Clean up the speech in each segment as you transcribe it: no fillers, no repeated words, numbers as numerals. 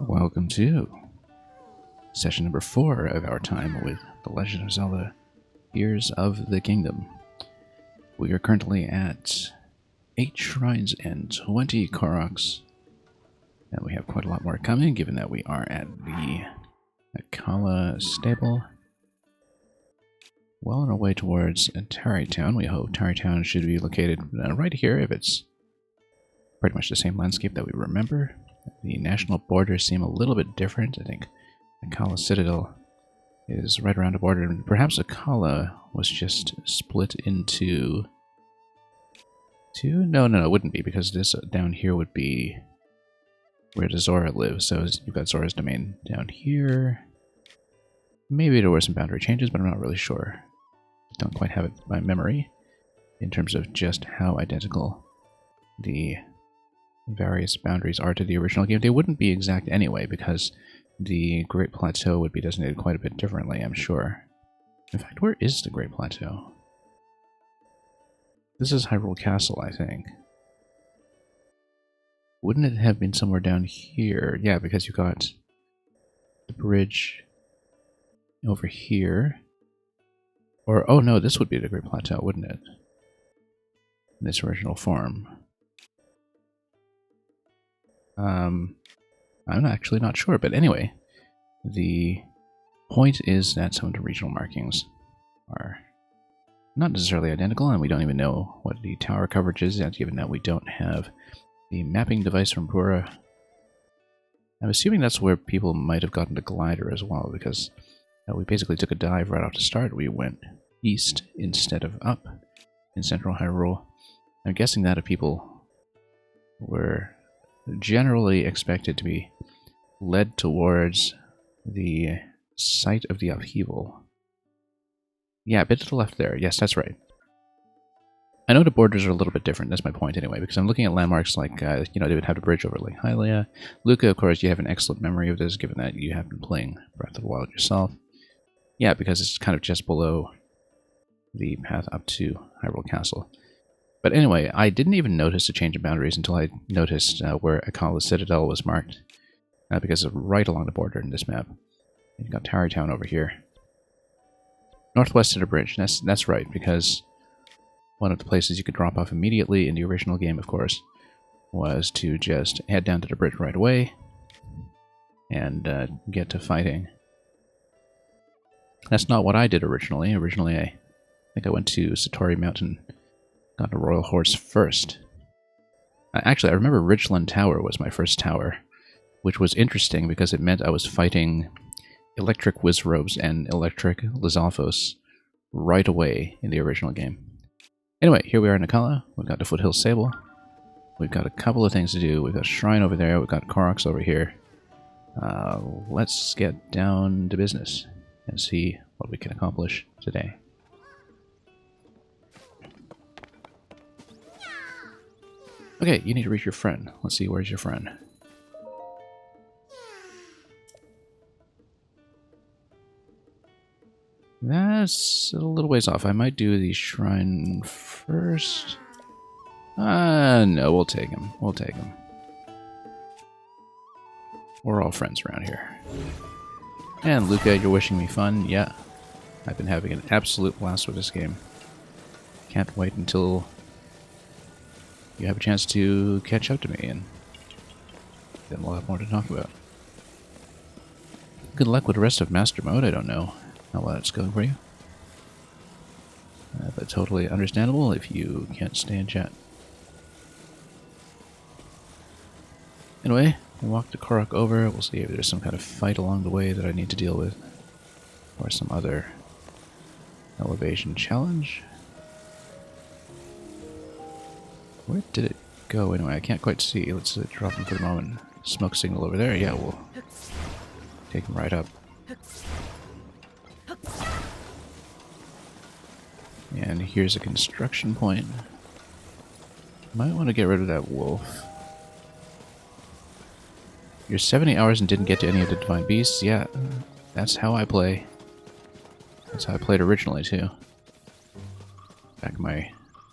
Welcome to session number 4 of our time with The Legend of Zelda Tears of the Kingdom. We are currently at 8 shrines and 20 Koroks, and we have quite a lot more coming given that we are at the Akala stable. Well on our way towards Tarrytown. We hope Tarrytown should be located right here if it's pretty much the same landscape that we remember. The national borders seem a little bit different. I think Akala Citadel is right around the border. Perhaps Akala was just split into two? No, it wouldn't be, because this down here would be where the Zora lives. So you've got Zora's domain down here. Maybe there were some boundary changes, but I'm not really sure. Don't quite have it by memory in terms of just how identical the various boundaries are to the original game. They wouldn't be exact anyway, because the Great Plateau would be designated quite a bit differently, I'm sure. In fact, where is the Great Plateau? This is Hyrule Castle, I think. Wouldn't it have been somewhere down here? Yeah, because you got the bridge over here. Or, oh no, this would be the Great Plateau, wouldn't it? In this original form. I'm actually not sure, but anyway, the point is that some of the regional markings are not necessarily identical, and we don't even know what the tower coverage is yet, given that we don't have the mapping device from Pura. I'm assuming that's where people might have gotten the glider as well, because we basically took a dive right off the start. We went east instead of up in central Hyrule. I'm guessing that if people were generally expected to be led towards the site of the upheaval. Yeah, a bit to the left there. Yes, that's right. I know the borders are a little bit different. That's my point anyway, because I'm looking at landmarks like, they would have a bridge over Lake Hylia. Luca, of course, you have an excellent memory of this, given that you have been playing Breath of the Wild yourself. Yeah, because it's kind of just below the path up to Hyrule Castle. But anyway, I didn't even notice a change in boundaries until I noticed where Akala Citadel was marked, because it's right along the border in this map. You've got Tarrytown over here. Northwest of the bridge, that's right, because one of the places you could drop off immediately in the original game, of course, was to just head down to the bridge right away and get to fighting. That's not what I did originally. Originally, I think I went to Satori Mountain, got a Royal Horse first. Actually, I remember Ridgeland Tower was my first tower, which was interesting because it meant I was fighting Electric Wizrobes and Electric Lizalfos right away in the original game. Anyway, here we are in Akala. We've got the Foothill Sable. We've got a couple of things to do. We've got a shrine over there. We've got Koroks over here. Let's get down to business and see what we can accomplish today. Okay, you need to reach your friend. Let's see, where's your friend? That's a little ways off. I might do the shrine first. No, we'll take him. We'll take him. We're all friends around here. And Luca, you're wishing me fun? Yeah. I've been having an absolute blast with this game. Can't wait until you have a chance to catch up to me, and then we'll have more to talk about. Good luck with the rest of Master Mode. I don't know how well that's going for you. But totally understandable if you can't stay in chat. Anyway, we'll walk the Korok over. We'll see if there's some kind of fight along the way that I need to deal with, or some other elevation challenge. Where did it go anyway? I can't quite see. Let's drop him for the moment. Smoke signal over there. Yeah, we'll take him right up. And here's a construction point. Might want to get rid of that wolf. You're 70 hours and didn't get to any of the Divine Beasts? Yeah, that's how I play. That's how I played originally, too. Back in my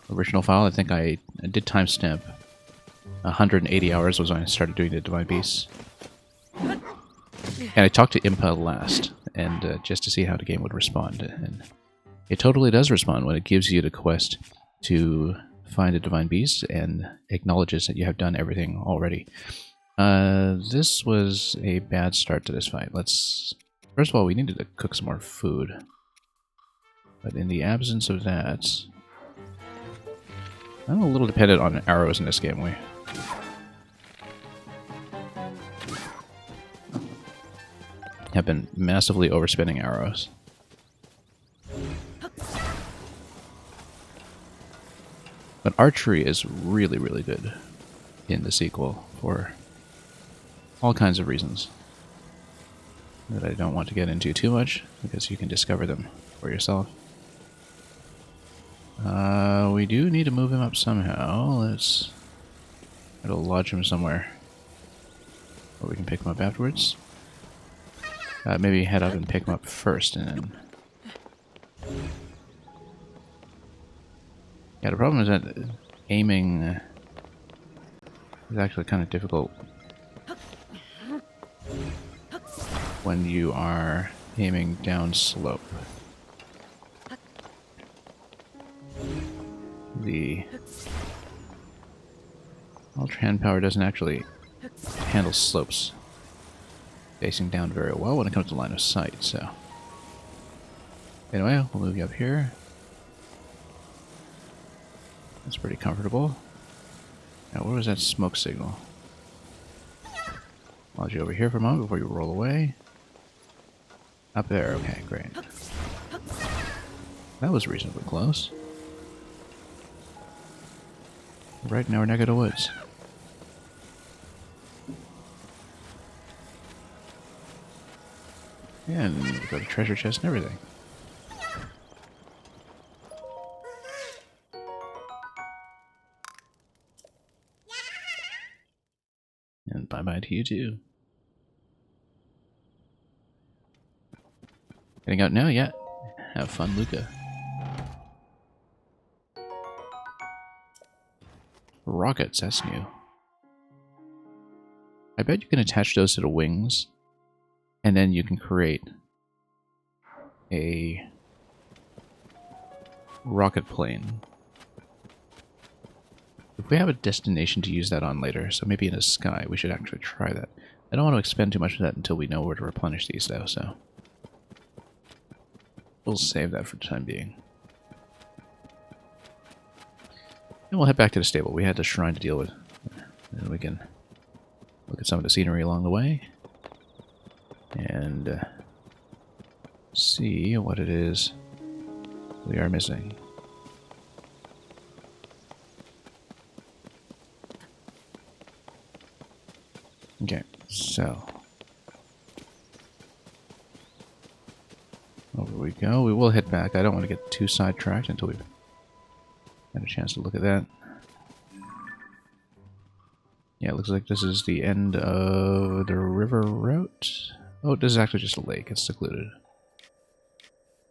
original file, I think I did timestamp 180 hours was when I started doing the Divine Beasts. And I talked to Impa last, and just to see how the game would respond. And it totally does respond when it gives you the quest to find a divine beast and acknowledges that you have done everything already. This was a bad start to this fight. First of all, we needed to cook some more food. But in the absence of that, I'm a little dependent on arrows in this game. We have been massively overspending arrows. But archery is really, really good in the sequel for all kinds of reasons that I don't want to get into too much, because you can discover them for yourself. We do need to move him up somehow. Let's try to lodge him somewhere where we can pick him up afterwards. Maybe head up and pick him up first, and then... Yeah, the problem is that aiming is actually kind of difficult when you are aiming down slope. The Ultra Hand Power doesn't actually handle slopes facing down very well when it comes to line of sight, so... Anyway, we'll move you up here. That's pretty comfortable. Now, where was that smoke signal? Lodge you over here for a moment before you roll away. Up there, okay, great. That was reasonably close. Right in our neck of the woods. Yeah, and we've got a treasure chest and everything. And bye-bye to you too. Getting out now? Yeah. Have fun, Luca. Rockets, that's new. I bet you can attach those to the wings, and then you can create a rocket plane. If we have a destination to use that on later, so maybe in the sky, we should actually try that. I don't want to expend too much of that until we know where to replenish these, though, so... We'll save that for the time being. And we'll head back to the stable. We had the shrine to deal with. And we can look at some of the scenery along the way. And see what it is we are missing. Okay, so... over we go. We will head back. I don't want to get too sidetracked until we've had a chance to look at that. Yeah, it looks like this is the end of the river route. Oh, this is actually just a lake. It's secluded.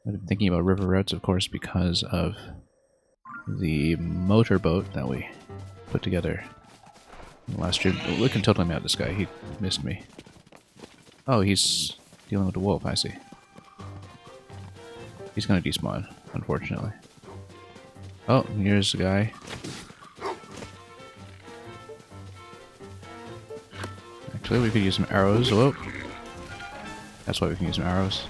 I've been thinking about river routes, of course, because of the motorboat that we put together last year. We can totally mount this guy. He missed me. Oh, he's dealing with the wolf, I see. He's gonna despawn, unfortunately. Oh, here's the guy. Actually, we could use some arrows. Whoa. That's why we can use some arrows.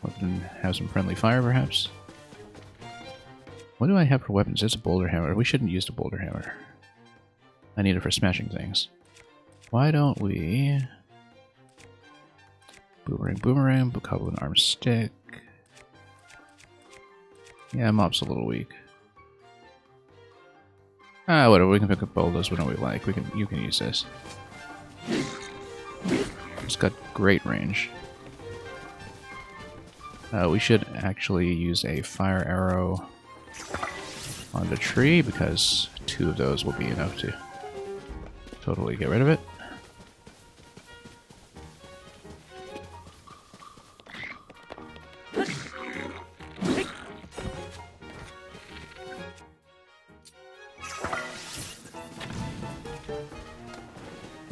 We can have some friendly fire, perhaps. What do I have for weapons? It's a boulder hammer. We shouldn't use the boulder hammer. I need it for smashing things. Why don't we... Boomerang, boomerang, bokoblin arm stick. Yeah, mob's a little weak. Ah, whatever. We can pick up all those whenever we like. You can use this. It's got great range. We should actually use a fire arrow on the tree, because 2 of those will be enough to totally get rid of it.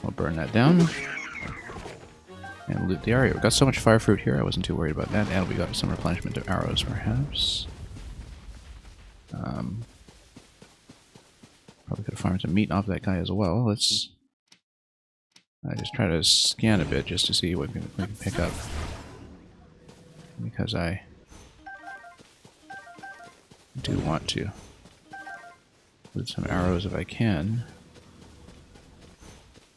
We'll burn that down. And loot the area. We got so much fire fruit here, I wasn't too worried about that. And we got some replenishment of arrows, perhaps. Probably could have farmed some meat off that guy as well. Let's just try to scan a bit just to see what we can pick up. Because I do want to loot some arrows if I can.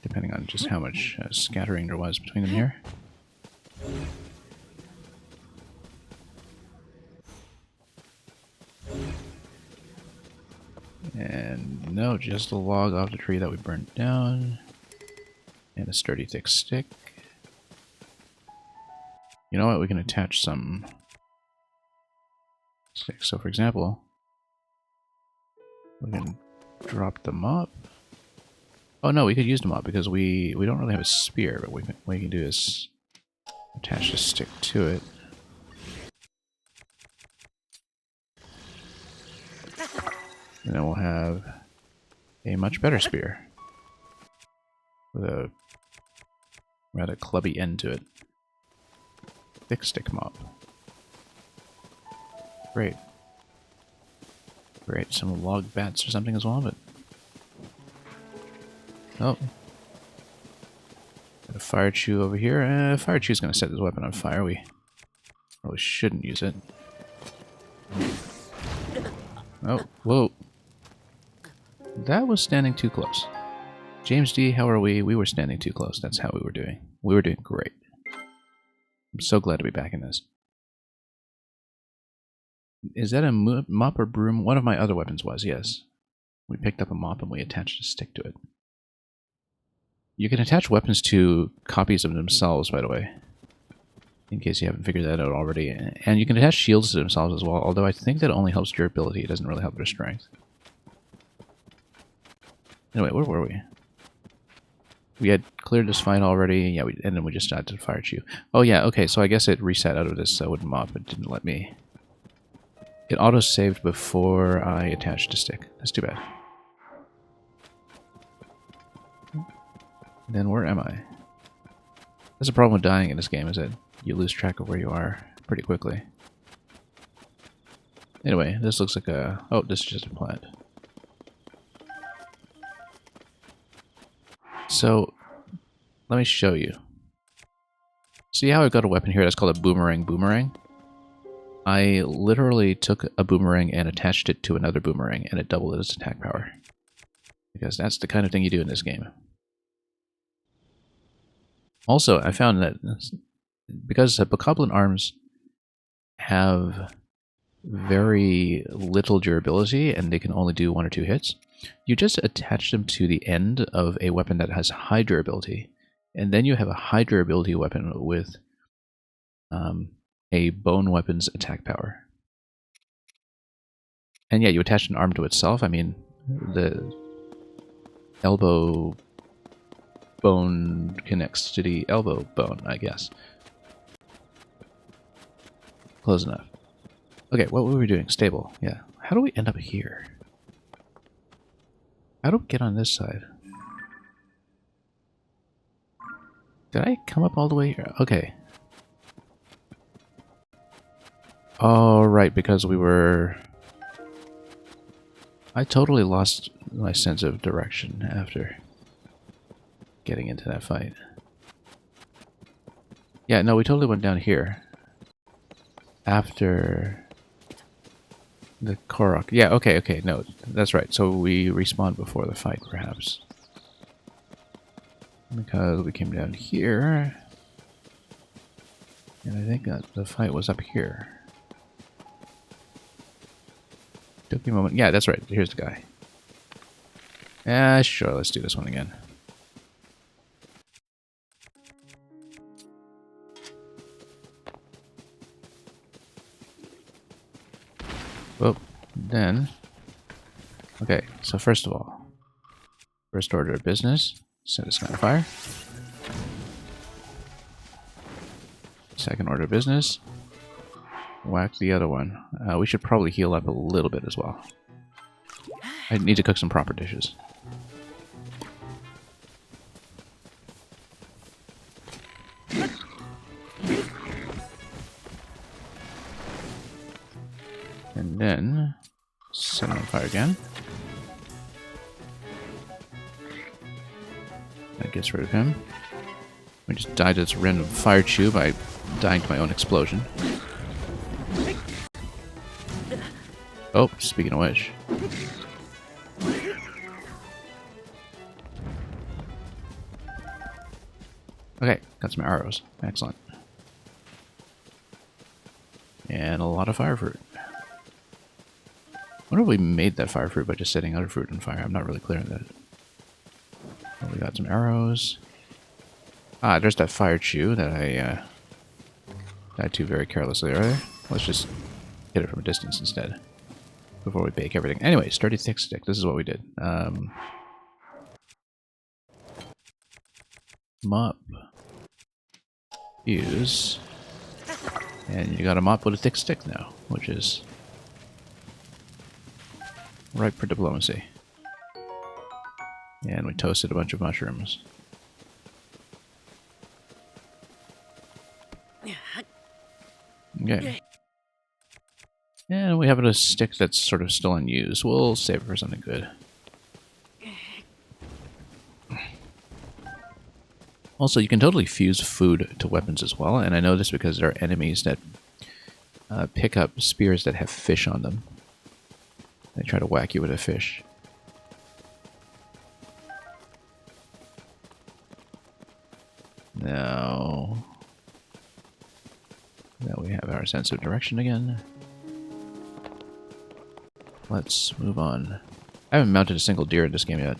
Depending on just how much scattering there was between them here. And no, just a log off the tree that we burnt down. And a sturdy thick stick. You know what, we can attach some sticks. So for example, we can drop them up. Oh no, we could use them up because we don't really have a spear, but what we can do is attach a stick to it. And then we'll have a much better spear with a rather clubby end to it. Thick stick mop. Great. Great, some log bats or something as well, but... Oh. Got a fire chew over here. Fire chew's gonna set this weapon on fire. We probably shouldn't use it. Oh, whoa. That was standing too close. James D, how are we? We were standing too close. That's how we were doing. We were doing great. I'm so glad to be back in this. Is that a mop or broom? One of my other weapons was, yes. We picked up a mop and we attached a stick to it. You can attach weapons to copies of themselves, by the way. In case you haven't figured that out already. And you can attach shields to themselves as well, although I think that only helps durability. It doesn't really help their strength. Anyway, where were we? We had cleared this fight already. Yeah, and then we just started to fire chew. Oh yeah, okay, so I guess it reset out of this wooden mop. It didn't let me... It auto-saved before I attached a stick. That's too bad. Then where am I? That's the problem with dying in this game, is that you lose track of where you are pretty quickly. Anyway, this looks like a... Oh, this is just a plant. So, let me show you. See how I've got a weapon here that's called a boomerang? I literally took a boomerang and attached it to another boomerang, and it doubled its attack power. Because that's the kind of thing you do in this game. Also, I found that because bokoblin arms have very little durability and they can only do 1 or 2 hits, you just attach them to the end of a weapon that has high durability, and then you have a high durability weapon with a bone weapon's attack power. And yeah, you attach an arm to itself. I mean, the elbow bone connects to the elbow bone, I guess. Close enough. Okay, what were we doing? Stable, yeah. How do we end up here? How do we get on this side? Did I come up all the way here? Okay. Oh, right, because we were... I totally lost my sense of direction after getting into that fight. Yeah, no, we totally went down here. After the Korok. Yeah, okay, no, that's right. So we respawned before the fight, perhaps. Because we came down here. And I think that the fight was up here. Took me a moment. Yeah, that's right. Here's the guy. Yeah, sure, let's do this one again. Well, then... Okay, so first of all, first order of business, set this guy on fire. Second order of business, whack the other one. We should probably heal up a little bit as well. I need to cook some proper dishes. And then set him on fire again. That gets rid of him. I just died to this random fire chew by dying to my own explosion. Oh, speaking of which. Okay, got some arrows. Excellent. And a lot of fire fruit. I wonder if we made that fire fruit by just setting other fruit on fire. I'm not really clear on that. Well, we got some arrows. Ah, there's that fire chew that I died to very carelessly earlier. Let's just hit it from a distance instead. Before we bake everything. Anyway, sturdy thick stick. This is what we did. Mop. Use. And you got a mop with a thick stick now, which is ripe for diplomacy. And we toasted a bunch of mushrooms. Okay. And we have a stick that's sort of still unused. We'll save it for something good. Also, you can totally fuse food to weapons as well, and I know this because there are enemies that pick up spears that have fish on them. They try to whack you with a fish. Now we have our sense of direction again. Let's move on. I haven't mounted a single deer in this game yet.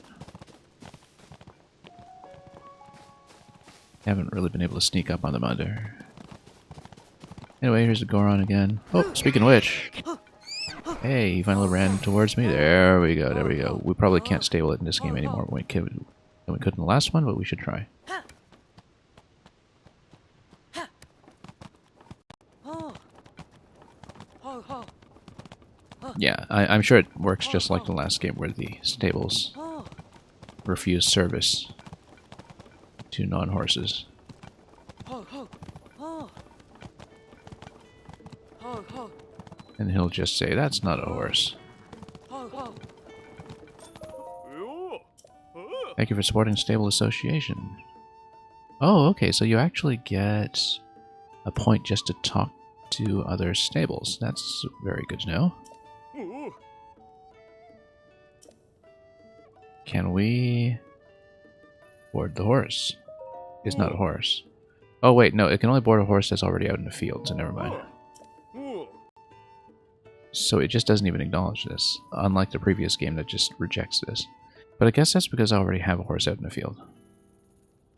Haven't really been able to sneak up on them either. Anyway, here's the Goron again. Oh, speaking of which. Hey, he finally ran towards me. There we go, there we go. We probably can't stable it in this game anymore than we could in the last one, but we should try. Yeah, I'm sure it works just like the last game where the stables refuse service to non-horses. And he'll just say, that's not a horse. Thank you for supporting Stable Association. Oh, okay, so you actually get a point just to talk to other stables. That's very good to know. Can we board the horse? It's not a horse. Oh wait, no, it can only board a horse that's already out in the field, so never mind. So it just doesn't even acknowledge this, unlike the previous game that just rejects this. But I guess that's because I already have a horse out in the field.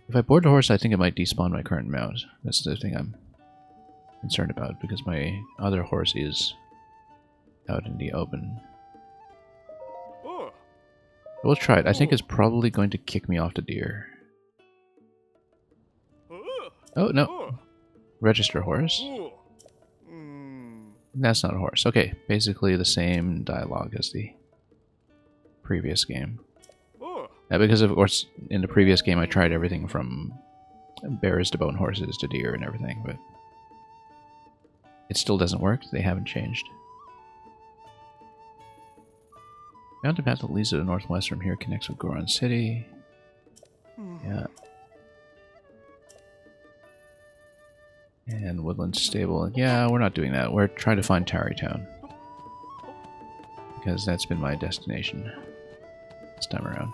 If I board the horse, I think it might despawn my current mount. That's the thing I'm concerned about, because my other horse is out in the open. We'll try it. I think it's probably going to kick me off the deer. Oh, no. Register horse. That's not a horse. Okay, basically the same dialogue as the previous game. Because, of course, in the previous game I tried everything from bears to bone horses to deer and everything, but it still doesn't work. They haven't changed. Mountain path that leads to the northwest from here connects with Goron City. Yeah. And Woodland Stable. Yeah, we're not doing that. We're trying to find Tarrytown. Because that's been my destination this time around.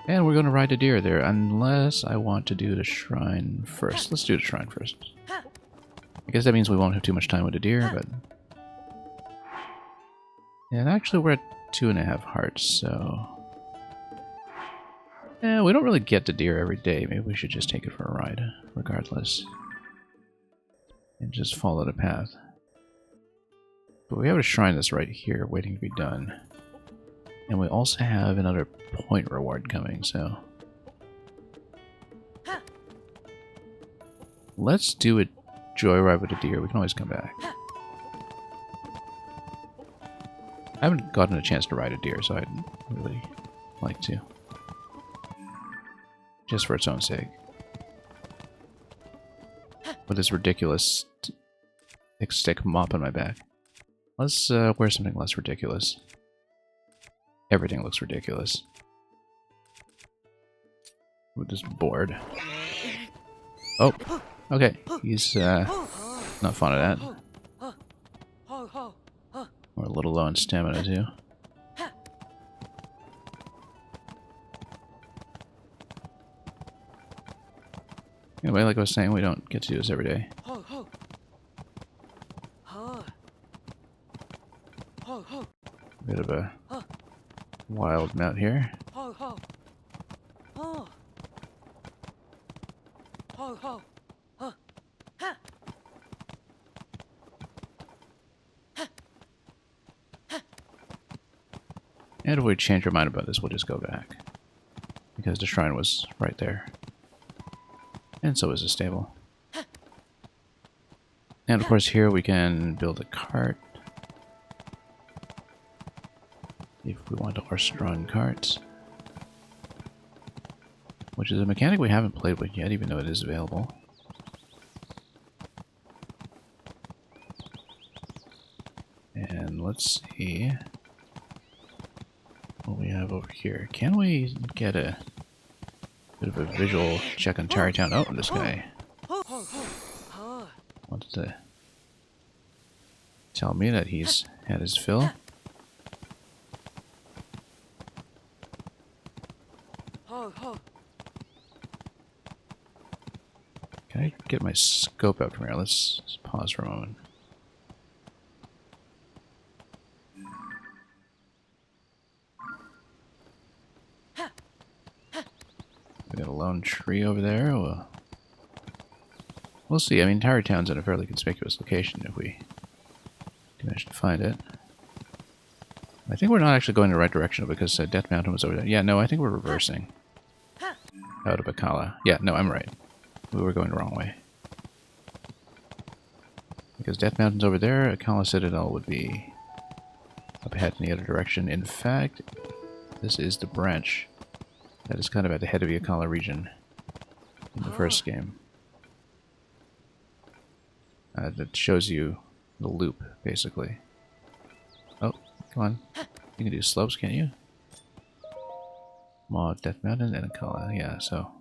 And we're going to ride a deer there, unless I want to do the shrine first. Let's do the shrine first. I guess that means we won't have too much time with the deer, but... And actually we're at 2.5 hearts, so... Yeah, we don't really get the deer every day. Maybe we should just take it for a ride, regardless. And just follow the path. But we have a shrine that's right here, waiting to be done. And we also have another point reward coming, so... Let's do a joyride with a deer. We can always come back. I haven't gotten a chance to ride a deer, so I'd really like to. Just for its own sake. With this ridiculous thick stick mop on my back. Let's wear something less ridiculous. Everything looks ridiculous. With this board. Oh, okay. He's not fond of that. We're a little low on stamina too. Anyway, like I was saying, we don't get to do this every day. Bit of a wild mount here. And if we change our mind about this, we'll just go back. Because the shrine was right there. And so is the stable. And of course here we can build a cart. If we want to horse-drawn carts. Which is a mechanic we haven't played with yet, even though it is available. And let's see what we have over here. Can we get a bit of a visual check on Tarrytown? Oh, this guy wants to tell me that he's had his fill. Can I get my scope out from here? Let's pause for a moment. We got a lone tree over there. We'll see. I mean, Tarrytown's in a fairly conspicuous location if we manage to find it. I think we're not actually going in the right direction because Death Mountain was over there. Yeah, no, I think we're reversing. Out of Akala. Yeah, no, I'm right. We were going the wrong way. Because Death Mountain's over there, Akala Citadel would be up ahead in the other direction. In fact, this is the branch that is kind of at the head of the Akala region in the first game. That shows you the loop, basically. Oh, come on. You can do slopes, can't you? Maw, Death Mountain, and Akala. Yeah, so.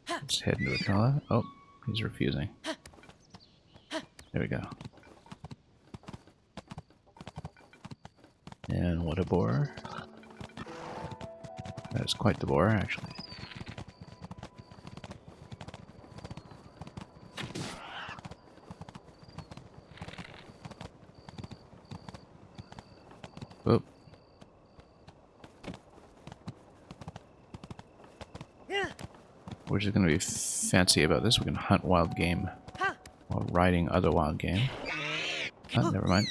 Let's head into Akala. Oh, he's refusing. There we go. And what a boar. That is quite the boar, actually. Oop. We're just going to be fancy about this. We can hunt wild game while riding other wild game. Oh, never mind.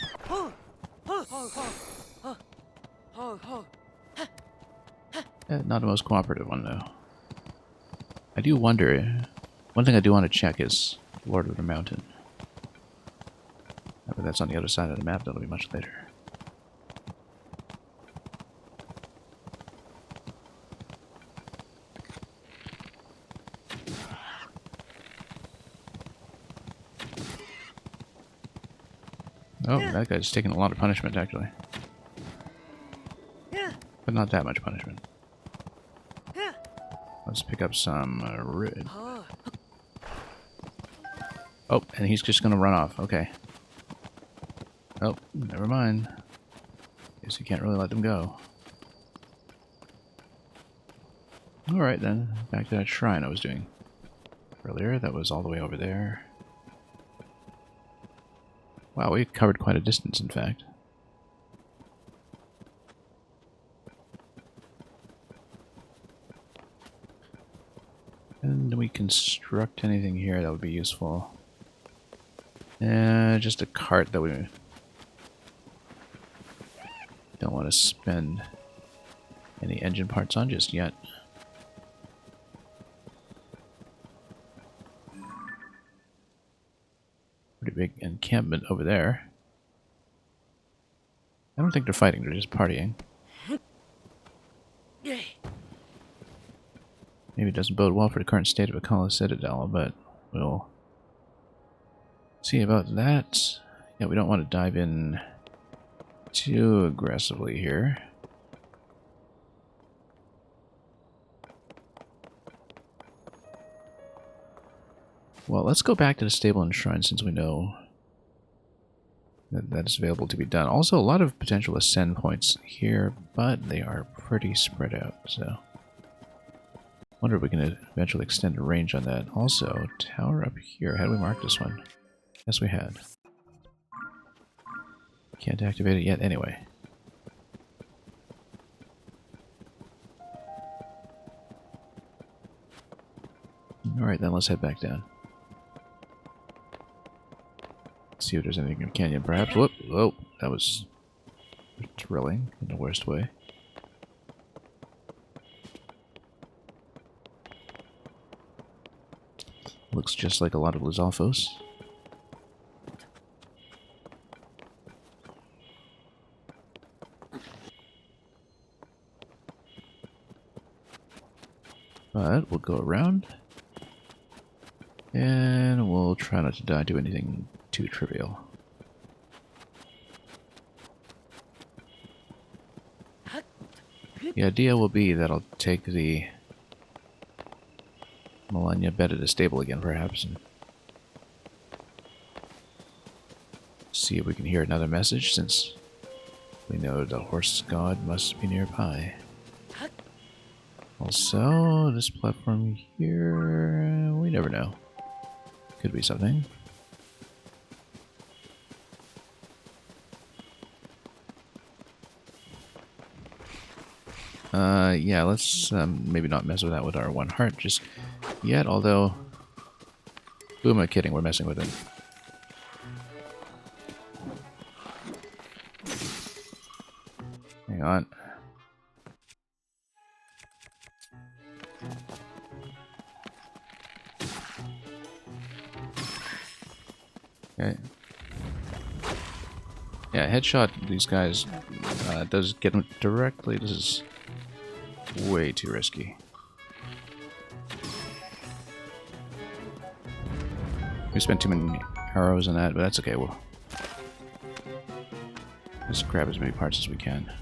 Not the most cooperative one, though. I do wonder... One thing I do want to check is Lord of the Mountain. But that's on the other side of the map. That'll be much later. Oh, that guy's taking a lot of punishment, actually. But not that much punishment. Let's pick up some red. Oh, and he's just gonna run off. Okay. Oh, never mind. Guess you can't really let them go. Alright then, back to that shrine I was doing earlier. That was all the way over there. Wow, we covered quite a distance, in fact. And do we construct anything here that would be useful? Just a cart that we don't want to spend any engine parts on just yet. Pretty big encampment over there. I don't think they're fighting, they're just partying. Maybe it doesn't bode well for the current state of Akala Citadel, but we'll See about that. Yeah, we don't want to dive in too aggressively here. Well, let's go back to the stable and shrine since we know that is available to be done. Also, a lot of potential ascend points here, but they are pretty spread out, so... wonder if we can eventually extend the range on that. Also, tower up here. Had we marked this one? Yes, we had. Can't activate it yet anyway. Alright, then let's head back down. See if there's anything in the canyon, perhaps. Whoop! Whoa! That was thrilling in the worst way. Looks just like a lot of Lizalfos. But we'll go around. And we'll try not to do anything too trivial. The idea will be that I'll take the Melania bed at the stable again, perhaps, and see if we can hear another message, since we know the horse god must be nearby. Also, this platform here, we never know. Could be something. Yeah, let's maybe not mess with that with our one heart just yet, although... Who am I kidding? We're messing with it. Hang on. Okay. Yeah, headshot these guys does get them directly. This is way too risky. We spent too many arrows on that, but that's okay. We'll just grab as many parts as we can.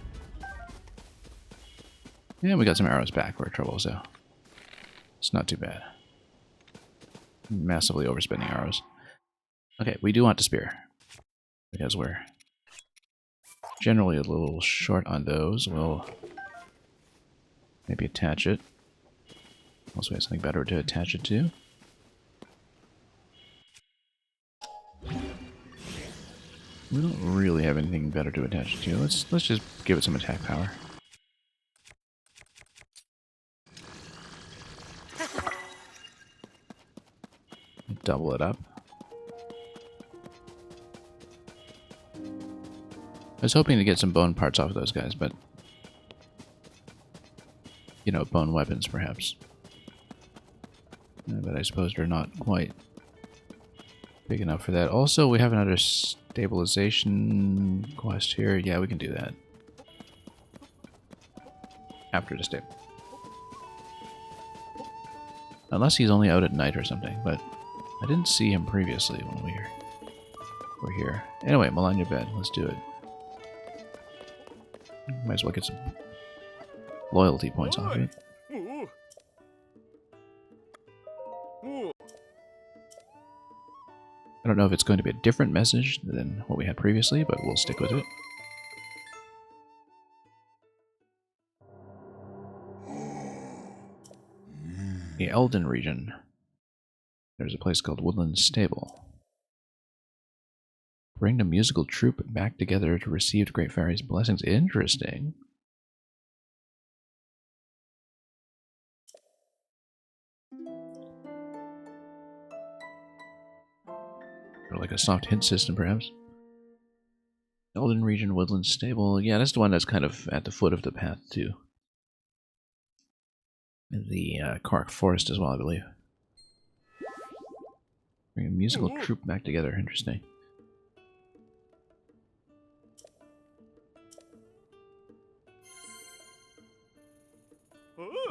Yeah, we got some arrows back for our trouble, so it's not too bad. Massively overspending arrows. Okay, we do want the spear, because we're generally a little short on those. We'll maybe attach it. Unless we have something better to attach it to. We don't really have anything better to attach it to. Let's just give it some attack power. Double it up. I was hoping to get some bone parts off of those guys, but... you know, bone weapons, perhaps. But I suppose they're not quite big enough for that. Also, we have another stabilization quest here. Yeah, we can do that. After the stable. Unless he's only out at night or something, but I didn't see him previously when we were here. Anyway, Melania bed. Let's do it. Might as well get some loyalty points off it. I don't know if it's going to be a different message than what we had previously, but we'll stick with it. The Elden region. There's a place called Woodland Stable. Bring the musical troupe back together to receive Great Fairy's blessings. Interesting. Or like a soft hint system, perhaps. Elden region, Woodland Stable. Yeah, that's the one that's kind of at the foot of the path to the Cork Forest as well, I believe. Bring a musical troupe back together. Interesting.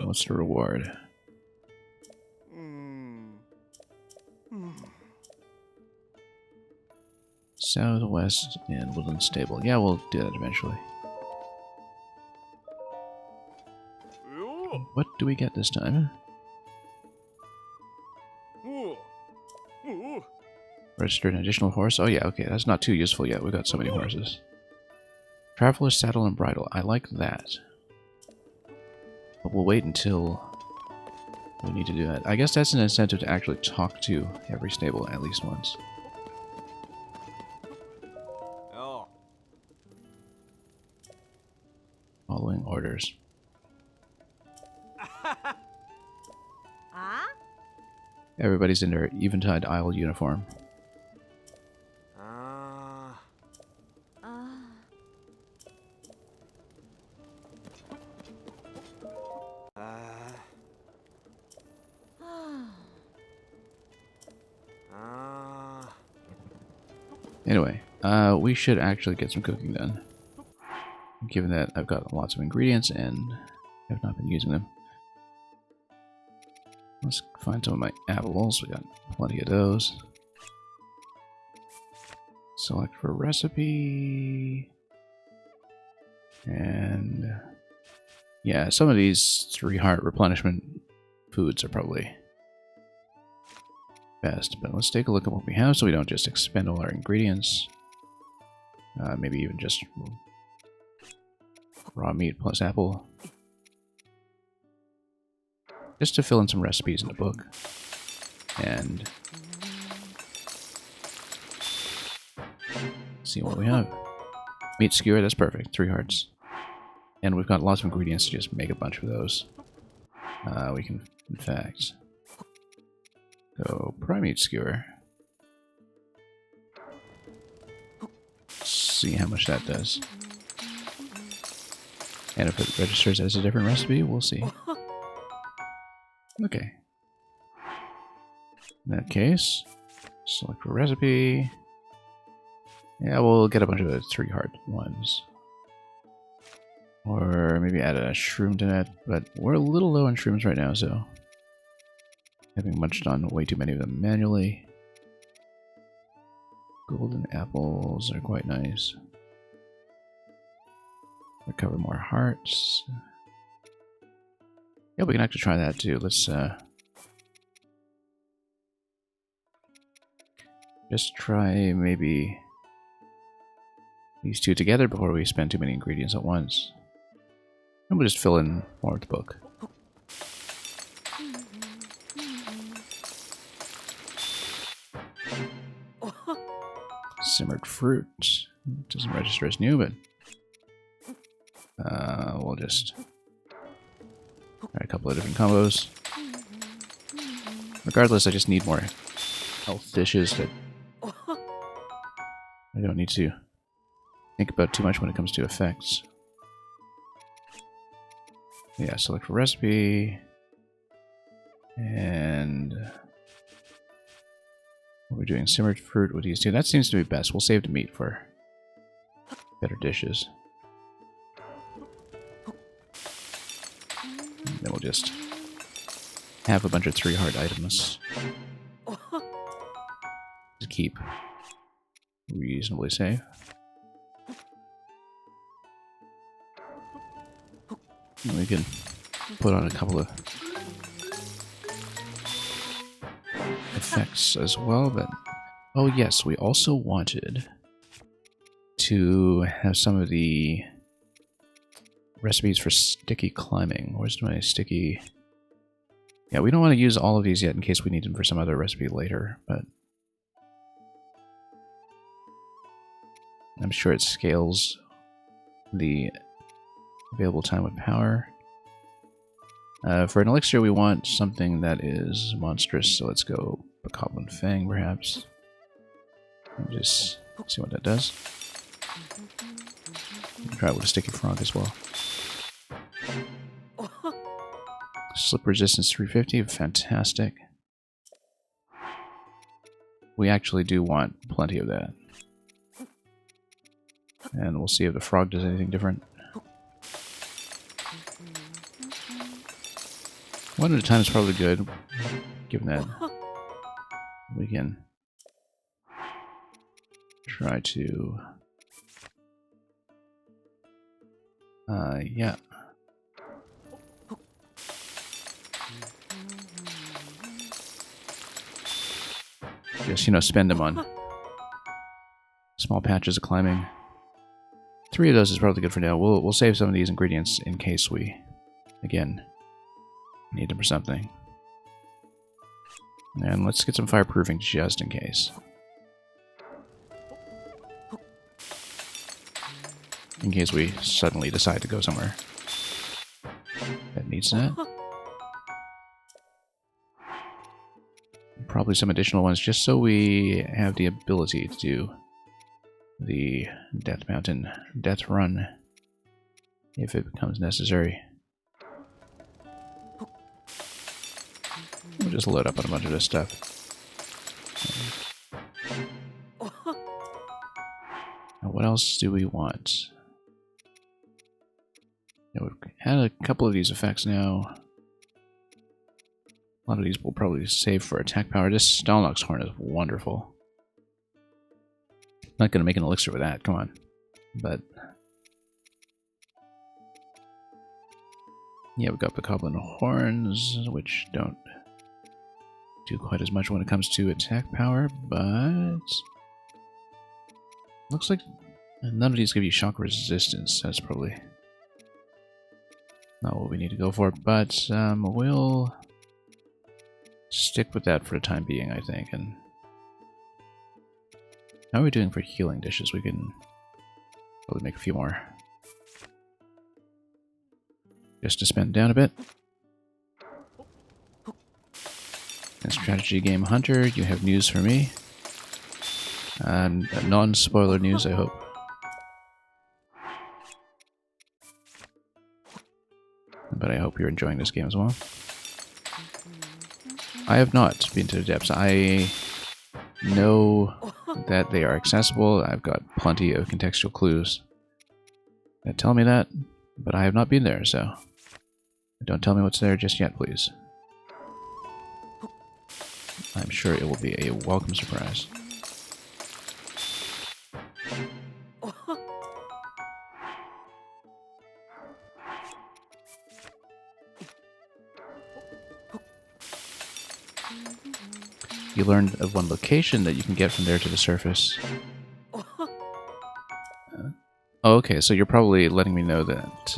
What's the reward? Southwest and Woodland Stable. Yeah, we'll do that eventually. What do we get this time? Register an additional horse. Oh yeah, okay, that's not too useful yet. We've got so many horses. Traveler's saddle and bridle. I like that. But we'll wait until we need to do that. I guess that's an incentive to actually talk to every stable at least once. Following orders. Everybody's in their Eventide Isle uniform. Anyway, we should actually get some cooking done. Given that I've got lots of ingredients and have not been using them. Let's find some of my apples. We got plenty of those. Select for recipe. And yeah, some of these 3-heart replenishment foods are probably best. But let's take a look at what we have so we don't just expend all our ingredients. Maybe even just raw meat plus apple. Just to fill in some recipes in the book. And see what we have. Meat skewer, that's perfect. 3 hearts. And we've got lots of ingredients to just make a bunch of those. We can, in fact, go prime meat skewer. See how much that does. And if it registers as a different recipe, we'll see. Okay. In that case, select for recipe. Yeah, we'll get a bunch of the 3-heart ones. Or maybe add a shroom to that, but we're a little low on shrooms right now, so having munched on way too many of them manually. Golden apples are quite nice. Recover more hearts. Yeah, we can actually try that too. Let's just try maybe these two together before we spend too many ingredients at once. And we'll just fill in more of the book. Simmered fruit. Doesn't register as new, but we'll just try a couple of different combos. Regardless, I just need more health dishes that I don't need to think about too much when it comes to effects. Yeah, select for recipe. And we're doing simmered fruit with these two. That seems to be best. We'll save the meat for better dishes. And then we'll just have a bunch of 3-heart items to keep reasonably safe. And we can put on a couple of effects as well, but oh yes, we also wanted to have some of the recipes for sticky climbing. Where's my sticky? Yeah, we don't want to use all of these yet in case we need them for some other recipe later, but I'm sure it scales the available time with power. For an elixir, we want something that is monstrous, so let's go Bokoblin Fang, perhaps. And just see what that does. Try it with a sticky frog as well. Slip resistance 350, fantastic. We actually do want plenty of that. And we'll see if the frog does anything different. One at a time is probably good, given that we can try to... yeah. Just, you know, spend them on small patches of climbing. 3 of those is probably good for now. We'll save some of these ingredients in case we, again, need them for something. And let's get some fireproofing just in case. In case we suddenly decide to go somewhere that needs that. Probably some additional ones just so we have the ability to do the Death Mountain Death Run if it becomes necessary. We'll just load up on a bunch of this stuff. Now, what else do we want? We've had a couple of these effects now. A lot of these will probably save for attack power. This Stalnox horn is wonderful. Not going to make an elixir with that, come on. But yeah, we've got the Goblin horns, which don't do quite as much when it comes to attack power, but looks like none of these give you shock resistance. That's probably not what we need to go for, but we'll stick with that for the time being, I think. And how are we doing for healing dishes? We can probably make a few more. Just to spend down a bit. And strategy game hunter, you have news for me. And non-spoiler news, I hope. But I hope you're enjoying this game as well. I have not been to the depths. I know that they are accessible. I've got plenty of contextual clues that tell me that, but I have not been there, so don't tell me what's there just yet, please. I'm sure it will be a welcome surprise. You learned of one location that you can get from there to the surface. Oh, okay, so you're probably letting me know that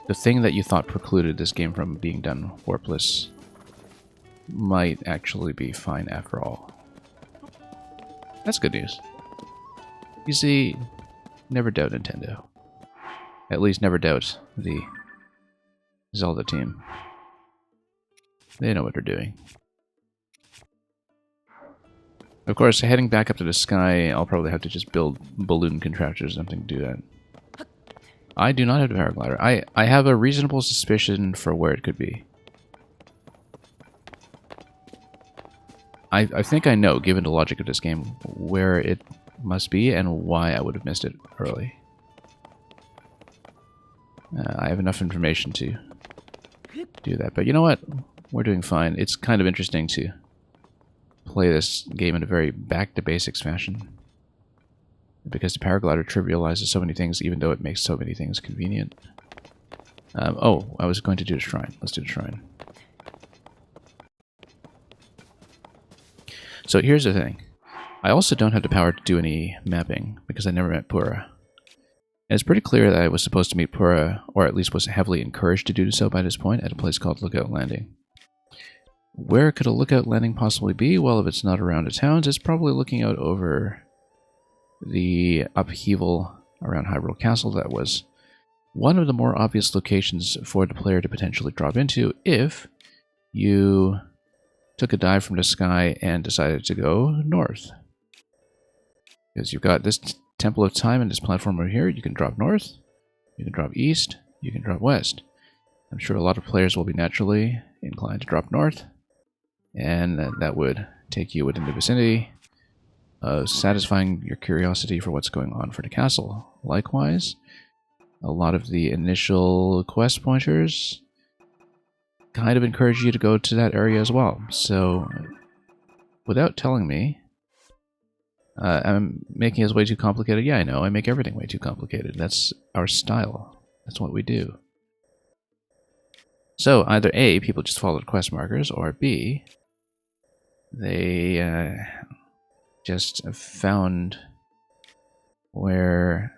the thing that you thought precluded this game from being done warpless might actually be fine after all. That's good news. You see, never doubt Nintendo. At least never doubt the Zelda team. They know what they're doing. Of course, heading back up to the sky, I'll probably have to just build balloon contraptions or something to do that. I do not have a paraglider. I have a reasonable suspicion for where it could be. I think I know, given the logic of this game, where it must be and why I would have missed it early. I have enough information to do that. But you know what? We're doing fine. It's kind of interesting to play this game in a very back-to-basics fashion. Because the paraglider trivializes so many things, even though it makes so many things convenient. Oh, I was going to do the shrine. Let's do the shrine. So here's the thing. I also don't have the power to do any mapping, because I never met Pura. And it's pretty clear that I was supposed to meet Pura, or at least was heavily encouraged to do so by this point, at a place called Lookout Landing. Where could a lookout landing possibly be? Well, if it's not around the towns, it's probably looking out over the upheaval around Hyrule Castle. That was one of the more obvious locations for the player to potentially drop into if you took a dive from the sky and decided to go north. Because you've got this Temple of Time and this platform over here. You can drop north, you can drop east, you can drop west. I'm sure a lot of players will be naturally inclined to drop north, and that would take you within the vicinity of satisfying your curiosity for what's going on for the castle. Likewise, a lot of the initial quest pointers kind of encourage you to go to that area as well. So, without telling me, I'm making it way too complicated. Yeah, I know. I make everything way too complicated. That's our style. That's what we do. So either A, people just followed quest markers, or B, they just found where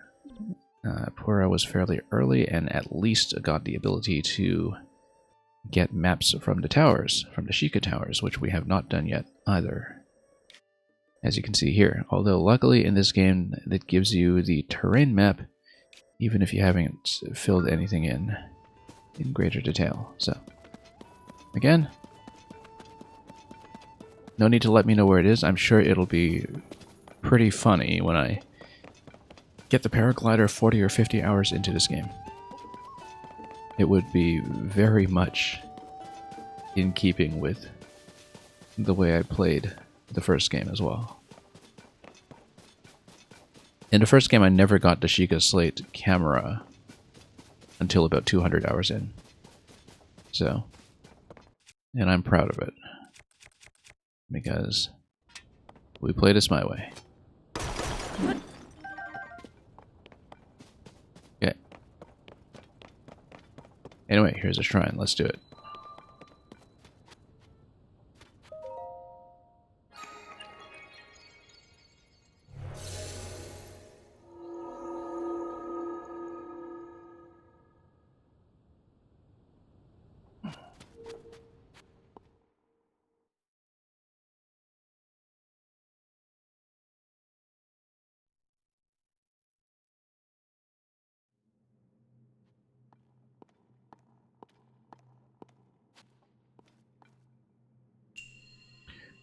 Pura was fairly early and at least got the ability to get maps from the towers, from the Sheikah towers, which we have not done yet either. As you can see here. Although luckily in this game it gives you the terrain map even if you haven't filled anything in greater detail. So again, no need to let me know where it is. I'm sure it'll be pretty funny when I get the paraglider 40 or 50 hours into this game. It would be very much in keeping with the way I played the first game as well. In the first game, I never got the Sheikah Slate camera until about 200 hours in. So, and I'm proud of it. Because we play this my way. Okay. Anyway, here's a shrine. Let's do it.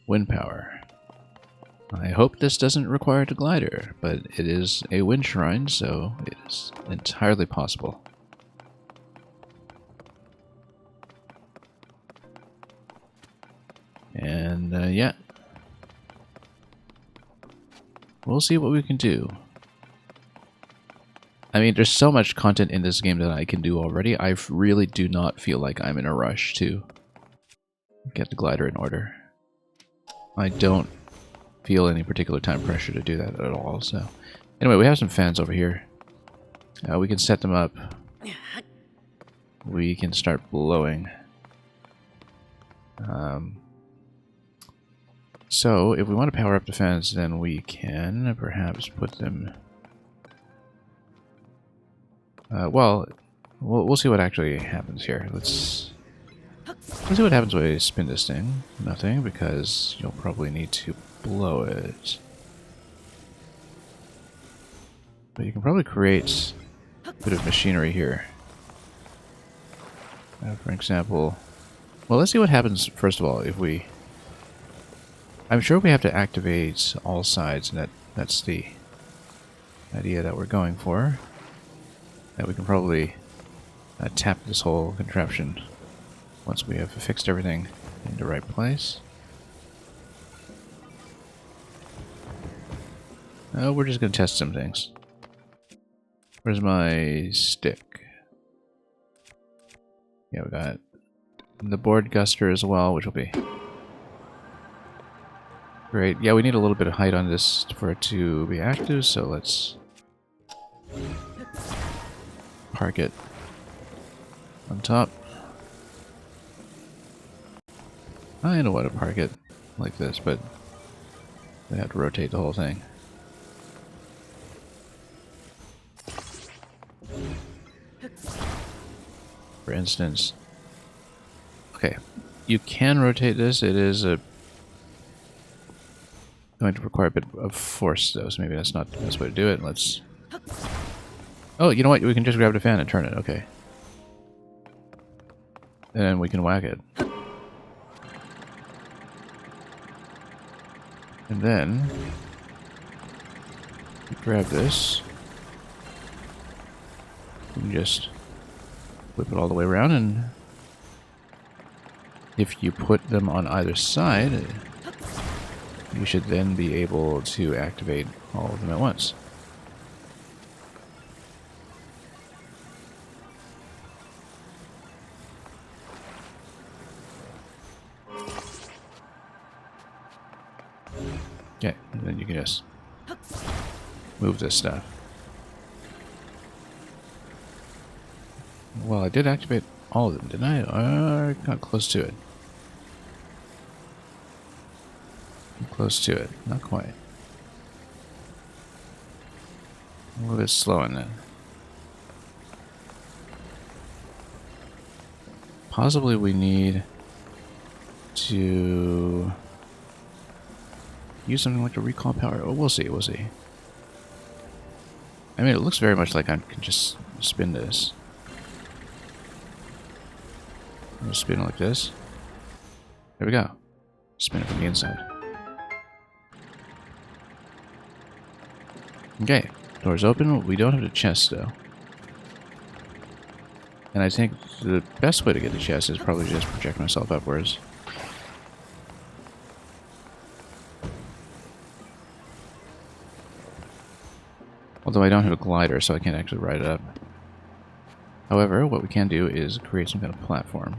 Wind power. I hope this doesn't require a glider, but it is a wind shrine, so it is entirely possible. And yeah, we'll see what we can do. I mean, there's so much content in this game that I can do already. I really do not feel like I'm in a rush to get the glider in order. I don't feel any particular time pressure to do that at all. So anyway, we have some fans over here. We can set them up. We can start blowing. So if we want to power up the fans, then we can perhaps put them... well, we'll see what actually happens here. Let's see what happens when I spin this thing. Nothing, because you'll probably need to blow it. But you can probably create a bit of machinery here. For example... Well, let's see what happens, first of all, if we... I'm sure we have to activate all sides, and that's the idea that we're going for. That we can probably tap this whole contraption once we have fixed everything in the right place. We're just going to test some things. Where's my stick? Yeah, we got the board guster as well, which will be great. Yeah, we need a little bit of height on this for it to be active, so let's park it on top. I know how to park it like this, but I have to rotate the whole thing. For instance, okay, you can rotate this. It is going to require a bit of force, though, so maybe that's not the best way to do it. Let's... Oh, you know what? We can just grab the fan and turn it. Okay. And then we can whack it. And then... grab this. You can just whip it all the way around, and if you put them on either side, you should then be able to activate all of them at once. Okay, and then you can just move this stuff. Well, I did activate all of them, didn't I? I got close to it. Close to it. Not quite. A little bit slow on that. Possibly we need to use something like a recall power. Oh, we'll see, we'll see. I mean, it looks very much like I can just spin this. I'll spin it like this. There we go. Spin it from the inside. Okay, door's open. We don't have the chest, though. And I think the best way to get the chest is probably just project myself upwards. Although I don't have a glider, so I can't actually ride it up. However, what we can do is create some kind of platform.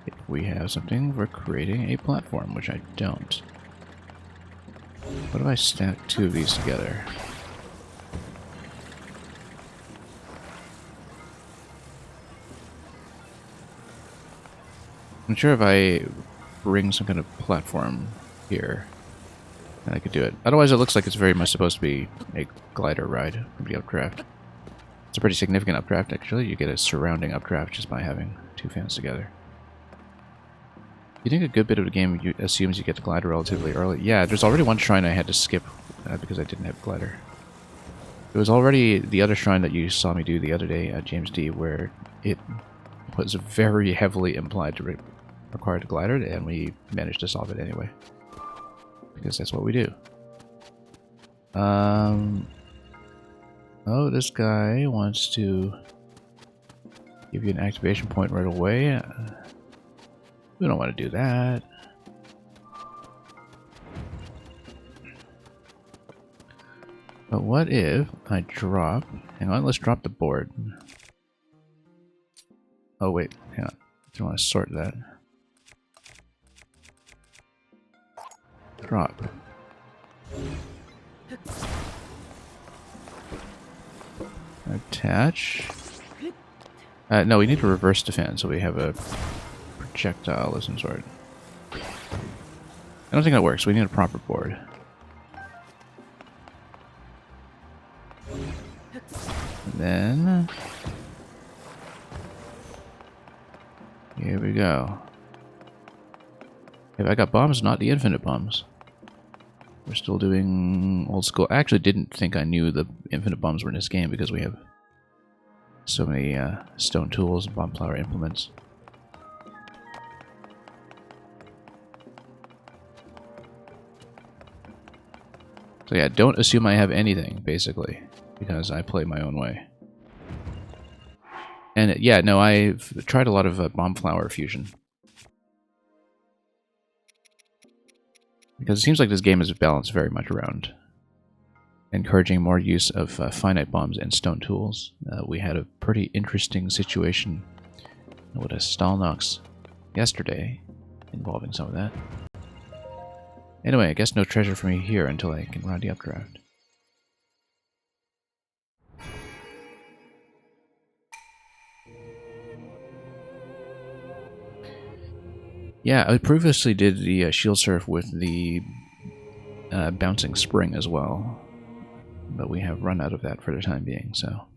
If we have something for creating a platform, which I don't. What if I stack two of these together? I'm sure if I bring some kind of platform here, then I could do it. Otherwise, it looks like it's very much supposed to be a glider ride from the updraft. It's a pretty significant updraft, actually. You get a surrounding updraft just by having two fans together. You think a good bit of the game assumes you get the glider relatively early? Yeah, there's already one shrine I had to skip because I didn't have glider. It was already the other shrine that you saw me do the other day at James D, where it was very heavily implied to require the glider, and we managed to solve it anyway. Because that's what we do. Oh, this guy wants to give you an activation point right away. We don't want to do that. But what if I drop... Hang on, let's drop the board. Oh wait, hang on. I don't want to sort that. Drop. Attach. No, we need to reverse defend, so we have a projectile of some sort. I don't think that works. We need a proper board. And then... here we go. If I got bombs, not the infinite bombs. We're still doing old school. I actually didn't think I knew the infinite bombs were in this game because we have so many stone tools and bomb flower implements. So yeah, don't assume I have anything, basically, because I play my own way. And yeah, no, I've tried a lot of bomb flower fusion. Because it seems like this game is balanced very much around encouraging more use of finite bombs and stone tools. We had a pretty interesting situation with a Stalnox yesterday involving some of that. Anyway, I guess no treasure for me here until I can ride the updraft. Yeah, I previously did the shield surf with the bouncing spring as well, but we have run out of that for the time being, so...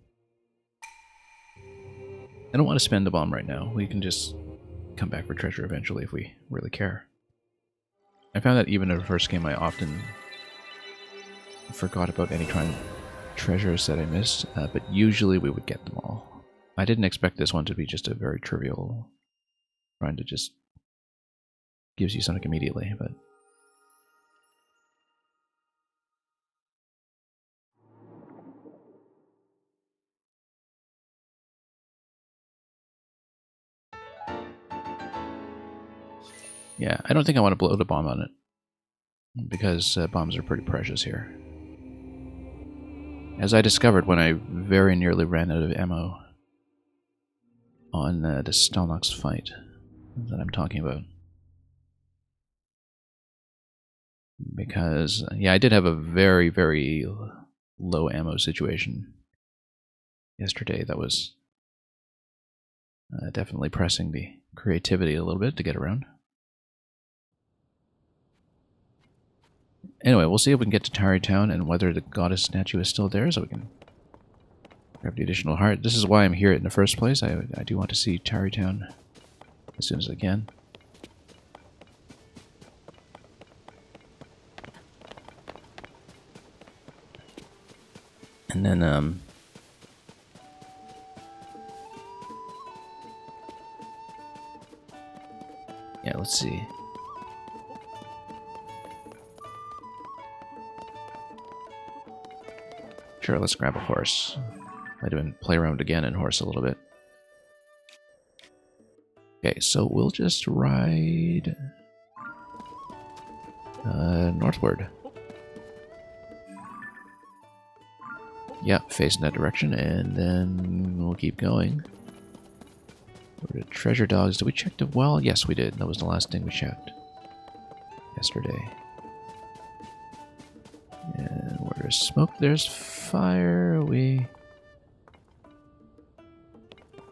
I don't want to spend the bomb right now. We can just come back for treasure eventually if we really care. I found that even in the first game I often forgot about any treasures that I missed, but usually we would get them all. I didn't expect this one to be just a very trivial shrine that just gives you something immediately, but... yeah, I don't think I want to blow the bomb on it, because bombs are pretty precious here. As I discovered when I very nearly ran out of ammo on the Stalnox fight that I'm talking about. Because, yeah, I did have a very, very low ammo situation yesterday that was definitely pressing the creativity a little bit to get around. Anyway, we'll see if we can get to Tarrytown and whether the goddess statue is still there so we can grab the additional heart. This is why I'm here in the first place. I do want to see Tarrytown as soon as I can. And then, yeah, let's see. Sure, let's grab a horse. Might have been play around again in horse a little bit. Okay, so we'll just ride northward. Yeah, face in that direction, and then we'll keep going. Over to Treasure Dogs. Did we check the well? Yes, we did. That was the last thing we checked yesterday. And where there's smoke, there's fire. We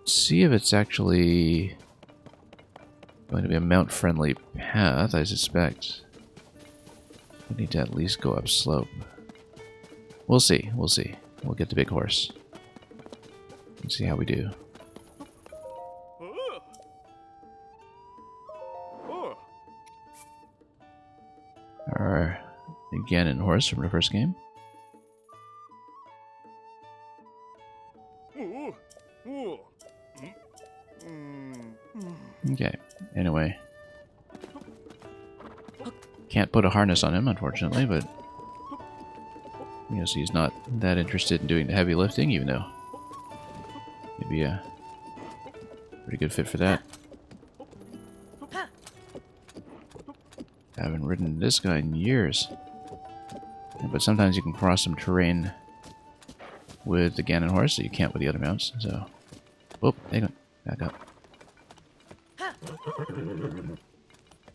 see if it's actually going to be a mount-friendly path. I suspect we need to at least go up slope. We'll see. We'll see. We'll get the big horse and see how we do. Our Ganon horse from the first game. Okay, anyway. Can't put a harness on him, unfortunately, but so he's not that interested in doing the heavy lifting, even though he'd be a pretty good fit for that. I haven't ridden this guy in years. But sometimes you can cross some terrain with the Ganon horse that you can't with the other mounts, so... Oh, hang on. Back up.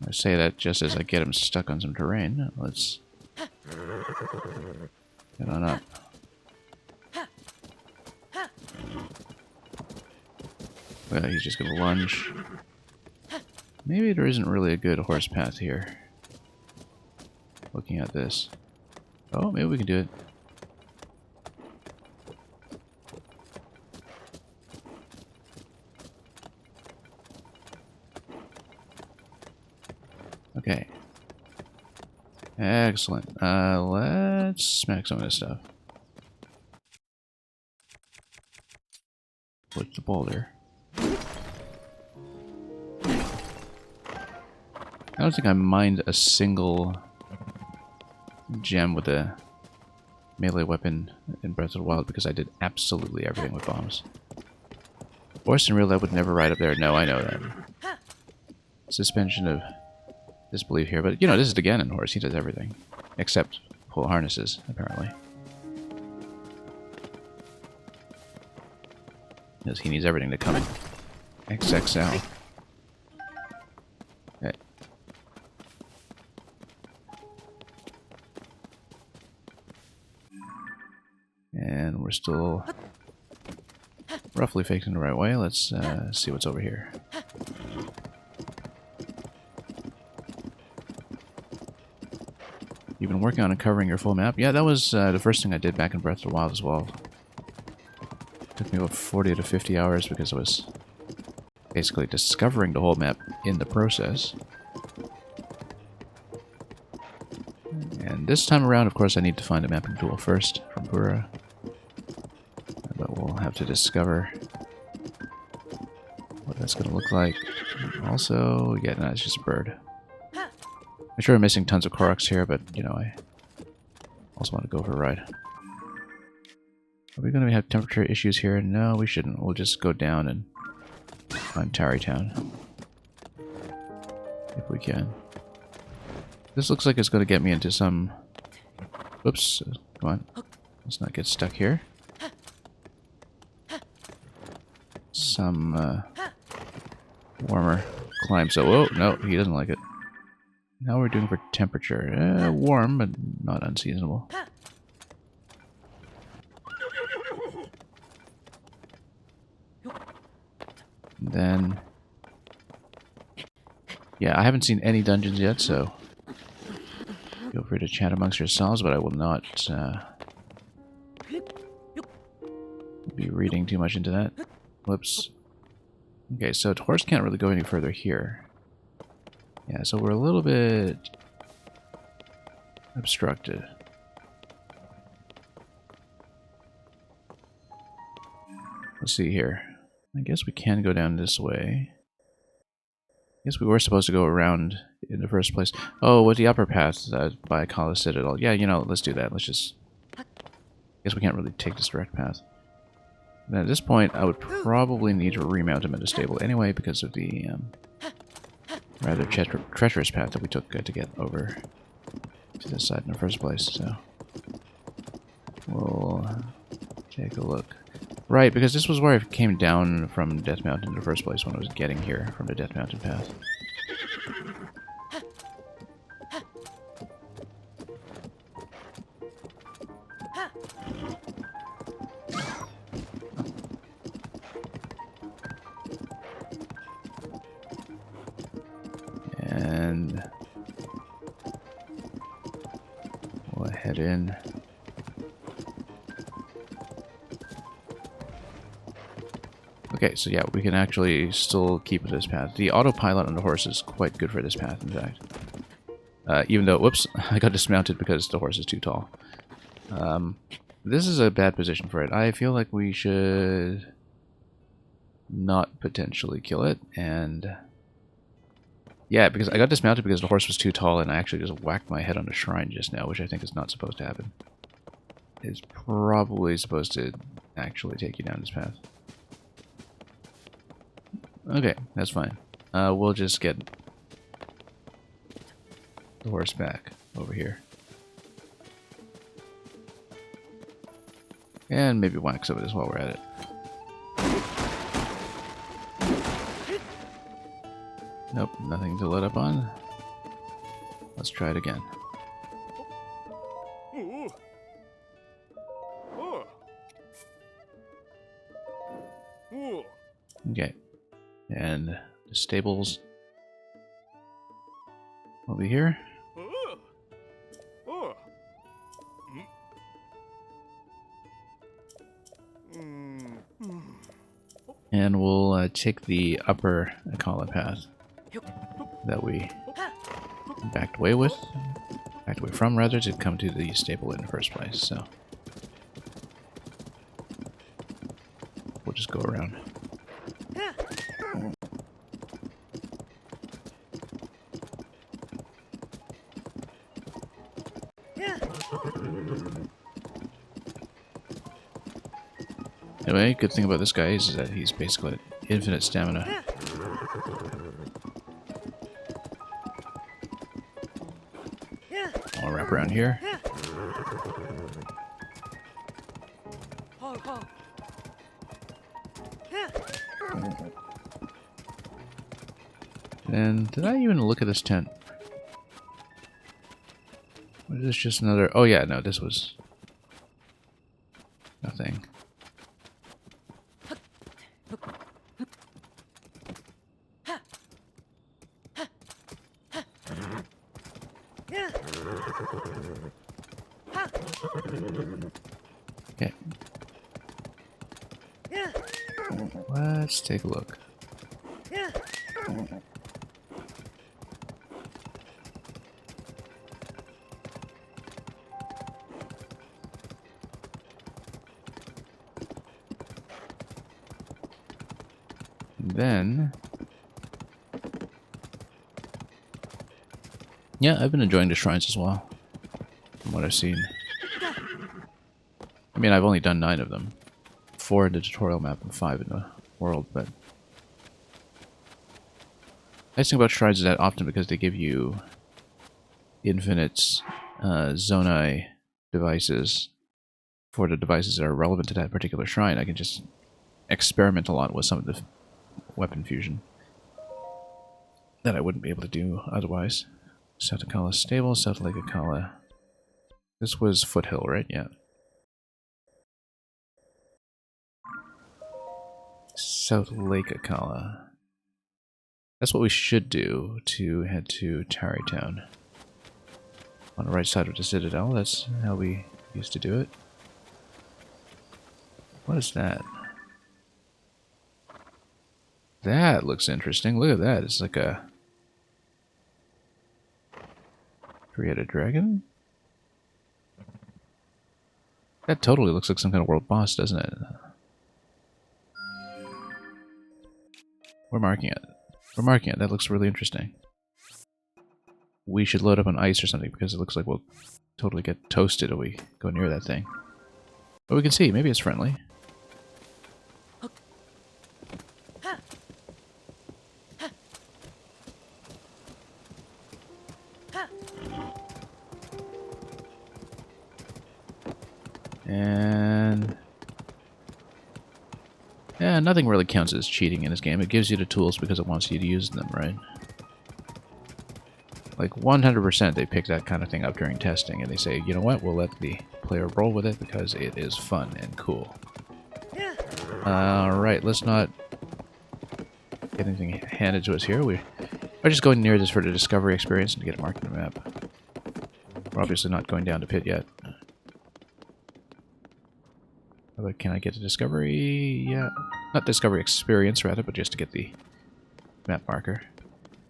I say that just as I get him stuck on some terrain. Let's get on up. Well, he's just gonna lunge. Maybe there isn't really a good horse path here. Looking at this. Oh, maybe we can do it. Okay. Excellent. Let's smack some of this stuff. With the boulder. I don't think I mined a single gem with a melee weapon in Breath of the Wild because I did absolutely everything with bombs. Horse in real life would never ride up there. No, I know that. Suspension of disbelief here, but this is the Ganon horse. He does everything except pull harnesses, apparently. Because he needs everything to come in XXL. Okay. And we're still roughly facing the right way. Let's see what's over here. You've been working on uncovering your full map? Yeah, that was the first thing I did back in Breath of the Wild as well. Took me about 40 to 50 hours because I was basically discovering the whole map in the process. And this time around, of course, I need to find a mapping tool first from Pura. But we'll have to discover what that's going to look like. Also, yeah, no, it's just a bird. I'm sure I'm missing tons of Koroks here, but, I also want to go for a ride. Are we going to have temperature issues here? No, we shouldn't. We'll just go down and find Tarrytown. If we can. This looks like it's going to get me into some... Oops. Come on. Let's not get stuck here. Some warmer climb. So, whoa, no, he doesn't like it. Now we're doing for temperature. Warm, but not unseasonable. Then, yeah, I haven't seen any dungeons yet, so feel free to chat amongst yourselves, but I will not be reading too much into that. Whoops. Okay, so horse can't really go any further here. Yeah, so we're a little bit obstructed. Let's see here. I guess we can go down this way. I guess we were supposed to go around in the first place. Oh, with the upper path by Kala Citadel. Yeah, you know, let's do that. Let's just... I guess we can't really take this direct path. And at this point, I would probably need to remount him in the stable anyway because of the rather treacherous path that we took to get over to this side in the first place. So we'll take a look. Right, because this was where I came down from Death Mountain in the first place when I was getting here from the Death Mountain path. And we'll head in. Okay, so yeah, we can actually still keep this path. The autopilot on the horse is quite good for this path, in fact. Even though, whoops, I got dismounted because the horse is too tall. This is a bad position for it. I feel like we should not potentially kill it, and... yeah, because I got dismounted because the horse was too tall, and I actually just whacked my head on the shrine just now, which I think is not supposed to happen. It's probably supposed to actually take you down this path. Okay, that's fine. We'll just get the horse back over here. And maybe whack some of this while we're at it. Nope, nothing to let up on. Let's try it again. Okay. And the stables will be here. And we'll take the upper Akala path that we backed away from rather, to come to the stable in the first place. So we'll just go around. Anyway, good thing about this guy is that he's basically infinite stamina. I'll wrap around here. And did I even look at this tent? Or is this just another... oh yeah, no, this was nothing. Okay. Let's take a look. Then, yeah, I've been enjoying the shrines as well, from what I've seen. I mean, I've only done 9 of them. 4 in the tutorial map and 5 in the world, but... the nice thing about shrines is that often, because they give you infinite Zonai devices for the devices that are relevant to that particular shrine, I can just experiment a lot with some of the weapon fusion that I wouldn't be able to do otherwise. South Akala Stable, South Lake Akala. This was Foothill, right? Yeah. South Lake Akala. That's what we should do to head to Tarrytown. On the right side of the Citadel, that's how we used to do it. What is that? That looks interesting. Look at that. It's like a three-headed dragon? That totally looks like some kind of world boss, doesn't it? We're marking it. We're marking it. That looks really interesting. We should load up on ice or something because it looks like we'll totally get toasted if we go near that thing. But we can see. Maybe it's friendly. And yeah, nothing really counts as cheating in this game. It gives you the tools because it wants you to use them, right? Like 100% they pick that kind of thing up during testing and they say, you know what, we'll let the player roll with it because it is fun and cool. Alright, let's not get anything handed to us here. We're just going near this for the discovery experience and to get it marked on the map. We're obviously not going down to pit yet. But can I get the discovery? Yeah. Not discovery experience, rather, but just to get the map marker.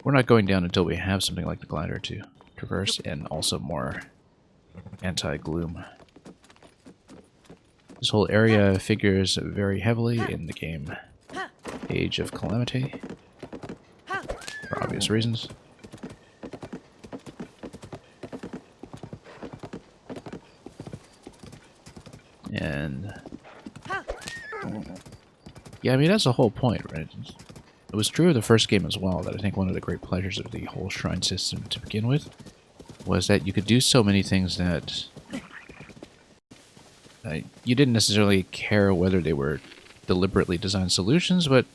We're not going down until we have something like the glider to traverse, and also more anti-gloom. This whole area figures very heavily in the game Age of Calamity, for obvious reasons. And yeah, I mean, that's the whole point, right? It was true of the first game as well, that I think one of the great pleasures of the whole shrine system to begin with was that you could do so many things that you didn't necessarily care whether they were deliberately designed solutions, but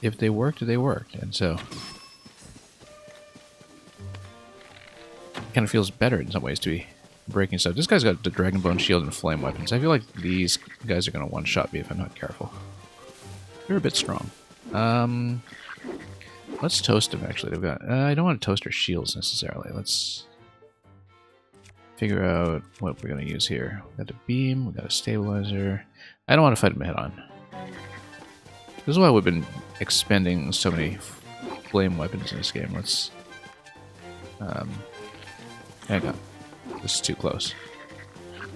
if they worked, they worked. And so it kind of feels better in some ways to be breaking stuff. This guy's got the Dragon Bone Shield and Flame Weapons. I feel like these guys are going to one-shot me if I'm not careful. They're a bit strong. Let's toast them, actually. They've got... I don't want to toast our shields, necessarily. Let's figure out what we're going to use here. We've got a beam, we've got a stabilizer. I don't want to fight them head-on. This is why we've been expending so many flame weapons in this game. Let's... hang on. This is too close.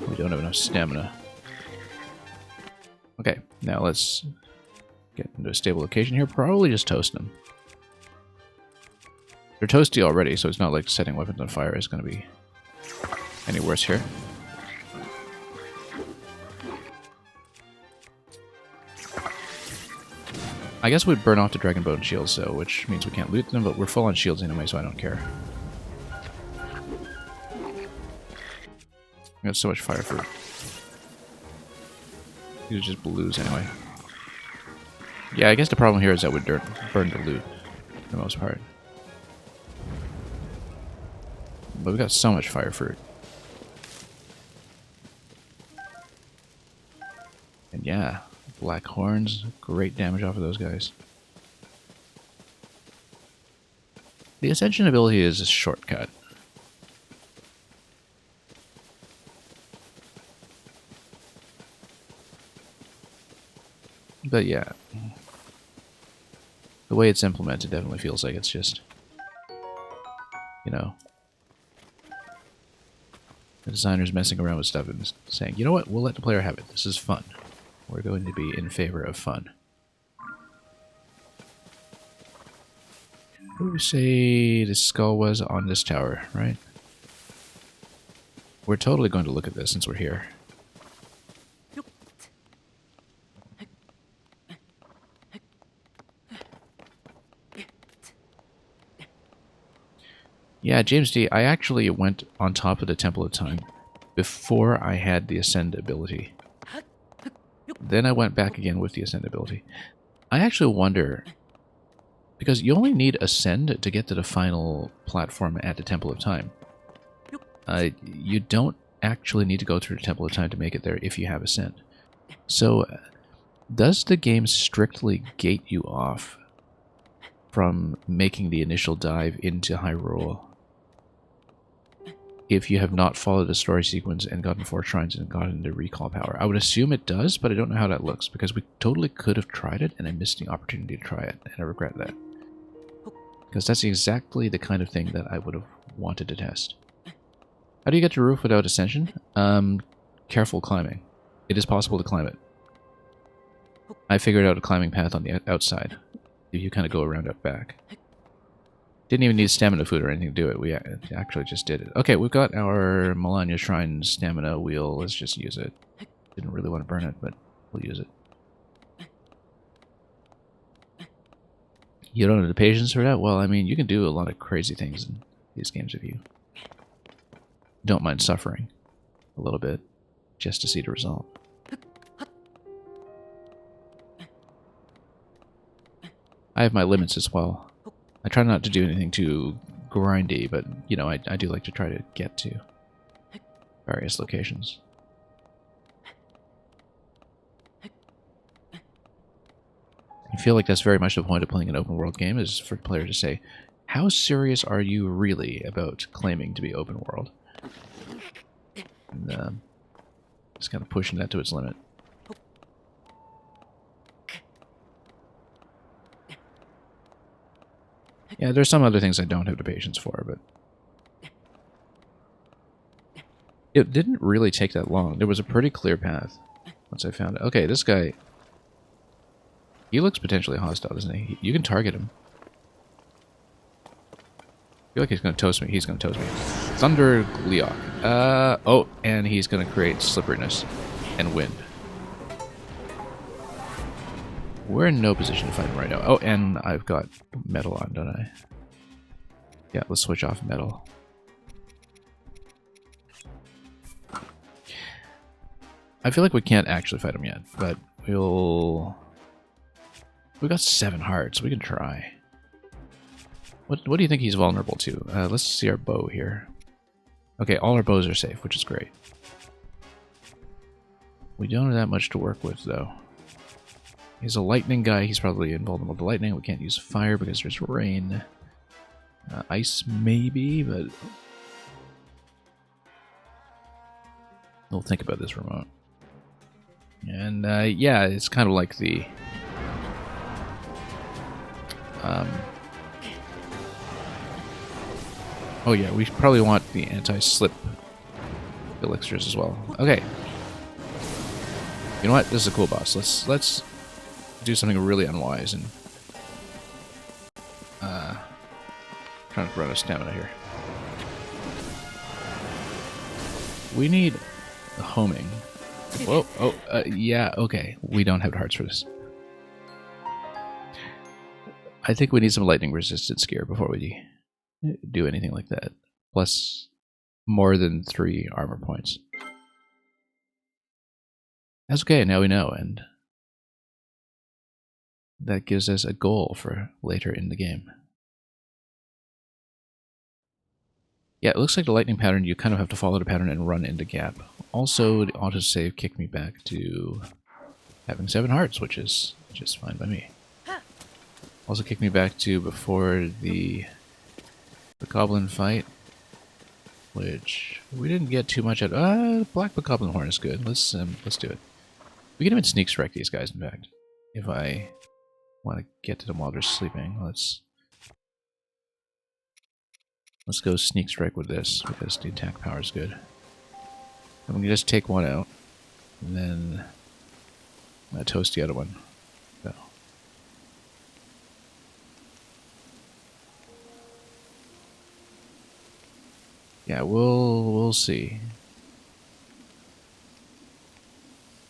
We don't have enough stamina. Okay, now let's get into a stable location here. Probably just toast them. They're toasty already, so it's not like setting weapons on fire is going to be any worse here. I guess we'd burn off the Dragon Bone shields, so which means we can't loot them, but we're full on shields anyway, so I don't care. I got so much fire fruit. These are just blues anyway. Yeah, I guess the problem here is that we burn the loot for the most part. But we got so much fire fruit. And yeah, black horns, great damage off of those guys. The Ascension ability is a shortcut. But yeah, the way it's implemented definitely feels like it's just, you know, the designer's messing around with stuff and saying, you know what, we'll let the player have it. This is fun. We're going to be in favor of fun. What do we say the skull was on this tower, right? We're totally going to look at this since we're here. Yeah, James D, I actually went on top of the Temple of Time before I had the Ascend ability. Then I went back again with the Ascend ability. I actually wonder, because you only need Ascend to get to the final platform at the Temple of Time. You don't actually need to go through the Temple of Time to make it there if you have Ascend. So, does the game strictly gate you off from making the initial dive into Hyrule if you have not followed the story sequence and gotten 4 shrines and gotten the recall power? I would assume it does, but I don't know how that looks, because we totally could have tried it, and I missed the opportunity to try it, and I regret that. Because that's exactly the kind of thing that I would have wanted to test. How do you get to the roof without ascension? Careful climbing. It is possible to climb it. I figured out a climbing path on the outside. You kind of go around out back. Didn't even need stamina food or anything to do it. We actually just did it. Okay, we've got our Melania Shrine stamina wheel. Let's just use it. Didn't really want to burn it, but we'll use it. You don't have the patience for that? Well, I mean, you can do a lot of crazy things in these games if you don't mind suffering a little bit just to see the result. I have my limits as well. I try not to do anything too grindy, but, you know, I do like to try to get to various locations. I feel like that's very much the point of playing an open world game, is for the player to say, how serious are you really about claiming to be open world? And just kind of pushing that to its limit. Yeah, there's some other things I don't have the patience for, but it didn't really take that long. There was a pretty clear path once I found it. Okay, this guy, he looks potentially hostile, doesn't he? You can target him. I feel like he's going to toast me. He's going to toast me. Thunder Gleok. Oh, and he's going to create slipperiness and wind. We're in no position to fight him right now. Oh, and I've got metal on, don't I? Yeah, let's switch off metal. I feel like we can't actually fight him yet, but we'll... We've got 7 hearts. We can try. What do you think he's vulnerable to? Let's see our bow here. Okay, all our bows are safe, which is great. We don't have that much to work with, though. He's a lightning guy. He's probably invulnerable to lightning. We can't use fire because there's rain. Ice, maybe, but... We'll think about this for a moment. And, yeah, it's kind of like the... Oh yeah, we probably want the anti-slip elixirs as well. Okay. You know what? This is a cool boss. Let's do something really unwise and trying to run out of stamina here. We need the homing. Whoa! Oh, yeah. Okay, we don't have the hearts for this. I think we need some lightning resistance gear before we do anything like that. Plus, more than 3 armor points. That's okay. Now we know, and that gives us a goal for later in the game. Yeah, it looks like the lightning pattern, you kind of have to follow the pattern and run into gap. Also, the autosave kicked me back to having 7 hearts, which is just fine by me. Also kicked me back to before the goblin fight, which we didn't get too much at. Black Bokoblin Horn is good. Let's do it. We can even sneak strike these guys, in fact, if I want to get to them while they're sleeping. Let's go sneak strike with this, because the attack power is good. And we can just take one out, and then toast the other one. So. Yeah, we'll see.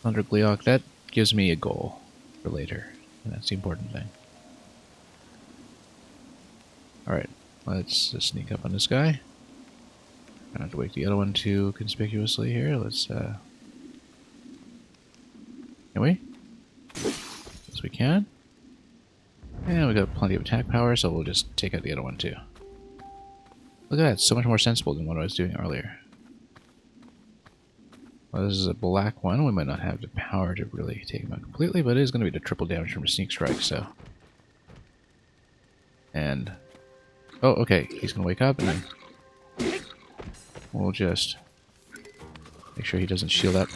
Thunder Gleok, that gives me a goal for later, and that's the important thing. Alright, let's just sneak up on this guy. I don't have to wake the other one too conspicuously here. Let's, can we? Yes, we can. And we got plenty of attack power, so we'll just take out the other one too. Look at that, it's so much more sensible than what I was doing earlier. Well, this is a black one. We might not have the power to really take him out completely, but it is going to be the triple damage from a sneak strike, so. And. Oh, okay. He's going to wake up, and then we'll just make sure he doesn't shield up.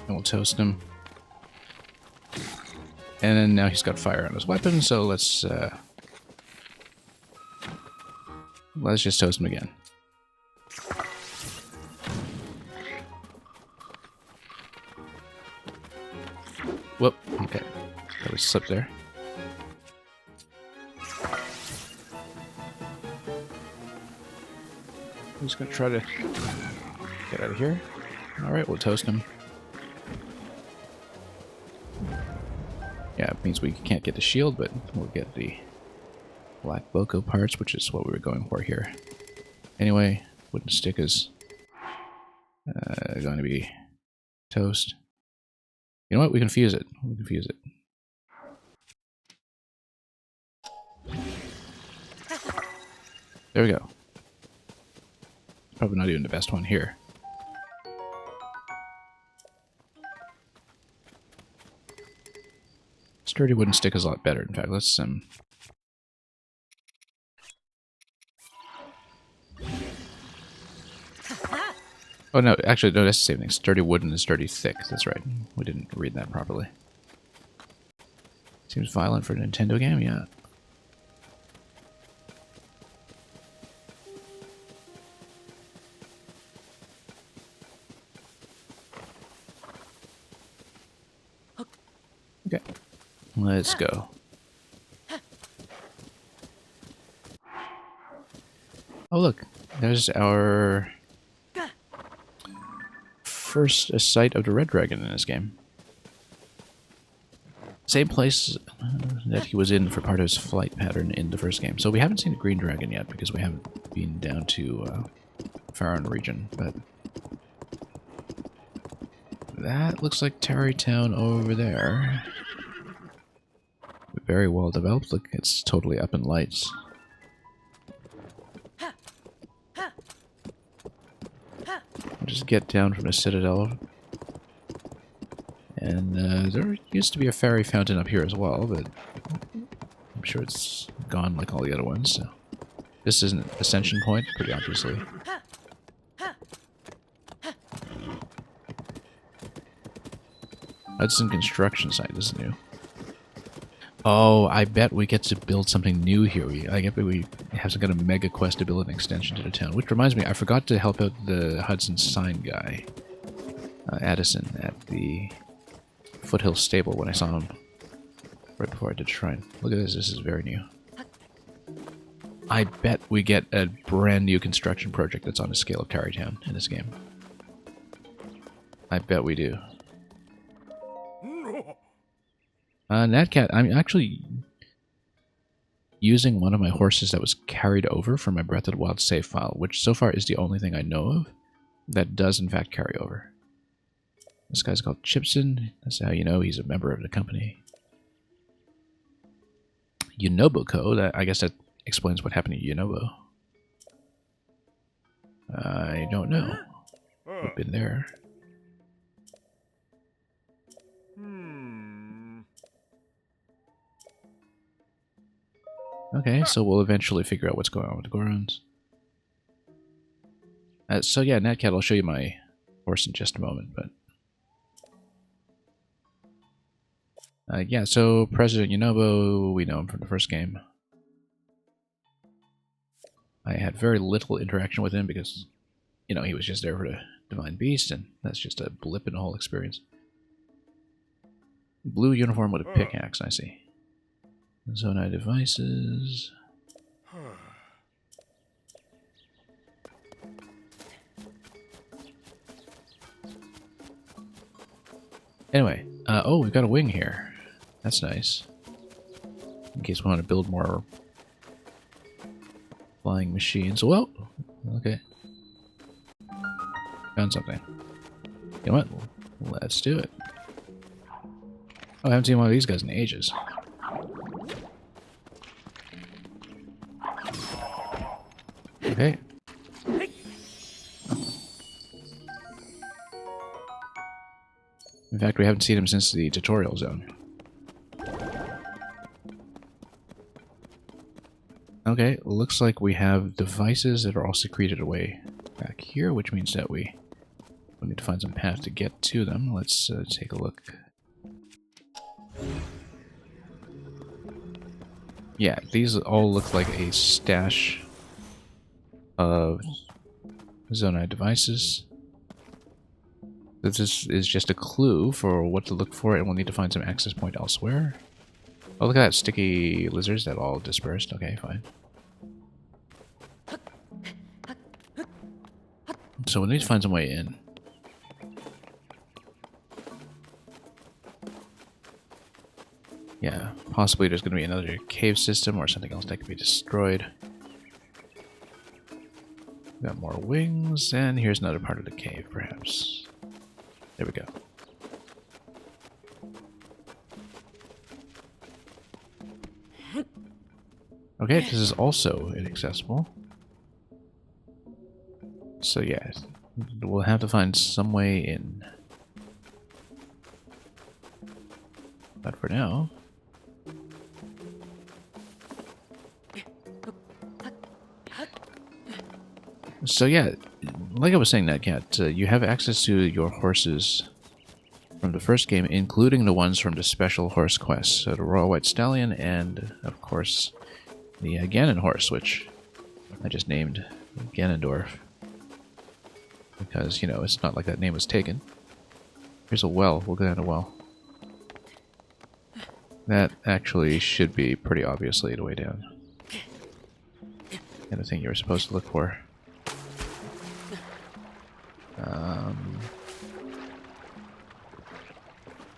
And we'll toast him. And then now he's got fire on his weapon, so let's just toast him again. Whoop, okay. That was slipped there. I'm just gonna try to get out of here. Alright, we'll toast him. Yeah, it means we can't get the shield, but we'll get the black Boko parts, which is what we were going for here. Anyway, wooden stick is going to be toast. You know what? We can fuse it. We can fuse it. There we go. Probably not even the best one here. Sturdy wooden stick is a lot better. In fact, let's Oh no, actually no, that's the same thing. Sturdy wooden and sturdy thick. That's right. We didn't read that properly. Seems violent for a Nintendo game, yeah. Okay. Let's go. Oh look, there's our first sight of the red dragon in this game. Same place that he was in for part of his flight pattern in the first game. So we haven't seen the green dragon yet because we haven't been down to Farron region, but that looks like Tarrytown over there. Very well developed. Look, it's totally up in lights. I'll just get down from the citadel. And there used to be a fairy fountain up here as well, but I'm sure it's gone like all the other ones. So this is an ascension point, pretty obviously. Hudson construction site. This is new. Oh, I bet we get to build something new here. I bet we have some kind of mega quest to build an extension to the town. Which reminds me, I forgot to help out the Hudson sign guy, Addison, at the Foothill Stable when I saw him right before I did Shrine. Look at this. This is very new. I bet we get a brand new construction project that's on the scale of Tarrytown in this game. I bet we do. Natcat, I'm actually using one of my horses that was carried over from my Breath of the Wild save file, which so far is the only thing I know of that does in fact carry over. This guy's called Chipson. That's how you know he's a member of the company. Yunobo Co. I guess that explains what happened to Yunobo. I don't know. We've been there. Okay, so we'll eventually figure out what's going on with the Gorons. So yeah, Natcat, I'll show you my horse in just a moment, but... yeah, so President Yunobo, we know him from the first game. I had very little interaction with him because, you know, he was just there for the Divine Beast, and that's just a blip in the whole experience. Blue uniform with a pickaxe, I see. Zonai devices. Anyway, oh, we've got a wing here. That's nice. In case we want to build more Flying machines. Whoa! Okay. Found something. You know what? Let's do it. Oh, I haven't seen one of these guys in ages. Okay. In fact, we haven't seen him since the tutorial zone. Okay, looks like we have devices that are all secreted away back here, which means that we need to find some path to get to them. Let's take a look. Yeah, these all look like a stash of Zonai devices. This is just a clue for what to look for, and we'll need to find some access point elsewhere. Oh, look at that. Sticky lizards that all dispersed. Okay, fine. So we need to find some way in. Yeah, possibly there's going to be another cave system or something else that can be destroyed. Got more wings, and here's another part of the cave, perhaps. There we go. Okay, this is also inaccessible. So yeah, we'll have to find some way in. But for now... So yeah, like I was saying, Netcat, you have access to your horses from the first game, including the ones from the special horse quests. So the Royal White Stallion and, of course, the Ganon horse, which I just named Ganondorf. Because, you know, it's not like that name was taken. Here's a well. We'll go down a well. That actually should be pretty obviously the way down. And the thing you were supposed to look for.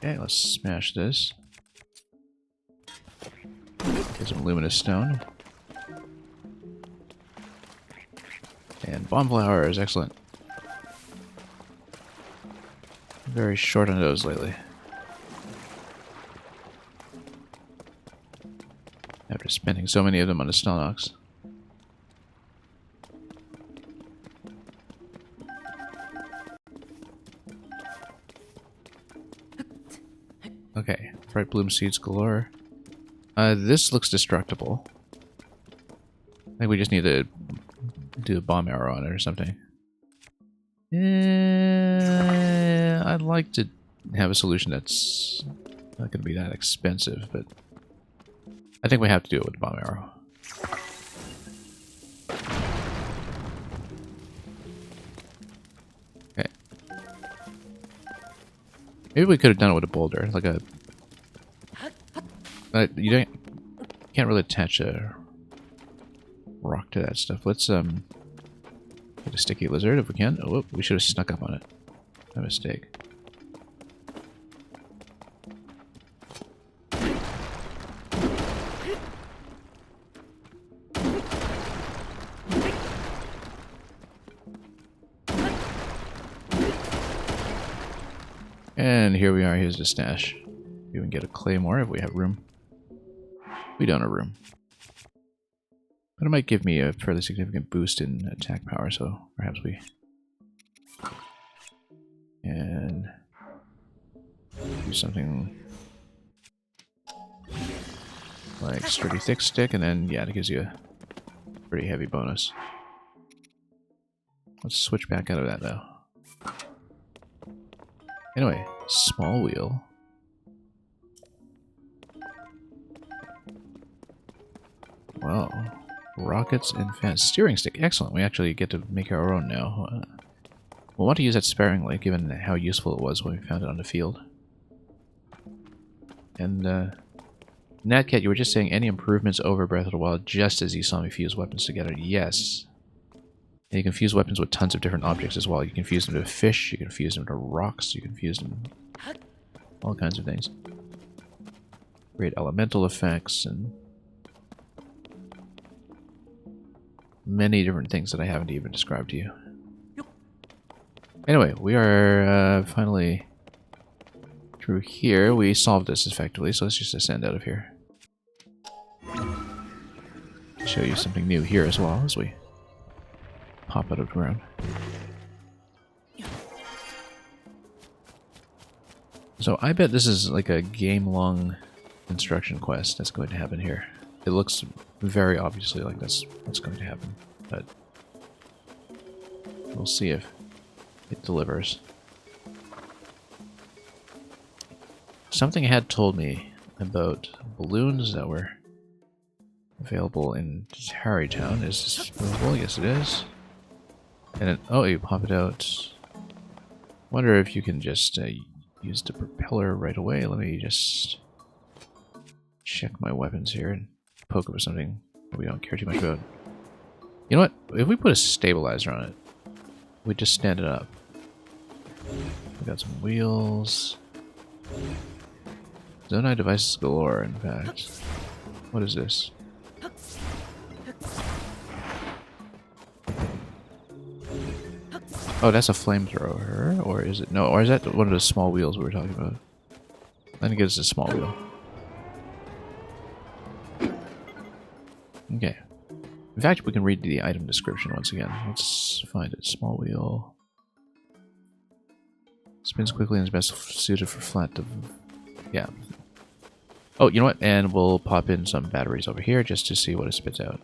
Okay, let's smash this. Get some luminous stone. And bomb flowers, excellent. Very short on those lately. After spending so many of them on the Stalnox. Okay, bright bloom seeds galore. This looks destructible. I think we just need to do a bomb arrow on it or something. I'd like to have a solution that's not going to be that expensive, but I think we have to do it with the bomb arrow. Okay. Maybe we could have done it with a boulder, like a... you can't really attach a rock to that stuff. Let's get a sticky lizard if we can. Oh, we should have snuck up on it. My mistake. And here we are. Here's the stash. We can get a claymore if we have room. We don't have room. But it might give me a fairly significant boost in attack power, so perhaps we... And... do something... like sturdy thick stick, and then, yeah, it gives you a pretty heavy bonus. Let's switch back out of that, though. Anyway, small wheel. Wow. Rockets and fans. Steering stick. Excellent. We actually get to make our own now. We'll want to use that sparingly, given how useful it was when we found it on the field. And, Natcat, you were just saying any improvements over Breath of the Wild just as you saw me fuse weapons together. Yes. And you can fuse weapons with tons of different objects as well. You can fuse them to fish, you can fuse them to rocks, you can fuse them... all kinds of things. Great elemental effects and... many different things that I haven't even described to you. Anyway, we are finally through here. We solved this effectively, so let's just ascend out of here. Show you something new here as well as we pop out of the ground. So I bet this is like a game-long construction quest that's going to happen here. It looks very obviously like that's what's going to happen, but we'll see if it delivers. Something had told me about balloons that were available in Tarrytown. Is this movable? Yes, it is. And then, oh, you pop it out. Wonder if you can just use the propeller right away. Let me just check my weapons here and poke it with something we don't care too much about. You know what? If we put a stabilizer on it, we just stand it up. We got some wheels. Zonai devices galore, in fact. What is this? Oh, that's a flamethrower, or is it? No, or is that one of the small wheels we were talking about? I think it's a small wheel. Okay. In fact, we can read the item description once again. Let's find it. Small wheel. Spins quickly and is best suited for flat. Yeah. Oh, you know what? And we'll pop in some batteries over here just to see what it spits out.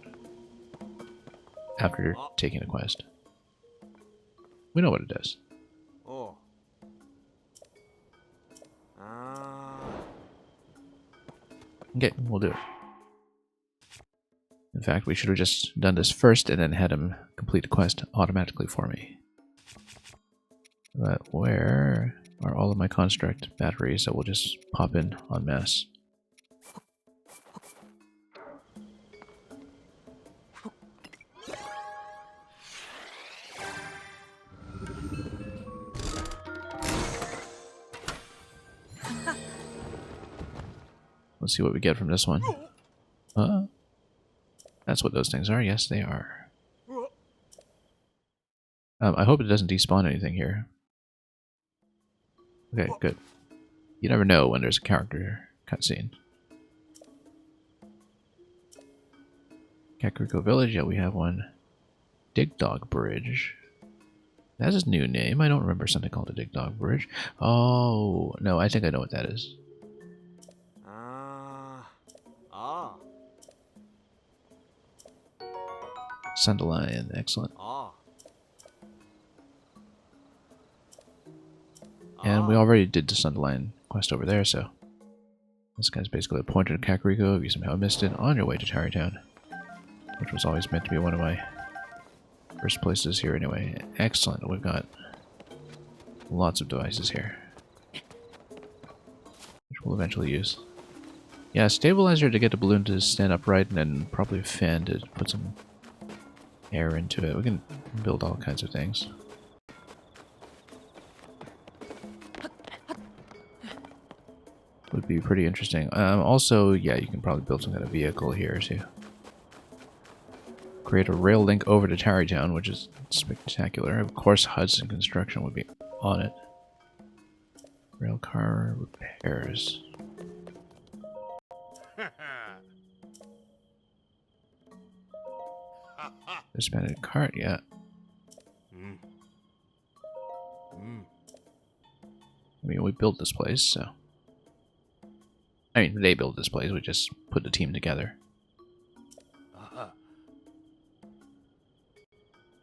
After taking a quest. We know what it does. Oh. Okay, we'll do it. In fact, we should have just done this first and then had him complete a quest automatically for me. But where are all of my construct batteries that will just pop in en masse? Let's see what we get from this one. That's what those things are. Yes, they are. I hope it doesn't despawn anything here. Okay, good. You never know when there's a character cutscene. Kakariko Village, yeah, we have one. Dig Dog Bridge. That's his new name. I don't remember something called a Dig Dog Bridge. Oh, no, I think I know what that is. Sunderland, excellent. And we already did the Sunderland quest over there, so this guy's basically a pointer to Kakariko if you somehow missed it on your way to Tarrytown, which was always meant to be one of my first places here anyway. Excellent, we've got lots of devices here, which we'll eventually use. Yeah, stabilizer to get the balloon to stand upright, and then probably a fan to put some air into it. We can build all kinds of things. Would be pretty interesting. Also, yeah, you can probably build some kind of vehicle here too. Create a rail link over to Tarrytown, which is spectacular. Of course, Hudson Construction would be on it. Rail car repairs. Disbanded cart, yeah. I mean, we built this place, so... I mean, they built this place, we just put the team together.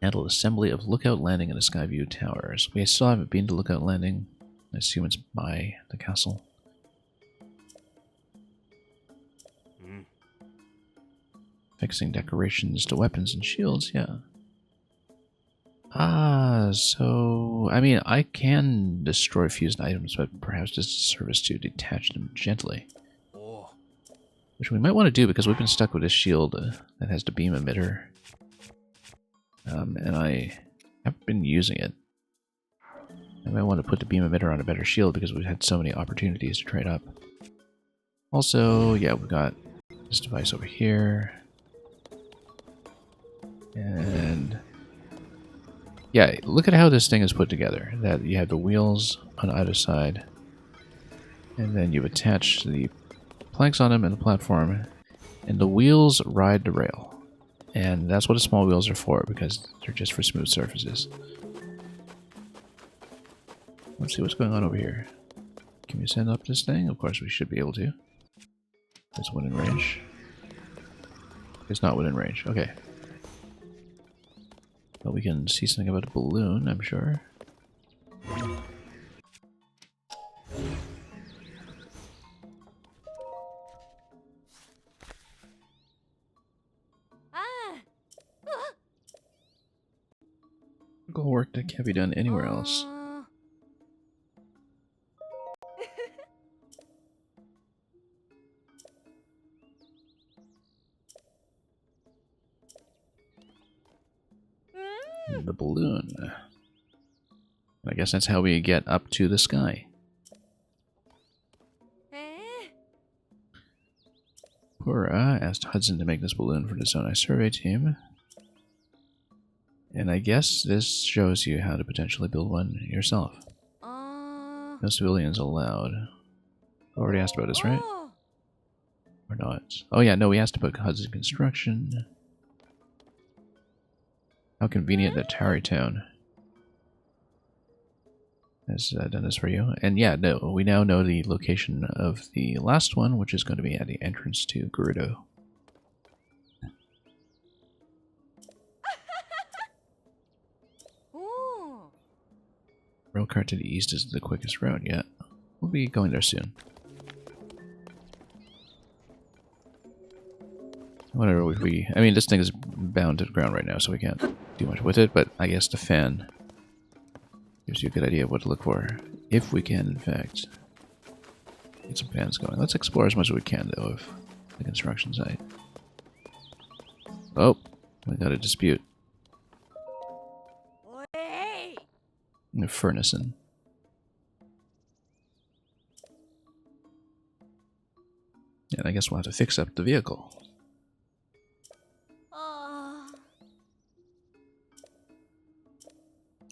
Handle assembly of Lookout Landing and the Skyview Towers. We still haven't been to Lookout Landing. I assume it's by the castle. Fixing decorations to weapons and shields, yeah. So... I mean, I can destroy fused items, but perhaps just a service to detach them gently. Which we might want to do, because we've been stuck with this shield that has the beam emitter. And I haven't been using it. I might want to put the beam emitter on a better shield, because we've had so many opportunities to trade up. Also, yeah, we've got this device over here. And yeah, look at how this thing is put together. That you have the wheels on either side, and then you've attached the planks on them and the platform, and the wheels ride the rail. And that's what the small wheels are for, because they're just for smooth surfaces. Let's see what's going on over here. Can we send up this thing? Of course we should be able to. It's within range. It's not within range. Okay. But we can see something about a balloon, I'm sure. Goal work that can't be done anywhere else. The balloon. I guess that's how we get up to the sky. Pura asked Hudson to make this balloon for the Zonai survey team. And I guess this shows you how to potentially build one yourself. No civilians allowed. Already asked about this, right? Or not? Oh yeah, no, we asked about Hudson construction. How convenient that Tarrytown has done this for you. And yeah, no, we now know the location of the last one, which is going to be at the entrance to Gerudo. Railcar to the east is the quickest route yet. We'll be going there soon. Whatever we... I mean, this thing is bound to the ground right now, so we can't do much with it, but I guess the fan gives you a good idea of what to look for. If we can, in fact, get some fans going. Let's explore as much as we can, though, of the construction site. Oh, we got a dispute. The furnace in. Yeah, I guess we'll have to fix up the vehicle.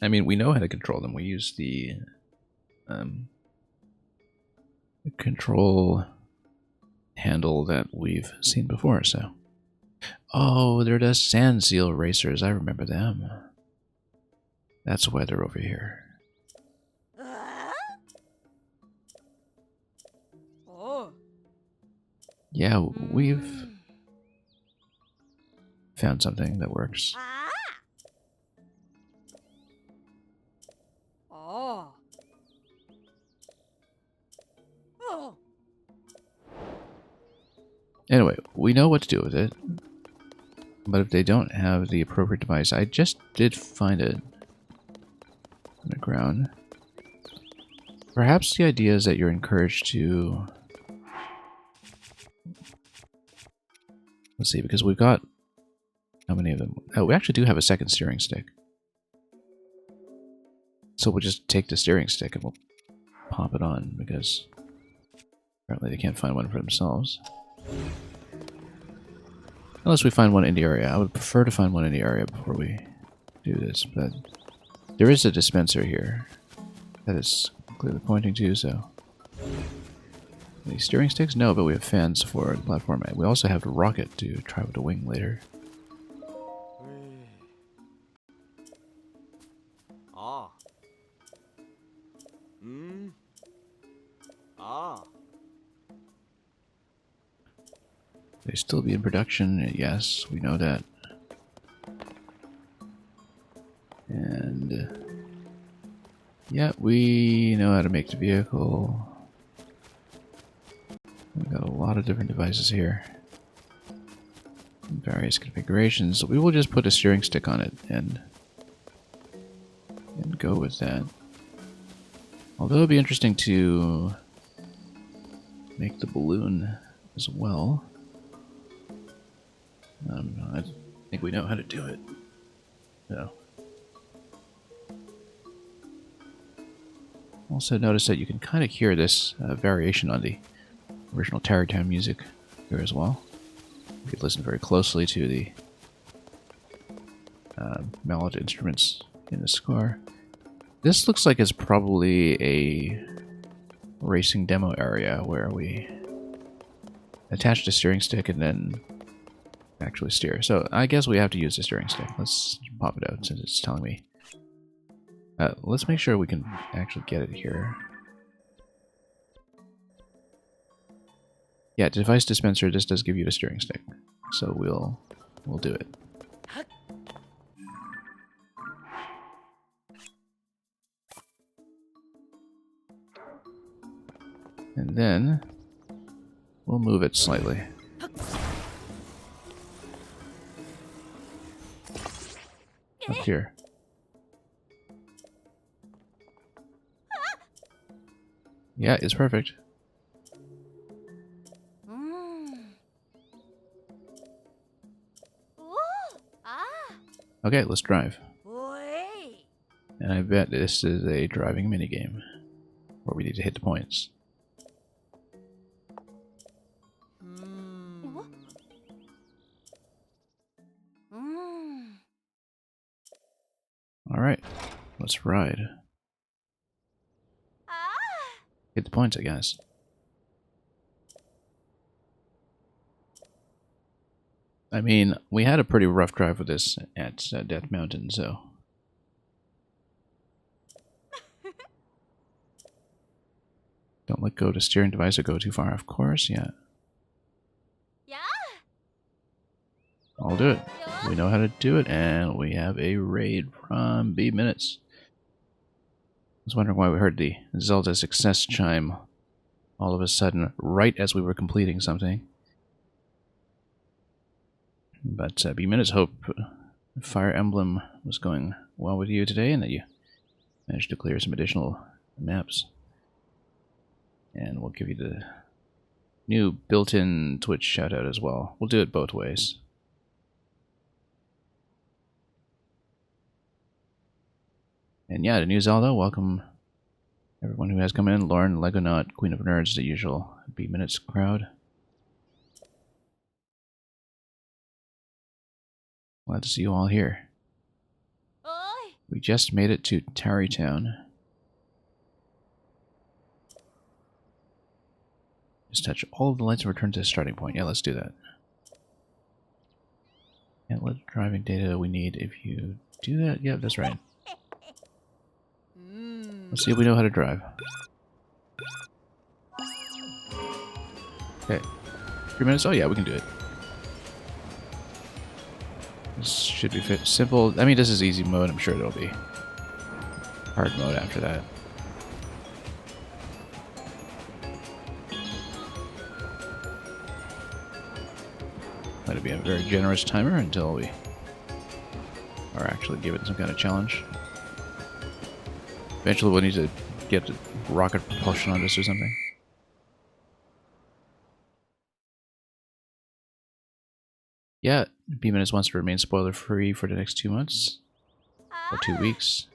I mean, we know how to control them. We use the control handle that we've seen before, so. Oh, they're the sand seal racers. I remember them. That's why they're over here. Yeah, we've found something that works. Anyway, we know what to do with it. But if they don't have the appropriate device, I just did find it on the ground. Perhaps the idea is that you're encouraged to... Let's see, because we've got... How many of them? Oh, we actually do have a second steering stick. So we'll just take the steering stick and we'll pop it on, because apparently they can't find one for themselves. Unless we find one in the area. I would prefer to find one in the area before we do this, but there is a dispenser here that is clearly pointing to, so... Any steering sticks? No, but we have fans for the platform. We also have a rocket to try with the wing later. They still be in production, yes, we know that. And yeah, we know how to make the vehicle. We've got a lot of different devices here in various configurations. We will just put a steering stick on it and go with that. Although it'd be interesting to make the balloon as well. I think we know how to do it. So. Also notice that you can kind of hear this variation on the original Tarrytown music here as well. If you listen very closely to the mellowed instruments in the score. This looks like it's probably a racing demo area where we attach the steering stick and then actually steer. So I guess we have to use the steering stick. Let's pop it out since it's telling me. Let's make sure we can actually get it here. Yeah, device dispenser, this does give you the steering stick. So we'll do it. And then we'll move it slightly. Up here. Yeah, it's perfect. Okay, let's drive. And I bet this is a driving minigame where we need to hit the points. Alright, let's ride. Hit the points, I guess. I mean, we had a pretty rough drive with this at Death Mountain, so... Don't let go of the steering device or go too far, of course, yeah. I'll do it. We know how to do it, and we have a raid from B Minutes. I was wondering why we heard the Zelda success chime all of a sudden, right as we were completing something. But B Minutes hope Fire Emblem was going well with you today, and that you managed to clear some additional maps. And we'll give you the new built-in Twitch shoutout as well. We'll do it both ways. And yeah, the new Zelda, welcome everyone who has come in. Lauren, Legonaut, Queen of Nerds, the usual B Minutes crowd. Glad to see you all here. We just made it to Tarrytown. Just touch all of the lights and return to the starting point. Yeah, let's do that. And what driving data we need if you do that? Yeah, that's right. Let's see if we know how to drive. Okay. 3 minutes? Oh yeah, we can do it. This should be simple. I mean, this is easy mode. I'm sure there'll be hard mode after that. Might be a very generous timer until we are actually given some kind of challenge. Eventually we'll need to get rocket propulsion on this or something. Yeah, B Minutes wants to remain spoiler free for the next 2 months. Or 2 weeks.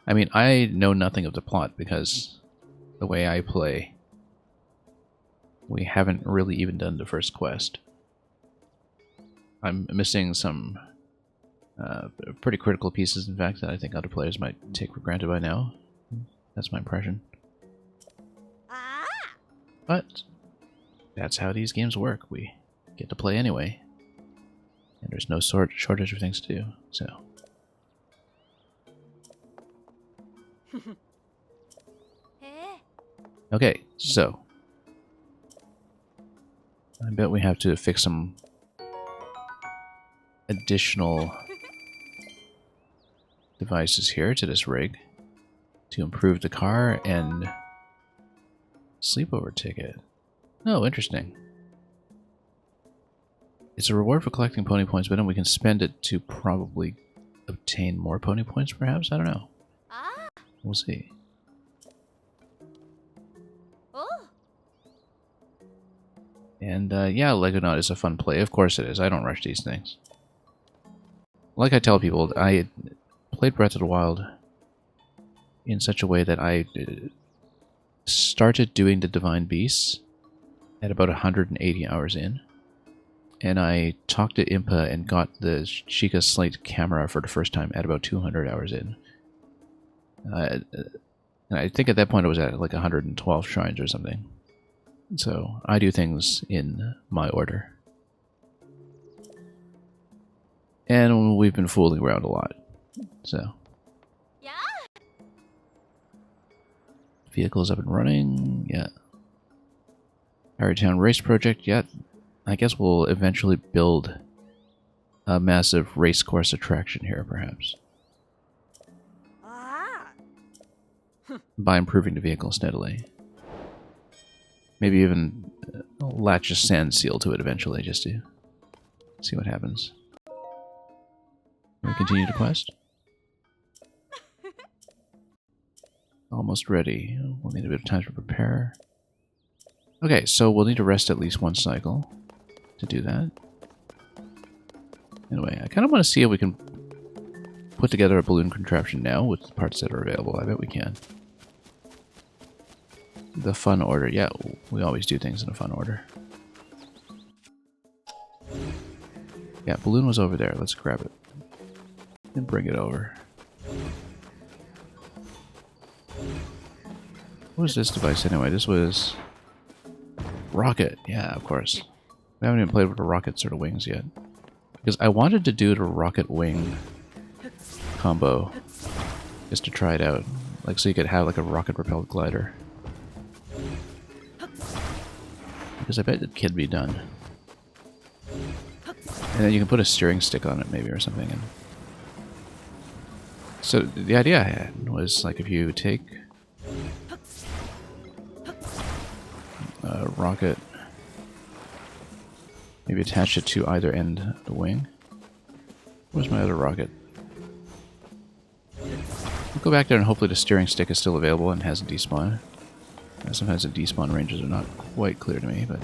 I mean, I know nothing of the plot because the way I play, we haven't really even done the first quest. I'm missing some pretty critical pieces, in fact, that I think other players might take for granted by now. That's my impression. But that's how these games work. We get to play anyway. And there's no shortage of things to do, so... Okay, so... I bet we have to fix some additional devices here to this rig to improve the car and sleepover ticket. Oh, interesting. It's a reward for collecting pony points, but then we can spend it to probably obtain more pony points, perhaps? I don't know. We'll see. And yeah, Legonaut is a fun play. Of course it is. I don't rush these things. Like I tell people, I played Breath of the Wild in such a way that I started doing the Divine Beasts at about 180 hours in. and I talked to Impa and got the Sheikah Slate camera for the first time at about 200 hours in. And I think at that point I was at like 112 shrines or something. So I do things in my order. And we've been fooling around a lot. So. Yeah. Vehicles up and running. Yeah. Town Race Project. Yeah. I guess we'll eventually build a massive race course attraction here, perhaps. By improving the vehicle steadily. Maybe even latch a sand seal to it eventually, just to see what happens. Can we continue the quest? Almost ready. We'll need a bit of time to prepare. Okay, so we'll need to rest at least one cycle to do that. Anyway, I kind of want to see if we can put together a balloon contraption now with the parts that are available. I bet we can. The fun order. Yeah, we always do things in a fun order. Yeah, balloon was over there. Let's grab it. And bring it over. What was this device anyway? This was... rocket. Yeah, of course. We haven't even played with the rocket sort of wings yet. Because I wanted to do the rocket wing combo. Just to try it out. Like, so you could have like a rocket-propelled glider. Because I bet it can be done. And then you can put a steering stick on it maybe or something. And so the idea I had was like if you take a rocket, maybe attach it to either end of the wing. Where's my other rocket? We'll go back there and hopefully the steering stick is still available and hasn't despawned. Sometimes the despawn ranges are not quite clear to me, but...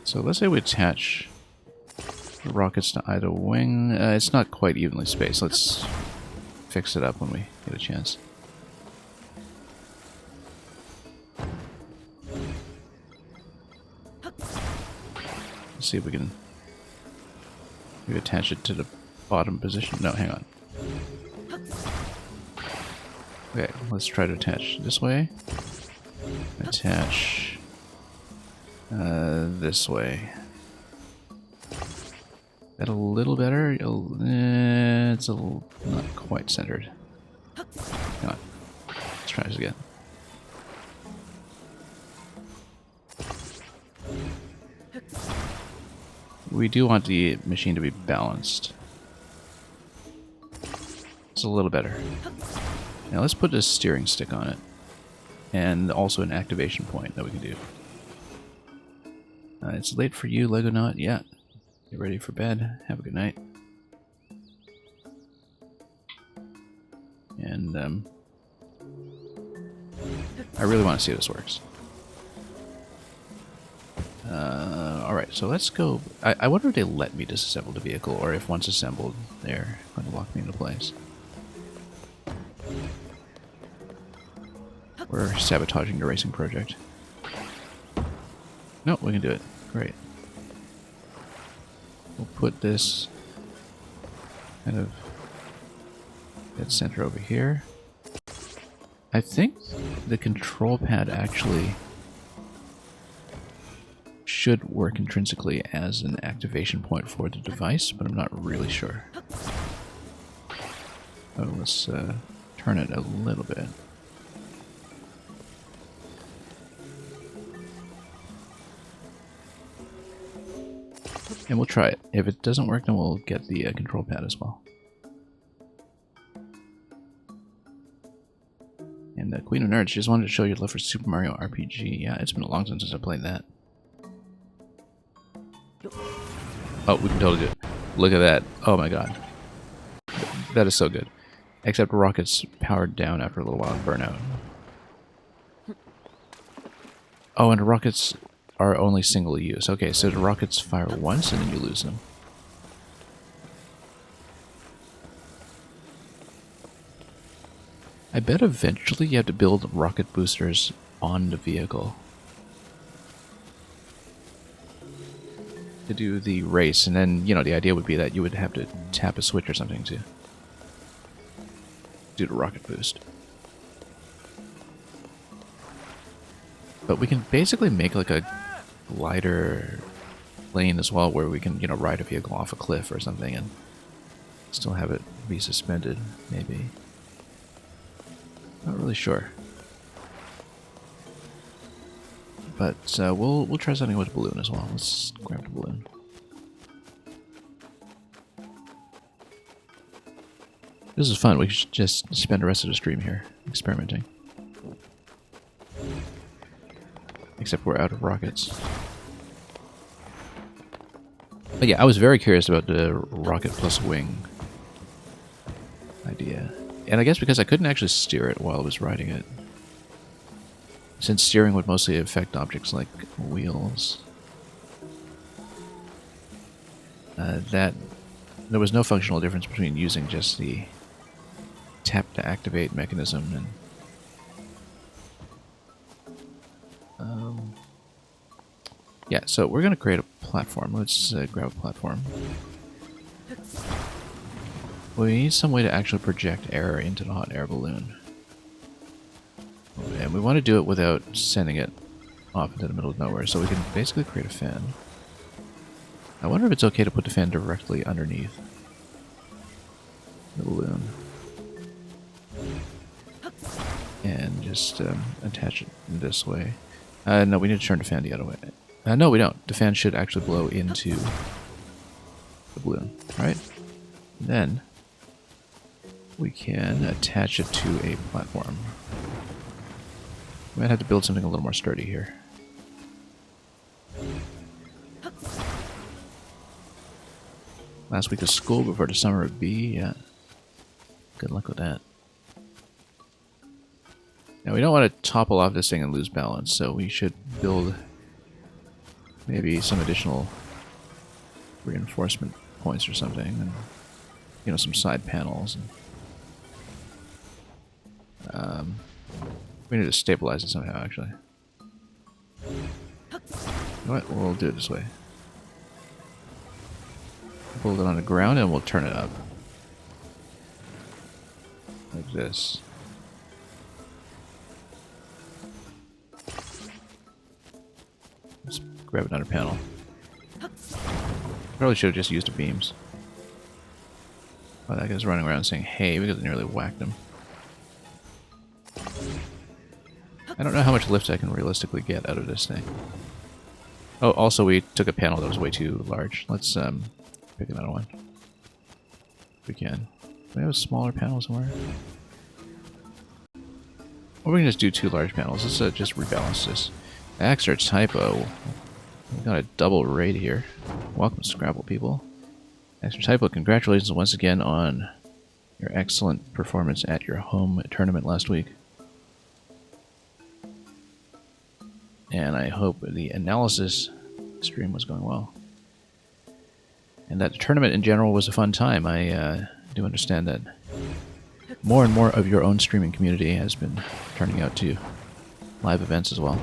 So let's say we attach the rockets to either wing. It's not quite evenly spaced. Let's fix it up when we get a chance. Let's see if we can maybe attach it to the bottom position. No, hang on. Okay, let's try to attach this way. Attach this way. That a little better? It's a little not quite centered. Hang on. Let's try this again. We do want the machine to be balanced. It's a little better. Now let's put a steering stick on it. And also an activation point that we can do. It's late for you, Legonaut. Yeah. Get ready for bed. Have a good night. And, I really want to see how this works. Alright, so let's go... I wonder if they let me disassemble the vehicle, or if once assembled, they're going to lock me into place. We're sabotaging the racing project. Nope, we can do it. Great. We'll put this kind of dead center over here. I think the control pad actually should work intrinsically as an activation point for the device, but I'm not really sure. Oh, let's turn it a little bit. And we'll try it. If it doesn't work, then we'll get the control pad as well. And Queen of Nerds just wanted to show your love for Super Mario RPG. Yeah, it's been a long time since I played that. Oh, we can totally do it. Look at that. Oh my god. That is so good. Except rockets powered down after a little while and burn out. Oh, and the rockets are only single use. Okay, so the rockets fire once and then you lose them. I bet eventually you have to build rocket boosters on the vehicle to do the race, and then, you know, the idea would be that you would have to tap a switch or something to do the rocket boost. But we can basically make like a glider plane as well, where we can, you know, ride a vehicle off a cliff or something and still have it be suspended, maybe. Not really sure. But we'll try something with a balloon as well. Let's grab the balloon. This is fun. We should just spend the rest of the stream here experimenting. Except we're out of rockets. But yeah, I was very curious about the rocket plus wing idea. And I guess because I couldn't actually steer it while I was riding it. Since steering would mostly affect objects like wheels. That there was no functional difference between using just the tap to activate mechanism and yeah, so we're going to create a platform. Let's grab a platform. Well, we need some way to actually project air into the hot air balloon. And we want to do it without sending it off into the middle of nowhere, so we can basically create a fan. I wonder if it's okay to put the fan directly underneath the balloon. And just attach it this way. No, we need to turn the fan the other way. No, we don't. The fan should actually blow into the balloon, right? Then we can attach it to a platform. We might have to build something a little more sturdy here. Last week of school before the summer would be, yeah. Good luck with that. Now we don't want to topple off this thing and lose balance, so we should build maybe some additional reinforcement points or something, and you know, some side panels. And, we need to stabilize it somehow, actually. You know what? We'll do it this way. Hold it on the ground and we'll turn it up. Like this. Let's grab another panel. Probably should have just used the beams. Oh, that guy's running around saying hey because I nearly whacked him. I don't know how much lift I can realistically get out of this thing. Oh, also we took a panel that was way too large. Let's pick another one. If we can. Do we have a smaller panel somewhere? Or we can just do two large panels. Let's just rebalance this. Extra typo. We got a double raid here. Welcome, Scrabble people. Extra typo, congratulations once again on your excellent performance at your home tournament last week. And I hope the analysis stream was going well. And that the tournament in general was a fun time. I do understand that more and more of your own streaming community has been turning out to live events as well,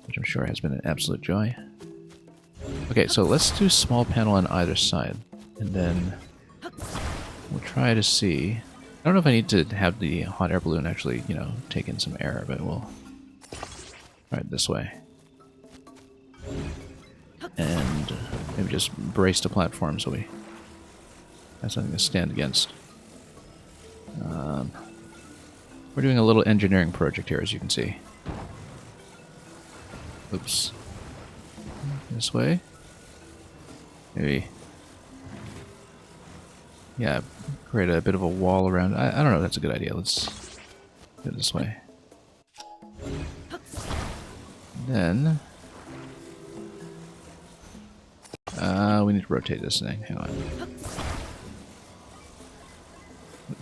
which I'm sure has been an absolute joy. Okay, so let's do a small panel on either side, and then we'll try to see. I don't know if I need to have the hot air balloon actually, you know, take in some air, but we'll try it this way. And maybe just brace the platform so we have something to stand against. We're doing a little engineering project here, as you can see. Oops. This way. Maybe. Yeah, create a bit of a wall around. I don't know, that's a good idea. Let's do it this way. Then we need to rotate this thing. Hang on.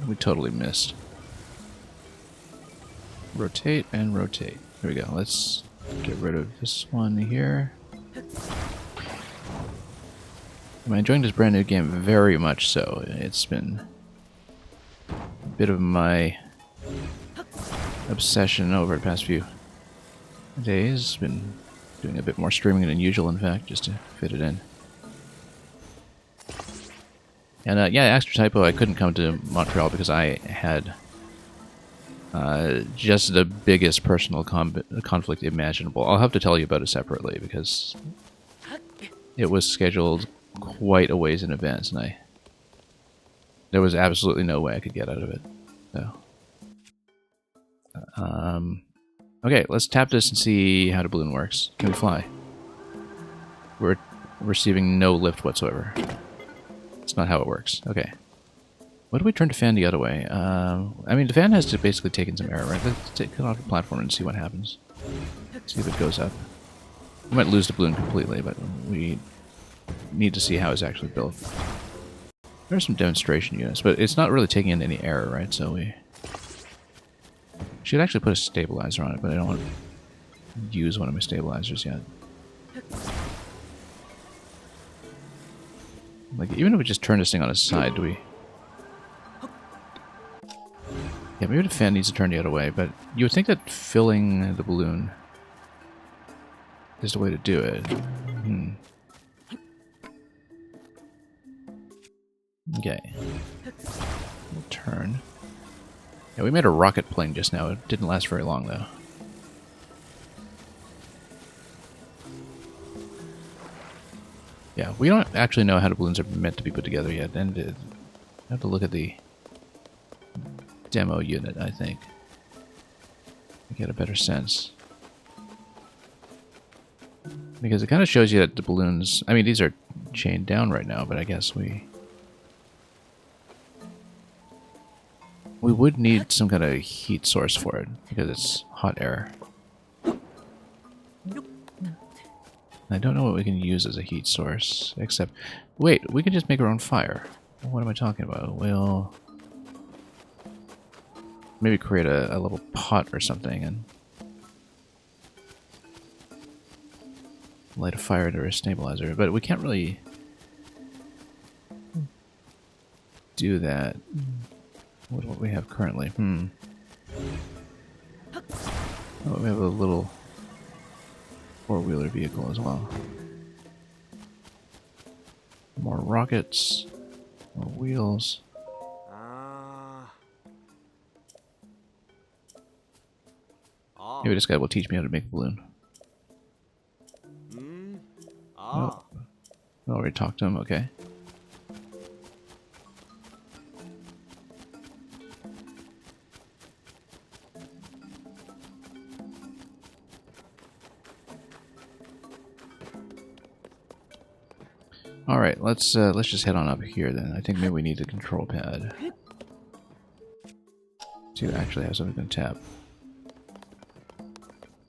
We totally missed. Rotate and rotate. There we go. Let's get rid of this one here. I'm enjoying this brand new game very much so. It's been a bit of my obsession over the past few days. Been doing a bit more streaming than usual, in fact, just to fit it in. And yeah, extra typo, I couldn't come to Montreal because I had just the biggest personal conflict imaginable. I'll have to tell you about it separately because it was scheduled quite a ways in advance, and there was absolutely no way I could get out of it. So, okay, let's tap this and see how the balloon works. Can we fly? We're receiving no lift whatsoever. That's not how it works. Okay. What do we turn the fan the other way? I mean, the fan has to basically take in some air, right? Let's take it off the platform and see what happens. See if it goes up. We might lose the balloon completely, but we need to see how it's actually built. There's some demonstration units, but it's not really taking in any air, right? So we should actually put a stabilizer on it, but I don't want to use one of my stabilizers yet. Like, even if we just turn this thing on its side, do we... Yeah, maybe the fan needs to turn the other way, but you would think that filling the balloon is the way to do it. Okay. We'll turn. Yeah, we made a rocket plane just now. It didn't last very long, though. Yeah, we don't actually know how the balloons are meant to be put together yet, and I have to look at the demo unit, I think, to get a better sense. Because it kind of shows you that the balloons... I mean, these are chained down right now, but I guess we would need some kind of heat source for it, because it's hot air. I don't know what we can use as a heat source, except... Wait, we can just make our own fire. What am I talking about? We'll... maybe create a little pot or something and light a fire under a stabilizer, but we can't really do that with what we have currently. Oh, we have a little four-wheeler vehicle as well. More rockets, more wheels. Maybe this guy will teach me how to make a balloon. Oh, I already talked to him, okay. Alright, let's just head on up here then. I think maybe we need a control pad to actually have something to tap.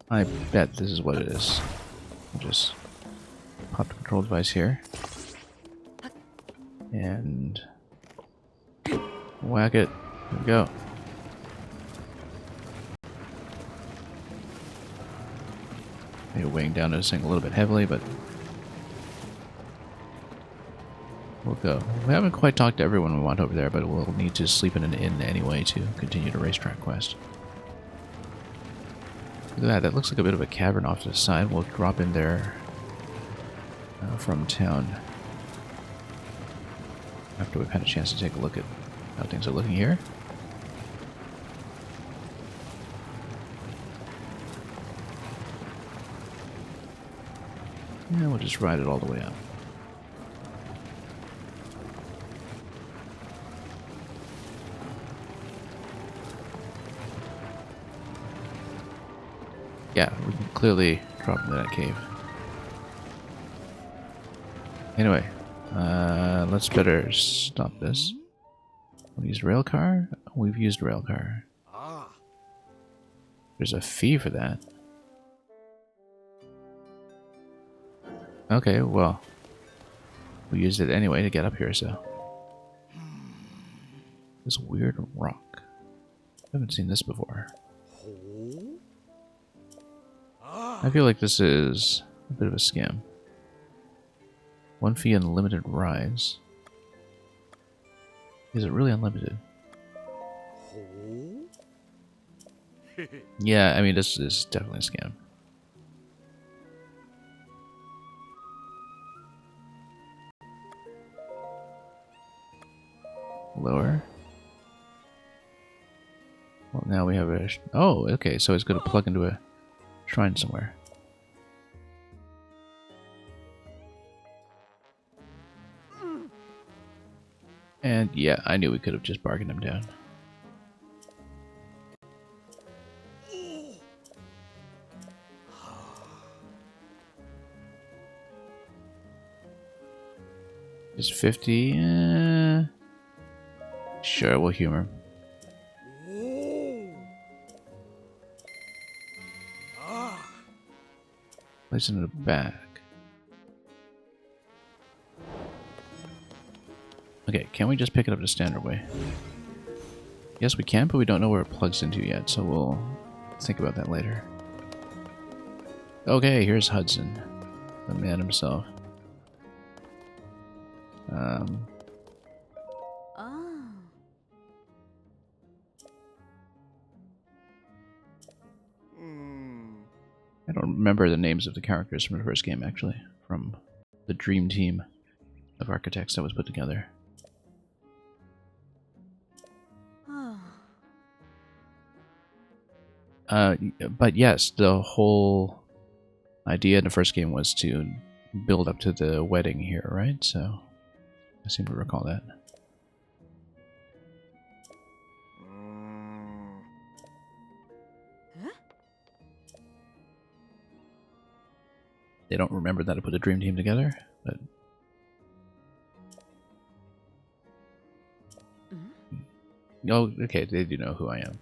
I bet this is what it is. I'll just pop the control device here. And whack it. There we go. Maybe weighing down this thing a little bit heavily, but we'll go. We haven't quite talked to everyone we want over there, but we'll need to sleep in an inn anyway to continue the racetrack quest. Look at that, that looks like a bit of a cavern off to the side. We'll drop in there from town after we've had a chance to take a look at how things are looking here. And we'll just ride it all the way up. Yeah, we can clearly drop into that cave. Anyway, let's better stop this. We'll use railcar? We've used railcar. There's a fee for that. Okay, well, we used it anyway to get up here, so. This weird rock. I haven't seen this before. I feel like this is a bit of a scam. One fee unlimited rides. Is it really unlimited? Yeah, I mean, this is definitely a scam. Lower. Well, now we have a... Oh, okay, so it's going to plug into a shrine somewhere. And yeah, I knew we could have just bargained him down. Just 50? Sure, we'll humor him. Place it in the back. Okay, can we just pick it up the standard way? Yes, we can, but we don't know where it plugs into yet, so we'll think about that later. Okay, here's Hudson, the man himself. I don't remember the names of the characters from the first game, actually, from the dream team of architects that was put together. But yes, the whole idea in the first game was to build up to the wedding here, right? So I seem to recall that. They don't remember that I put the dream team together, but... Oh, okay, they do know who I am.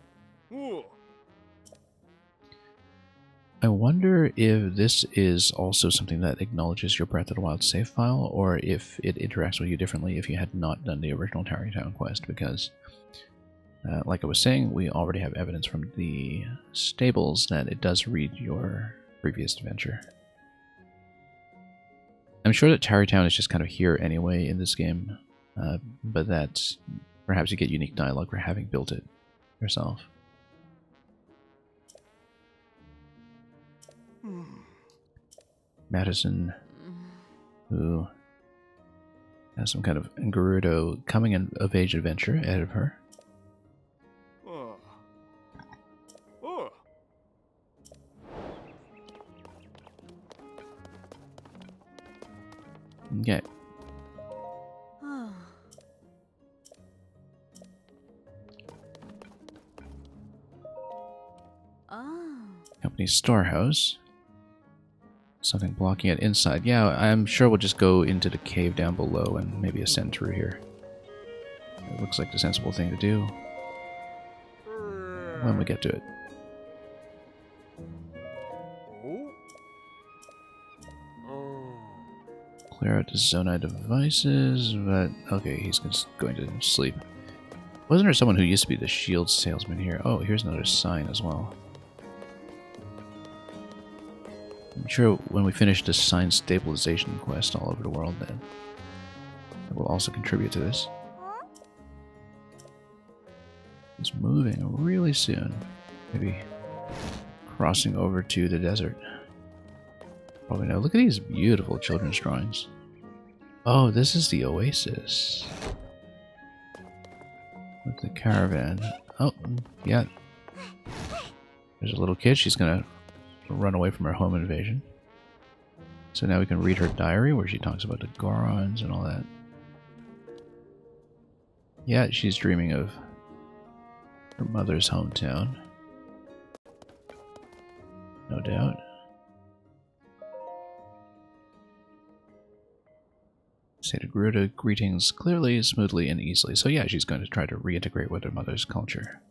I wonder if this is also something that acknowledges your Breath of the Wild save file, or if it interacts with you differently if you had not done the original Tarrytown quest, because, like I was saying, we already have evidence from the stables that it does read your previous adventure. I'm sure that Tarrytown is just kind of here anyway in this game, but that perhaps you get unique dialogue for having built it yourself. Madison, who has some kind of Gerudo coming of age adventure ahead of her. Okay. Company storehouse. Something blocking it inside. Yeah, I'm sure we'll just go into the cave down below and maybe ascend through here. It looks like the sensible thing to do when we get to it. Clear out the Zonai devices, but okay, he's going to sleep. Wasn't there someone who used to be the shield salesman here? Oh, here's another sign as well. I'm sure when we finish this sign stabilization quest all over the world, then it will also contribute to this. It's moving really soon. Maybe crossing over to the desert. Probably no. Look at these beautiful children's drawings. Oh, this is the oasis. With the caravan. Oh, yeah. There's a little kid. She's gonna run away from her home invasion. So now we can read her diary where she talks about the Gorons and all that. Yeah, she's dreaming of her mother's hometown. No doubt. Say to Gerudo greetings clearly, smoothly, and easily. So yeah, she's going to try to reintegrate with her mother's culture.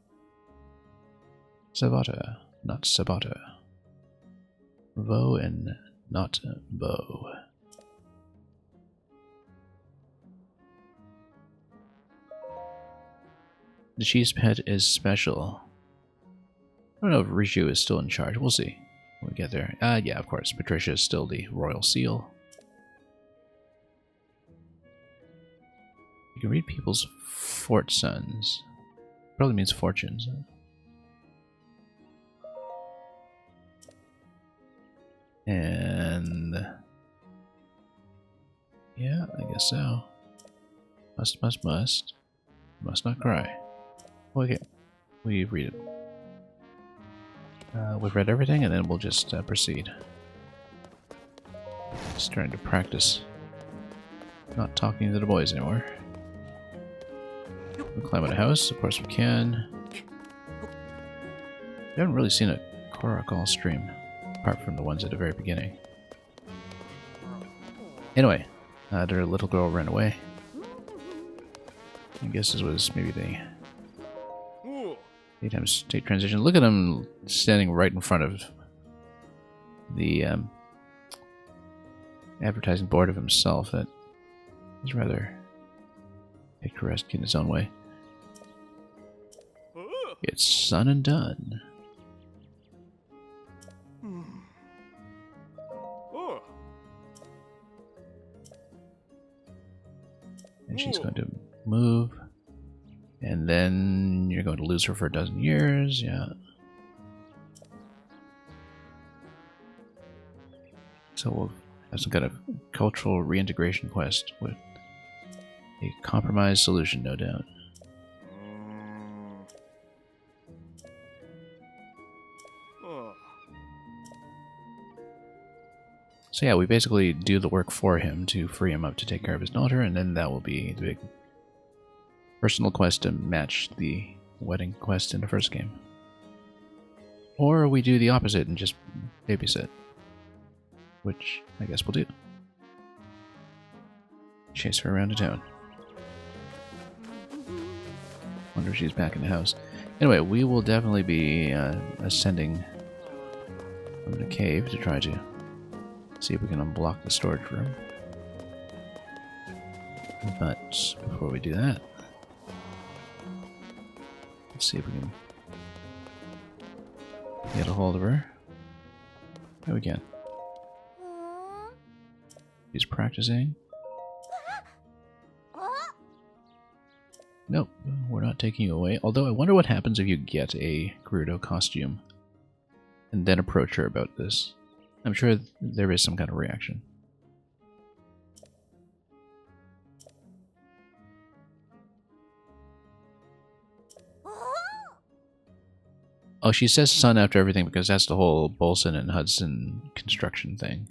Sabata, not Sabata. Vo and not Bo. The cheese pet is special. I don't know if Rishu is still in charge. We'll see when we get there. Yeah, of course. Patricia is still the royal seal. You can read people's fortunes. Probably means fortunes. And yeah, I guess so. Must. Must not cry. Okay, we read it. We've read everything, and then we'll just proceed. Starting to practice not talking to the boys anymore. We'll climb out a house, of course we can. We haven't really seen a Korokal stream, apart from the ones at the very beginning. Anyway, their little girl ran away. I guess this was maybe the daytime state transition. Look at him standing right in front of the advertising board of himself. That is rather picturesque in its own way. It's sun and done. And she's going to move. And then you're going to lose her for a dozen years, yeah. So we'll have some kind of cultural reintegration quest with a compromise solution, no doubt. So yeah, we basically do the work for him to free him up to take care of his daughter, and then that will be the big personal quest to match the wedding quest in the first game. Or we do the opposite and just babysit, which I guess we'll do. Chase her around the town. Wonder if she's back in the house. Anyway, we will definitely be ascending from the cave to try to see if we can unblock the storage room. But before we do that, let's see if we can get a hold of her. There we can. She's practicing. Nope, we're not taking you away. Although I wonder what happens if you get a Gerudo costume and then approach her about this. I'm sure there is some kind of reaction. Oh, she says sun after everything because that's the whole Bolson and Hudson construction thing.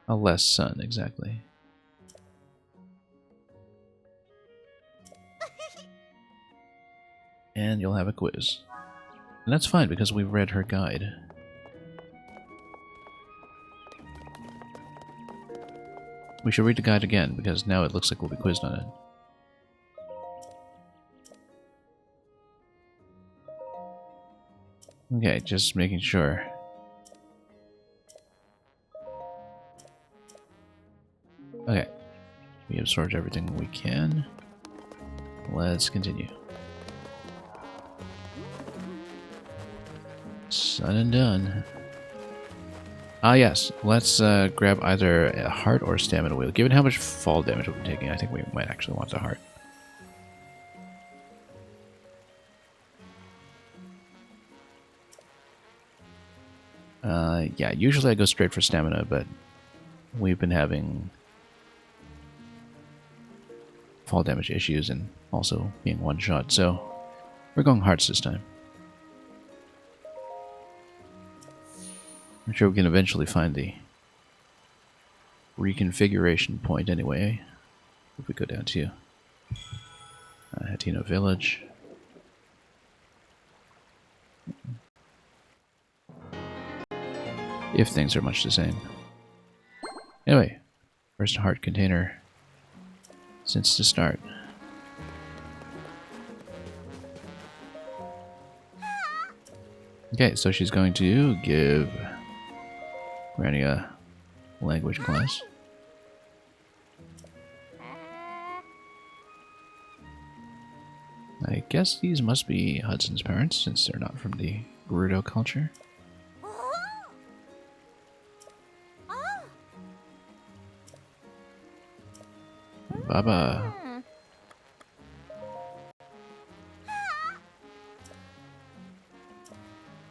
A less sun, exactly. And you'll have a quiz. And that's fine because we've read her guide. We should read the guide again because now it looks like we'll be quizzed on it. Okay, just making sure. Okay. We absorbed everything we can. Let's continue. Done and done. Ah, yes. Let's grab either a heart or a stamina wheel. Given how much fall damage we'll be taking, I think we might actually want the heart. Yeah, usually I go straight for stamina, but we've been having fall damage issues and also being one shot, so we're going hearts this time. I'm sure we can eventually find the reconfiguration point anyway. If we go down to Hatino Village. If things are much the same. Anyway, first heart container since the start. Okay, so she's going to give Granny a language class. I guess these must be Hudson's parents, since they're not from the Gerudo culture. Baba.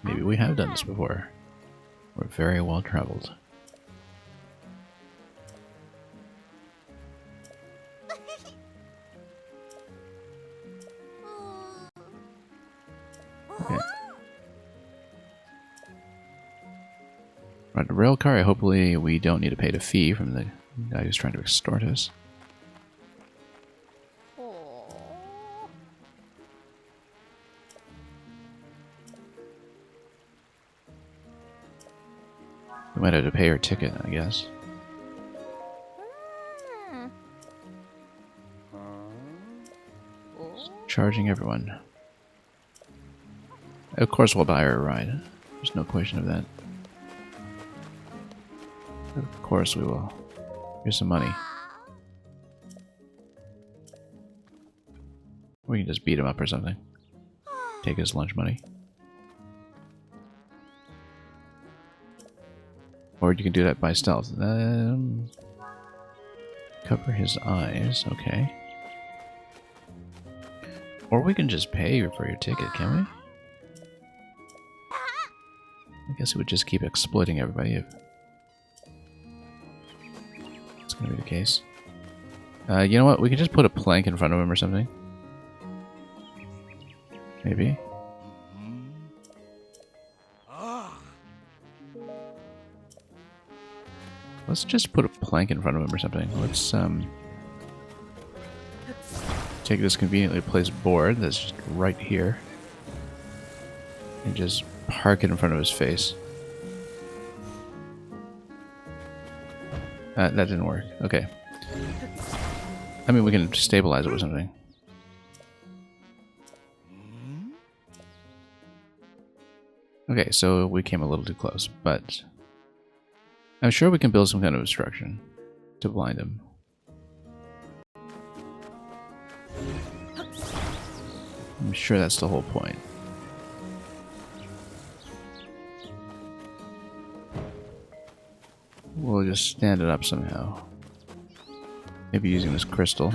Maybe we have done this before. We're very well traveled. Ride a rail car. Hopefully we don't need to pay a fee from the guy who's trying to extort us. We might have to pay our ticket, I guess. Charging everyone. Of course we'll buy her a ride. There's no question of that. Of course we will. Here's some money. We can just beat him up or something. Take his lunch money. Or you can do that by stealth. Cover his eyes, okay. Or we can just pay you for your ticket, can we? I guess it would just keep exploiting everybody if it's going to be the case. You know what? We can just put a plank in front of him or something. Maybe. Let's just put a plank in front of him or something. Let's take this conveniently placed board that's just right here and just park it in front of his face. That didn't work. Okay. I mean, we can stabilize it with something. Okay, so we came a little too close, but I'm sure we can build some kind of obstruction to blind him. I'm sure that's the whole point. We'll just stand it up somehow. Maybe using this crystal.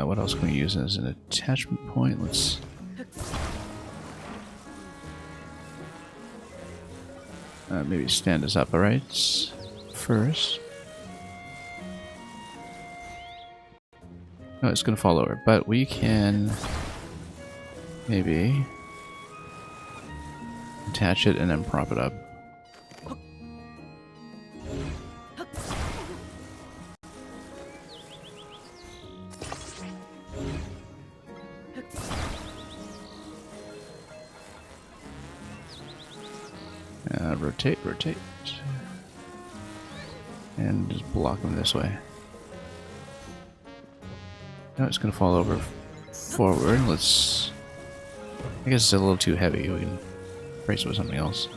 What else can we use as an attachment point? Let's... maybe stand this up, alright? First. Oh, it's gonna fall over, but we can maybe attach it and then prop it up. Rotate, rotate. And just block them this way. Now it's going to fall over forward. Let's... I guess it's a little too heavy. We can brace it with something else.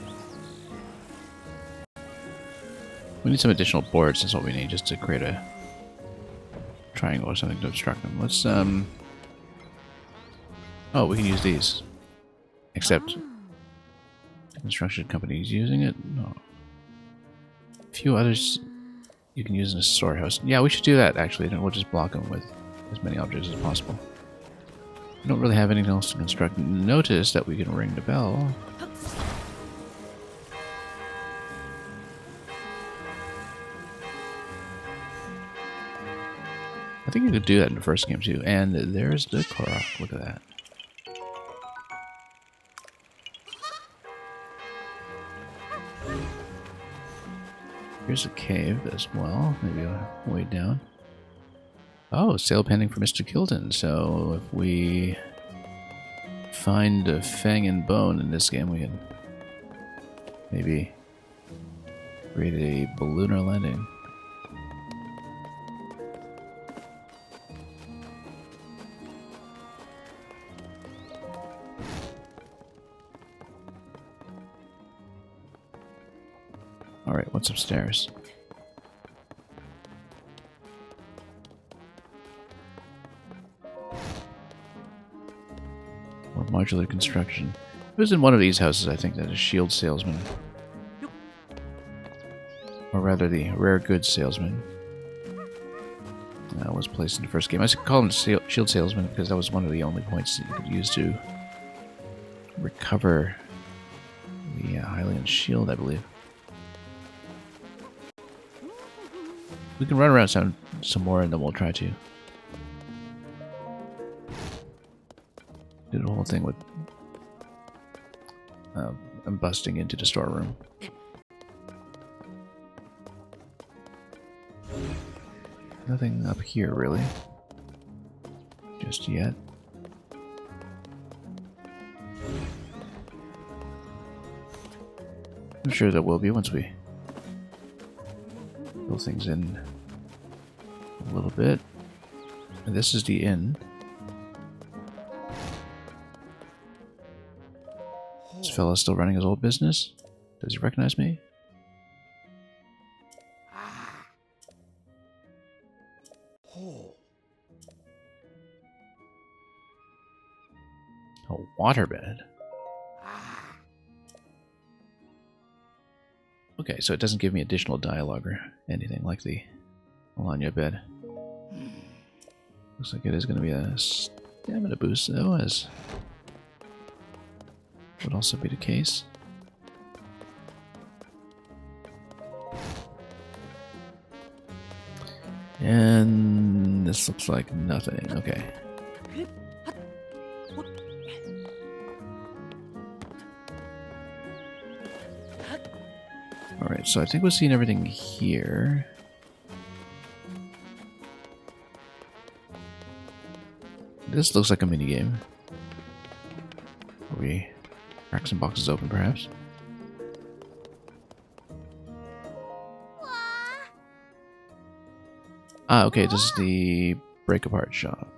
We need some additional boards. That's what we need, just to create a triangle or something to obstruct them. Let's, oh, we can use these. Except... construction companies using it? No. A few others you can use in a storehouse. Yeah, we should do that, actually. Then we'll just block them with as many objects as possible. We don't really have anything else to construct. Notice that we can ring the bell. I think you could do that in the first game, too. And there's the Korok. Look at that. Here's a cave as well, maybe way down. Oh, sale pending for Mr. Kilton. So if we find a fang and bone in this game, we can maybe create a ballooner landing. Alright, what's upstairs? More modular construction. It was in one of these houses, I think, that a shield salesman. Or rather, the rare goods salesman. Was placed in the first game. I should call him shield salesman because that was one of the only points that you could use to recover the Hylian shield, I believe. We can run around some more and then we'll try to Did a whole thing with I'm busting into the storeroom. Nothing up here, really. Just yet. I'm sure there will be once we fill things in a little bit. And this is the inn. This fella's still running his old business? Does he recognize me? A waterbed. Okay, so it doesn't give me additional dialogue or anything like the Alanya bed. Looks like it is going to be a stamina boost, though, as would also be the case. And this looks like nothing. Okay. Alright, so I think we've seen everything here. This looks like a minigame. We crack some boxes open, perhaps. Ah, okay, this is the break-apart shop.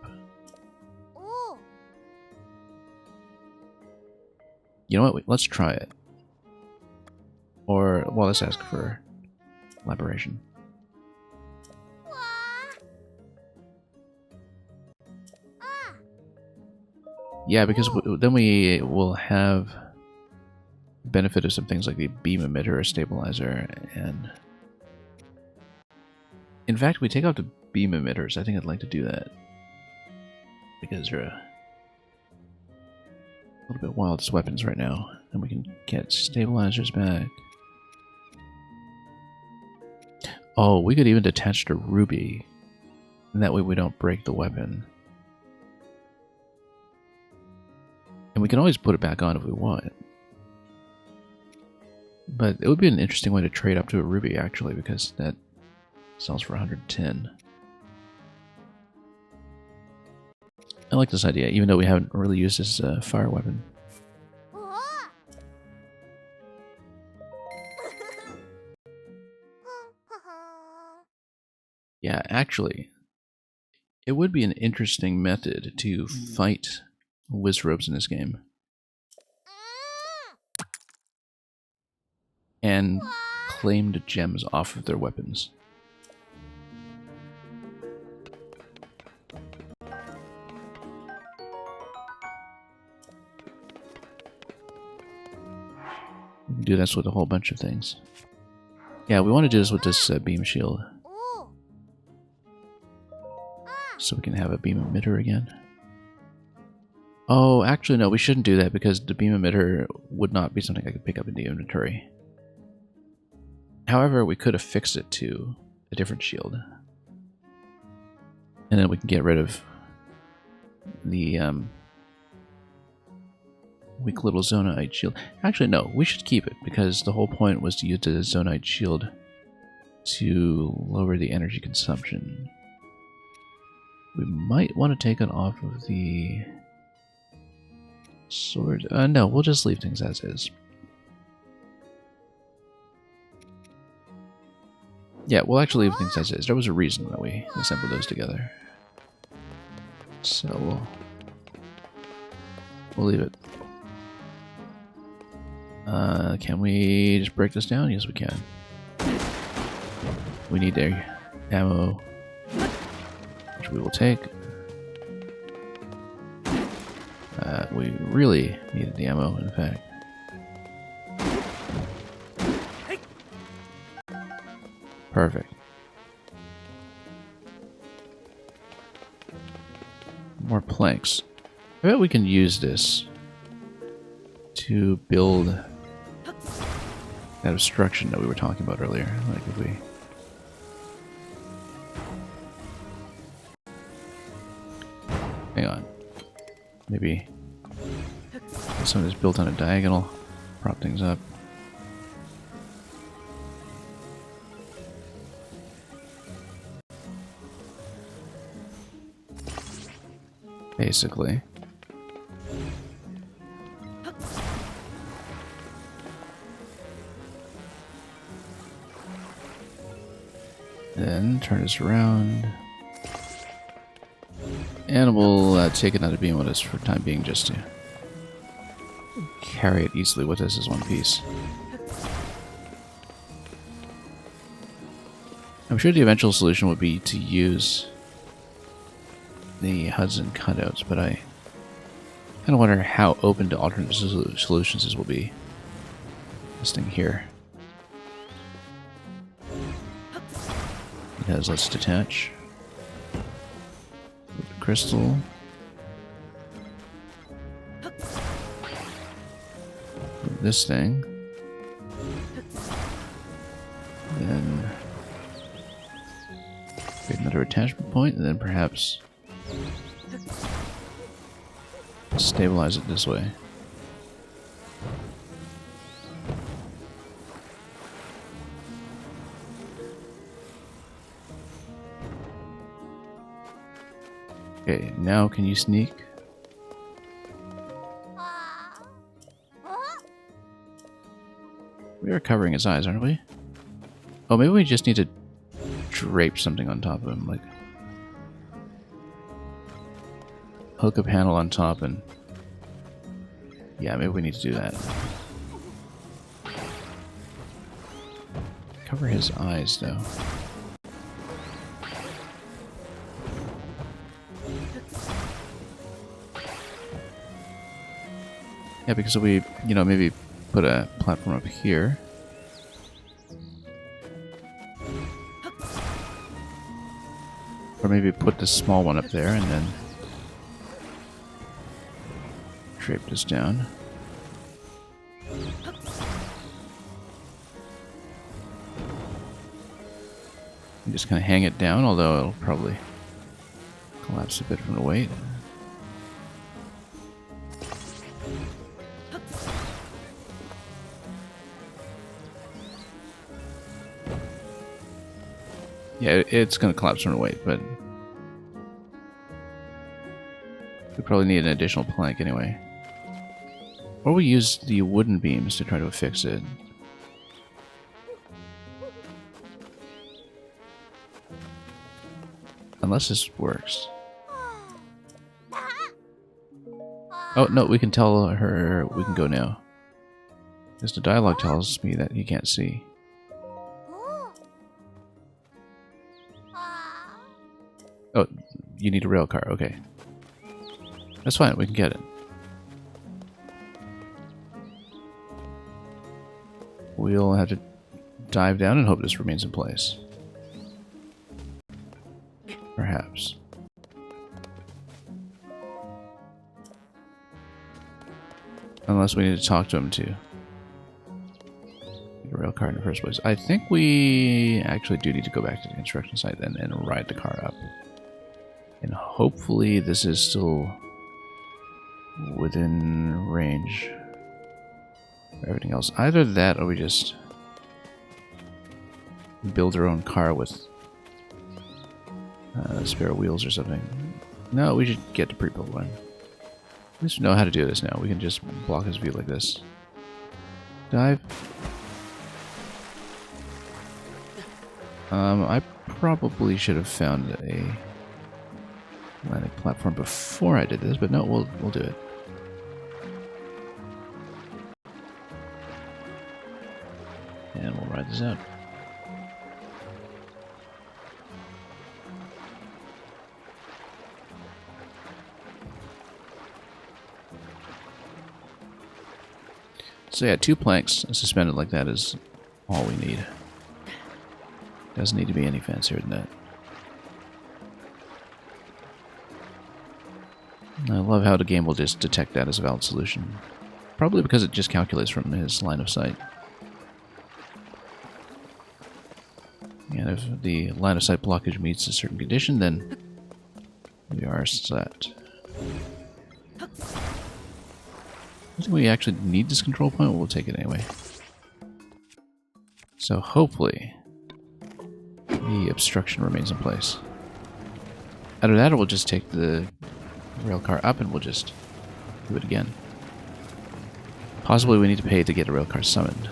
You know what? Wait, let's try it. Or, well, let's ask for elaboration. Yeah, because then we will have benefit of some things like the beam emitter or stabilizer, and in fact, we take out the beam emitters. I think I'd like to do that because they're a little bit wild as weapons right now, and we can get stabilizers back. Oh, we could even detach the ruby, and that way we don't break the weapon. And we can always put it back on if we want. But it would be an interesting way to trade up to a ruby, actually, because that sells for 110. I like this idea, even though we haven't really used this fire weapon. Yeah, actually, it would be an interesting method to fight wizrobes in this game. And claimed gems off of their weapons. We can do this with a whole bunch of things. Yeah, we want to do this with this beam shield. So we can have a beam emitter again. Oh, actually no, we shouldn't do that because the beam emitter would not be something I could pick up in the inventory. However, we could have fixed it to a different shield. And then we can get rid of the weak little zonite shield. Actually, no, we should keep it because the whole point was to use the zonite shield to lower the energy consumption. We might want to take it off of the sword. No, we'll just leave things as is. Yeah, we'll actually leave things as is. There was a reason that we assembled those together. So we'll leave it. Can we just break this down? Yes, we can. We need their ammo, which we will take. We really needed the ammo, in fact. Perfect. More planks. I bet we can use this to build that obstruction that we were talking about earlier. Like if we... Hang on. Maybe Some of this built on a diagonal, prop things up. Basically. Then turn this around. And we'll take another beam with us for the time being just to carry it easily with us as one piece. I'm sure the eventual solution would be to use the Hudson cutouts, but I kind of wonder how open to alternate solutions this will be. This thing here. Because let's detach. With the crystal. With this thing. Then create another attachment point, and then perhaps stabilize it this way. Okay, now can you sneak? We are covering his eyes, aren't we? Oh, maybe we just need to drape something on top of him, like hook a panel on top and... Yeah, maybe we need to do that. Cover his eyes, though. Yeah, because if we, you know, maybe put a platform up here. Or maybe put the small one up there and then drape this down. And just kind of hang it down, although it'll probably collapse a bit from the weight. Yeah, it's going to collapse from the weight, but we probably need an additional plank anyway. Or we use the wooden beams to try to fix it. Unless this works. Oh, no, we can tell her we can go now. Because the dialogue tells me that you can't see. Oh, you need a rail car, okay. That's fine, we can get it. We'll have to dive down and hope this remains in place. Perhaps. Unless we need to talk to him to get a rail car in the first place. I think we actually do need to go back to the construction site then and ride the car up. And hopefully this is still within range of everything else. Either that or we just build our own car with spare wheels or something. No, we should get the pre-built one. At least we know how to do this now. We can just block his view like this. Dive. I probably should have found a landing platform before I did this, but no, we'll do it. And we'll ride this out. So yeah, 2 planks suspended like that is all we need. Doesn't need to be any fancier than that. I love how the game will just detect that as a valid solution. Probably because it just calculates from his line of sight. And if the line of sight blockage meets a certain condition, then we are set. I think we actually need this control point, but we'll take it anyway. So hopefully the obstruction remains in place. Either that or we'll just take the rail car up and we'll just do it again. Possibly we need to pay to get a rail car summoned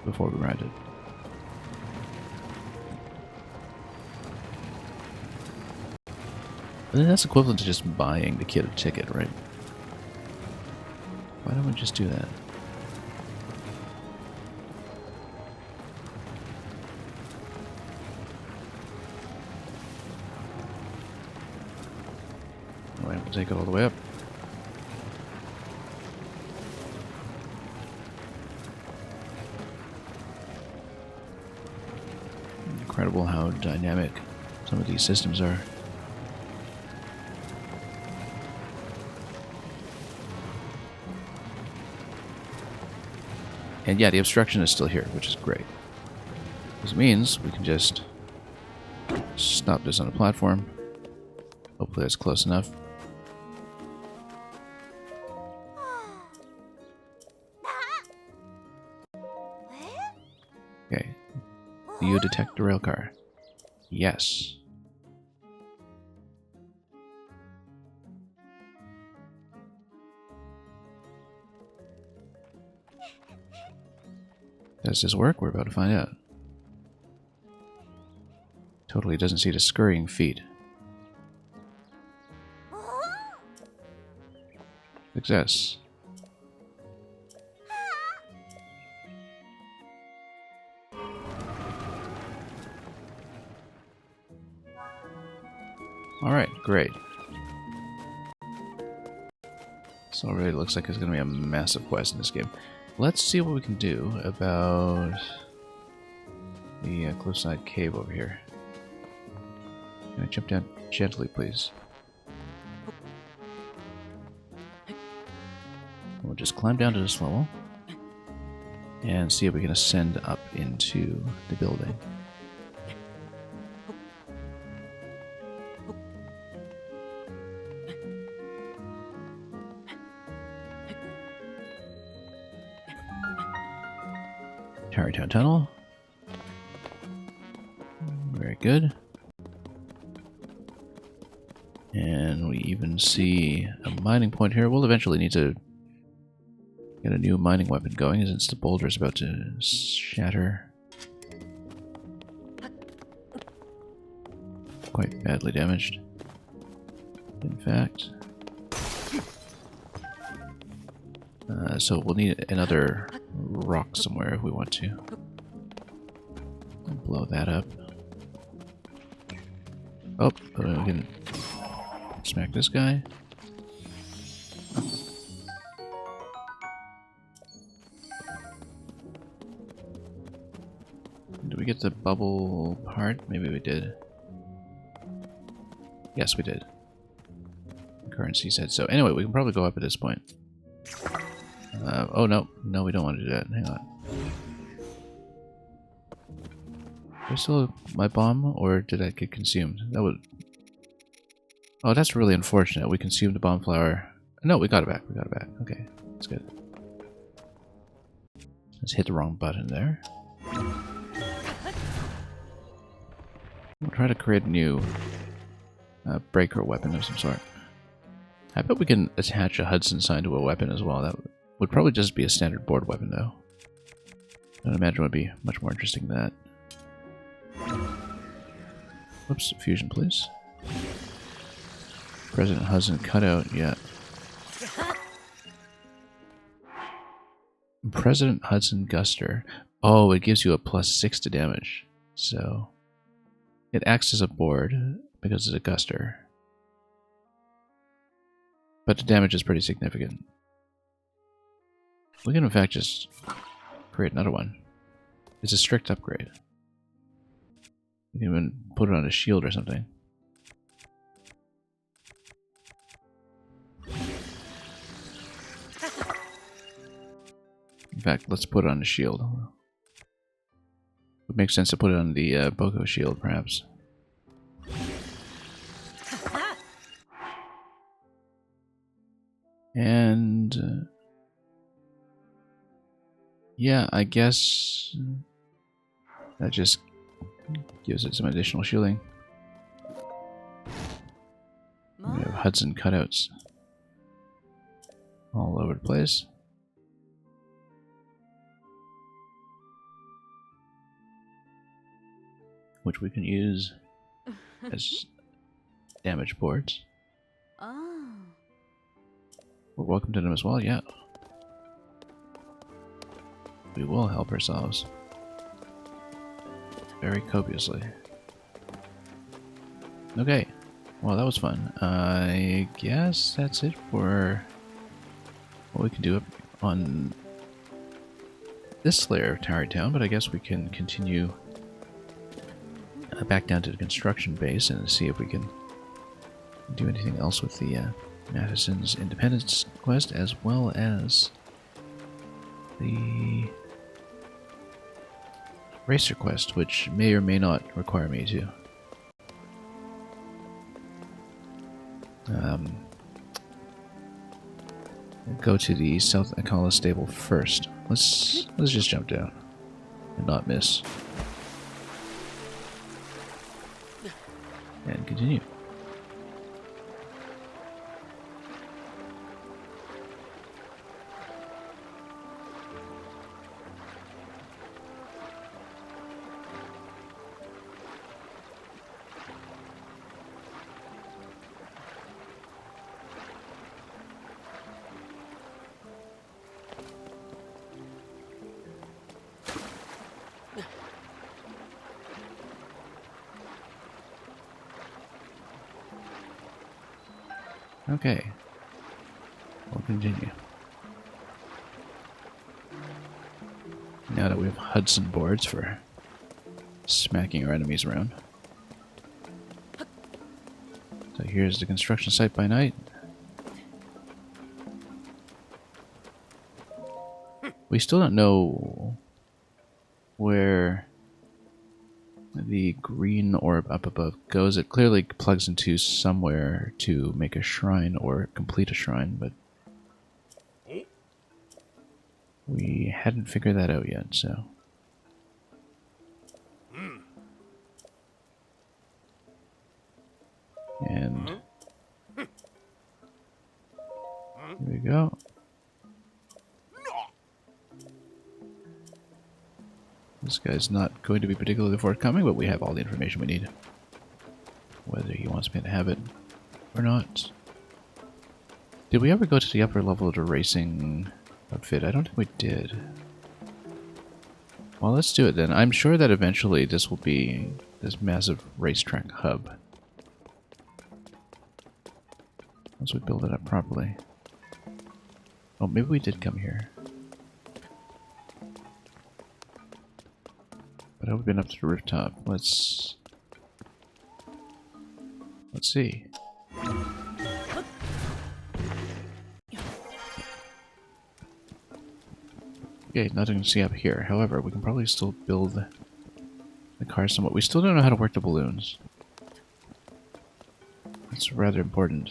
before we ride it. But then that's equivalent to just buying the kid a ticket, right? Why don't we just do that? Alright, we'll take it all the way up. Incredible how dynamic some of these systems are. And yeah, the obstruction is still here, which is great. This means we can just stop this on a platform. Hopefully that's close enough. Okay. Do you detect the rail car? Yes. Does this work? We're about to find out. Totally doesn't see the scurrying feet. Success. Alright, great. So already looks like it's going to be a massive quest in this game. Let's see what we can do about the cliffside cave over here. Can I jump down gently, please? We'll just climb down to this level and see if we can ascend up into the building. Tarrytown Tunnel. Very good. And we even see a mining point here. We'll eventually need to get a new mining weapon going since the boulder is about to shatter. Quite badly damaged, in fact. So we'll need another rock somewhere if we want to. Blow that up. Oh, we can smack this guy. Did we get the bubble part? Maybe we did. Yes, we did. Currency said so. Anyway, we can probably go up at this point. Oh no, no, we don't want to do that. Hang on. Do I still have my bomb, or did that get consumed? That would. Oh, that's really unfortunate. We consumed the bomb flower. No, we got it back. We got it back. Okay, that's good. Let's hit the wrong button there. We'll try to create a new breaker weapon of some sort. I bet we can attach a Hudson sign to a weapon as well. That would probably just be a standard board weapon, though. I don't imagine it would be much more interesting than that. Whoops, fusion, please. President Hudson cutout, yeah. President Hudson Guster. Oh, it gives you a +6 to damage. So it acts as a board because it's a Guster. But the damage is pretty significant. We can in fact just create another one. It's a strict upgrade. We can even put it on a shield or something. In fact, let's put it on the shield. It would make sense to put it on the Boko shield, perhaps. And Yeah, I guess that just gives it some additional shielding. We have Hudson cutouts all over the place. Which we can use as damage boards. Oh. We're welcome to them as well, yeah. We will help ourselves. Very copiously. Okay. Well, that was fun. I guess that's it for what we can do on this layer of Tarry Town, but I guess we can continue back down to the construction base and see if we can do anything else with the Madison's Independence quest, as well as the Racer quest, which may or may not require me to go to the South Akala stable first. Let's just jump down and not miss. And continue. Okay. We'll continue. Now that we have Hudson boards for smacking our enemies around. So here's the construction site by night. We still don't know where the green orb up above goes. It clearly plugs into somewhere to make a shrine or complete a shrine, but we hadn't figured that out yet, so. And here we go. This guy's not going to be particularly forthcoming, but we have all the information we need. Whether he wants me to have it or not. Did we ever go to the upper level of the racing outfit? I don't think we did. Well, let's do it then. I'm sure that eventually this will be this massive racetrack hub. Once we build it up properly. Oh, maybe we did come here. But I've been up to the rooftop. Let's see. Okay, nothing to see up here. However, we can probably still build the car somewhat. We still don't know how to work the balloons. That's a rather important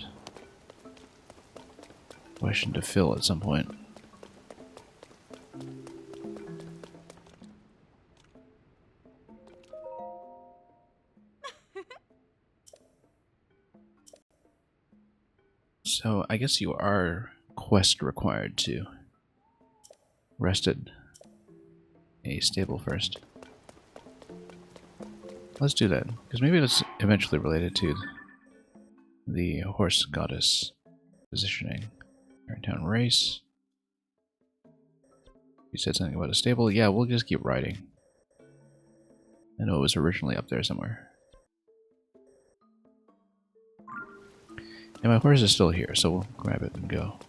question to fill at some point. So, I guess you are quest required to rest at a stable first. Let's do that, because maybe that's eventually related to the horse goddess positioning. Town race. You said something about a stable. Yeah, we'll just keep riding. I know it was originally up there somewhere. And my horse is still here, so we'll grab it and go.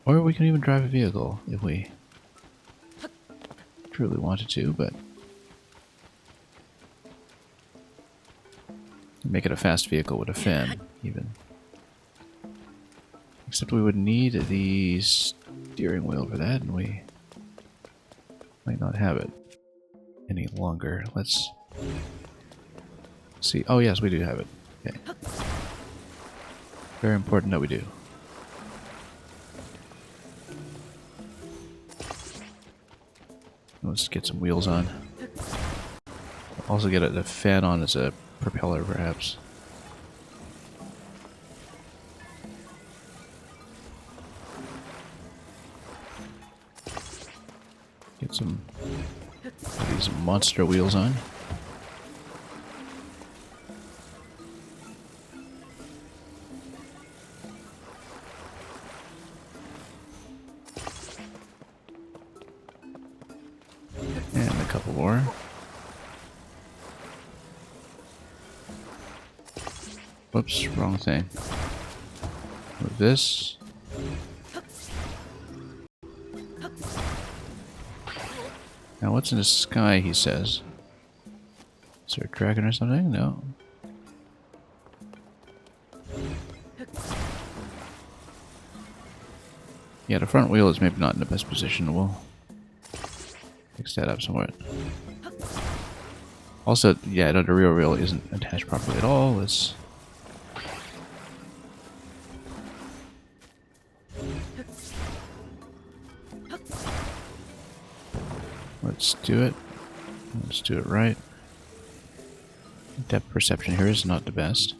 Or we can even drive a vehicle if we truly wanted to, but make it a fast vehicle with a fan, even. Except we would need the steering wheel for that, and we might not have it any longer. Let's see. Oh yes, we do have it. Okay. Very important that we do. Let's get some wheels on. Also get a fan on as a propeller, perhaps. Get some of these monster wheels on. And a couple more. Whoops, wrong thing. Move this. Now what's in the sky, he says? Is there a dragon or something? No. Yeah, the front wheel is maybe not in the best position. We'll fix that up somewhat. Also, yeah, the rear wheel isn't attached properly at all. Let's do it. Let's do it right. Depth perception here is not the best.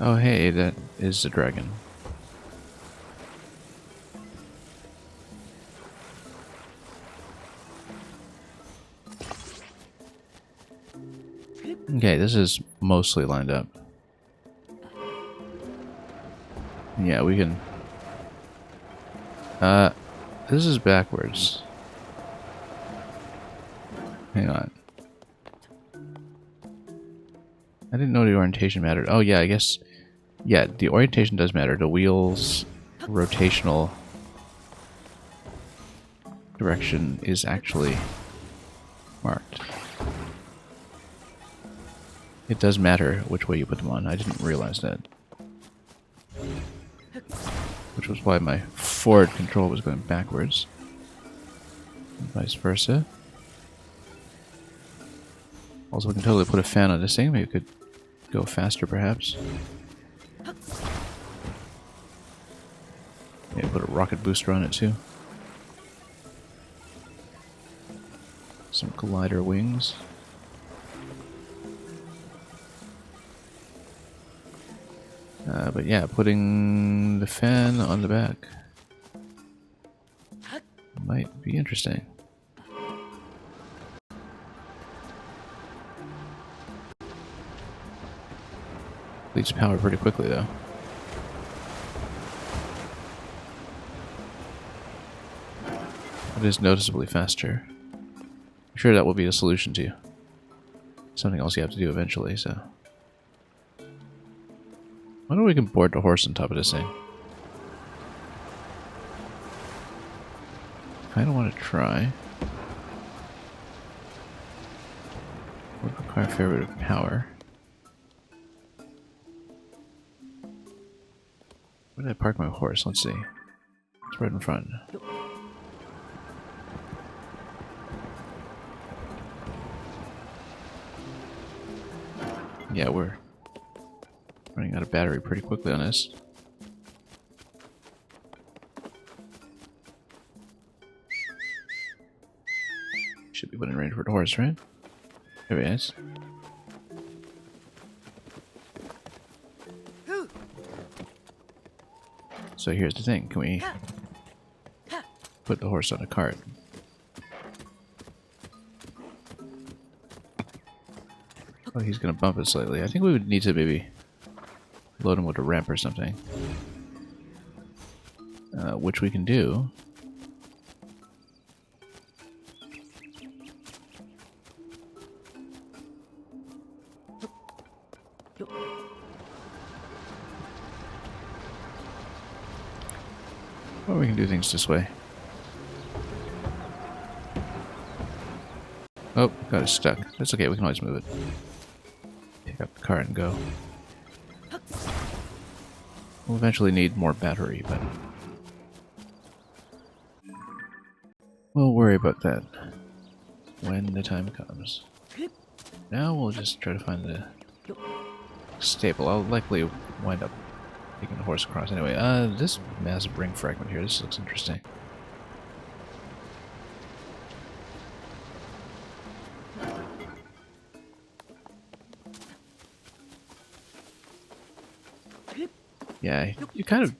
Oh hey, that is the dragon. Okay, this is mostly lined up. Yeah, we can... this is backwards. Hang on. I didn't know the orientation mattered. Oh yeah, I guess... Yeah, the orientation does matter. The wheel's rotational direction is actually marked. It does matter which way you put them on. I didn't realize that. Which was why my forward control was going backwards. And vice versa. Also, we can totally put a fan on this thing. Maybe it could go faster, perhaps. Maybe put a rocket booster on it, too. Some glider wings. But yeah, putting the fan on the back might be interesting. Leads power pretty quickly, though. It is noticeably faster. I'm sure that will be a solution to something else you have to do eventually, so... I wonder if we can board the horse on top of this thing. I don't want to try. Would require a fair bit of power. Where did I park my horse? Let's see. It's right in front. Yeah, we're running out of battery pretty quickly on this. Should be within range for the horse, right? There he is. So here's the thing. Can we put the horse on a cart? Oh, he's gonna bump it slightly. I think we would need to maybe load him with a ramp or something. Which we can do. Or we can do things this way. Oh, got it stuck. That's okay, we can always move it. Pick up the cart and go. We'll eventually need more battery, but... we'll worry about that when the time comes. Now we'll just try to find the stable. I'll likely wind up taking the horse across anyway. This massive ring fragment here, this looks interesting. Yeah, you kind of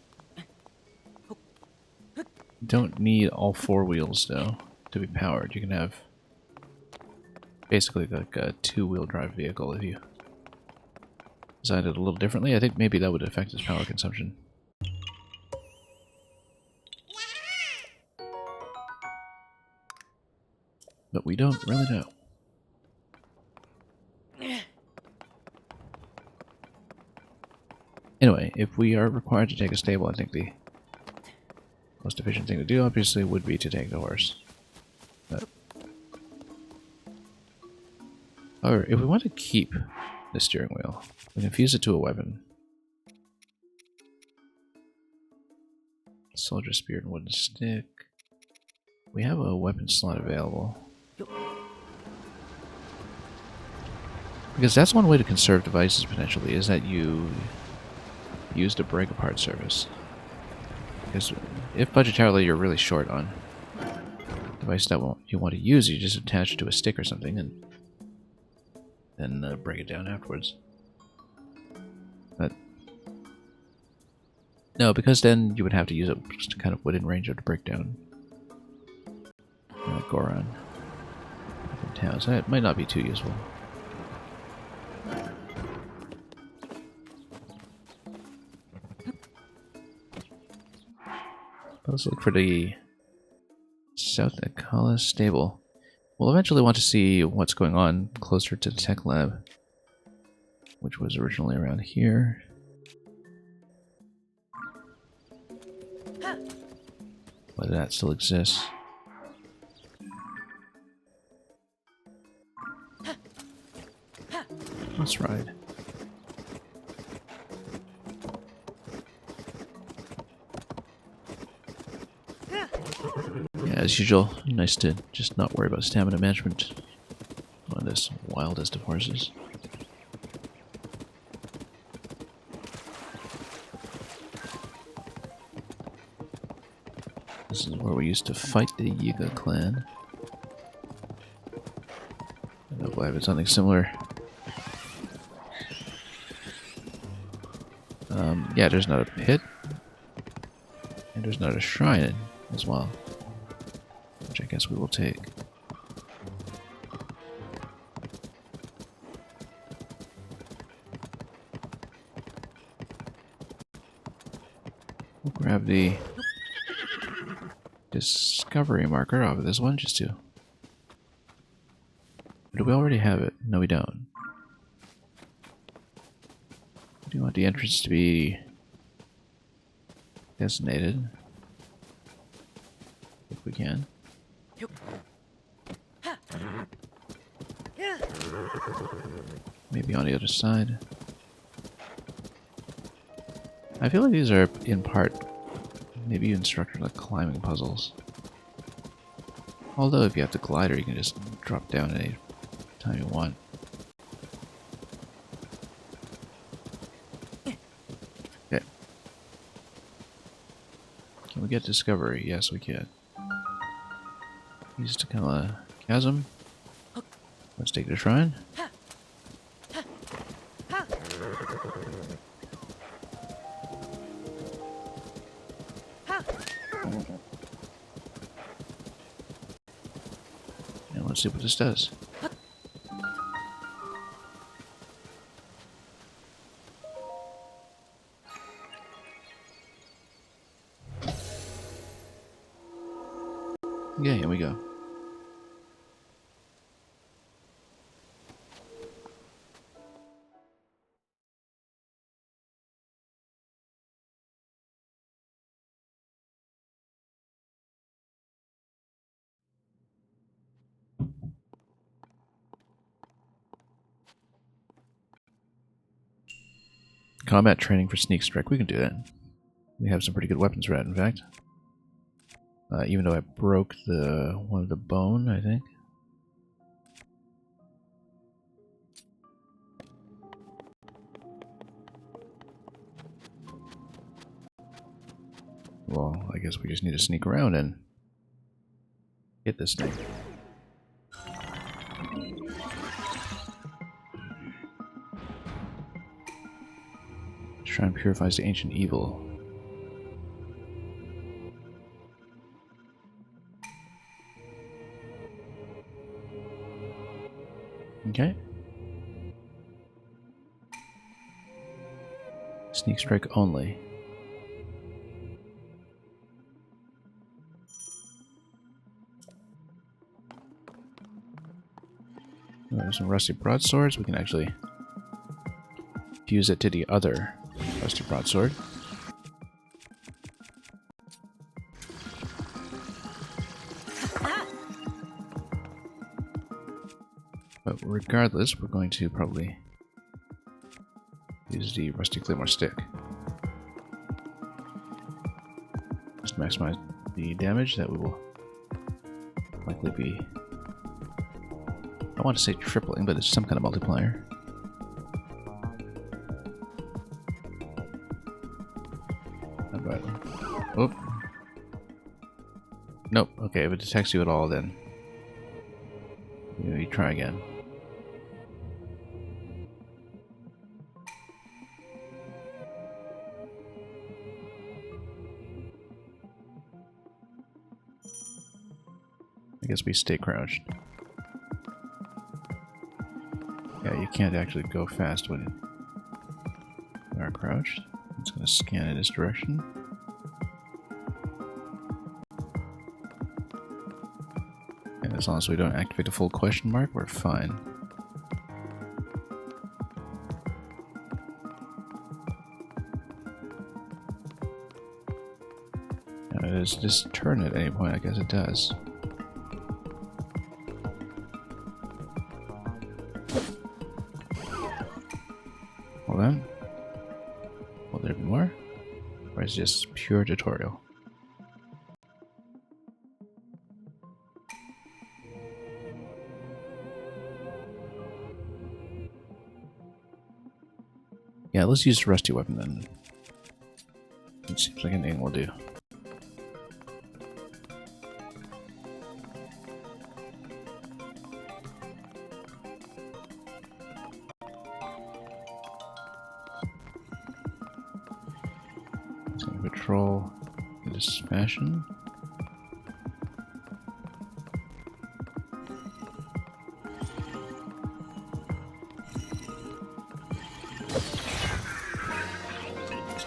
don't need all four wheels, though, to be powered. You can have basically like a two-wheel drive vehicle if you decided a little differently. I think maybe that would affect its power consumption. But we don't really know. Anyway, if we are required to take a stable, I think the most efficient thing to do, obviously, would be to take the horse. But, however, if we want to keep the steering wheel, we can fuse it to a weapon. Soldier spear and wooden stick. We have a weapon slot available. Because that's one way to conserve devices, potentially, is that you use the break-apart service. Because if budgetarily you're really short on devices that you want to use, you just attach it to a stick or something and then break it down afterwards. But no, because then you would have to use it just kind of within range of the breakdown. Goron in town, so it might not be too useful. Let's look for the South Akala stable. We'll eventually want to see what's going on closer to the tech lab, which was originally around here. Whether that still exists. Let's ride. Yeah, as usual, nice to just not worry about stamina management on this wildest of horses. This is where we used to fight the Yiga clan. I don't know if it's something similar. Yeah, there's not a pit. And there's not a shrine as well. Which I guess we will take. We'll grab the discovery marker off of this one just to... Do we already have it? No, we don't. Do you want the entrance to be designated? If we can. Maybe on the other side. I feel like these are, in part, maybe even structured like climbing puzzles. Although if you have the glider, you can just drop down any time you want. Okay. Can we get discovery? Yes, we can. East Akala Chasm. Let's take the shrine. And let's see what this does. Yeah, here we go. Combat training for sneak strike. We can do that. We have some pretty good weapons for that, in fact. Even though I broke the one of the bone, I think. Well, I guess we just need to sneak around and hit this thing. Shrine purifies the ancient evil. Okay. Sneak strike only. There's some rusty broadswords. We can actually fuse it to the other rusty broadsword. But regardless, we're going to probably use the rusty claymore stick. Just maximize the damage that we will likely be... I want to say tripling, but it's some kind of multiplier. But, oh. Nope. Okay, if it detects you at all, then you try again. I guess we stay crouched. Yeah, you can't actually go fast when you are crouched. It's going to scan in this direction. And as long as we don't activate the full question mark, we're fine. Now, does this turn at any point? I guess it does. Hold on. Will there be more? Or is it just pure tutorial? Yeah, let's use the rusty weapon then. It seems like anything will do. It's going to patrol in this fashion.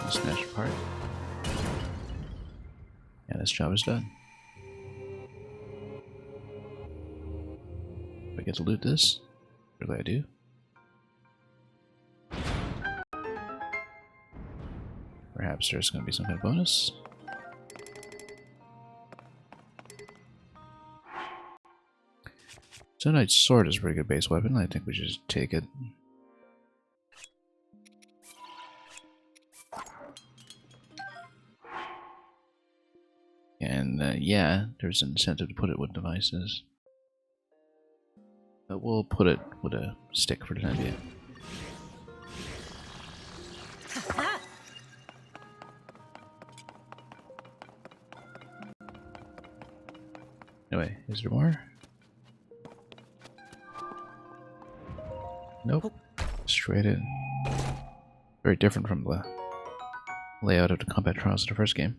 Smash apart. Yeah, this job is done. Do I get to loot this? Really, I do. Perhaps there's going to be some kind of bonus. Zonite's sword is a pretty good base weapon. I think we should just take it. And yeah, there's an incentive to put it with devices. But we'll put it with a stick for the time being. Anyway, is there more? Nope. Straight in. Very different from the layout of the combat trials of the first game.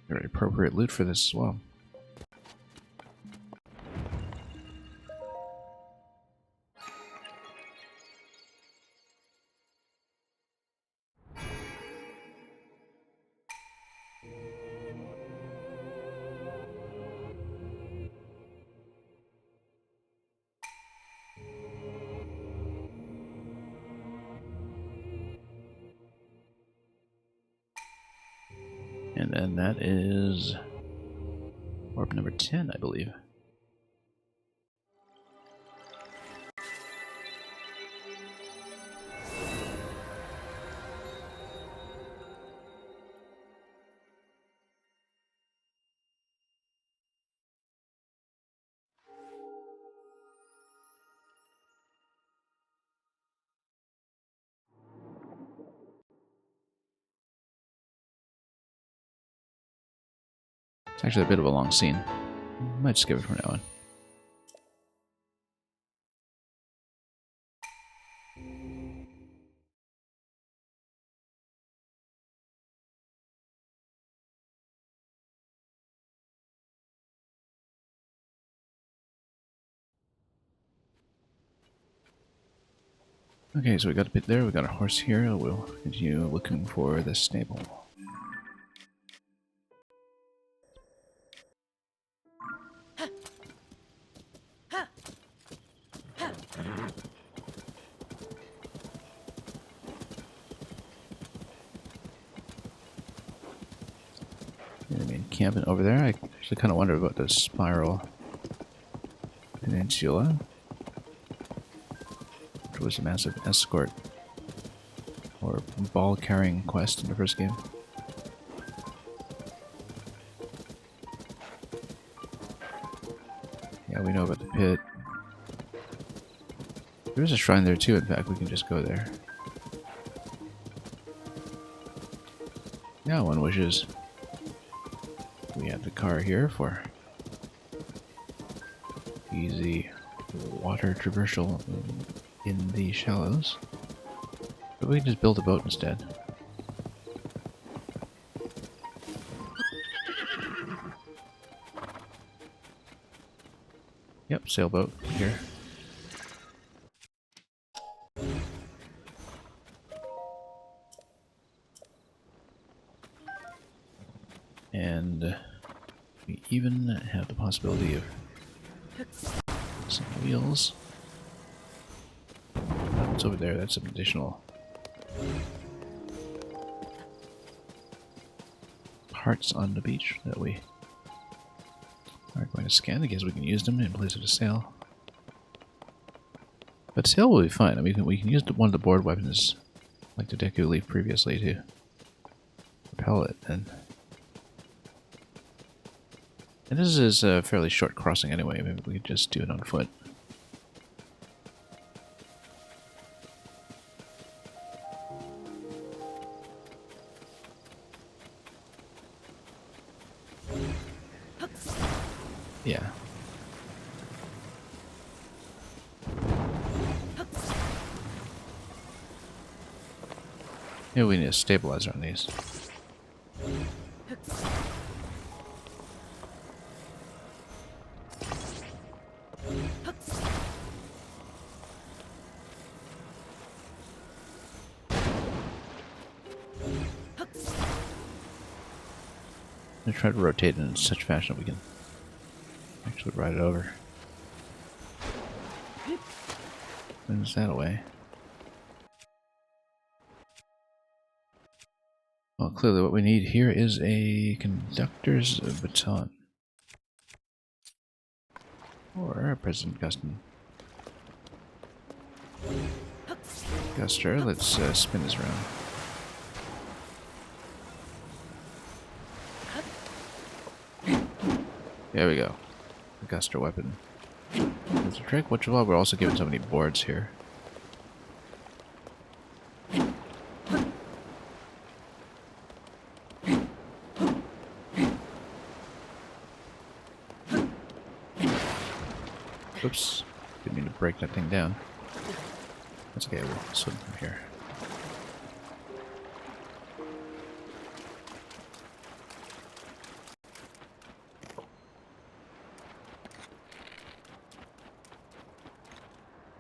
Very appropriate loot for this as well. And then that is orb number 10, I believe. It's actually a bit of a long scene. Might skip it from now on. Okay, so we got a bit there, we got a horse here, we'll continue looking for the stable. I mean, camping over there, I actually kind of wonder about the Spiral Peninsula, which was a massive escort or ball-carrying quest in the first game. Yeah, we know about the pit. There's a shrine there too, in fact, we can just go there. Yeah, one wishes. We have the car here for easy water traversal in the shallows. But we can just build a boat instead. Yep, sailboat here. And we even have the possibility of some wheels. What's over there? That's some additional parts on the beach that we are going to scan. I guess we can use them in place of a sail. But sail will be fine. I mean, we can use one of the board weapons, like the Deku Leaf previously, to propel it. And this is a fairly short crossing anyway. Maybe we could just do it on foot. Yeah. Maybe we need a stabilizer on these. I'm gonna try to rotate it in such fashion that we can actually ride it over. Moves that away. Well, clearly what we need here is a conductor's baton. Or a President Guston. Guster, let's spin this around. There we go. The Guster weapon. That's a trick. Which while we're also given so many boards here. Oops. Didn't mean to break that thing down. That's okay, we'll swim from here.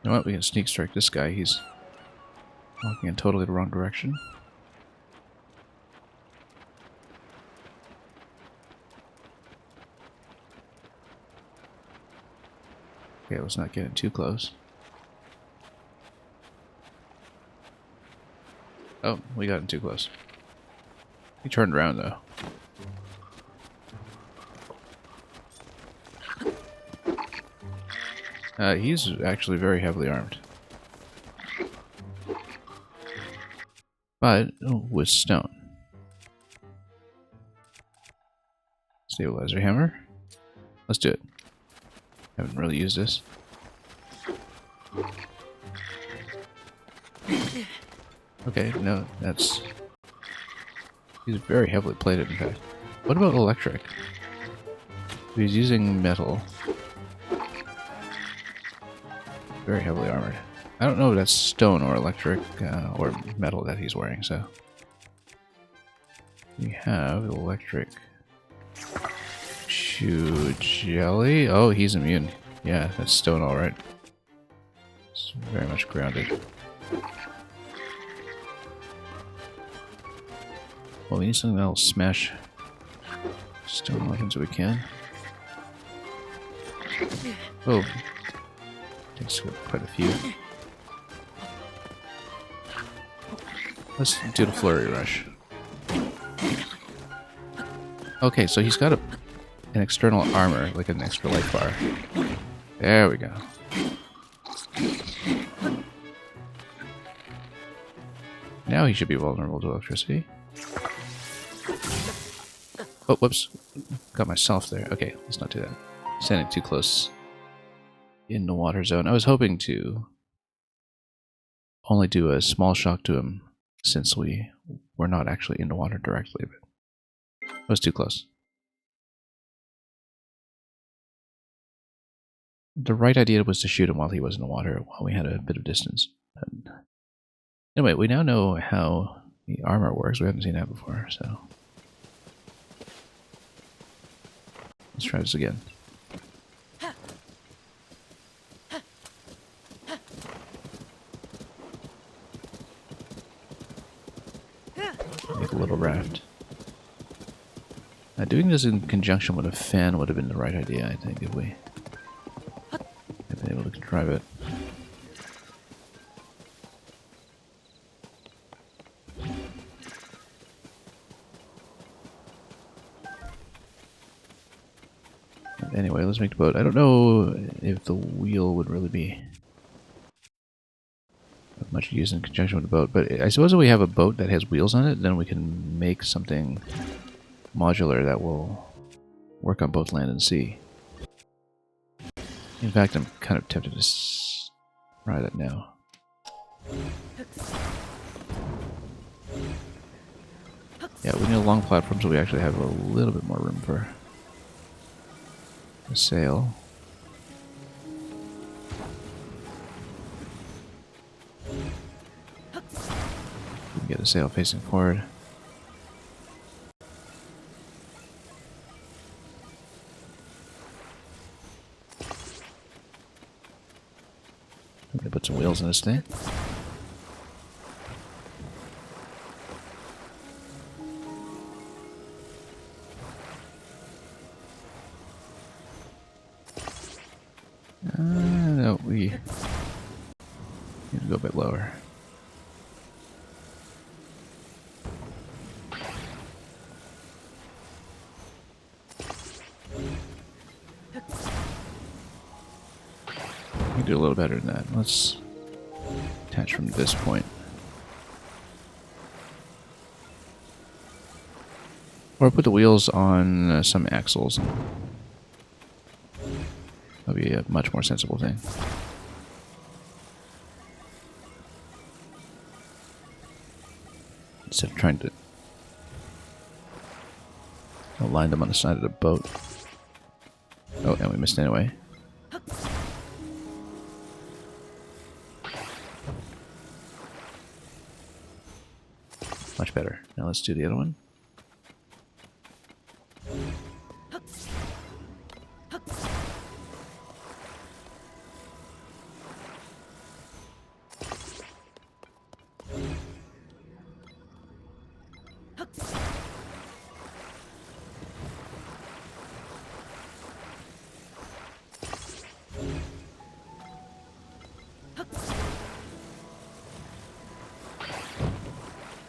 You know what? We can sneak strike this guy. He's walking in totally the wrong direction. Okay, let's not get in too close. Oh, we got in too close. He turned around though. He's actually very heavily armed. But with stone. Stabilizer hammer. Let's do it. Haven't really used this. Okay, no, that's... He's very heavily plated, in fact. What about electric? He's using metal. Very heavily armored. I don't know if that's stone or electric or metal that he's wearing, so. We have electric shoe jelly. Oh, he's immune. Yeah, that's stone alright. It's very much grounded. Well, we need something that'll smash stone weapons if we can. Oh, takes quite a few. Let's do the flurry rush. Okay, so he's got an external armor, like an extra life bar. There we go. Now he should be vulnerable to electricity. Oh, whoops. Got myself there. Okay, let's not do that. Standing too close in the water zone. I was hoping to only do a small shock to him since we were not actually in the water directly, but it was too close. The right idea was to shoot him while he was in the water, while we had a bit of distance. And anyway, we now know how the armor works. We haven't seen that before, so let's try this again. Make a little raft. Doing this in conjunction with a fan would have been the right idea, I think, if we had been able to contrive it. Anyway, let's make the boat. I don't know if the wheel would really be of much use in conjunction with the boat, but I suppose if we have a boat that has wheels on it, then we can make something modular that will work on both land and sea. In fact, I'm kind of tempted to try that now. Yeah, we need a long platform so we actually have a little bit more room for a sail. We can get a sail facing forward. I'm gonna put some wheels in this thing. No, we need to go a bit lower. We can do a little better than that. Let's attach from this point. Or put the wheels on some axles. That'd be a much more sensible thing. Instead of trying to align them on the side of the boat. Oh, and we missed anyway. Much better. Now let's do the other one.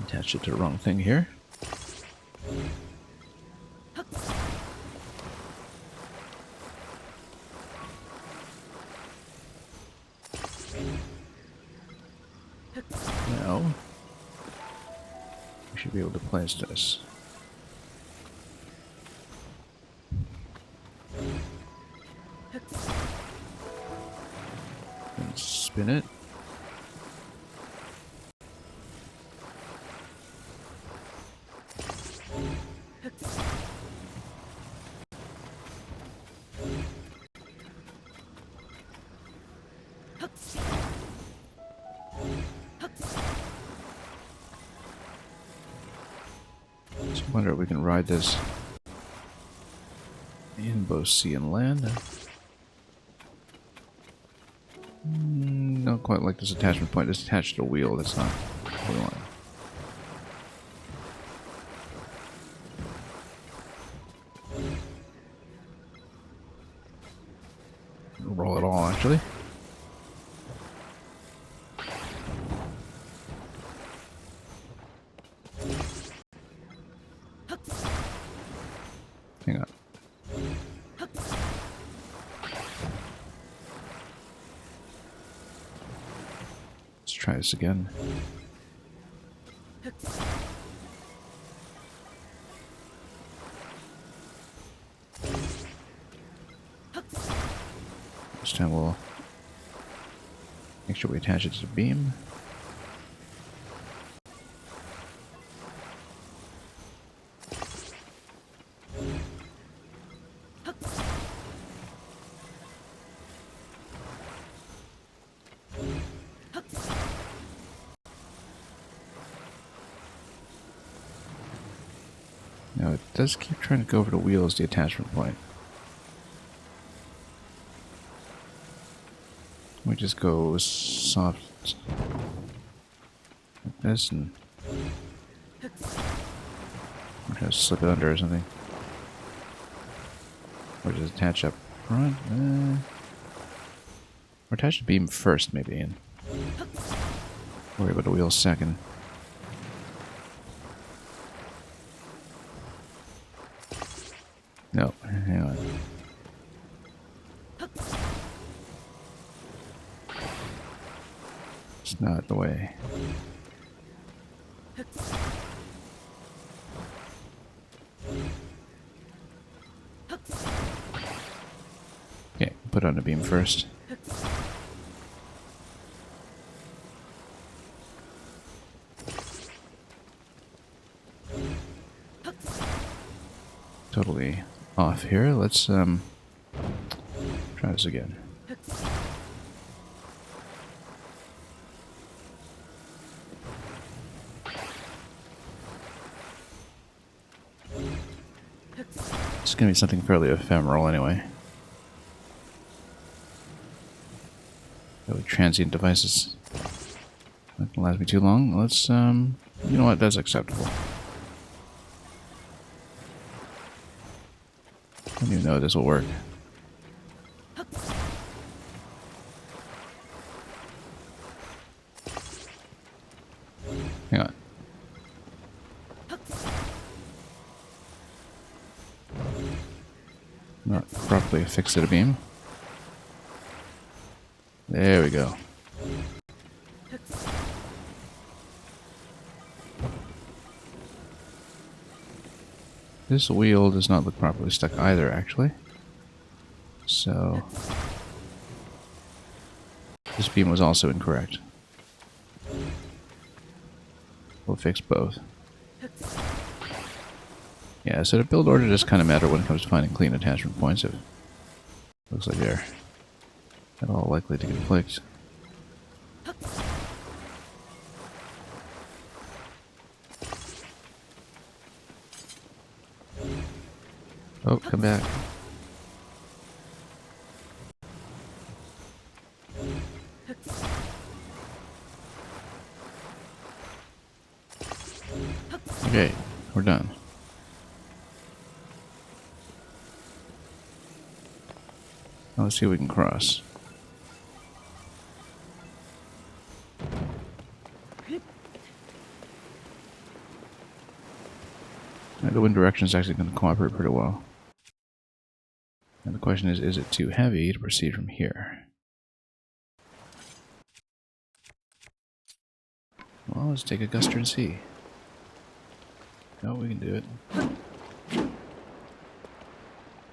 Attached it to the wrong thing here. Now, we should be able to place this. And spin it. Just wonder if we can ride this in both sea and land. Don't quite like this attachment point. It's attached to a wheel. That's not what we want. Roll it all, actually. Hang on. Let's try this again. This time we'll make sure we attach it to the beam. Now it does keep trying to go over the wheel as the attachment point. We just go soft like this and try to slip it under or something. Or just attach up front. Or attach the beam first maybe and worry about the wheel second. No, hang on. It's not the way. Okay, put on the beam first. Totally off here. Let's try this again. It's gonna be something fairly ephemeral anyway. Really transient devices. Not gonna last me too long. Let's you know what, that's acceptable. I don't even know if this will work. Hang on. Not properly affixed to the beam. There we go. This wheel does not look properly stuck either, actually. So this beam was also incorrect. We'll fix both. Yeah, so the build order does kind of matter when it comes to finding clean attachment points. If looks like they're at all likely to conflict. Oh, come back. Okay, we're done. Now let's see if we can cross. The wind direction is actually going to cooperate pretty well. And the question is it too heavy to proceed from here? Well, let's take a guster and see. No, we can do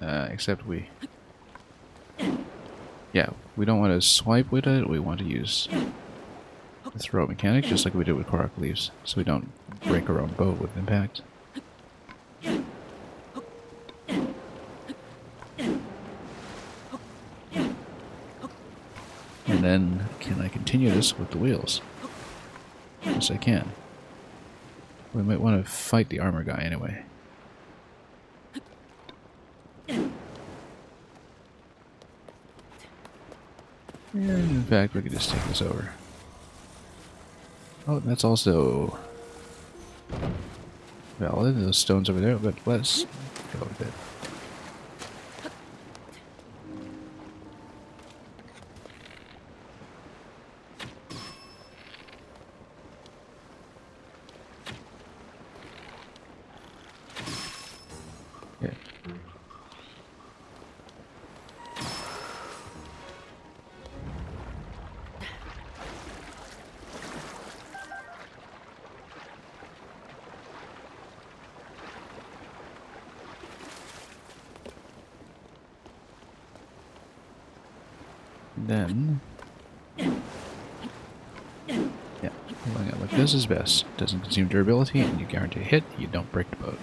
it. Except we... Yeah, we don't want to swipe with it, we want to use the throw mechanic, just like we did with Korok Leaves, so we don't break our own boat with impact. And then, can I continue this with the wheels? Yes, I can. We might want to fight the armor guy anyway. And in fact, we could just take this over. Oh, that's also valid. Those stones over there, but let's go with it. Yeah. Then, yeah, pulling it like this is best. Doesn't consume durability, and you guarantee a hit. You don't break the boat.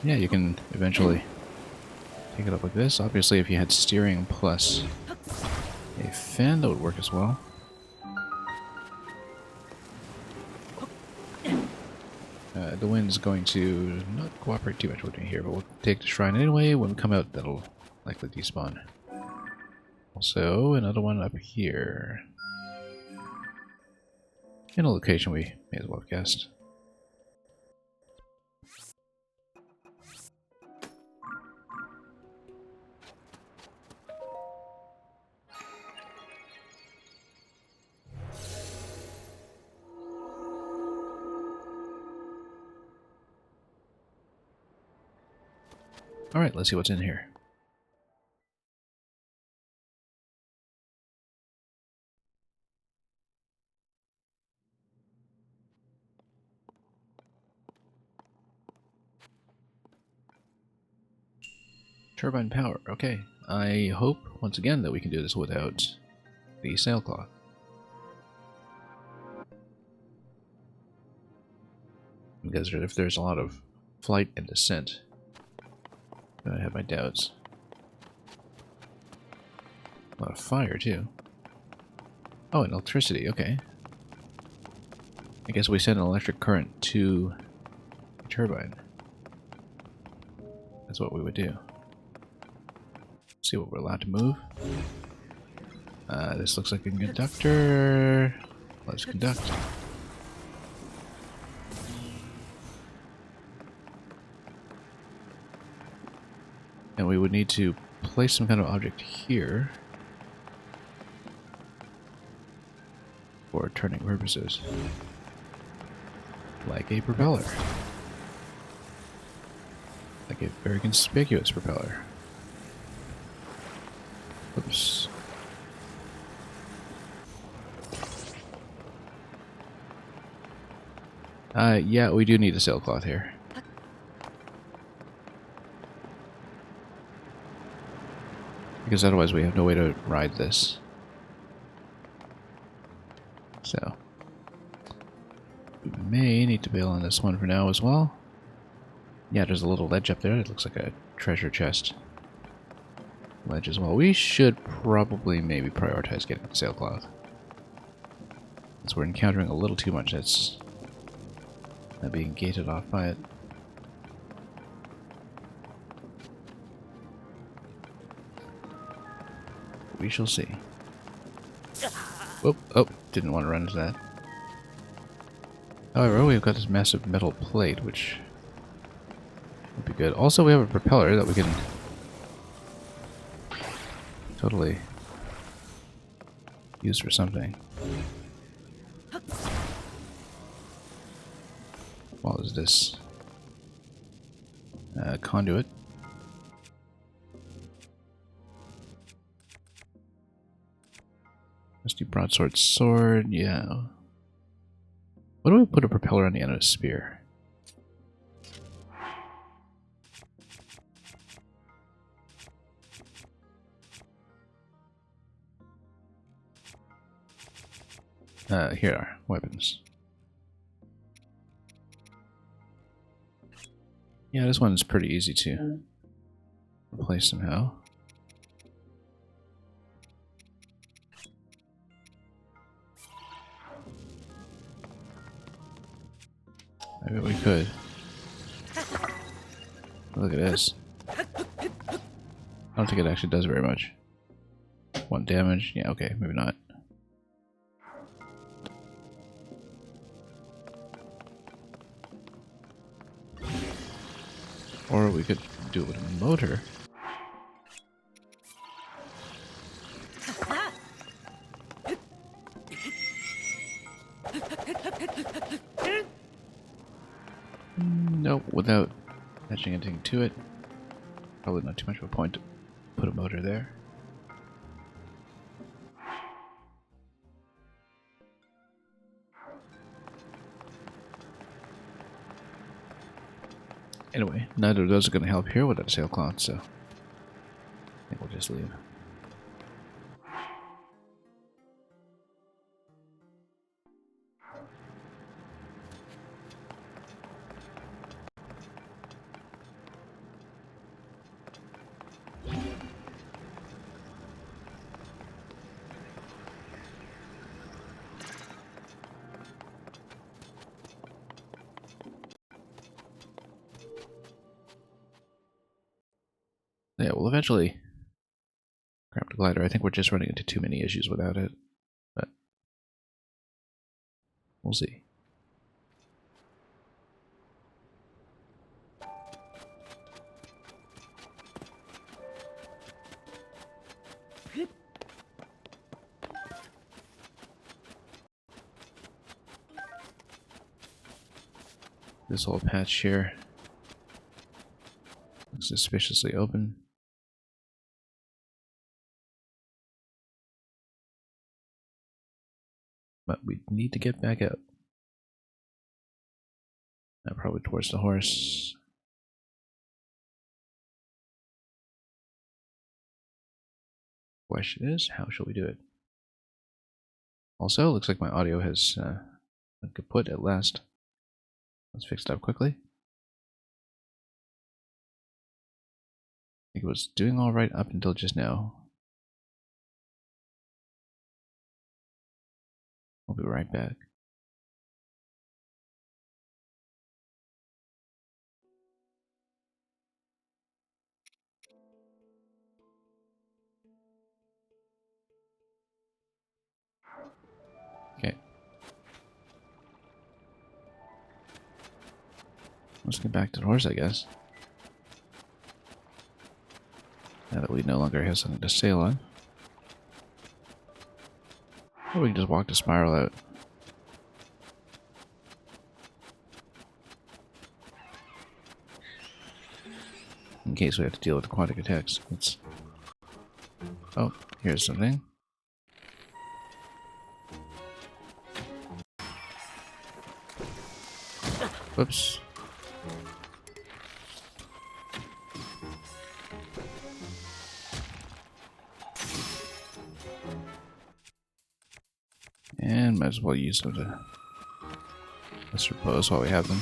Yeah, you can eventually take it up like this. Obviously, if you had steering plus a fan, that would work as well. The wind's going to not cooperate too much with me here, but we'll take the shrine anyway. When we come out, that'll likely despawn. Also, another one up here. In a location we may as well have guessed. Alright, let's see what's in here. Turbine power, okay. I hope, once again, that we can do this without the sailcloth. Because if there's a lot of flight and descent, I have my doubts. A lot of fire, too. Oh, and electricity, okay. I guess we send an electric current to the turbine. That's what we would do. See what we're allowed to move. This looks like a conductor. Let's conduct. And we would need to place some kind of object here for turning purposes. Like a propeller. Like a very conspicuous propeller. Oops. Yeah, we do need a sailcloth here. Because otherwise we have no way to ride this. So, we may need to bail on this one for now as well. Yeah, there's a little ledge up there. It looks like a treasure chest ledge as well. We should probably maybe prioritize getting the sailcloth. Since we're encountering a little too much that's being gated off by it. We shall see. Whoop, oh, didn't want to run into that. However, we've got this massive metal plate, which would be good. Also, we have a propeller that we can totally use for something. What is this? Conduit. Rusty broadsword sword, yeah. What do we put a propeller on the end of a spear? Here are weapons. Yeah, this one's pretty easy to place somehow. I bet we could. Look at this. I don't think it actually does very much. 1 damage. Yeah, okay, maybe not. Or we could do it with a motor. Nope, without attaching anything to it. Probably not too much of a point to put a motor there. Anyway, neither of those are going to help here without a sailcloth, so I think we'll just leave. Yeah, we'll eventually grab the glider. I think we're just running into too many issues without it, but we'll see. This whole patch here looks suspiciously open. But we need to get back out. Probably towards the horse. Question is, how shall we do it? Also, looks like my audio has been kaput at last. Let's fix it up quickly. I think it was doing alright up until just now. I'll be right back. Okay. Let's get back to the horse, I guess. Now that we no longer have something to sail on. Or we can just walk the spiral out. In case we have to deal with aquatic attacks. Let's... Oh, here's something. Whoops. And might as well use them to, let's repose while we have them.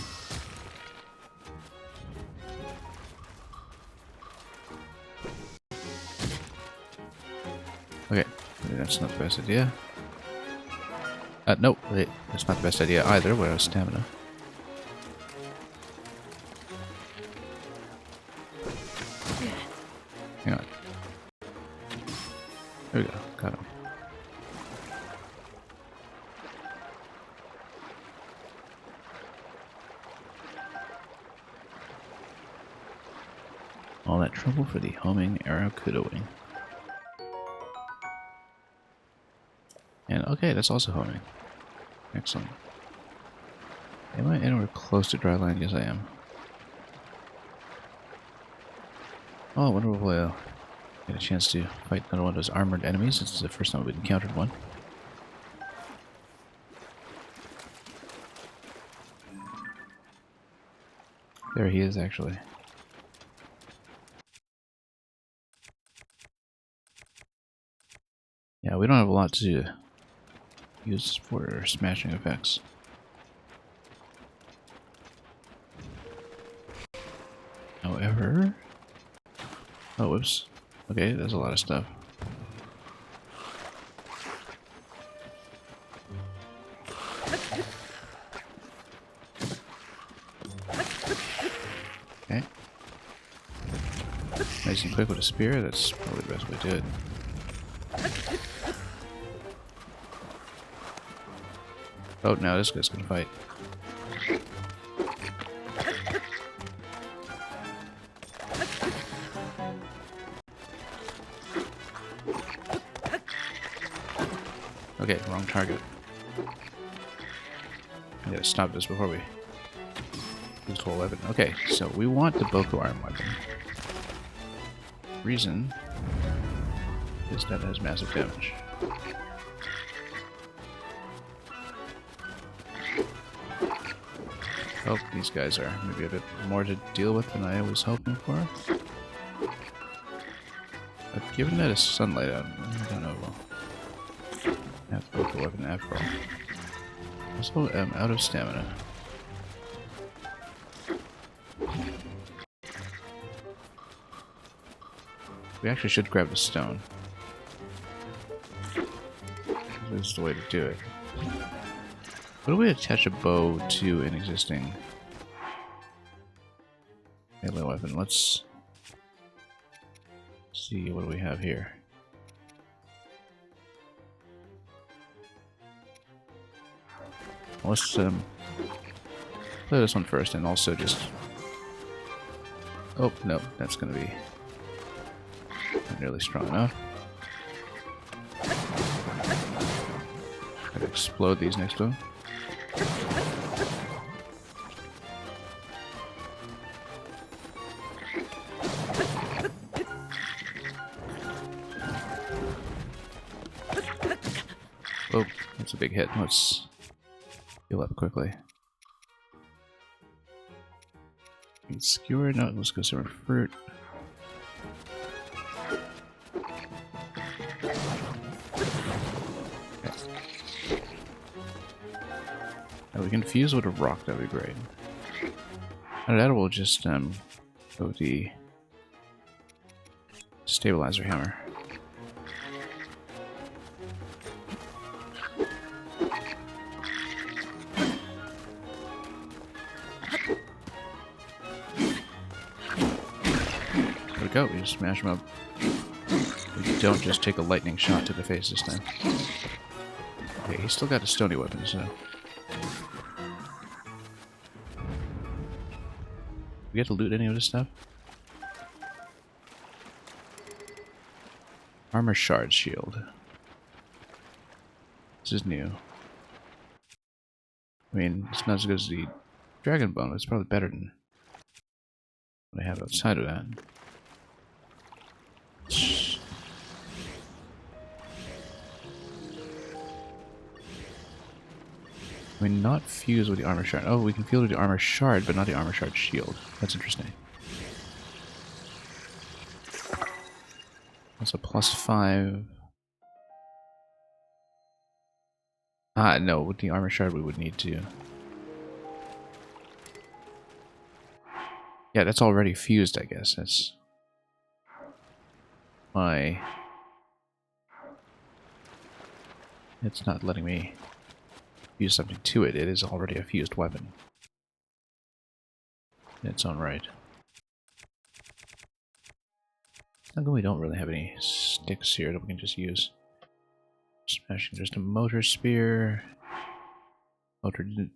Okay, maybe that's not the best idea. Nope, that's not the best idea either. We're out of stamina. Hang on. There we go, got him. All that trouble for the homing Aracuda wing. And okay, that's also homing. Excellent. Am I anywhere close to dry land? Yes, I am. Oh, I wonder if we'll get a chance to fight another one of those armored enemies. This is the first time we've encountered one. There he is, actually. Yeah, we don't have a lot to use for smashing effects. However, Oh, whoops. Okay, there's a lot of stuff. Okay. Nice and quick with a spear, that's probably the best way to do it. Oh, now this guy's gonna fight. Okay, wrong target. I gotta stop this before we use the whole weapon. Okay, so we want the Boku arm weapon. Reason is that it has massive damage. Oh, these guys are maybe a bit more to deal with than I was hoping for. But given that it's sunlight out, I don't know. I have to go for weapon after all. Also, I'm out of stamina. We actually should grab the stone. This is the way to do it. What do we attach a bow to an existing melee weapon? Let's see, what do we have here? Let's play this one first, and also just... Oh, no, that's gonna be not nearly strong enough. Gotta explode these next to him. Oh, that's a big hit. Let's heal up quickly. Skewer? No, let's go some fruit. Okay. Now we can fuse with a rock, that'd be great. Out of that, we'll just go with the stabilizer hammer. Go, we just smash him up. We don't just take a lightning shot to the face this time. Okay, he's still got a stony weapon, so... We get to loot any of this stuff? Armor shard shield. This is new. I mean, it's not as good as the dragon bone, but it's probably better than what I have outside of that. I mean, not fuse with the armor shard. Oh, we can fuse with the armor shard, but not the armor shard shield. That's interesting. That's a +5. Ah, no, with the armor shard we would need to... Yeah, that's already fused, I guess. That's... why... It's not letting me fuse something to it. It is already a fused weapon in its own right. How come we don't really have any sticks here that we can just use? Smashing just a motor spear. Motor didn't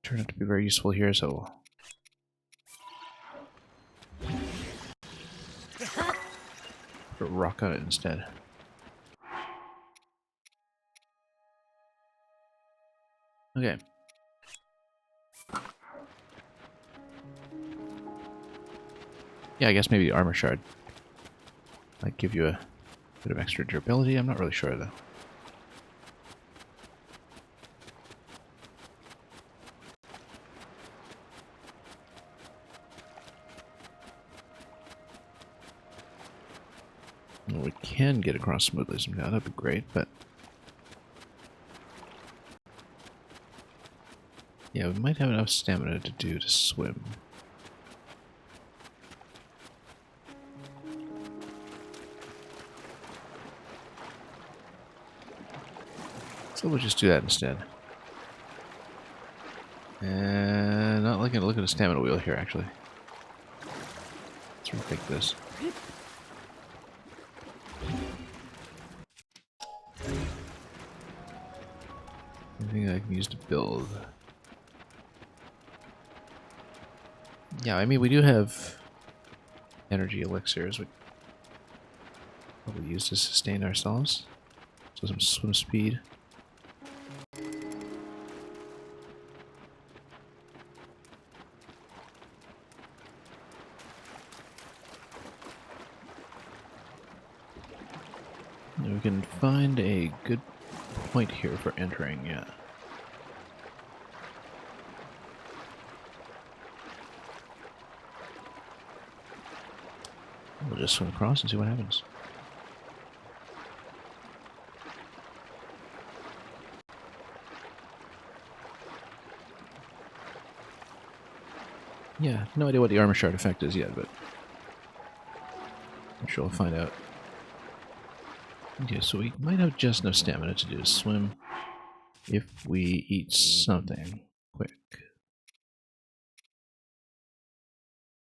turn out to be very useful here, so put a rock on it instead. Okay. Yeah, I guess maybe the armor shard might give you a bit of extra durability. I'm not really sure though. Well, we can get across smoothly somehow. That'd be great, but yeah, we might have enough stamina to swim. So we'll just do that instead. And not looking to look at the stamina wheel here, actually. Let's rethink this. Anything I can use to build? Yeah, I mean, we do have energy elixirs we probably use to sustain ourselves. So some swim speed. And we can find a good point here for entering, yeah. We'll just swim across and see what happens. Yeah, no idea what the armor shard effect is yet, but I'm sure we'll find out. Okay, so we might have just enough stamina to do a swim if we eat something quick.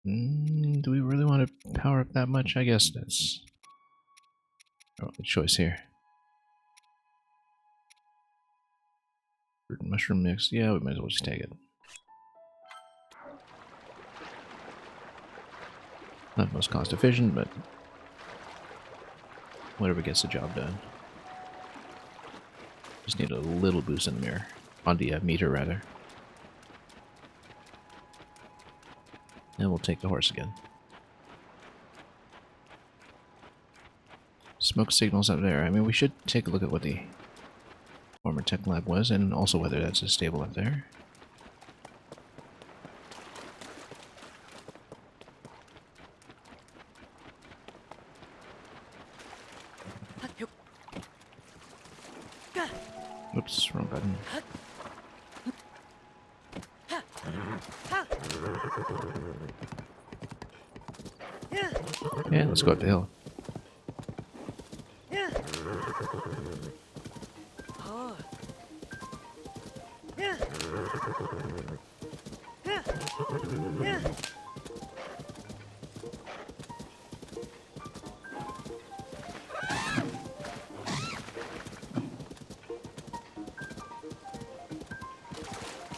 Do we really want to power up that much? I guess that's our only choice here. Fruit and mushroom mix. Yeah, we might as well just take it. Not most cost efficient, but whatever gets the job done. Just need a little boost in the mirror. On the meter, rather. And we'll take the horse again. Smoke signals up there. I mean, we should take a look at what the former tech lab was, and also whether that's a stable up there. Oops, wrong button. Yeah, let's go up the hill.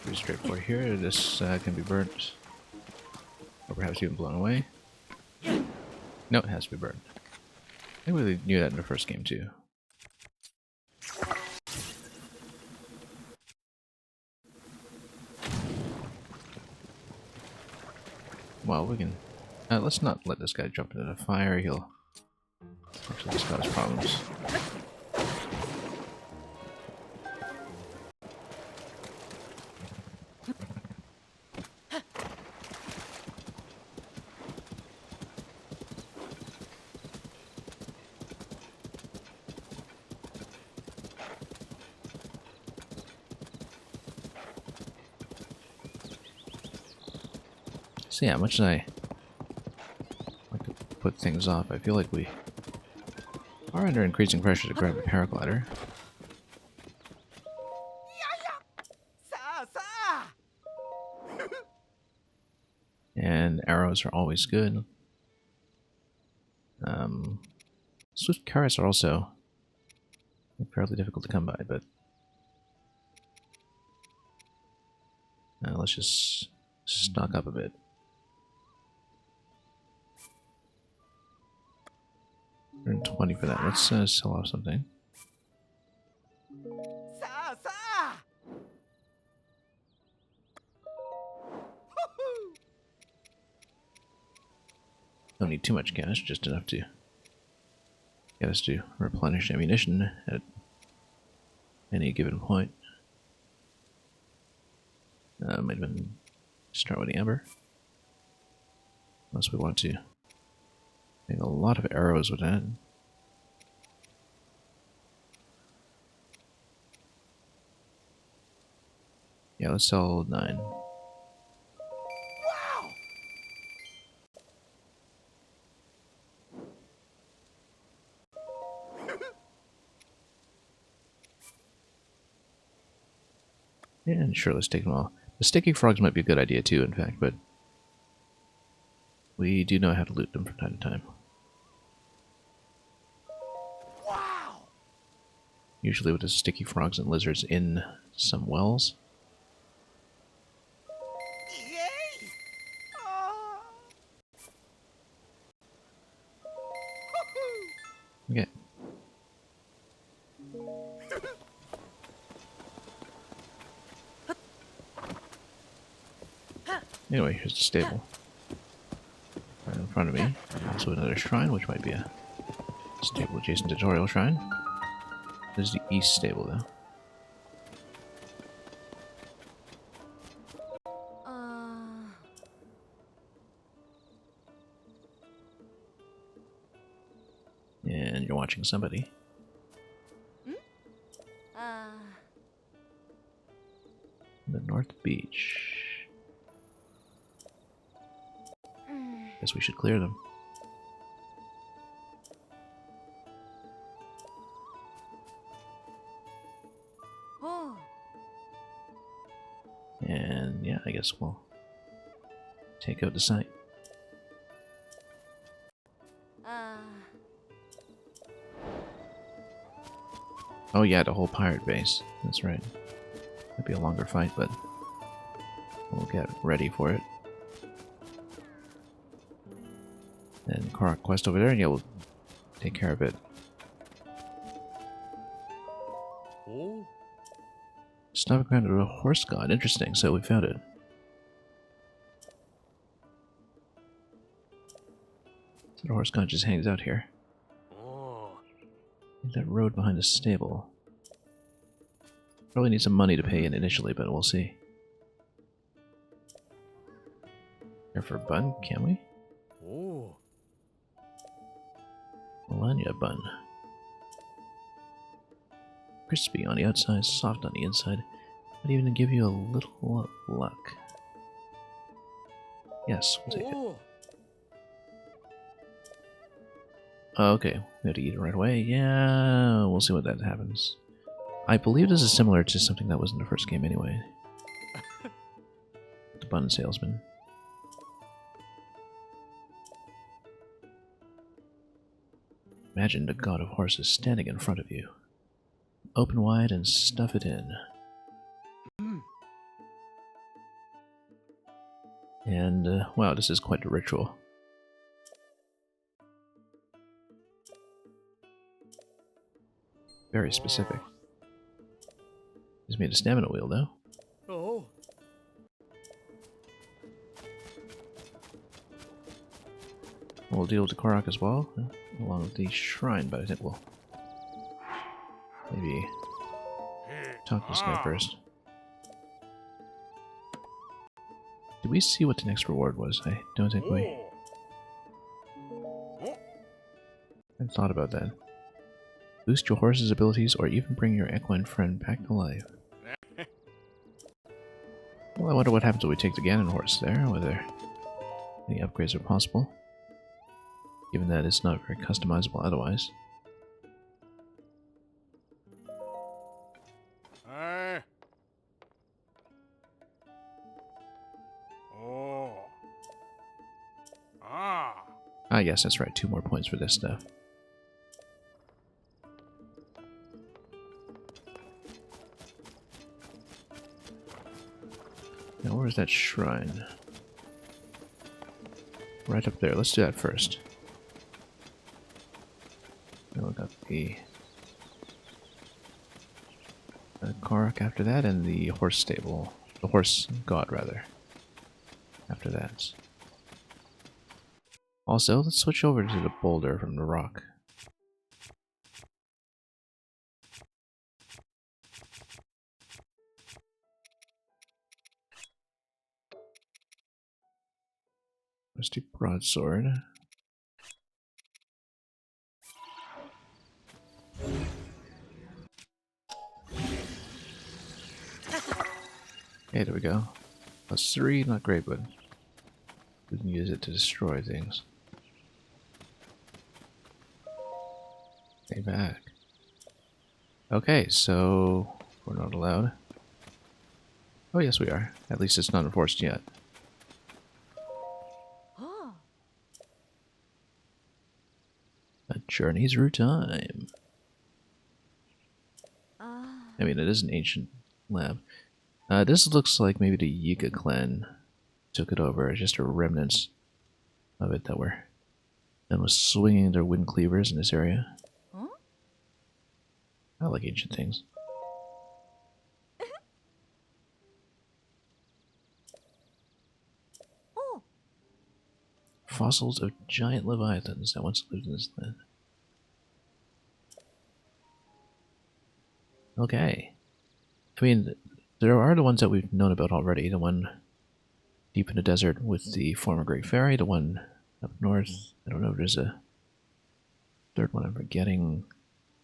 Pretty straightforward here. This can be burnt, or perhaps even blown away. No, it has to be burned. I think we knew that in the first game too. Well, we can... let's not let this guy jump into the fire. He'll actually just cause problems. So yeah, much as I like to put things off, I feel like we are under increasing pressure to grab the paraglider. And arrows are always good. Swift carrots are also fairly difficult to come by, but let's just stock up a bit. 120 for that. Let's sell off something. Don't need too much cash, just enough to get us to replenish ammunition at any given point. Might even start with the amber. Unless we want to make a lot of arrows with that. Yeah, let's sell 9. And sure, let's take them all. The sticky frogs might be a good idea too, in fact, but we do know how to loot them from time to time. Wow! Usually with the sticky frogs and lizards in some wells. Yay! Ah! Okay. Anyway, here's the stable. Right in front of me. Also another shrine, which might be a stable adjacent tutorial shrine. This is the east stable, though. And you're watching somebody. The North Beach. Guess we should clear them. And yeah, I guess we'll take out the site. Oh yeah, the whole pirate base. That's right. Might be a longer fight, but we'll get ready for it. And Korok quest over there, and yeah, we'll take care of it. Oh. Stomping ground of a horse god. Interesting. So we found it. So the horse god just hangs out here. Oh. That road behind the stable. Probably need some money to pay in initially, but we'll see. Here for a bun, can we? Oh. Melania bun. Crispy on the outside, soft on the inside. Might even give you a little luck. Yes, we'll take it. Okay, we have to eat it right away. Yeah, we'll see what that happens. I believe this is similar to something that was in the first game anyway. The bun salesman. Imagine the god of horses standing in front of you. Open wide and stuff it in. And, wow, this is quite a ritual. Very specific. He's made a stamina wheel, though. Oh. We'll deal with the Korok as well, along with the shrine, but I think we'll maybe talk to this guy first. Did we see what the next reward was? I don't think we... I thought about that. Boost your horse's abilities or even bring your equine friend back to life. Well, I wonder what happens when we take the Ganon horse there, whether any upgrades are possible. Given that it's not very customizable otherwise. Ah, yes, that's right. 2 more points for this stuff. Now, where's that shrine? Right up there. Let's do that first. Then we got the Korok after that, and the horse stable. The horse god, rather. After that. Also, let's switch over to the boulder from the rock. Rusty broadsword. Okay, there we go. +3, not great, but we can use it to destroy things. Stay back. Okay, so we're not allowed. Oh, yes, we are. At least it's not enforced yet. Oh. A journey through time. Ah. I mean, it is an ancient lab. This looks like maybe the Yiga clan took it over. Just a remnants of it that were and was swinging their wind cleavers in this area. Huh? I like ancient things. Oh. Fossils of giant leviathans that once lived in this land. Okay. I mean, there are the ones that we've known about already. The one deep in the desert with the former Great Fairy, the one up north. I don't know if there's a third one I'm forgetting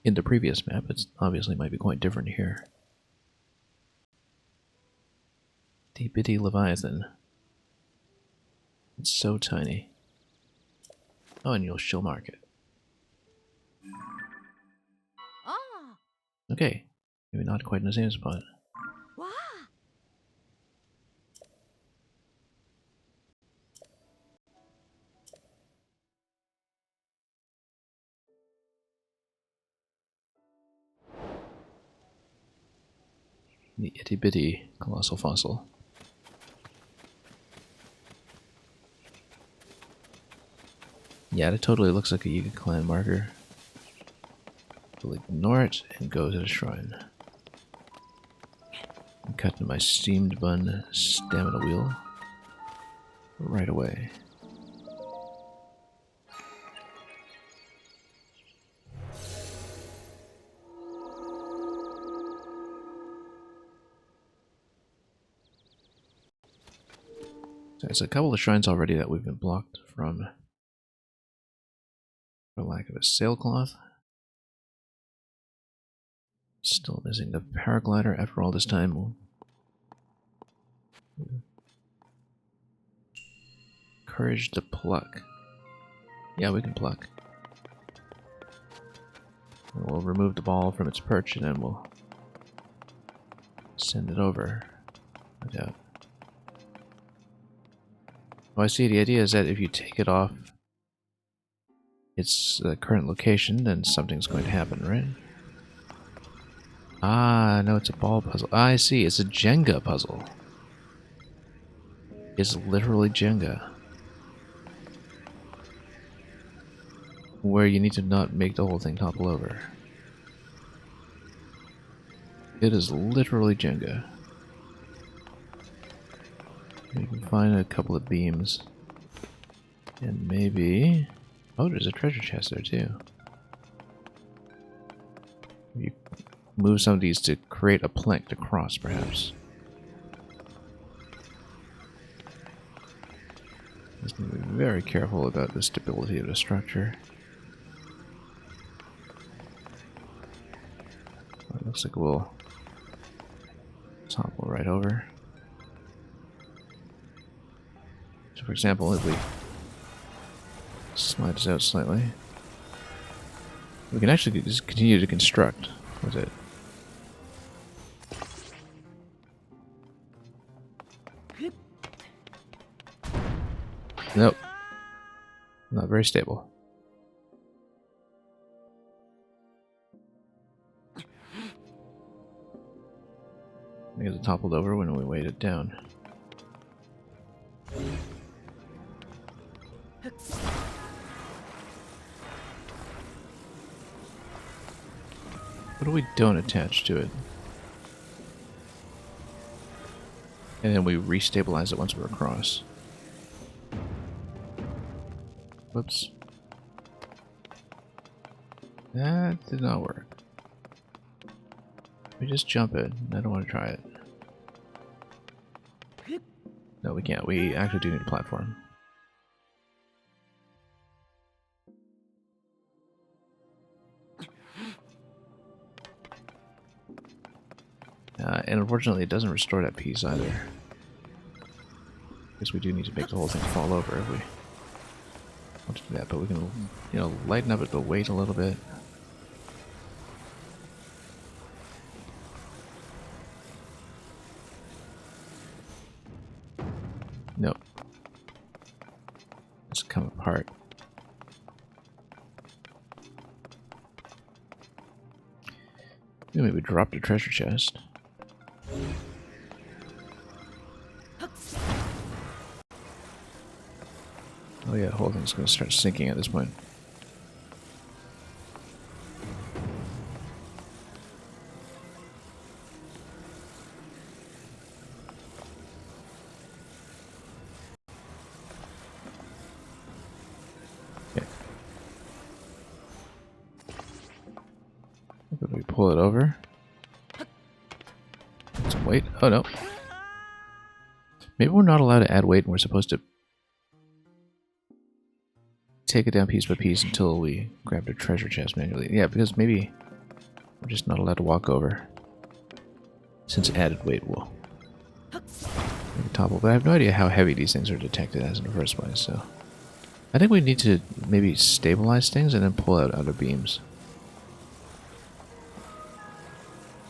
in the previous map. It's obviously might be quite different here. Itty bitty Leviathan. It's so tiny. Oh, and you'll shill mark it. Ah. Okay. Maybe not quite in the same spot. Wow. The itty bitty colossal fossil. Yeah, it totally looks like a Yiga clan marker. We'll ignore it and go to the shrine. I'm cutting my steamed bun stamina wheel right away. So there's a couple of shrines already that we've been blocked from for lack of a sailcloth. Still missing the paraglider after all this time. Courage to pluck. Yeah, we can pluck. We'll remove the ball from its perch and then we'll send it over. No doubt. Oh, I see. The idea is that if you take it off its current location, then something's going to happen, right? Ah, no, it's a ball puzzle. Ah, I see. It's a Jenga puzzle. It's literally Jenga. Where you need to not make the whole thing topple over. It is literally Jenga. You can find a couple of beams. And maybe... Oh, there's a treasure chest there too. You move some of these to create a plank to cross, perhaps. Just need to be very careful about the stability of the structure. It looks like we'll topple right over. So for example, if we slide this out slightly, we can actually just continue to construct with it. Nope. Not very stable. I guess it toppled over when we weighed it down. What do we don't attach to it? And then we restabilize it once we're across. Whoops. That did not work. We just jump it. I don't want to try it. No, we can't. We actually do need a platform. And unfortunately, it doesn't restore that piece either. Because we do need to make the whole thing fall over if we want to do that. But we can, you know, lighten up the weight a little bit. Nope. It's come apart. Maybe we dropped a treasure chest. Oh yeah, the whole thing's gonna start sinking at this point. Okay. If we pull it over. Some weight. Oh no. Maybe we're not allowed to add weight and we're supposed to take it down piece by piece until we grab the treasure chest manually. Yeah, because maybe we're just not allowed to walk over. Since added weight will make it topple. But I have no idea how heavy these things are detected as in the first place, so I think we need to maybe stabilize things and then pull out other beams.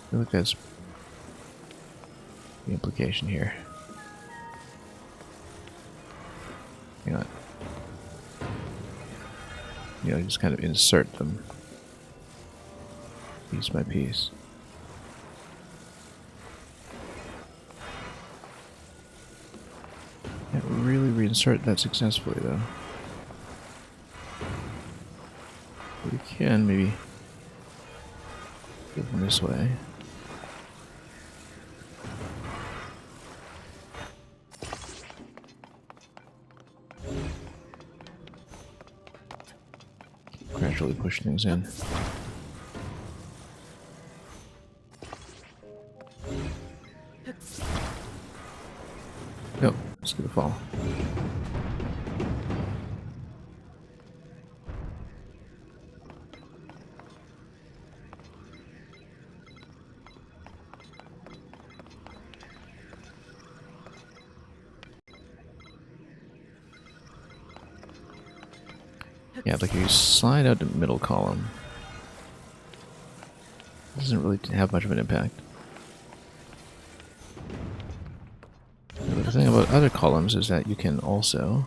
I feel like that's the implication here. You know, just kind of insert them piece by piece. Can't really reinsert that successfully though. But we can maybe go from this way. Gradually push things in. Nope, it's gonna fall. Yeah, like if you slide out the middle column, it doesn't really have much of an impact. But the thing about other columns is that you can also...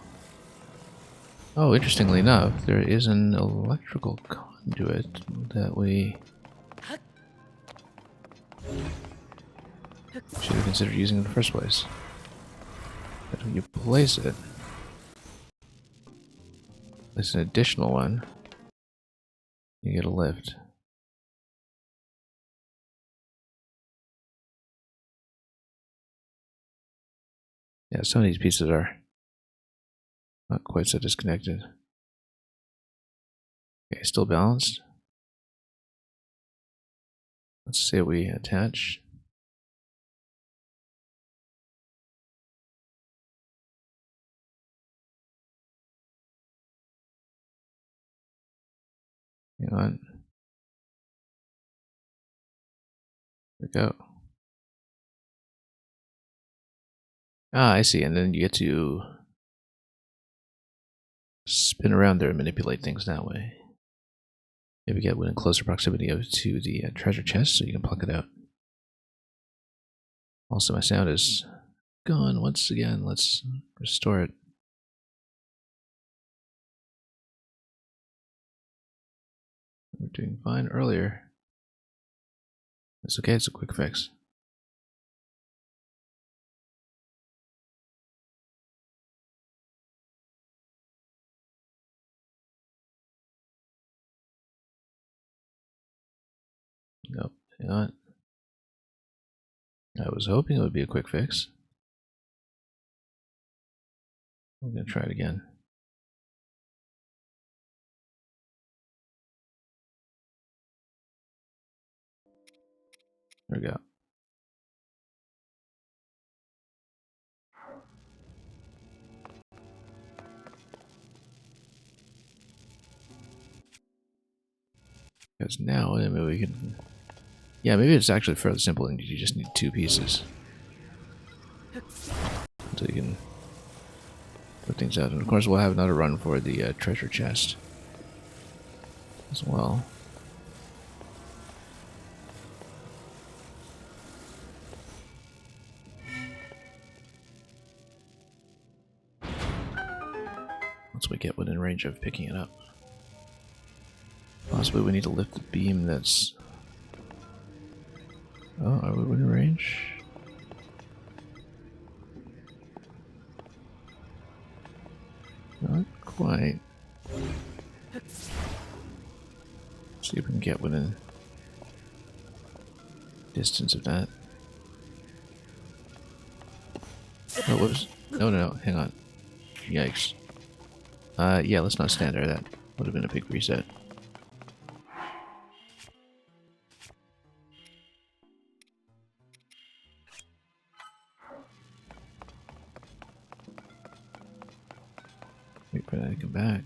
Oh, interestingly enough, there is an electrical conduit that we should have considered using in the first place. But when you place it, it's an additional one, you get a lift. Yeah, some of these pieces are not quite so disconnected. Okay, still balanced. Let's say we attach. Hang on. There we go. Ah, I see. And then you get to spin around there and manipulate things that way. Maybe get within closer proximity to the treasure chest so you can pluck it out. Also, my sound is gone once again. Let's restore it. We were doing fine earlier. It's okay, it's a quick fix. Nope, hang on. I was hoping it would be a quick fix. I'm gonna try it again. There we go. Because now, maybe we can... Yeah, maybe it's actually fairly simple and you just need two pieces. So you can put things out. And of course we'll have another run for the treasure chest as well. once we get within range of picking it up. Possibly we need to lift the beam that's... Oh, are we within range? Not quite. See if we can get within distance of that. Oh, whoops. No, hang on. Yikes. Yeah, let's not stand there. That would have been a big reset. Wait for that to come back.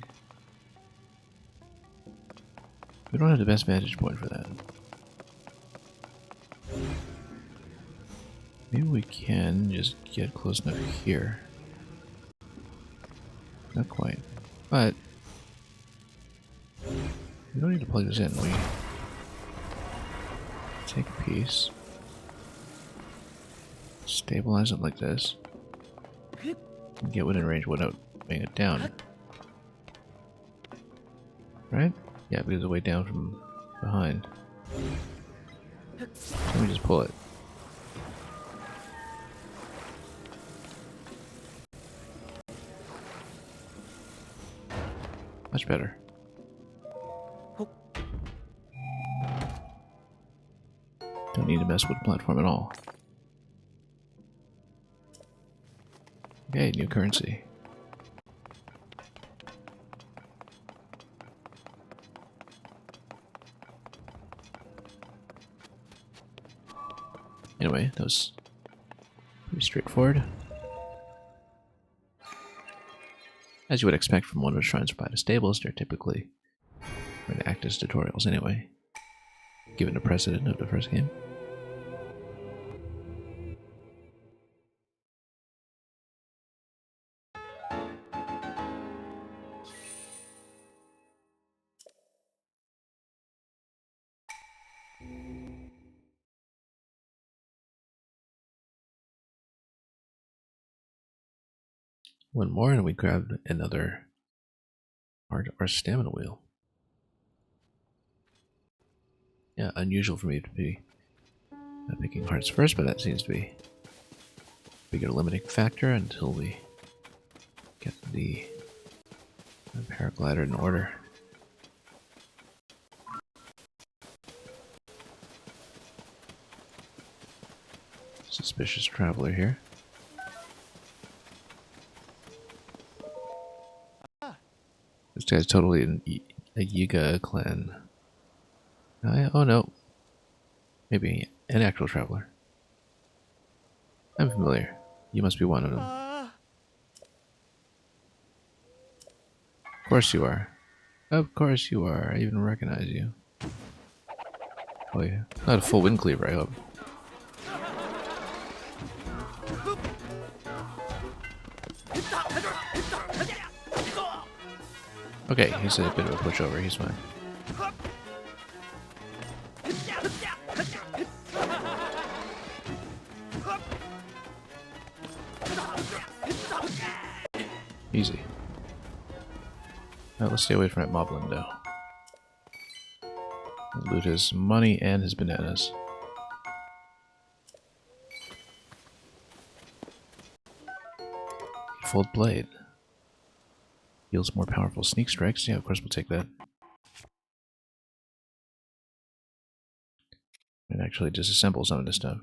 We don't have the best vantage point for that. Maybe we can just get close enough here. Not quite. But we don't need to plug this in. We take a piece, stabilize it like this, and get within range without weighing it down. Right? Yeah, because the way down from behind. Let me just pull it. Much better. Don't need to mess with the platform at all. Okay, new currency. Anyway, that was pretty straightforward. As you would expect from one of the shrines by the stables, they're typically going to act as tutorials anyway, given the precedent of the first game. One more and we grab another heart or stamina wheel. Yeah, unusual for me to be picking hearts first, but that seems to be a bigger limiting factor until we get the paraglider in order. Suspicious traveler here. This guy's totally a Yiga clan. Oh no. Maybe an actual traveler. I'm familiar. You must be one of them. Of course you are. Of course you are. I even recognize you. Oh yeah. Not a full wind cleaver, I hope. Okay, he's a bit of a pushover. He's fine. Easy. Now let's stay away from that mob window. Loot his money and his bananas. Fold blade. Yields more powerful sneak strikes. Yeah, of course we'll take that. And actually disassemble some of this stuff.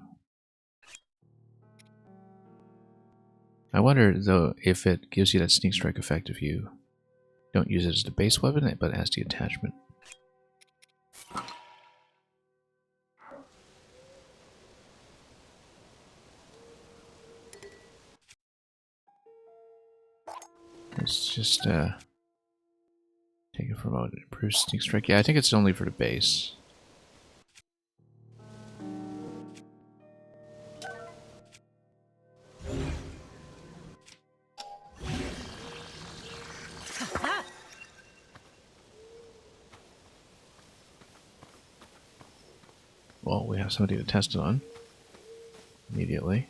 I wonder, though, if it gives you that sneak strike effect if you don't use it as the base weapon, but as the attachment. Let's just take it for a moment. Improve sneak strike. Yeah, I think it's only for the base. Well, we have somebody to test it on immediately.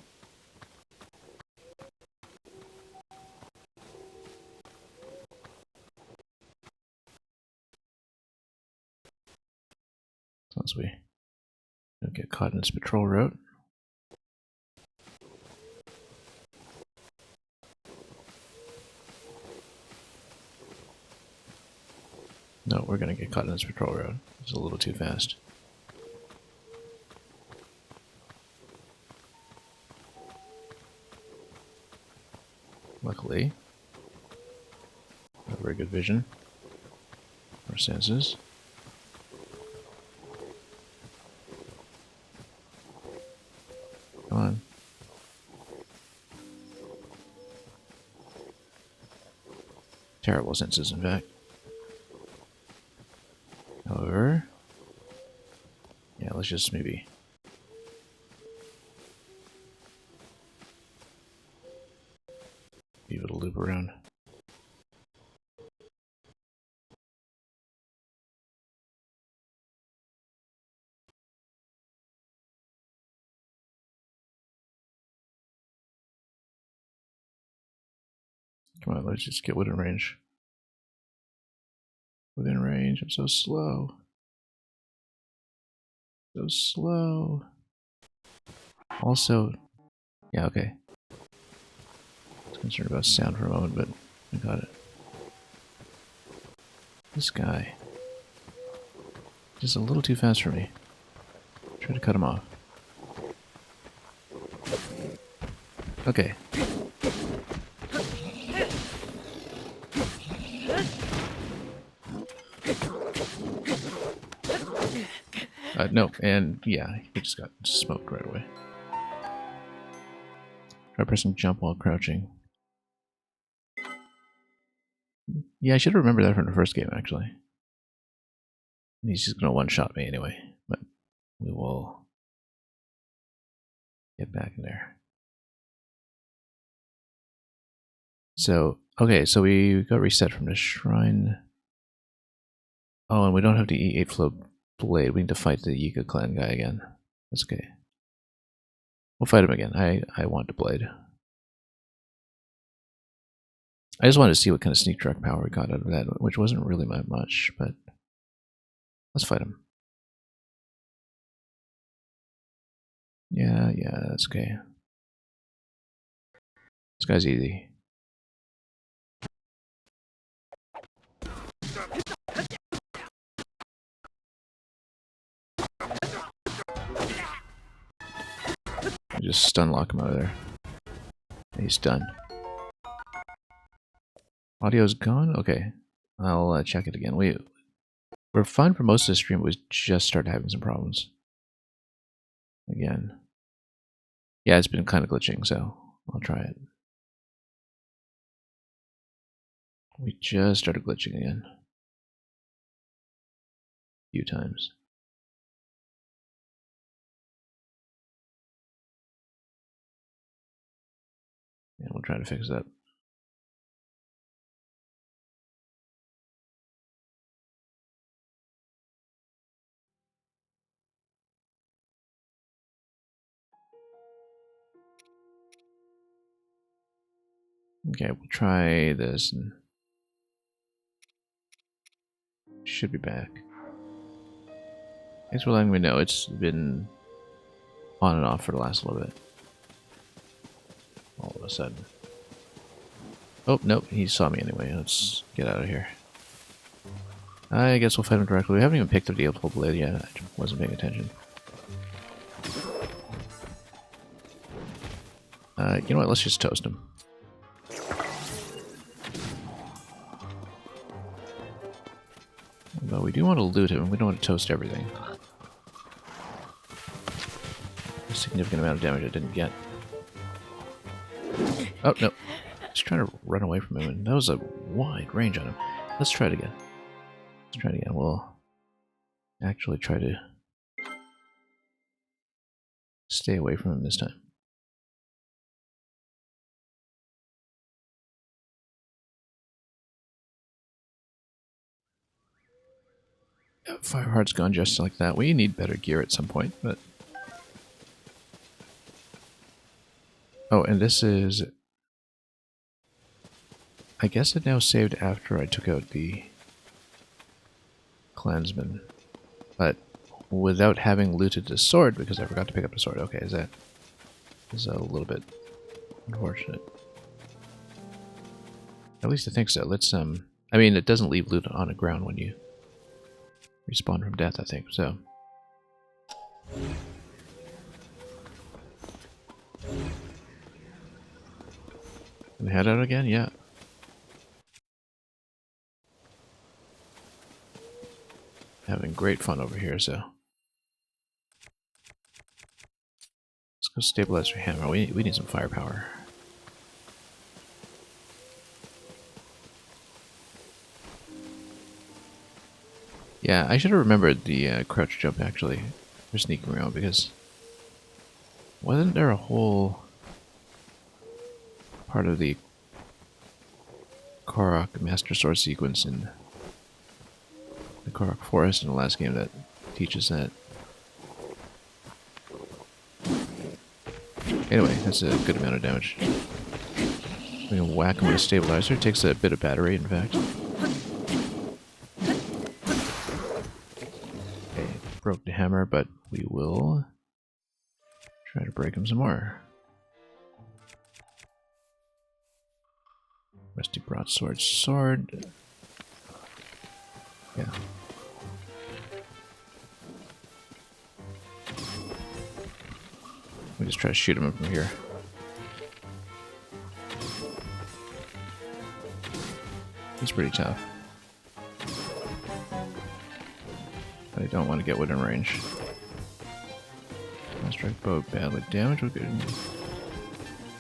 Unless we don't get caught in this patrol route. No, we're gonna get caught in this patrol road. It's a little too fast. Luckily, not very good vision or senses. Come on. Terrible senses, in fact. However, yeah, let's just maybe give it a loop around. Come on, let's just get within range. Within range, I'm so slow. So slow. Also, yeah, okay. I was concerned about sound for a moment, but I got it. This guy. Just a little too fast for me. Try to cut him off. Okay. No, and yeah, he just got smoked right away. Try pressing jump while crouching. Yeah, I should remember that from the first game, actually. He's just gonna one-shot me anyway, but we will get back in there. So, okay, so we got reset from the shrine. Oh, and we don't have the E8 flow blade. We need to fight the Yika clan guy again. That's okay. We'll fight him again. I want the blade. I just wanted to see what kind of sneak track power we got out of that, which wasn't really much, but let's fight him. Yeah, that's okay. This guy's easy. I just stun lock him out of there. He's done. Audio's gone? Okay. I'll check it again. We're fine for most of the stream. We just started having some problems. Again. Yeah, it's been kind of glitching, so I'll try it. We just started glitching again. A few times. Yeah, we'll try to fix that. Okay, we'll try this and should be back. Thanks for letting me know. It's been on and off for the last little bit. All of a sudden. Oh, nope, he saw me anyway. Let's get out of here. I guess we'll fight him directly. We haven't even picked up the April Blade yet. I wasn't paying attention. You know what? Let's just toast him. But we do want to loot him. We don't want to toast everything. A significant amount of damage I didn't get. Oh, no. Just trying to run away from him, and that was a wide range on him. Let's try it again. Let's try it again. We'll actually try to stay away from him this time. Fireheart's gone just like that. We need better gear at some point, but... Oh, and this is... I guess it now saved after I took out the clansman. But without having looted the sword because I forgot to pick up the sword. Okay, is that is a little bit unfortunate. At least I think so. Let's I mean, it doesn't leave loot on the ground when you respawn from death, I think, so. Can we head out again? Yeah. Having great fun over here, so. Let's go stabilize your hammer. We need some firepower. Yeah, I should have remembered the crouch jump actually for sneaking around because wasn't there a whole part of the Korok Master Sword sequence in the Korok Forest in the last game that teaches that? Anyway, that's a good amount of damage. We can whack him with a stabilizer. It takes a bit of battery, in fact. Okay, broke the hammer, but we will try to break him some more. Rusty broadsword sword. Yeah. We just try to shoot him from here. He's pretty tough. But I don't want to get within range. Strike bow badly damaged. We're good.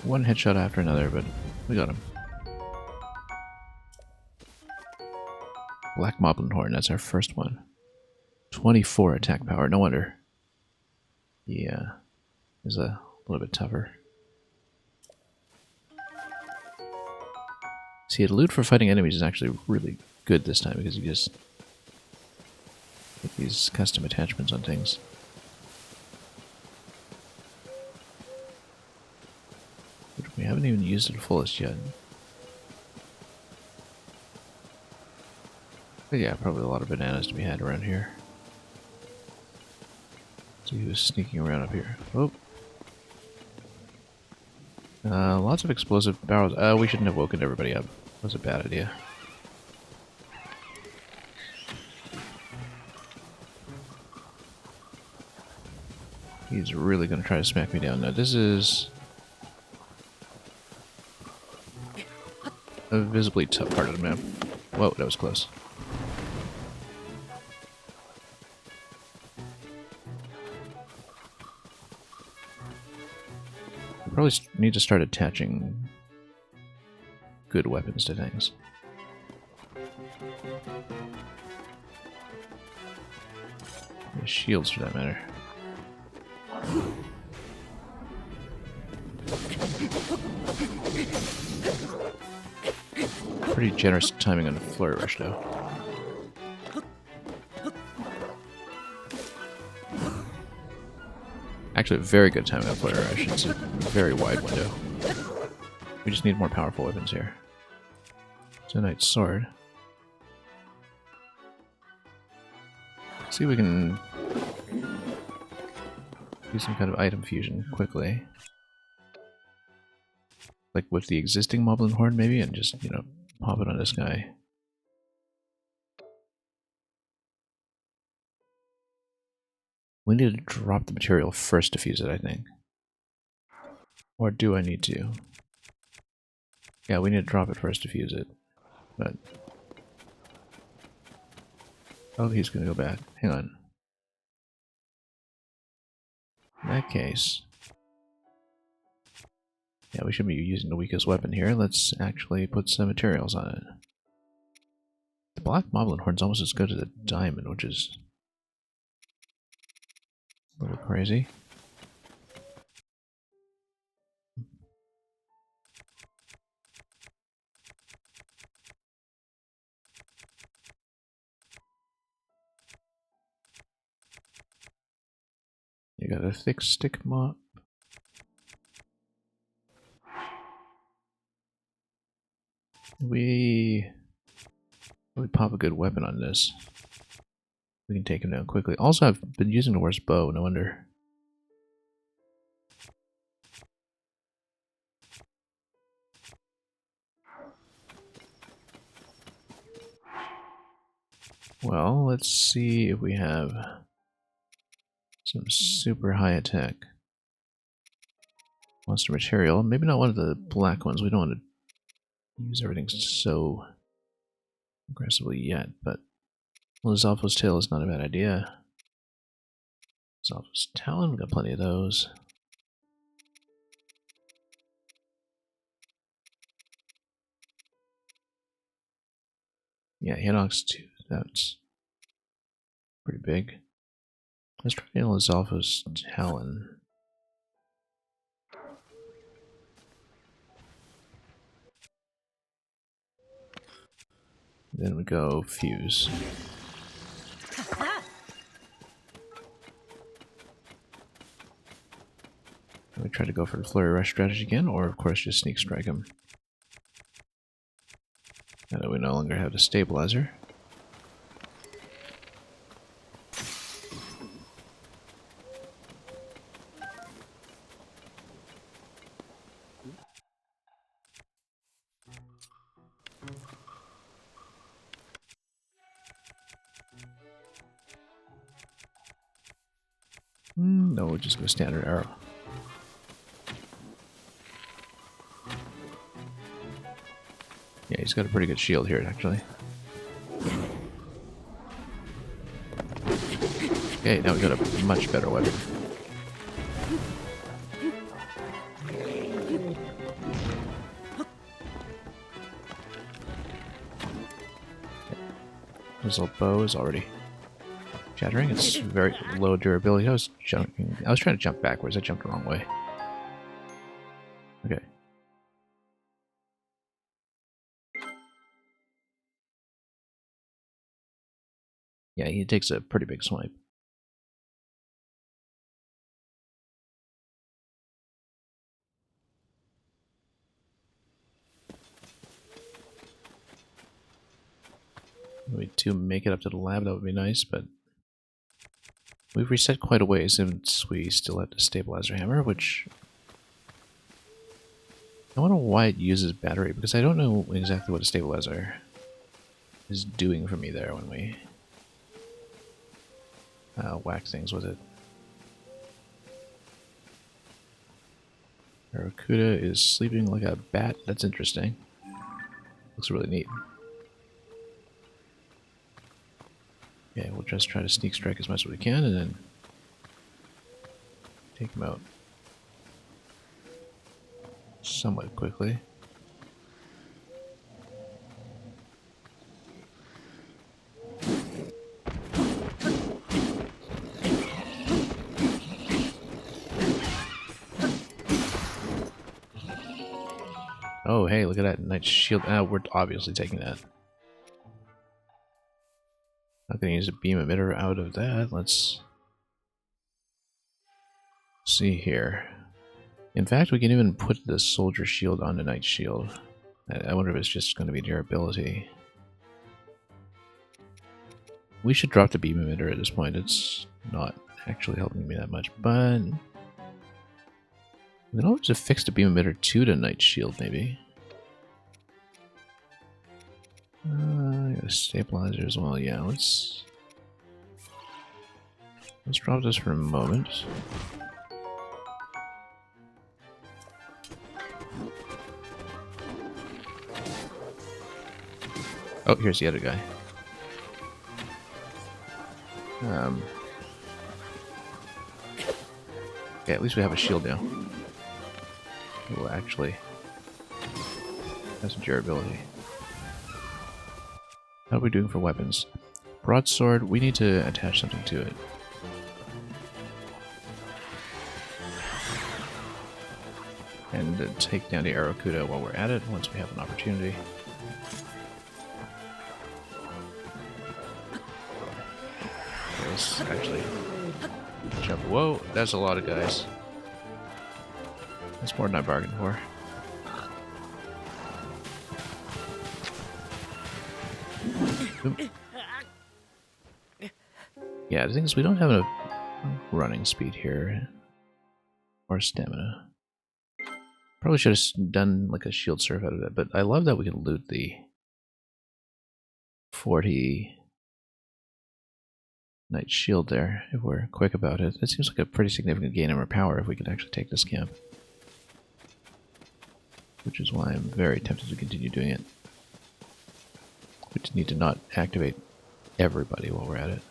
One headshot after another, but we got him. Black Moblin Horn, that's our first one. 24 attack power, no wonder. Yeah, is a little bit tougher. See, the loot for fighting enemies is actually really good this time because you just get these custom attachments on things. But we haven't even used it fullest yet. But yeah, probably a lot of bananas to be had around here. So he was sneaking around up here. Oh. Lots of explosive barrels. We shouldn't have woken everybody up. That was a bad idea. He's really going to try to smack me down. Now this is a visibly tough part of the map. Whoa, that was close. Probably need to start attaching good weapons to things. The shields, for that matter. Pretty generous timing on the flurry rush, though. Actually, very good timing on flurry rush. It's a very wide window. We just need more powerful weapons here. It's a knight's sword. Let's see if we can do some kind of item fusion quickly. Like with the existing Moblin Horn, maybe, and just, you know, pop it on this guy. We need to drop the material first to fuse it, I think. Or do I need to? Yeah, we need to drop it first to fuse it. But... oh, he's gonna go back. Hang on. In that case... yeah, we should be using the weakest weapon here. Let's actually put some materials on it. The Black Moblin Horn's almost as good as a diamond, which is a little crazy. You got a thick stick mop. We pop a good weapon on this. We can take him down quickly. Also, I've been using the worst bow, no wonder. Well, let's see if we have some super high attack monster material. Maybe not one of the black ones. We don't want to use everything so aggressively yet, but Lizalfo's tail is not a bad idea. Lizalfo's talon, we've got plenty of those. Yeah, Hinox too. That's pretty big. Let's try Lizalfo's talon. Then we go fuse. We try to go for the flurry rush strategy again, or of course just sneak strike him. Now that we no longer have the stabilizer. No, we'll just go standard arrow. Yeah, he's got a pretty good shield here, actually. Okay, now we got a much better weapon. His little bow is already shattering. It's very low durability. I was trying to jump backwards. I jumped the wrong way. Okay. Yeah, he takes a pretty big swipe. To make it up to the lab, that would be nice, but we've reset quite a ways since we still have the stabilizer hammer, which I wonder why it uses battery, because I don't know exactly what a stabilizer is doing for me there when we whack things with it. Barracuda is sleeping like a bat. That's interesting. Looks really neat. Yeah, we'll just try to sneak strike as much as we can and then take him out somewhat quickly. Oh, hey, look at that nice shield. We're obviously taking that. Not going to use a beam emitter out of that. Let's see here. In fact, we can even put the soldier shield on the knight shield. I wonder if it's just going to be durability. We should drop the beam emitter at this point. It's not actually helping me that much, but we can always affix the beam emitter to the knight shield, maybe. I got a stabilizer as well. Yeah, let's drop this for a moment. Oh, here's the other guy. Yeah, at least we have a shield now. We'll actually have some durability. How are we doing for weapons? Broadsword, we need to attach something to it. And take down the Arrokuda while we're at it, once we have an opportunity. Okay, let's actually jump. Whoa, that's a lot of guys. That's more than I bargained for. Oop. Yeah, the thing is we don't have enough running speed here. Or stamina. Probably should have done like a shield surf out of that, but I love that we can loot the 40 Knight shield there if we're quick about it. It seems like a pretty significant gain in our power if we can actually take this camp. Which is why I'm very tempted to continue doing it. We just need to not activate everybody while we're at it.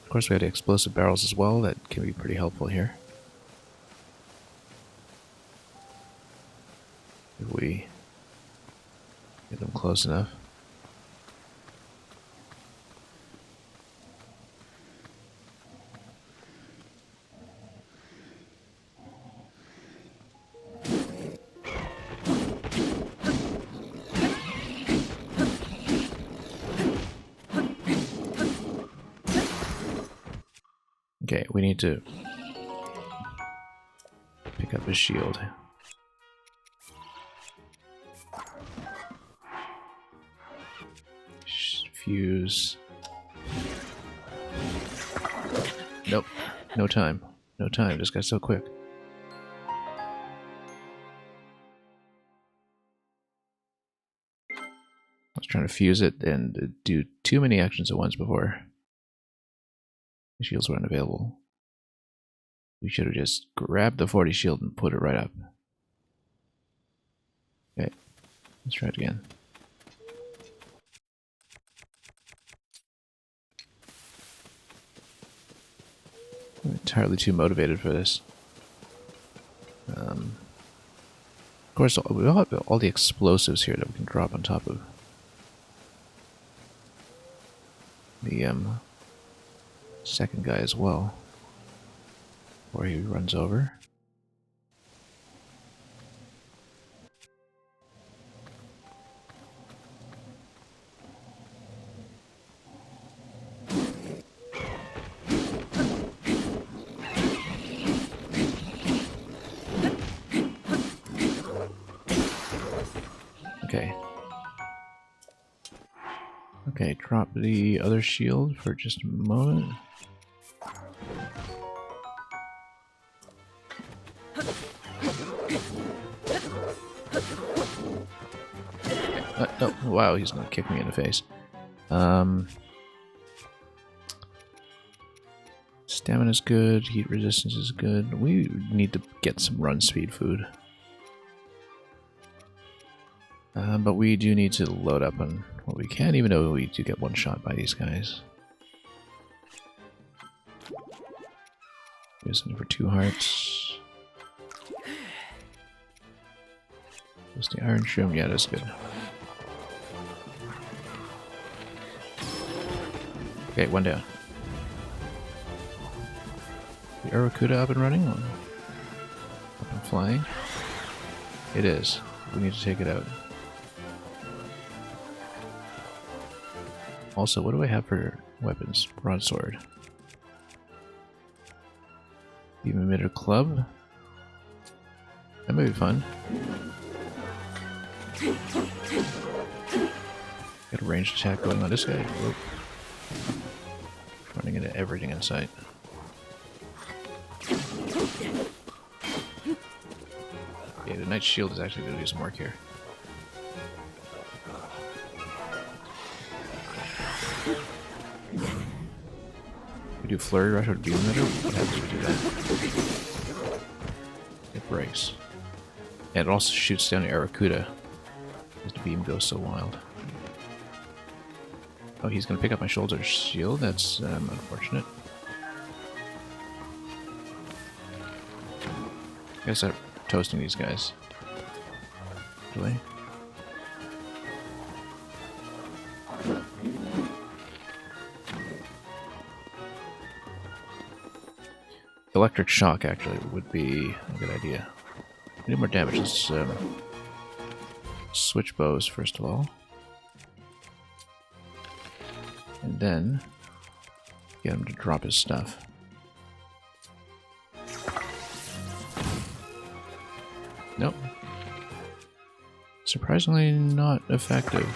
Of course, we had explosive barrels as well. That can be pretty helpful here. If we get them close enough. Okay, we need to pick up his shield. Fuse. Nope. No time. No time. This guy's so quick. I was trying to fuse it and do too many actions at once before the shields were unavailable. We should have just grabbed the 40 shield and put it right up. Okay. Let's try it again. I'm entirely too motivated for this. Of course, we all have all the explosives here that we can drop on top of the second guy as well, before he runs over. Okay. Okay, drop the other shield for just a moment. Oh, wow, he's gonna kick me in the face. Stamina's good, heat resistance is good. We need to get some run speed food. But we do need to load up on what we can, even though we do get one shot by these guys. Using for 2 hearts. Just the iron shroom, yeah, that's good. Okay, one down. The Aracuda up and running? Up and flying? It is. We need to take it out. Also, what do I have for weapons? Broadsword. Beam emitter club. That may be fun. Got a ranged attack going on this guy. Whoa. Running into everything in sight. Yeah, the Knight Shield is actually going to do some work here. We do Flurry Rush or Beam Emitter? What happens if we do that? It breaks. And it also shoots down the Aracuda as the beam goes so wild. Oh, he's going to pick up my shoulder shield. That's unfortunate. I guess I'm toasting these guys. Really? Electric shock actually would be a good idea. We need more damage. Let's switch bows first of all. And then get him to drop his stuff. Nope. Surprisingly not effective.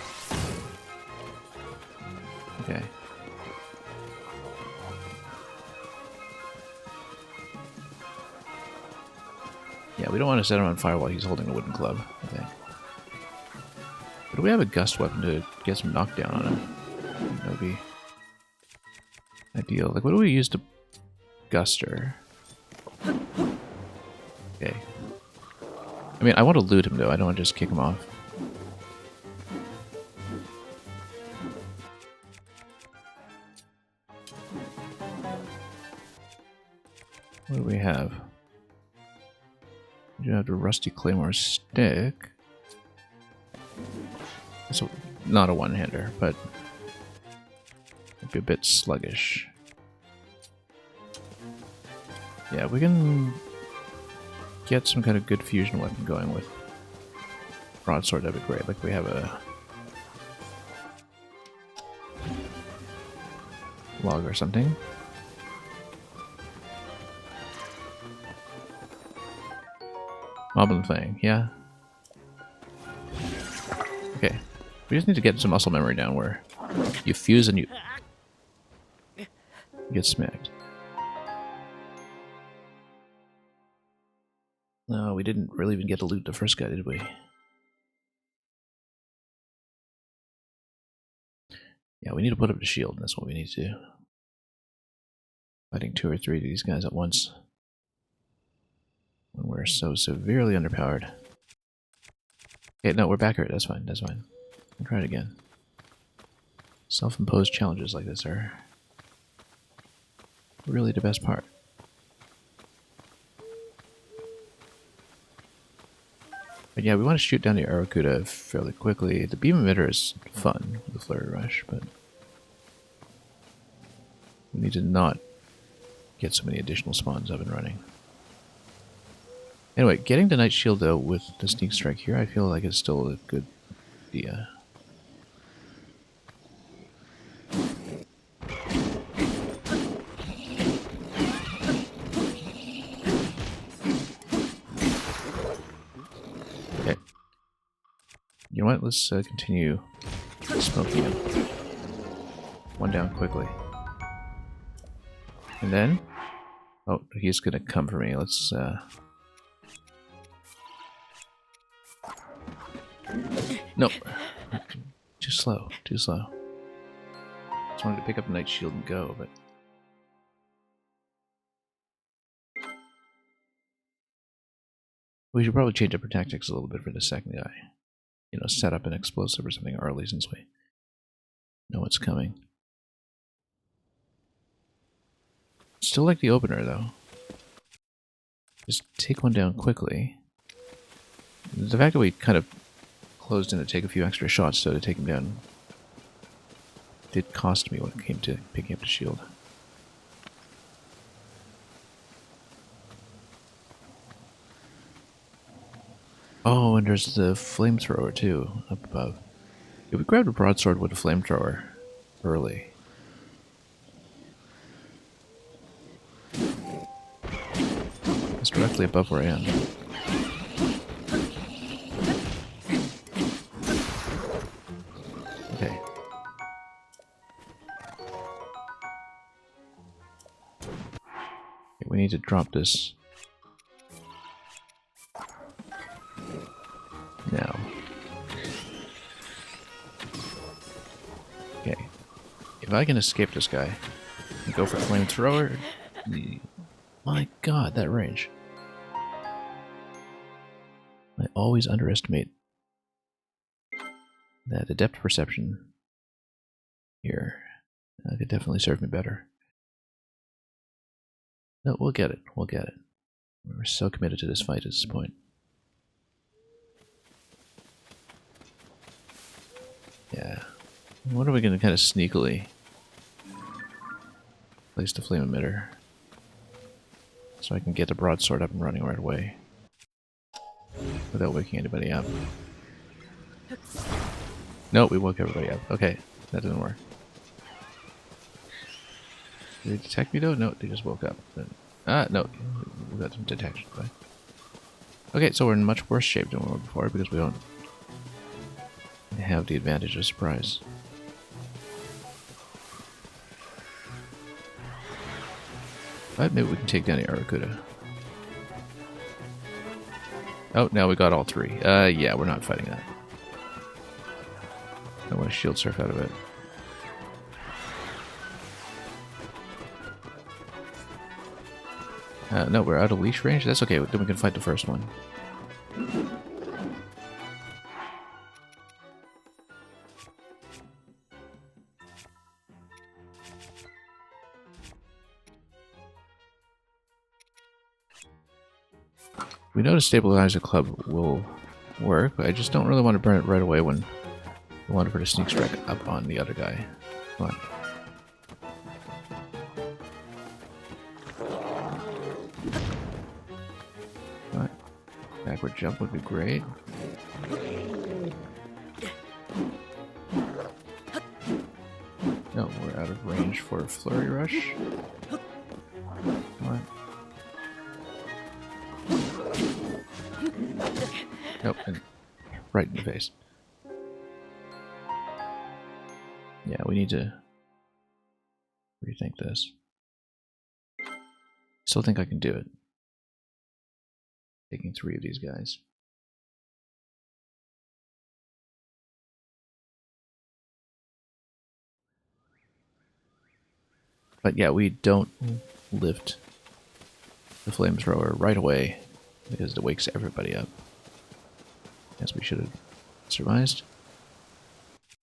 Okay. Yeah, we don't want to set him on fire while he's holding a wooden club, I think. But do we have a gust weapon to get some knockdown on him? That would be ideal. Like, what do we use to gust her? Okay. I mean, I want to loot him, though. I don't want to just kick him off. What do we have? We do have the rusty claymore stick. It's not a one-hander, but it'd be a bit sluggish. Yeah, we can get some kind of good fusion weapon going with broadsword. That'd be great. Like we have a log or something. Moblin Fang, yeah. Okay. We just need to get some muscle memory down where you fuse and you get smacked. No, we didn't really even get to loot the first guy, did we? Yeah, we need to put up the shield, and that's what we need to do. Fighting 2 or 3 of these guys at once. When we're so severely underpowered. Okay, no, we're back here. That's fine, that's fine. We'll try it again. Self-imposed challenges like this are really the best part. But yeah, we want to shoot down the Arakuda fairly quickly. The beam emitter is fun with the Flurry Rush, but we need to not get so many additional spawns up and running. Anyway, getting the Night Shield though with the Sneak Strike here, I feel like it's still a good idea. Okay. You know what? Let's continue smoking him. One down quickly. And then... oh, he's gonna come for me. Let's... nope. Too slow. Too slow. Just wanted to pick up a Night Shield and go, but... we should probably change up our tactics a little bit for the second guy. You know, set up an explosive or something early since we know what's coming. Still like the opener, though. Just take one down quickly. The fact that we kind of closed in to take a few extra shots so to take him down did cost me when it came to picking up the shield. Oh, and there's the flamethrower too, up above. If we grabbed a broadsword with a flamethrower early. It's directly above where I am. Okay. We need to drop this now. Okay. If I can escape this guy and go for flamethrower, my god, that range. I always underestimate that. The depth perception here could definitely serve me better. No, we'll get it. We'll get it. We're so committed to this fight at this point. Yeah. What are we going to kind of sneakily place the flame emitter so I can get the broadsword up and running right away without waking anybody up? No, we woke everybody up. Okay, that didn't work. Did they detect me though? No, they just woke up. No, we got some detection. Right? Okay, so we're in much worse shape than we were before because we don't have the advantage of surprise. But maybe we can take down the Arakuda. Oh, now we got all three. Yeah, we're not fighting that. I want to shield surf out of it. No, we're out of leash range? That's okay, then we can fight the first one. We know to stabilize a club will work, but I just don't really want to burn it right away when we want to put a sneak strike up on the other guy. Come on. Alright. Backward jump would be great. No, we're out of range for a flurry rush. Come on. Nope, and right in the face. Yeah, we need to rethink this. Still think I can do it. Taking 3 of these guys. But yeah, we don't lift the flamethrower right away because it wakes everybody up. As we should have surmised.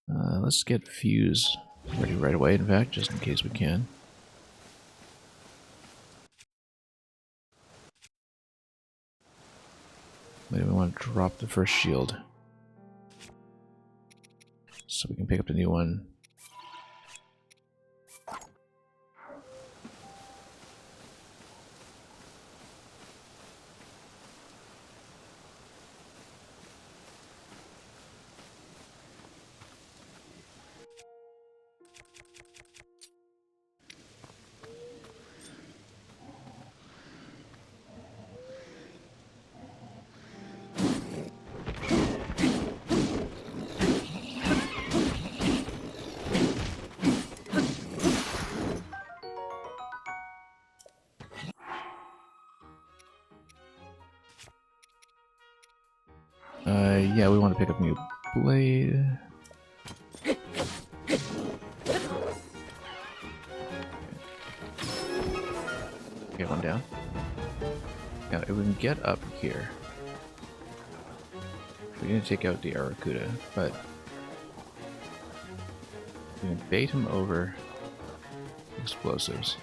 Let's get Fuse ready right away, in fact, just in case we can. Maybe we want to drop the first shield. So we can pick up the new one. Yeah, we want to pick up new blade. Get one down. Now, if we can get up here, we're going to take out the Arakuda, but we can bait him over explosives.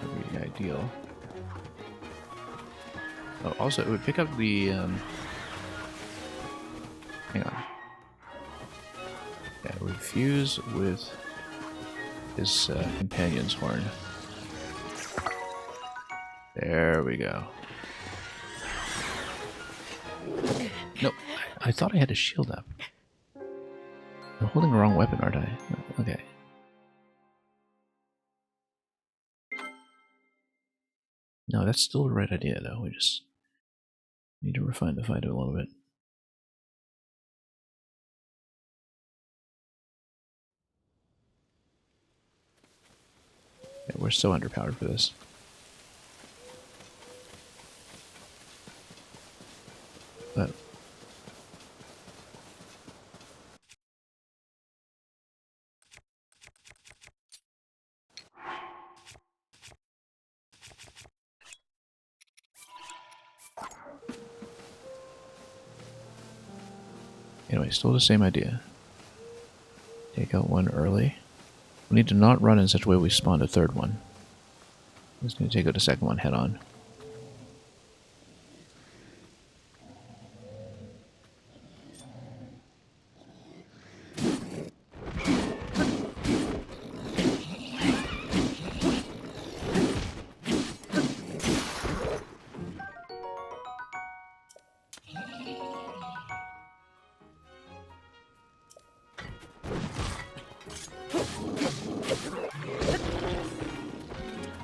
That would be ideal. Oh, also, it would pick up the, hang on. Yeah, it would fuse with his companion's horn. There we go. Nope, I thought I had a shield up. I'm holding the wrong weapon, aren't I? Okay. No, that's still the right idea, though. We just need to refine the fight a little bit. Yeah, we're so underpowered for this. But anyway, still the same idea. Take out one early. We need to not run in such a way we spawn a third one. I'm just going to take out the second one head on.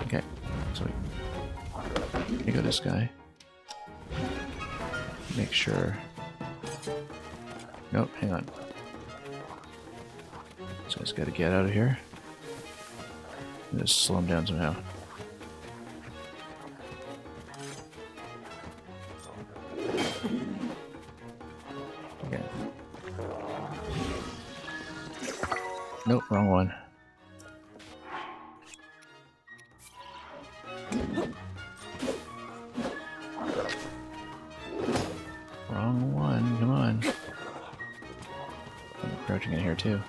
Okay, so Here you go, this guy. Make sure. Nope, hang on. This guy's got to get out of here. Just slow him down somehow. Okay. Nope, wrong one. Wrong one, come on. I'm crouching in here too.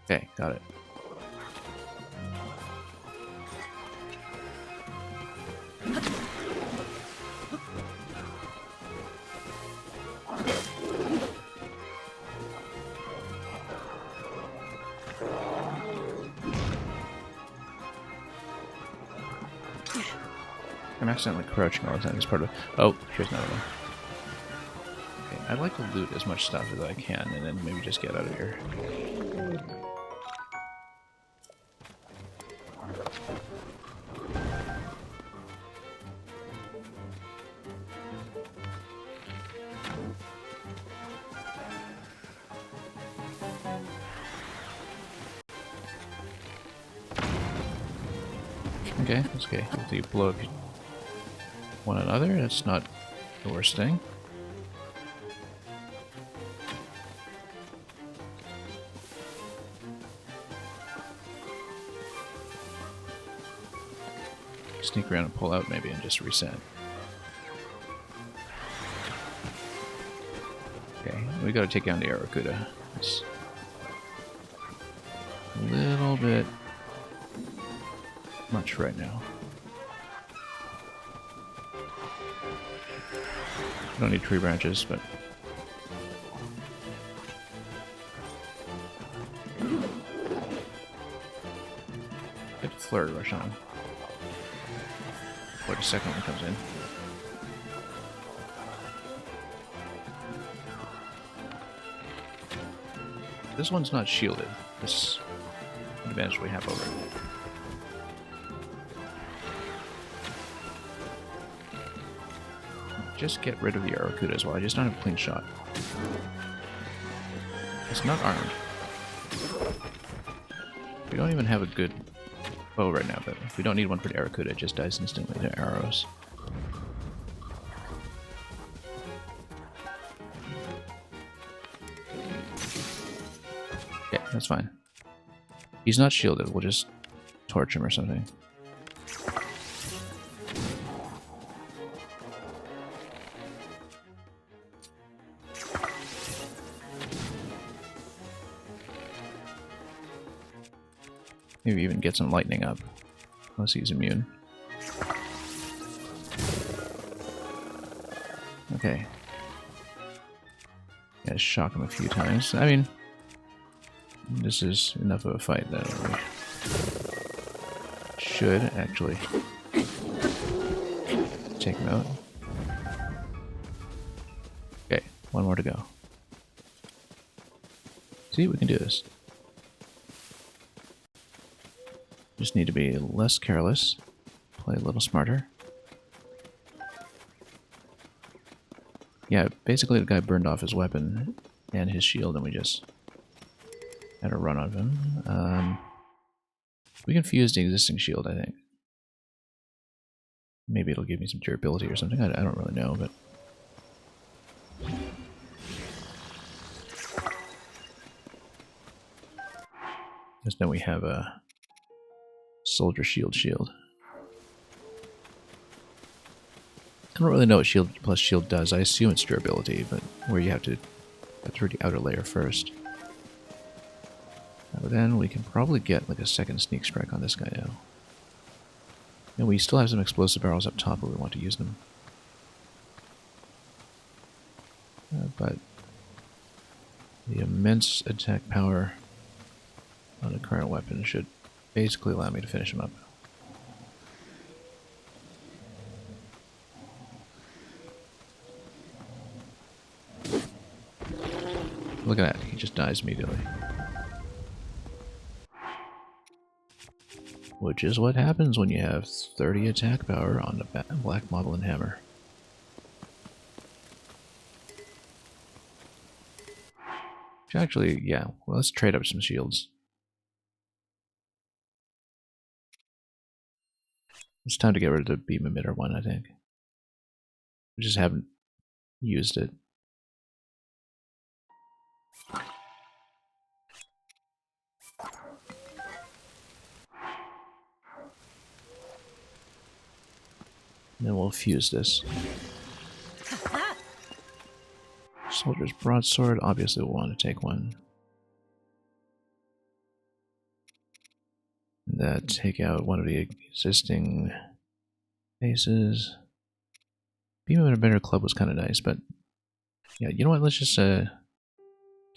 Okay, got it. I'm accidentally crouching all the time as part of... Oh, here's another one. Okay, I'd like to loot as much stuff as I can and then maybe just get out of here. Okay, that's okay. If you blow up one another, that's not the worst thing. Sneak around and pull out maybe and just reset. Okay, we gotta take down the Aracuda. It's a little bit much right now. Don't need tree branches, but get flurry rush on. Wait a second when it comes in. This one's not shielded. This advantage we have over it. Just get rid of the Aracuda as well. I just don't have a clean shot. It's not armed. We don't even have a good bow right now, but if we don't need one for the Aracuda, it just dies instantly to arrows. Yeah, that's fine. He's not shielded. We'll just torch him or something. Maybe even get some lightning up, unless he's immune. Okay. Yeah, shock him a few times. I mean, this is enough of a fight that we should actually take him out. Okay, one more to go. See, we can do this. Just need to be less careless, play a little smarter. Yeah, basically the guy burned off his weapon and his shield, and we just had a run on him. We can fuse the existing shield, I think. Maybe it'll give me some durability or something. I don't really know, but... Just know we have a soldier shield. I don't really know what shield plus shield does. I assume it's durability, but where you have to go through the outer layer first. But then we can probably get like a second sneak strike on this guy now. And we still have some explosive barrels up top where we want to use them. But the immense attack power on the current weapon should basically allow me to finish him up. Look at that. He just dies immediately. Which is what happens when you have 30 attack power on the Black Moblin Hammer. Which actually, yeah, well, let's trade up some shields. It's time to get rid of the beam emitter one, I think. We just haven't used it. And then we'll fuse this. Soldier's broadsword, obviously we'll want to take one. And that take out one of the existing bases. Beam emitter club was kind of nice, but yeah, you know what? Let's just get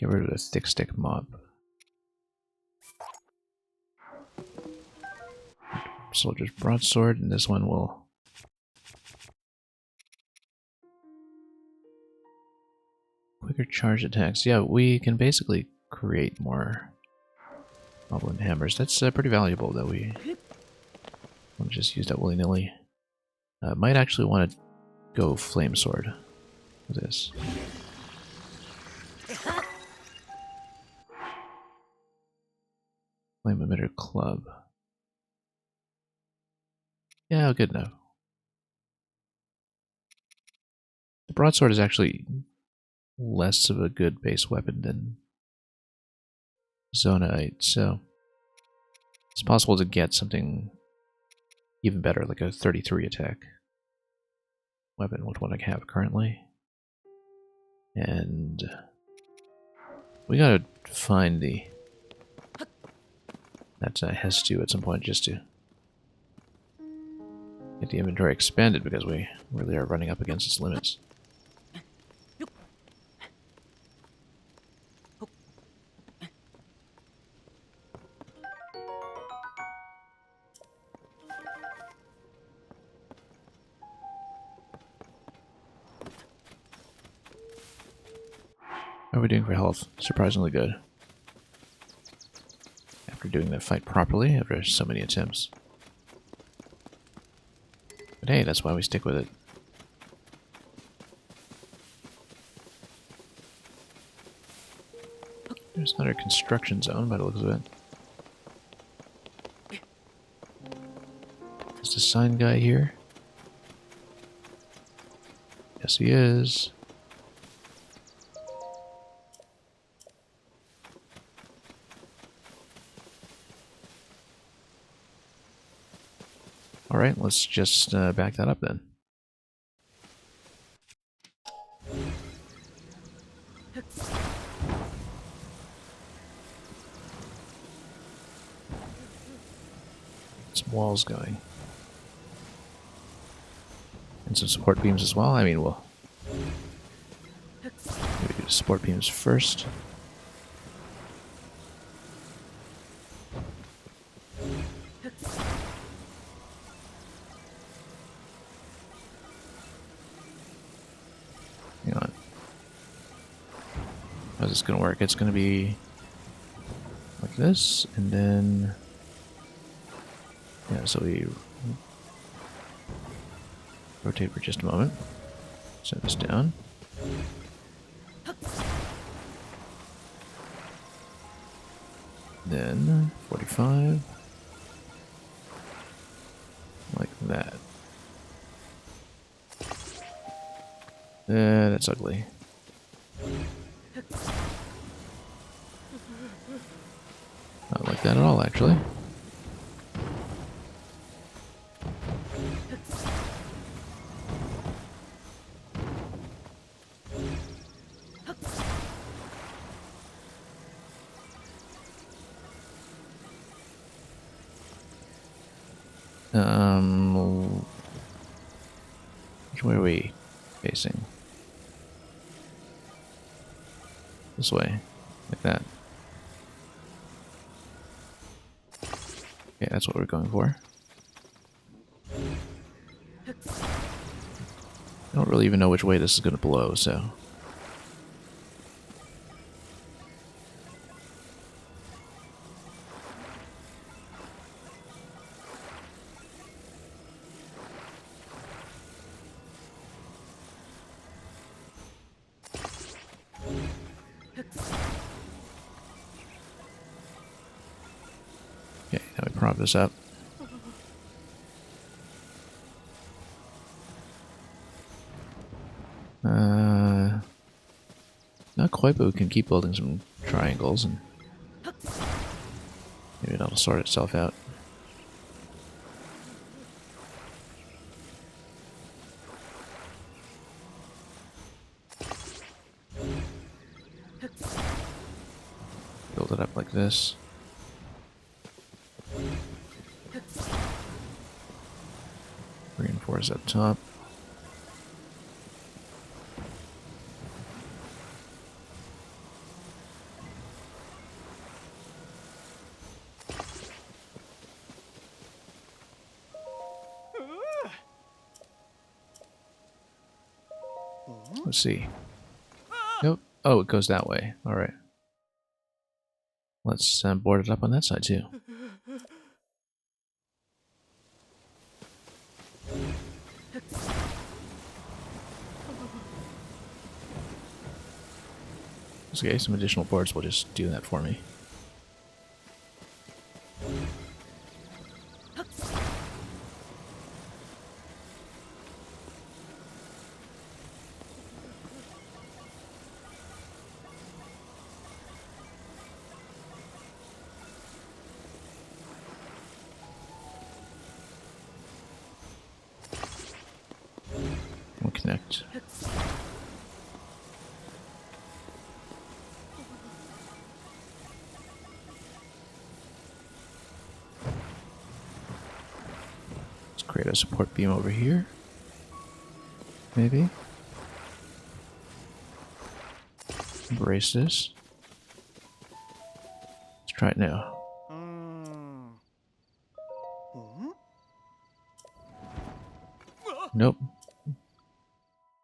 rid of the thick stick mob. Soldier's broadsword, and this one will quicker charge attacks. Yeah, we can basically create more Moblin hammers. That's pretty valuable that we won't just use that willy-nilly. Might actually want to go flame sword with this. Flame emitter club. Yeah, good enough. The broadsword is actually less of a good base weapon than Zonaite, so it's possible to get something even better, like a 33 attack weapon with what I have currently. And we gotta find that Hestu at some point just to get the inventory expanded, because we really are running up against its limits. How are we doing for health? Surprisingly good. After doing that fight properly, after so many attempts. But hey, that's why we stick with it. There's another construction zone by the looks of it. Is the sign guy here? Yes, he is. Alright, let's just back that up then. Some walls going. And some support beams as well. I mean, we'll maybe do support beams first. Hang on. How's this gonna work? It's gonna be like this, and then yeah, so we rotate for just a moment. Set this down. Then 45. Like that. That's ugly. Not like that at all, actually. Which way are we facing? This way, like that. Okay, that's what we're going for. I don't really even know which way this is going to blow, so Okay, now we prop this up. Not quite, but we can keep building some triangles and maybe that'll sort itself out. Build it up like this. Reinforce up top. Let's see. Nope. Oh, it goes that way. Alright. Let's board it up on that side too. Okay, some additional boards will just do that for me. We'll connect. Let's create a support beam over here. Maybe. Brace this. Let's try it now. Nope.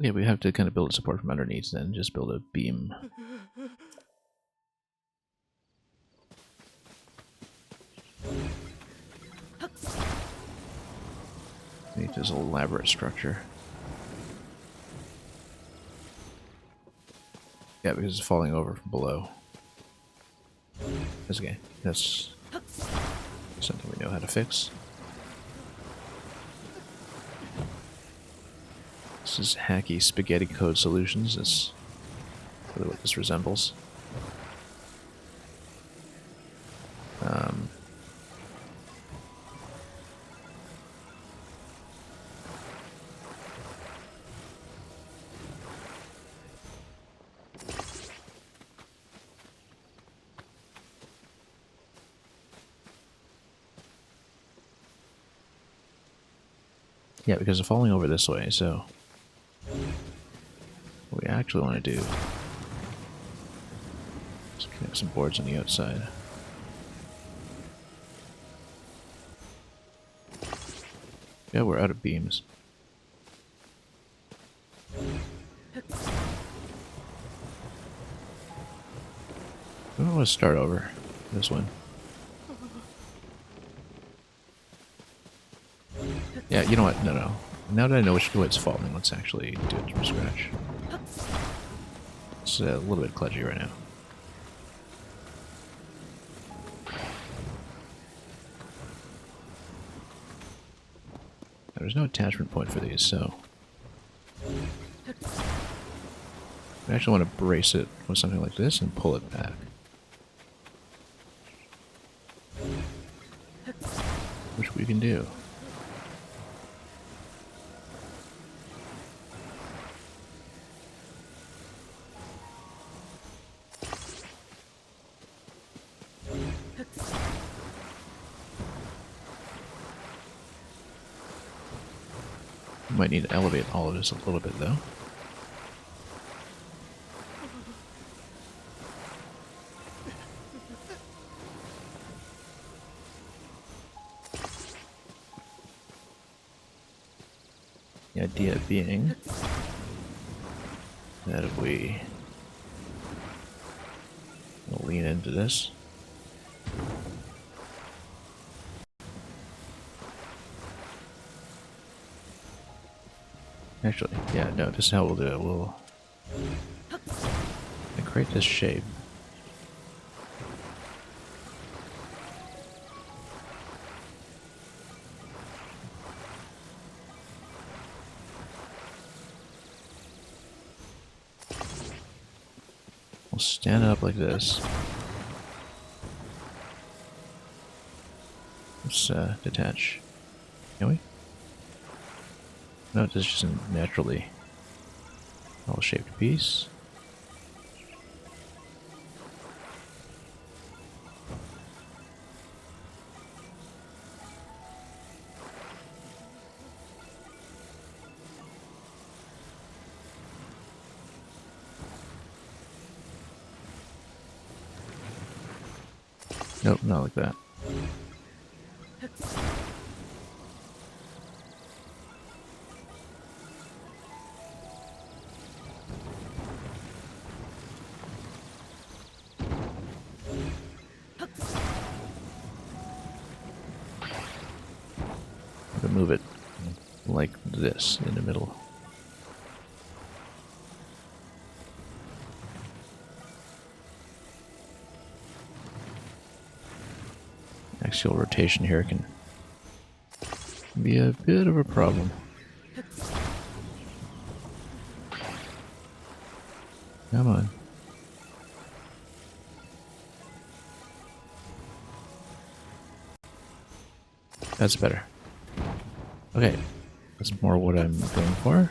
Yeah, we have to kind of build support from underneath, then just build a beam. Make this elaborate structure. Yeah, because it's falling over from below. That's okay. That's something we know how to fix. This is hacky spaghetti code solutions. That's really what this resembles. Yeah, because it's falling over this way, so what we actually want to do is connect some boards on the outside. Yeah, we're out of beams. I don't want to start over this one. Yeah, you know what? No. Now that I know which way it's falling, let's actually do it from scratch. It's a little bit kludgy right now. There's no attachment point for these, so I actually want to brace it with something like this and pull it back. Which we can do. Might need to elevate all of this a little bit though. The idea being that if we lean into this, actually, yeah, no, this is how we'll do it. We'll create this shape. stand it up like this. Let's detach. Can we? No, it's just a naturally well-shaped piece. Nope, not like that. Move it like this in the middle. Axial rotation here can be a bit of a problem. Come on. That's better. Okay, that's more what I'm going for.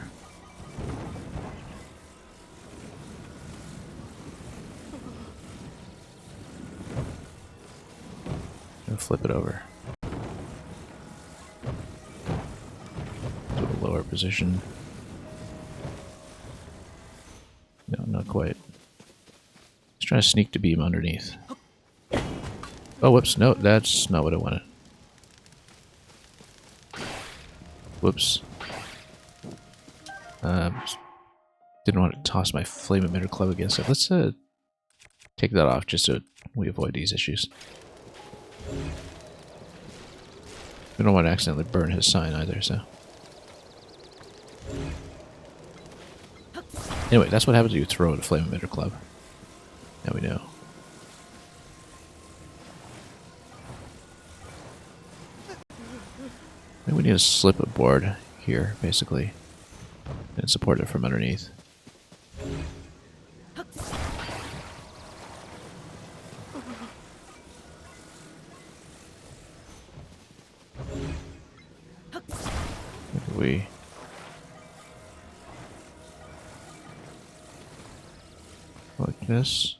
And flip it over to a lower position. No, not quite. Just trying to sneak the beam underneath. Oh, whoops! No, that's not what I wanted. Whoops. Didn't want to toss my flame emitter club against it. Let's take that off just so we avoid these issues. We don't want to accidentally burn his sign either, so. Anyway, that's what happens when you throw the flame emitter club. Now we know. I think we need to slip a board here, basically, and support it from underneath. Maybe we like this.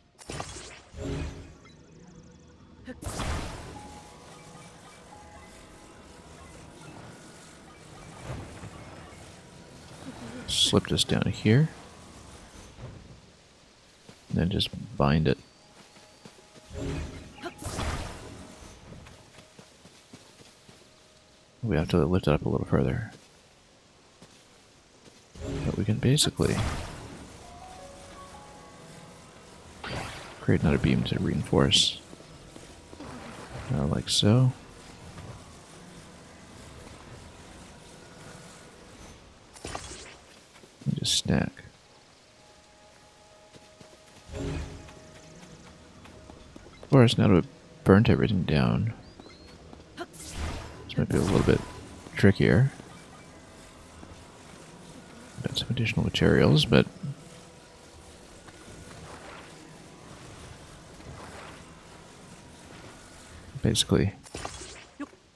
Slip this down here. And then just bind it. We have to lift it up a little further. But we can basically create another beam to reinforce. Like so. And just stack. Of course, now that we've burnt everything down, this might be a little bit trickier. Got some additional materials, but basically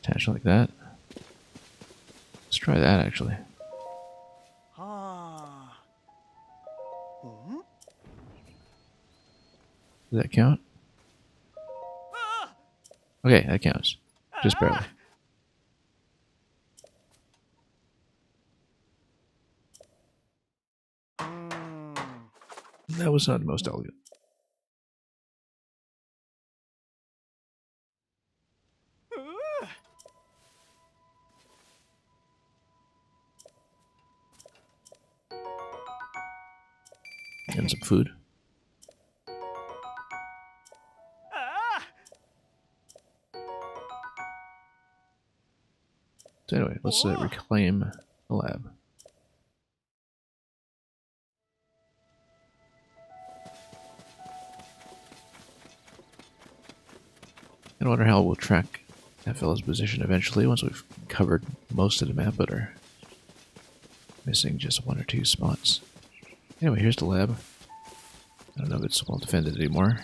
attach like that. Let's try that actually. Does that count? Okay, that counts. Just barely. That was not the most elegant. And some food. So anyway, let's reclaim the lab. I wonder how we'll track that fellow's position eventually once we've covered most of the map, but are missing just one or two spots. Anyway, here's the lab. I don't know if it's well defended anymore.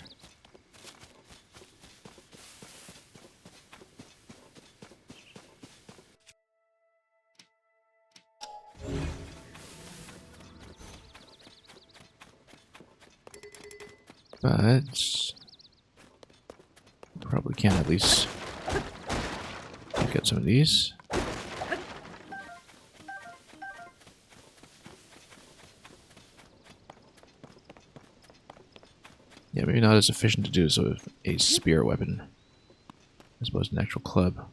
But probably can at least get some of these. Yeah, maybe not as efficient to do so with a spear weapon as opposed to an actual club.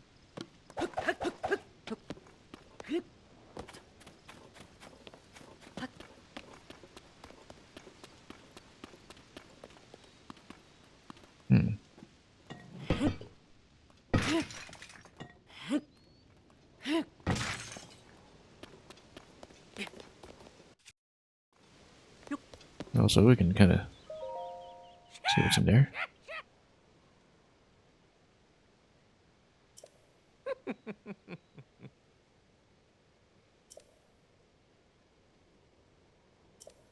Also, we can kind of see what's in there.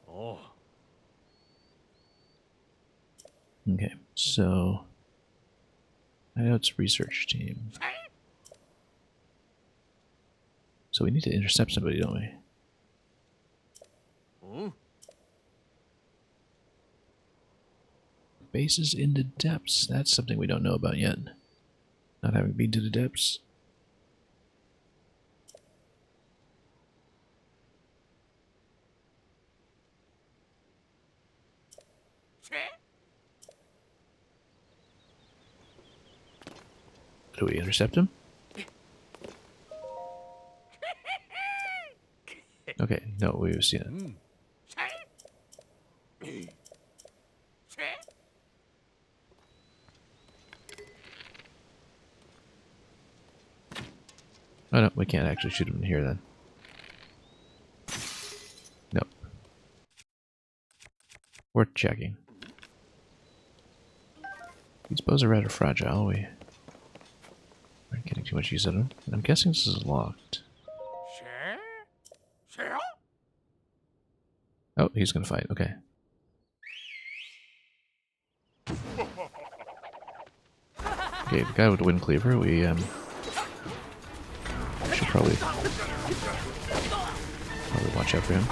Oh. Okay, so I know it's research team. So we need to intercept somebody, don't we? Hmm? Bases in the depths. That's something we don't know about yet. Not having been to the depths. Do we intercept him? Okay, no, we've seen it. Hmm. Oh no, we can't actually shoot him in here then. Nope. Worth checking. These bows are rather fragile. We aren't getting too much use of them. I'm guessing this is locked. Oh, he's gonna fight. Okay. Okay, the guy with the wind cleaver, we should probably watch out for him.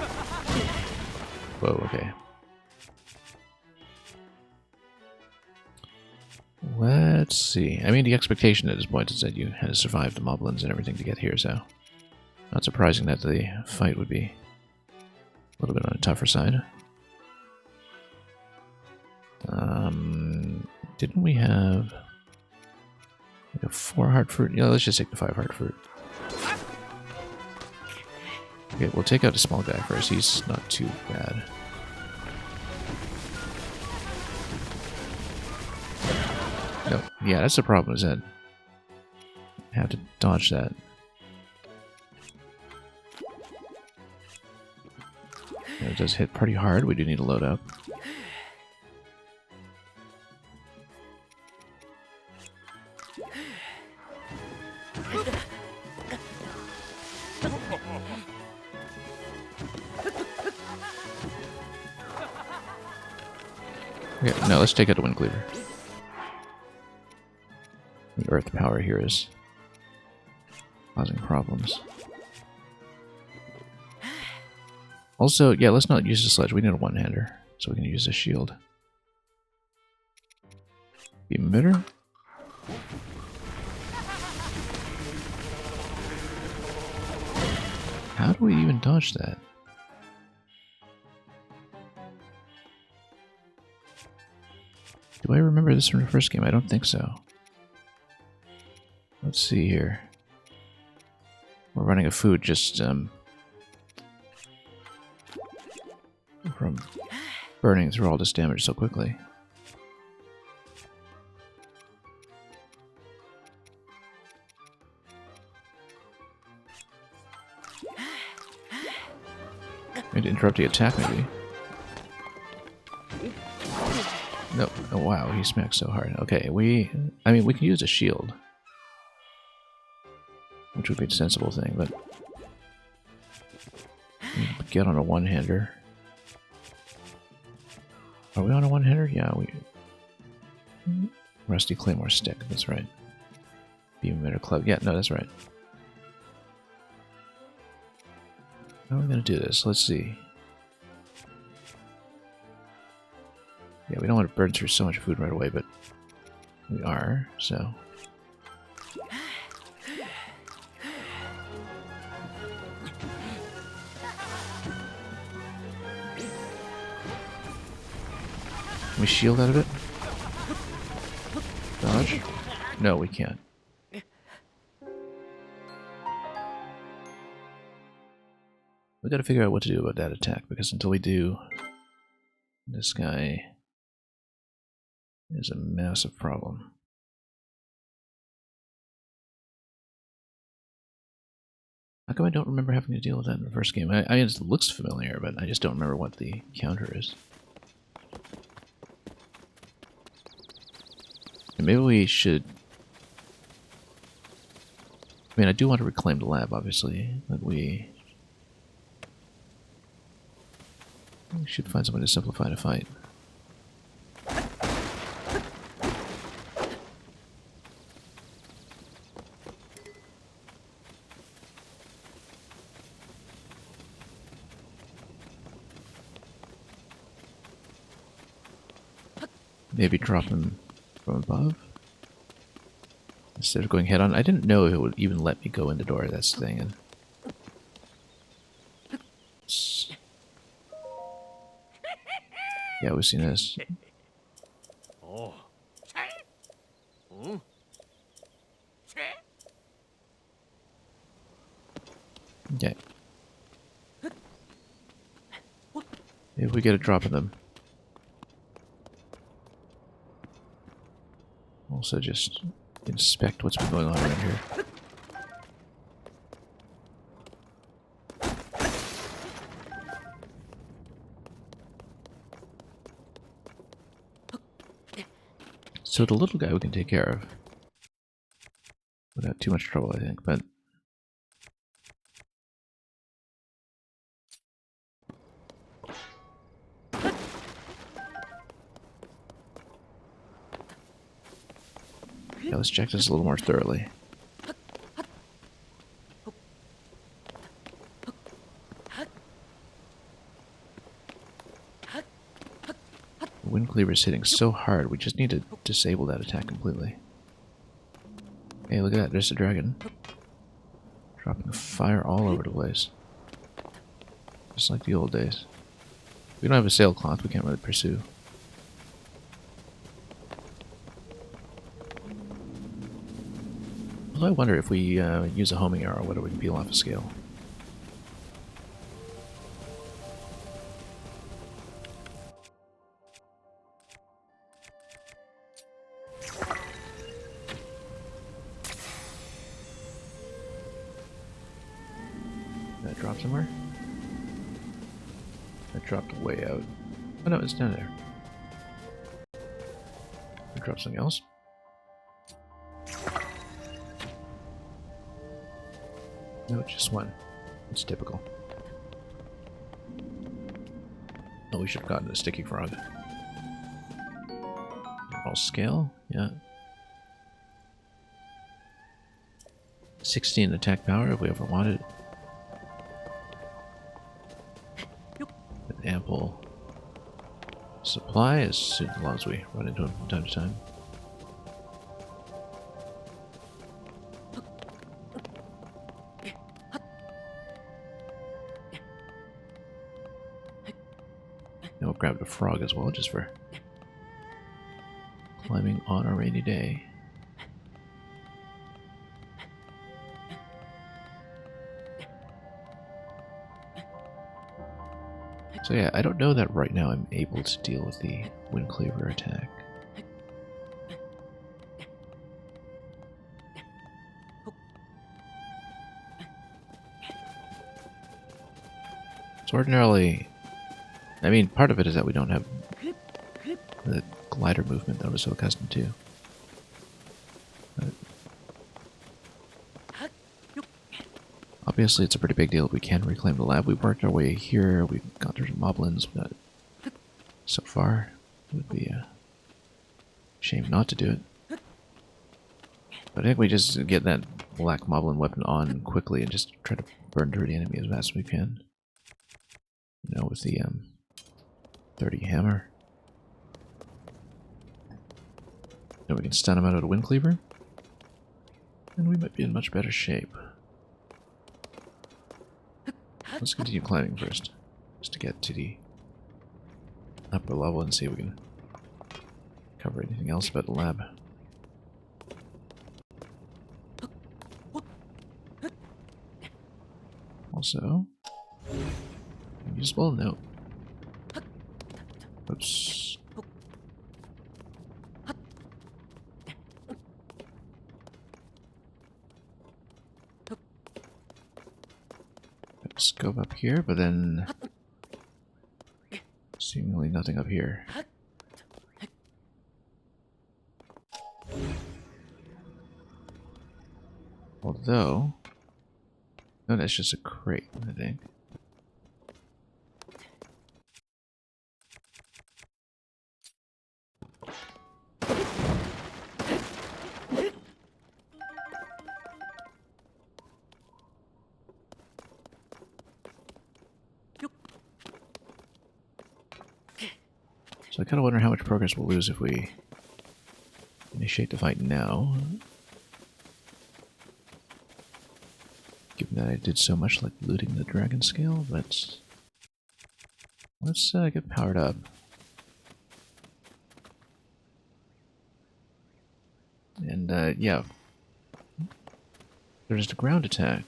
Whoa, okay. Let's see. I mean, the expectation at this point is that you had to survive the moblins and everything to get here, so not surprising that the fight would be a little bit on the tougher side. Didn't we have like a 4 heart fruit? Yeah, let's just take the 5 heart fruit. Okay, we'll take out the small guy first. He's not too bad. No, yeah, that's the problem, is that I have to dodge that. And it does hit pretty hard. We do need to load up. Okay, no, let's take out the wind cleaver. The earth power here is causing problems. Also, yeah, let's not use the sledge. We need a one-hander, so we can use a shield. Beam emitter. How do we even dodge that? Do I remember this from the first game? I don't think so. Let's see here. We're running out of food just from burning through all this damage so quickly. Need to interrupt the attack, maybe. No. Oh, wow, he smacked so hard. Okay, I mean, we can use a shield. Which would be a sensible thing, but... get on a one-hander. Are we on a one-hitter? Yeah, we... Rusty Claymore Stick, that's right. Beam Emitter Club. Yeah, no, that's right. How are we going to do this? Let's see. Yeah, we don't want to burn through so much food right away, but we are, so... Can we shield out of it? Dodge? No, we can't. We gotta figure out what to do about that attack, because until we do, this guy is a massive problem. How come I don't remember having to deal with that in the first game? I mean, it looks familiar, but I just don't remember what the counter is. And maybe we should... I mean, I do want to reclaim the lab, obviously, but we should find someone to simplify the fight. Maybe drop him from above instead of going head on. I didn't know if it would even let me go in the door. That's the thing. And yeah, we've seen this. Oh. Hmm? Okay. Maybe we get a drop of them. Also, just inspect what's been going on around here. So the little guy we can take care of without too much trouble, I think, but yeah, let's check this a little more thoroughly. The Wind Cleaver is hitting so hard, we just need to disable that attack completely. Hey, look at that, there's a dragon. Dropping fire all over the place. Just like the old days. We don't have a sailcloth, we can't really pursue. Although I wonder if we use a homing arrow, whether we can peel off a scale. Did that drop somewhere? That dropped way out. Oh no, it's down there. Did it drop something else? No, just one. It's typical. Oh, we should have gotten a sticky frog. All scale? Yeah. 16 attack power if we ever wanted it. With ample supply as long as we run into him from time to time. And we'll grab the frog as well, just for climbing on a rainy day. So yeah, I don't know that right now I'm able to deal with the Wind Cleaver attack. So ordinarily, I mean, part of it is that we don't have the glider movement that I was so accustomed to. But obviously, it's a pretty big deal if we can reclaim the lab. We've worked our way here, we've gone through some moblins, but so far, It would be a shame not to do it. But I think we just get that black moblin weapon on quickly and just try to burn through the enemy as fast as we can. You know, with the 30 hammer. Then we can stun him out of a wind cleaver. And we might be in much better shape. Let's continue climbing first. Just to get to the upper level and see if we can cover anything else about the lab. Also, usable? No. Oops. Scope up here, but then seemingly nothing up here. Although, no, that's just a crate, I think. So I kind of wonder how much progress we'll lose if we initiate the fight now. Given that I did so much like looting the dragon scale, but let's get powered up. And yeah, there's the ground attack.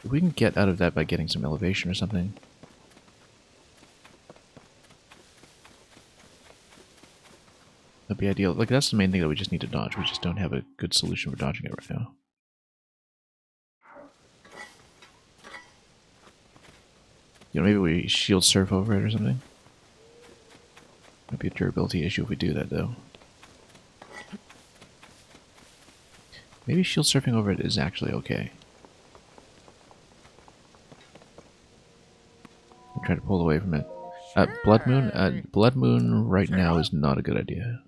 If we can get out of that by getting some elevation or something. That'd be ideal. Like, that's the main thing that we just need to dodge. We just don't have a good solution for dodging it right now. You know, maybe we shield surf over it or something. Might be a durability issue if we do that, though. Maybe shield surfing over it is actually okay. I'm trying to pull away from it. Blood Moon? Blood Moon right now is not a good idea.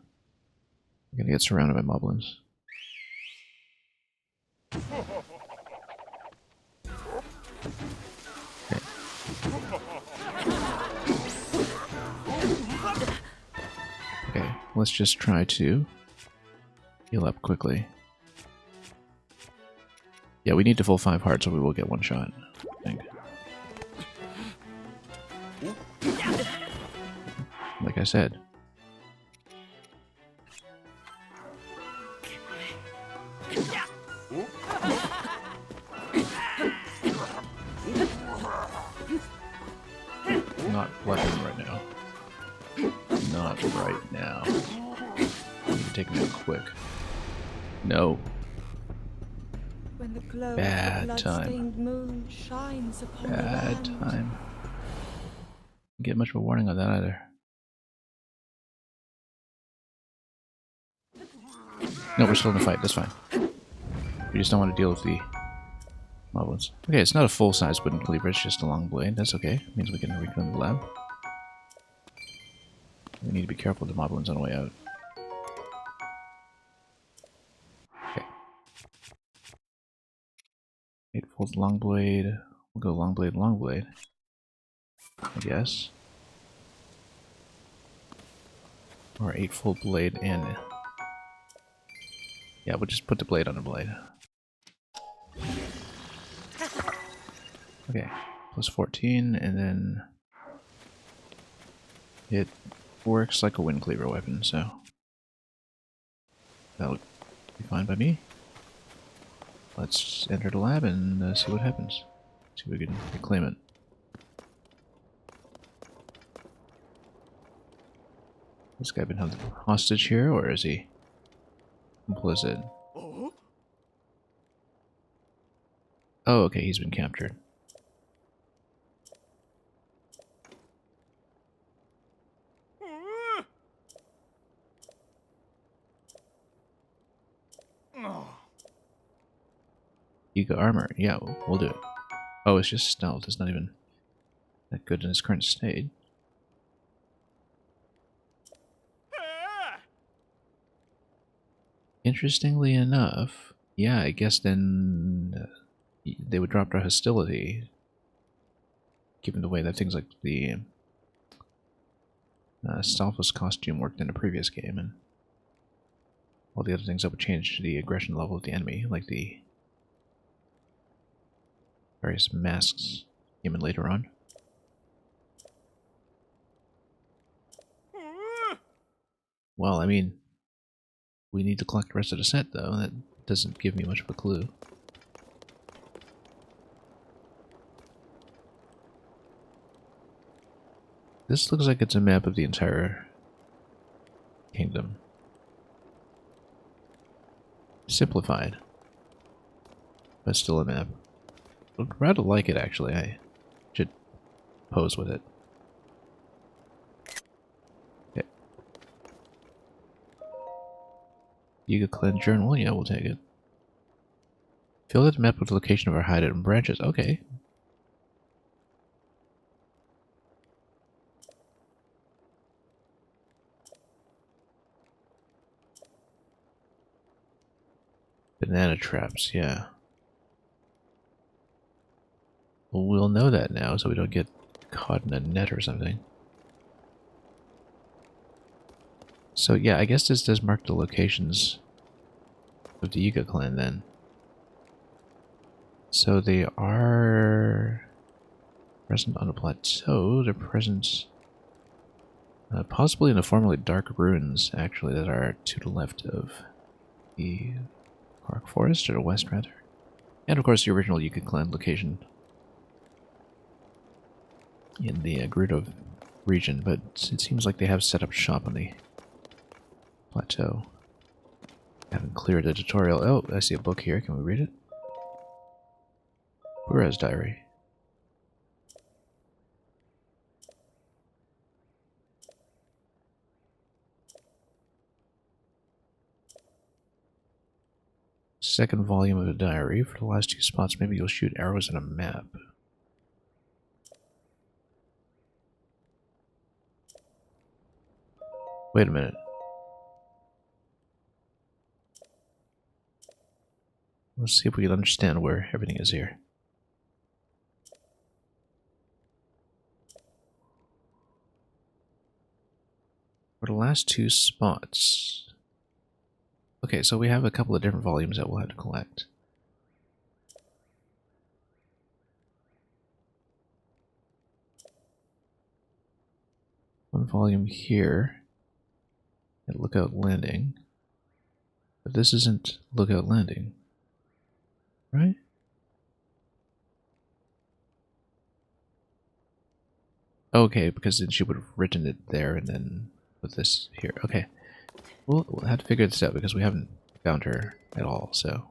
We're gonna get surrounded by moblins. Okay. Okay, let's just try to heal up quickly. Yeah, we need to full 5 hearts or we will get one shot, I think. Like I said. Not bludgeoning right now. Not right now. I need to take him out quick. No. When the glow Bad of the time. blood-stained moon shines upon Bad the land. time. Didn't get much of a warning on that either. No, we're still in the fight. That's fine. We just don't want to deal with the moblins. Okay, it's not a full-size wooden cleaver. It's just a long blade. That's okay. It means we can reclaim the lab. We need to be careful with the moblins on the way out. Okay. 8-fold long blade. We'll go long blade, I guess. Or 8-fold blade and... Yeah, we'll just put the blade on the blade. Okay, plus 14, and then it works like a wind cleaver weapon, so that'll be fine by me. Let's enter the lab and see what happens. See if we can reclaim it. This guy been held hostage here, or is he complicit? Oh, okay, he's been captured. Ega armor, yeah, we'll do it. Oh, it's just stealth. It's not even that good in its current state. Interestingly enough, yeah, I guess then they would drop their hostility, given the way that things like the Stalfos costume worked in a previous game, and all the other things that would change the aggression level of the enemy, like the various masks given later on. Well, I mean, we need to collect the rest of the set, though. That doesn't give me much of a clue. This looks like it's a map of the entire kingdom. Simplified, but still a map. I'd rather like it, actually. I should pose with it. Okay. Yuga Clan Journal, yeah, we'll take it. Fill out the map with the location of our hideout and branches. Okay. Banana traps, yeah. Well, we'll know that now so we don't get caught in a net or something. So yeah, I guess this does mark the locations of the Yuga clan then. So they are present on a plateau. They're present possibly in the formerly dark ruins, actually, that are to the left of the Quark Forest, or the west rather. And of course the original Yuga clan location in the Gerudo region, but it seems like they have set up shop on the plateau. Haven't cleared the tutorial. Oh, I see a book here. Can we read it? Bura's diary. Second volume of the diary. For the last 2 spots, maybe you'll shoot arrows at a map. Wait a minute. Let's see if we can understand where everything is here. For the last 2 spots. Okay, so we have a couple of different volumes that we'll have to collect. One volume here at Lookout Landing. But this isn't Lookout Landing, right? Okay, because then she would have written it there and then put this here. Okay. We'll have to figure this out because we haven't found her at all, so.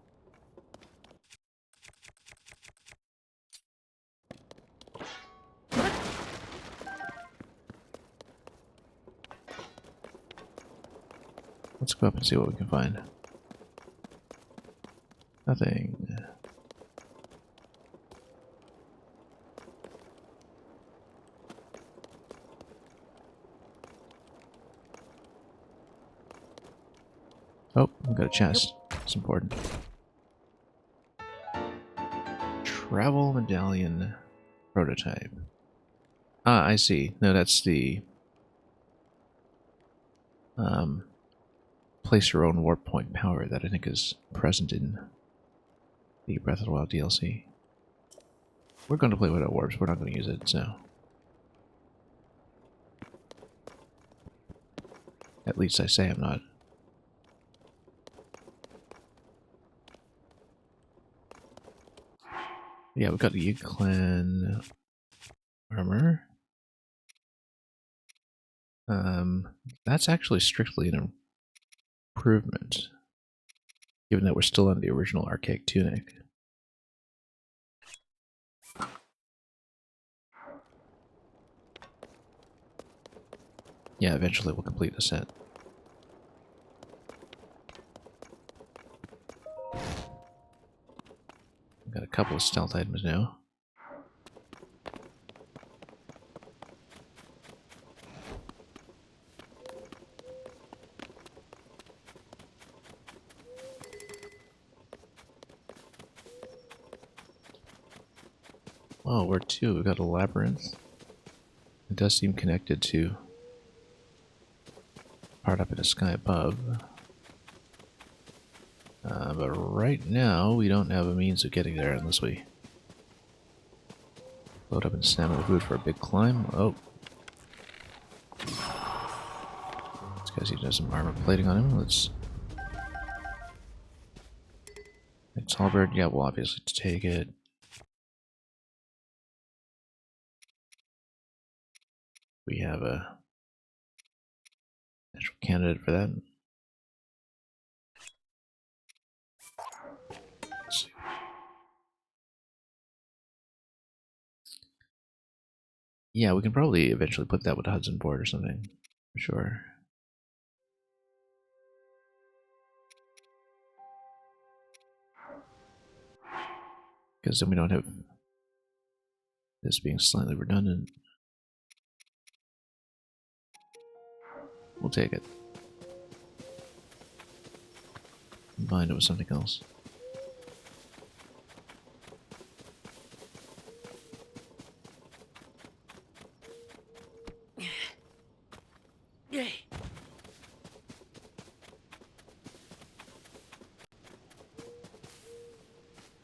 Let's go up and see what we can find. Nothing. Oh, we've got a chest. It's important. Travel medallion prototype. Ah, I see. No, that's the place your own warp point power that I think is present in the Breath of the Wild DLC. We're going to play without warps. We're not going to use it, so. At least I say I'm not. Yeah, we've got the Yuga clan armor. That's actually strictly an improvement, given that we're still on the original archaic tunic. Yeah, eventually we'll complete the set. Got a couple of stealth items now. Oh, where to? We've got a labyrinth. It does seem connected to part up in the sky above. But right now, we don't have a means of getting there unless we load up in stamina food for a big climb. Oh. This guy's even has some armor plating on him. Let's... It's halberd. Yeah, we'll obviously take it. We have a natural candidate for that. Let's see. Yeah, we can probably eventually put that with a Hudson board or something. For sure. Because then we don't have this being slightly redundant. We'll take it. Combine it with something else.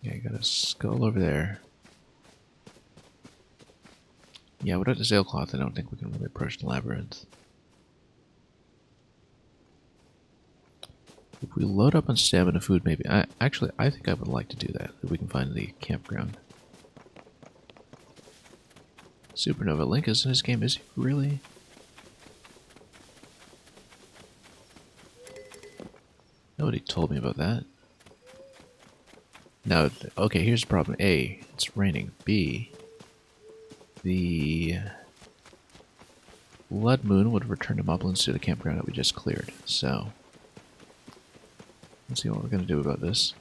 Yeah, I got a skull over there. Yeah, without the sailcloth, I don't think we can really approach the labyrinth. If we load up on stamina food, maybe. I think I would like to do that, if we can find the campground. Supernova Link is in this game, is he really? Nobody told me about that. Now, okay, here's the problem. A, it's raining. B, the blood moon would return to Moblins to the campground that we just cleared. So, let's see what we're going to do about this.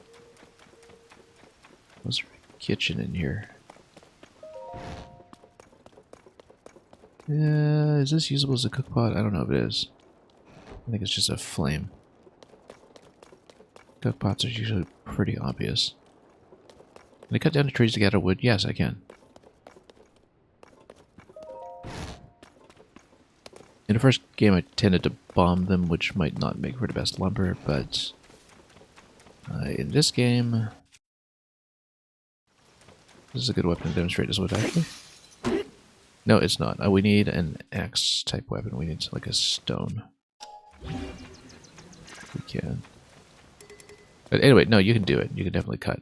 Was there a kitchen in here? Is this usable as a cookpot? I don't know if it is. I think it's just a flame. Cookpots are usually pretty obvious. Can I cut down the trees to gather wood? Yes, I can. In the first game, I tended to bomb them, which might not make for the best lumber, but in this game, this is a good weapon to demonstrate this with, actually. No, it's not. We need an axe-type weapon. We need like a stone. We can. But anyway, no, you can do it. You can definitely cut.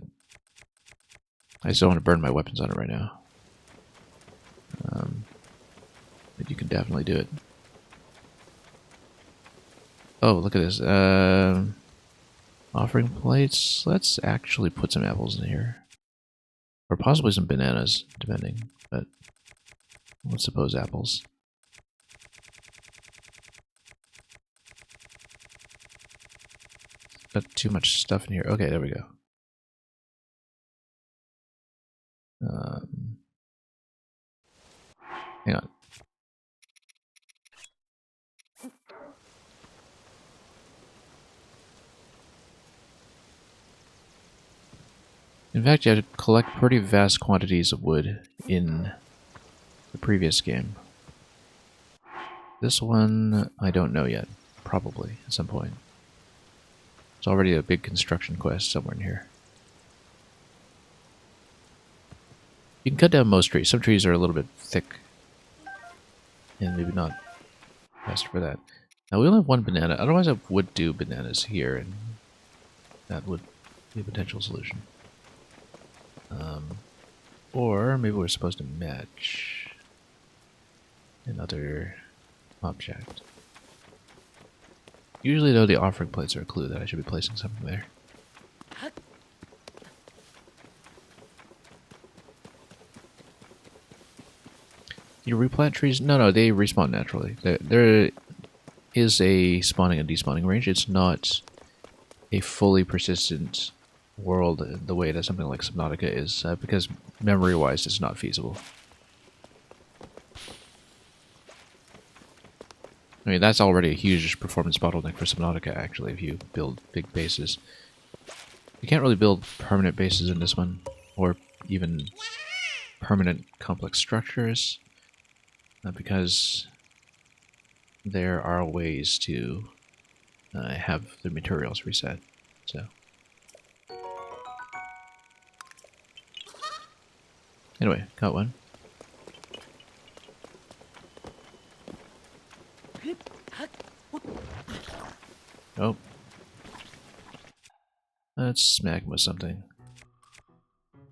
I just don't want to burn my weapons on it right now. But you can definitely do it. Oh, look at this. Offering plates. Let's actually put some apples in here. Or possibly some bananas, depending. But let's suppose apples. Got too much stuff in here. Okay, there we go. Hang on. In fact, you had to collect pretty vast quantities of wood in the previous game. This one, I don't know yet. Probably, at some point. It's already a big construction quest somewhere in here. You can cut down most trees. Some trees are a little bit thick. And maybe not best for that. Now we only have one banana. Otherwise I would do bananas here, and that would be a potential solution. Or maybe we're supposed to match another object. Usually though the offering plates are a clue that I should be placing something there. You replant trees? No, they respawn naturally. There is a spawning and despawning range. It's not a fully persistent world the way that something like Subnautica is, because memory-wise it's not feasible. I mean, that's already a huge performance bottleneck for Subnautica, actually, if you build big bases. You can't really build permanent bases in this one, or even permanent complex structures, because there are ways to have the materials reset. So anyway, got one. Oh. Let's smack him with something.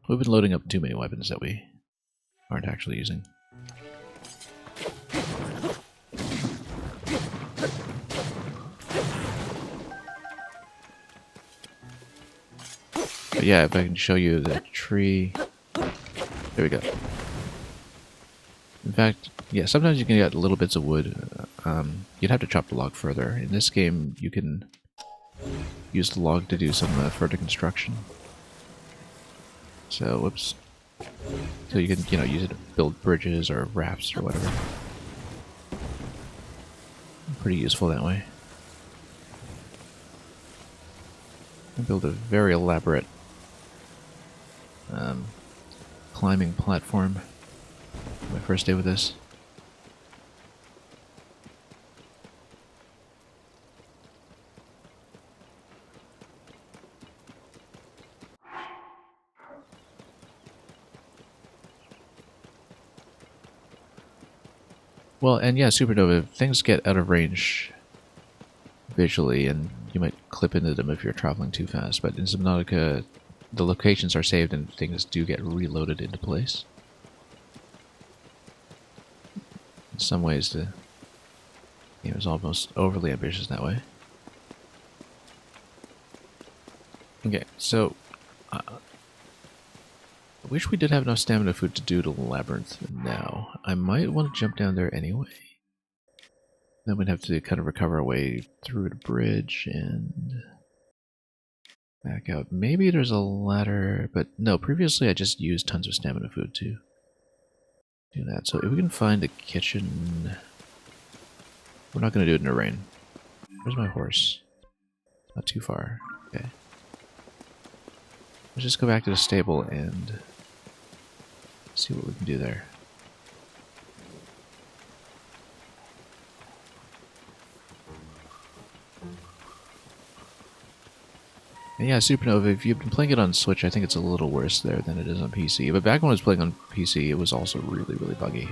We've been loading up too many weapons that we aren't actually using. But yeah, if I can show you the tree... There we go. In fact, yeah, sometimes you can get little bits of wood. You'd have to chop the log further. In this game, you can use the log to do some further construction. So, whoops. So you can, you know, use it to build bridges or rafts or whatever. Pretty useful that way. I build a very elaborate climbing platform. My first day with this. Well, and yeah, Supernova, if things get out of range visually, and you might clip into them if you're traveling too fast, but in Subnautica, the locations are saved and things do get reloaded into place. In some ways, the game is almost overly ambitious that way. Okay, so I wish we did have enough stamina food to do the labyrinth now. I might want to jump down there anyway. Then we'd have to kind of recover our way through the bridge and back out. Maybe there's a ladder, but no, previously I just used tons of stamina food to do that. So if we can find a kitchen... We're not going to do it in the rain. Where's my horse? Not too far. Okay. Let's just go back to the stable and see what we can do there. And yeah, Supernova, if you've been playing it on Switch, I think it's a little worse there than it is on PC. But back when I was playing on PC, it was also really, really buggy.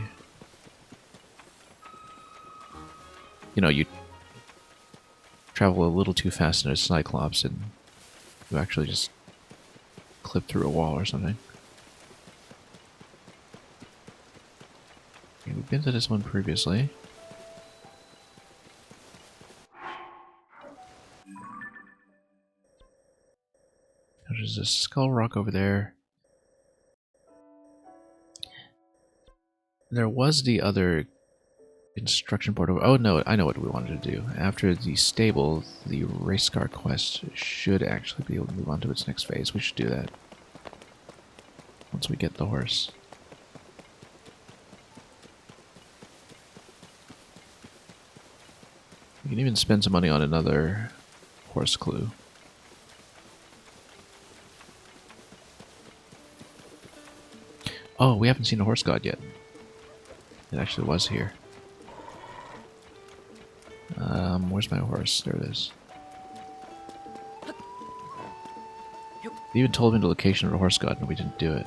You know, you travel a little too fast in a Cyclops and you actually just clip through a wall or something. Okay, we've been to this one previously. There's a skull rock over there. There was the other construction board over... Oh no, I know what we wanted to do. After the stable, the race car quest should actually be able to move on to its next phase. We should do that once we get the horse. We can even spend some money on another horse clue. Oh, we haven't seen a horse god yet. It actually was here. Where's my horse? There it is. They even told me the location of the horse god and we didn't do it.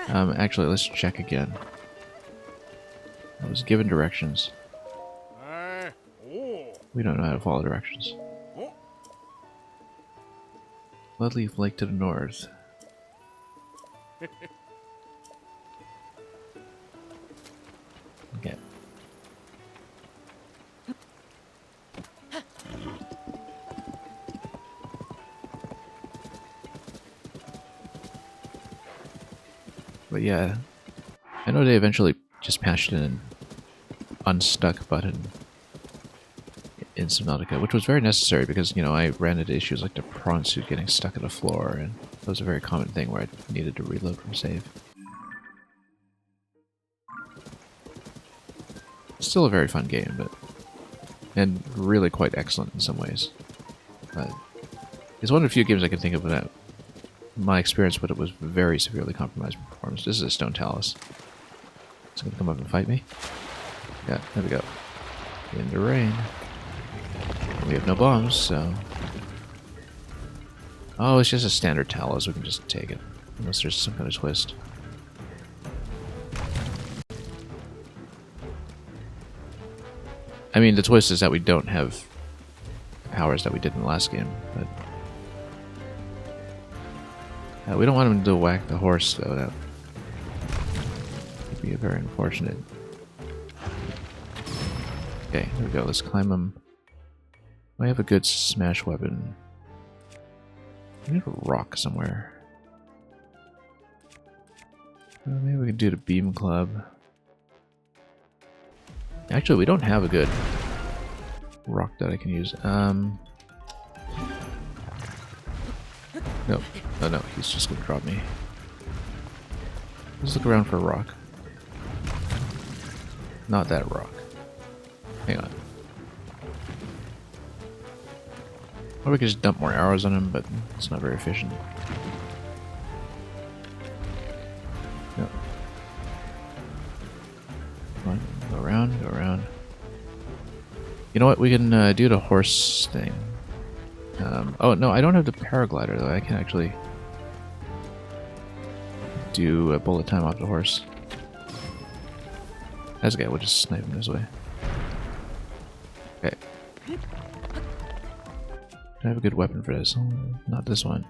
Actually, let's check again. I was given directions. We don't know how to follow directions. Bloodleaf Lake to the north. Okay. But yeah, I know they eventually just patched in an unstuck button in Subnautica, which was very necessary because, you know, I ran into issues like the prawn suit getting stuck in the floor, and that was a very common thing where I needed to reload from save. Still a very fun game, but... and really quite excellent in some ways. It's one of the few games I can think of that my experience with it was very severely compromised performance. This is a stone talus. It's gonna come up and fight me. Yeah, there we go. In the rain. We have no bombs, so... Oh, it's just a standard talus. We can just take it. Unless there's some kind of twist. I mean, the twist is that we don't have powers that we did in the last game, but... we don't want him to whack the horse, though. That would be very unfortunate. Okay, here we go. Let's climb him. I have a good smash weapon. I need a rock somewhere. Maybe we can do the beam club. Actually, we don't have a good rock that I can use. Nope. Oh no, he's just gonna drop me. Let's look around for a rock. Not that rock. Hang on. Or we could just dump more arrows on him, but it's not very efficient. No. Come on, go around, go around. You know what? We can do the horse thing. Oh no, I don't have the paraglider though. I can actually do a bullet time off the horse. That's okay. We'll just snipe him this way. Okay. Do I have a good weapon for this? Not this one.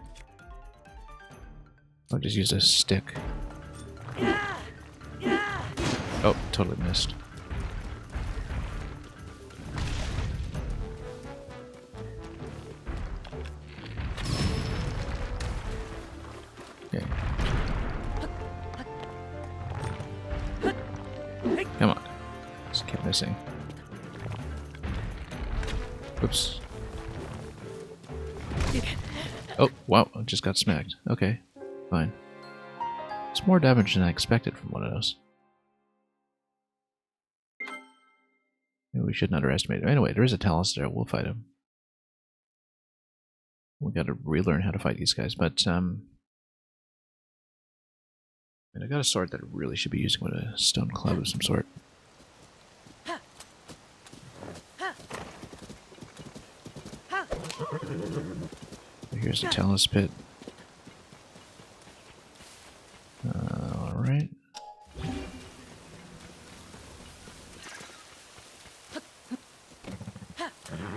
I'll just use a stick. Oh, totally missed. Okay. Come on. Just kept missing. Oops. Oh, wow, I just got smacked. Okay, fine. It's more damage than I expected from one of those. Maybe we shouldn't underestimate it. Anyway, there is a talus there. We'll fight him. We gotta relearn how to fight these guys, but, and I got a sword that I really should be using with a stone club of some sort. Here's the talus pit. Alright.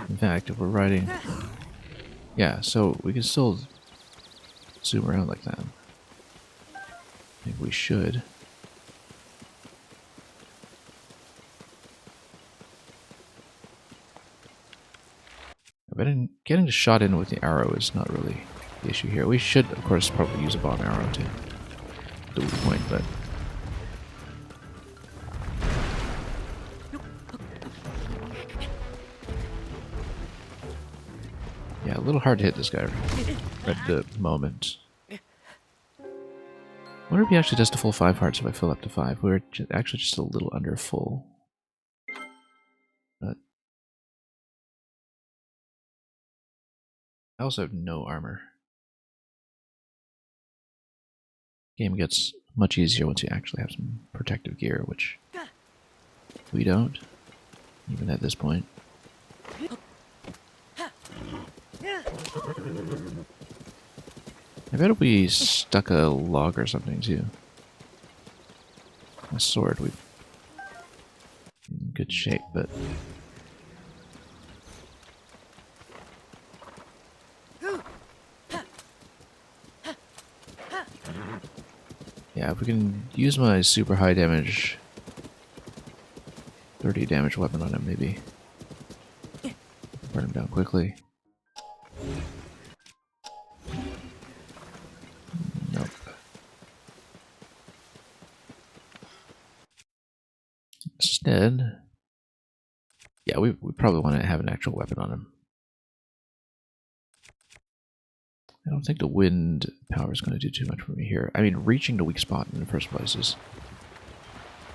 In fact, if we're riding... Yeah, so we can still zoom around like that. I think we should. But getting shot in with the arrow is not really the issue here. We should, of course, probably use a bomb arrow to the weak point, but... Yeah, a little hard to hit this guy at the moment. I wonder if he actually does the full 5 hearts if I fill up to 5. We're actually just a little under full. But I also have no armor. Game gets much easier once you actually have some protective gear, which we don't, even at this point. I bet if we stuck a log or something too. A sword, we'd in good shape, but yeah, if we can use my super high damage 30 damage weapon on him, maybe burn him down quickly. Nope. Instead, yeah, we probably want to have an actual weapon on him. I don't think the wind power is going to do too much for me here. I mean, reaching the weak spot in the first place is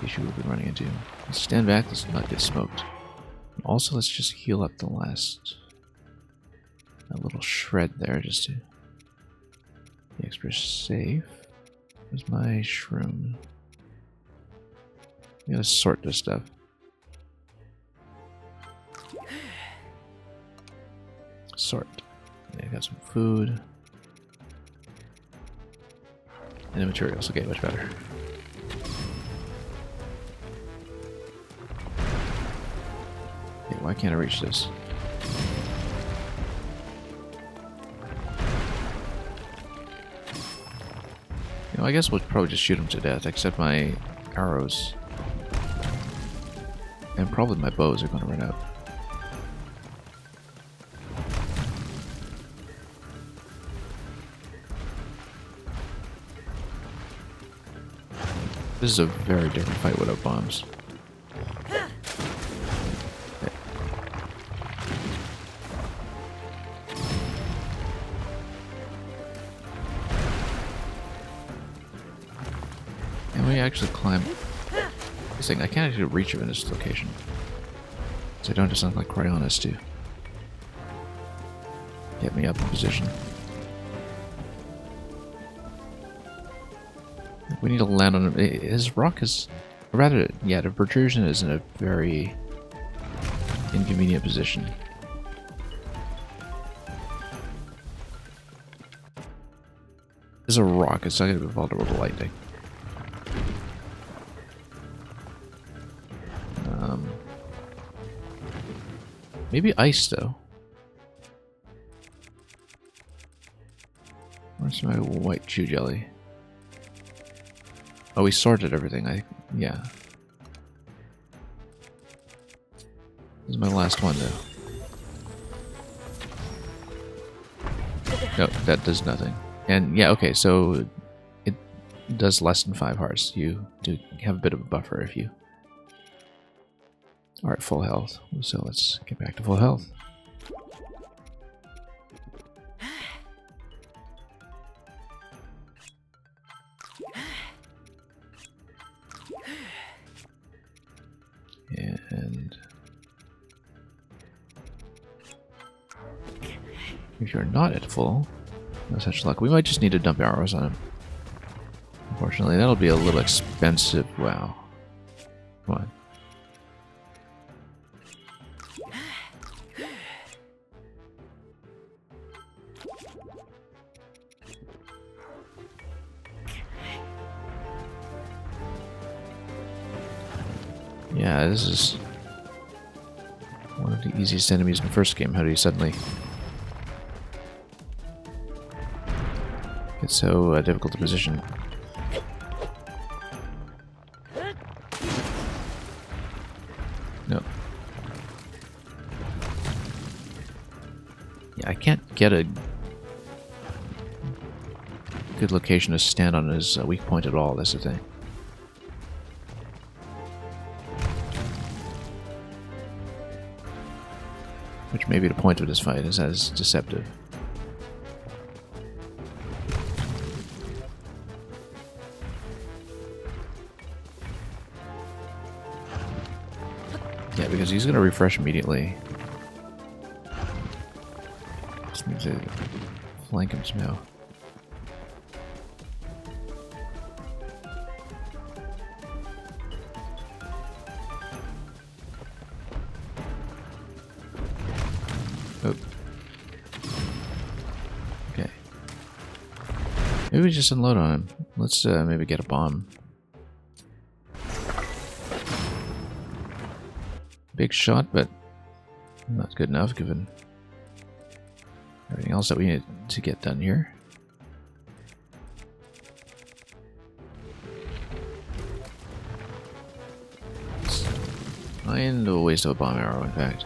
the issue we've been running into. Let's stand back, let's not get smoked. Also, let's just heal up the last a little shred there just to be extra safe. Where's my shroom? I gotta sort this stuff. Sort. Yeah, I got some food. And the materials. Okay, much better. Okay, why can't I reach this? You know, I guess we'll probably just shoot him to death, except my arrows and probably my bows are going to run out. This is a very different fight without bombs. Okay. Can we actually climb? This thing, I can't actually reach it in this location. So I don't just sound like Cryonis to get me up in position. We need to land on him. His rock is, or rather, yeah, the protrusion is in a very inconvenient position. It's a rock. It's not going to be vulnerable to lightning. Maybe ice, though. Where's my white chew jelly? Oh, we sorted everything. Yeah. This is my last one, though. No, that does nothing. And yeah, okay, so it does less than 5 hearts. You do have a bit of a buffer if you are at full health. So let's get back to full health. And if you're not at full, no such luck. We might just need to dump arrows on him. Unfortunately, that'll be a little expensive. Wow. Come on. Yeah, this is one of the easiest enemies in the first game. How do you suddenly get so difficult to position? No. Yeah, I can't get a good location to stand on his weak point at all. That's the thing. Which may be the point of this fight, is as deceptive. Yeah, because he's going to refresh immediately. Just need to flank him somehow. Oh. Okay. Maybe we just unload on him. Let's maybe get a bomb. Big shot, but not good enough given everything else that we need to get done here. It's kind of a waste of a bomb arrow, in fact.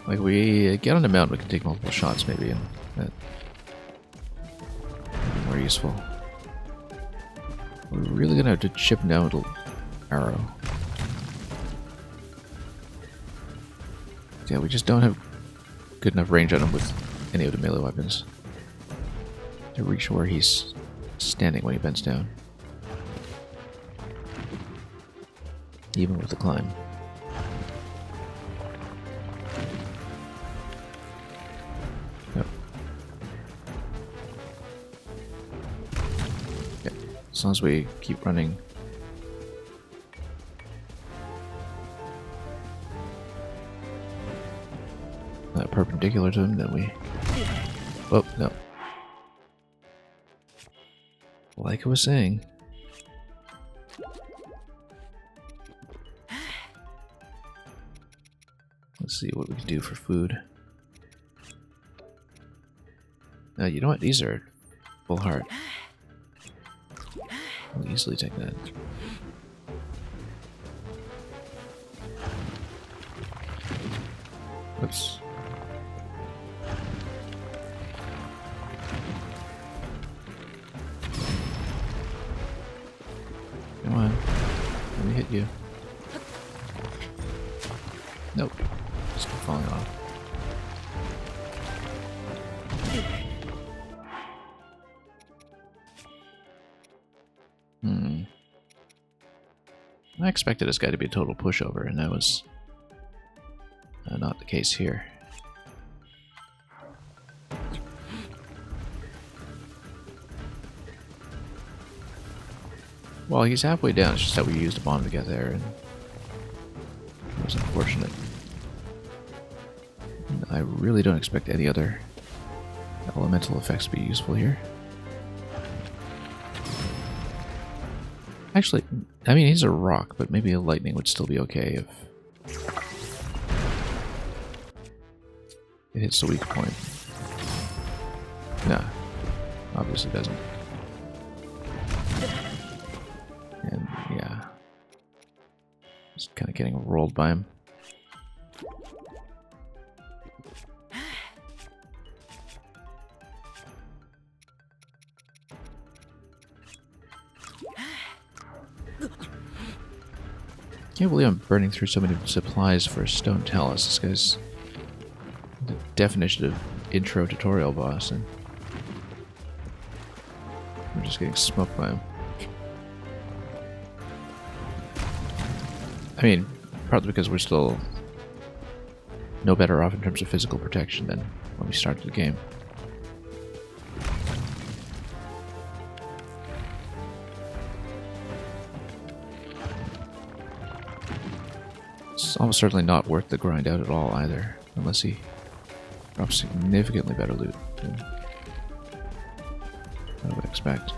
Like, we get on the mountain, we can take multiple shots, maybe, and that would be more useful. We're really gonna have to chip down with an arrow. Yeah, we just don't have good enough range on him with any of the melee weapons to reach where he's standing when he bends down. Even with the climb. As long as we keep running. Perpendicular to him, then we... Oh, no. Like I was saying. Let's see what we can do for food. You know what? These are full heart. I'll easily take that. Oops. Come on. Let me hit you. Nope. Just keep falling off. I expected this guy to be a total pushover, and that was not the case here. Well, he's halfway down, it's just that we used a bomb to get there, and it was unfortunate. And I really don't expect any other elemental effects to be useful here. Actually, I mean, he's a rock, but maybe a lightning would still be okay if it hits the weak point. Nah, obviously doesn't. And yeah, just kind of getting rolled by him. Can't believe I'm burning through so many supplies for a stone talus. This guy's the definition of intro tutorial boss, and I'm just getting smoked by him. I mean, partly because we're still no better off in terms of physical protection than when we started the game. It's almost certainly not worth the grind out at all either, unless he drops significantly better loot than I would expect.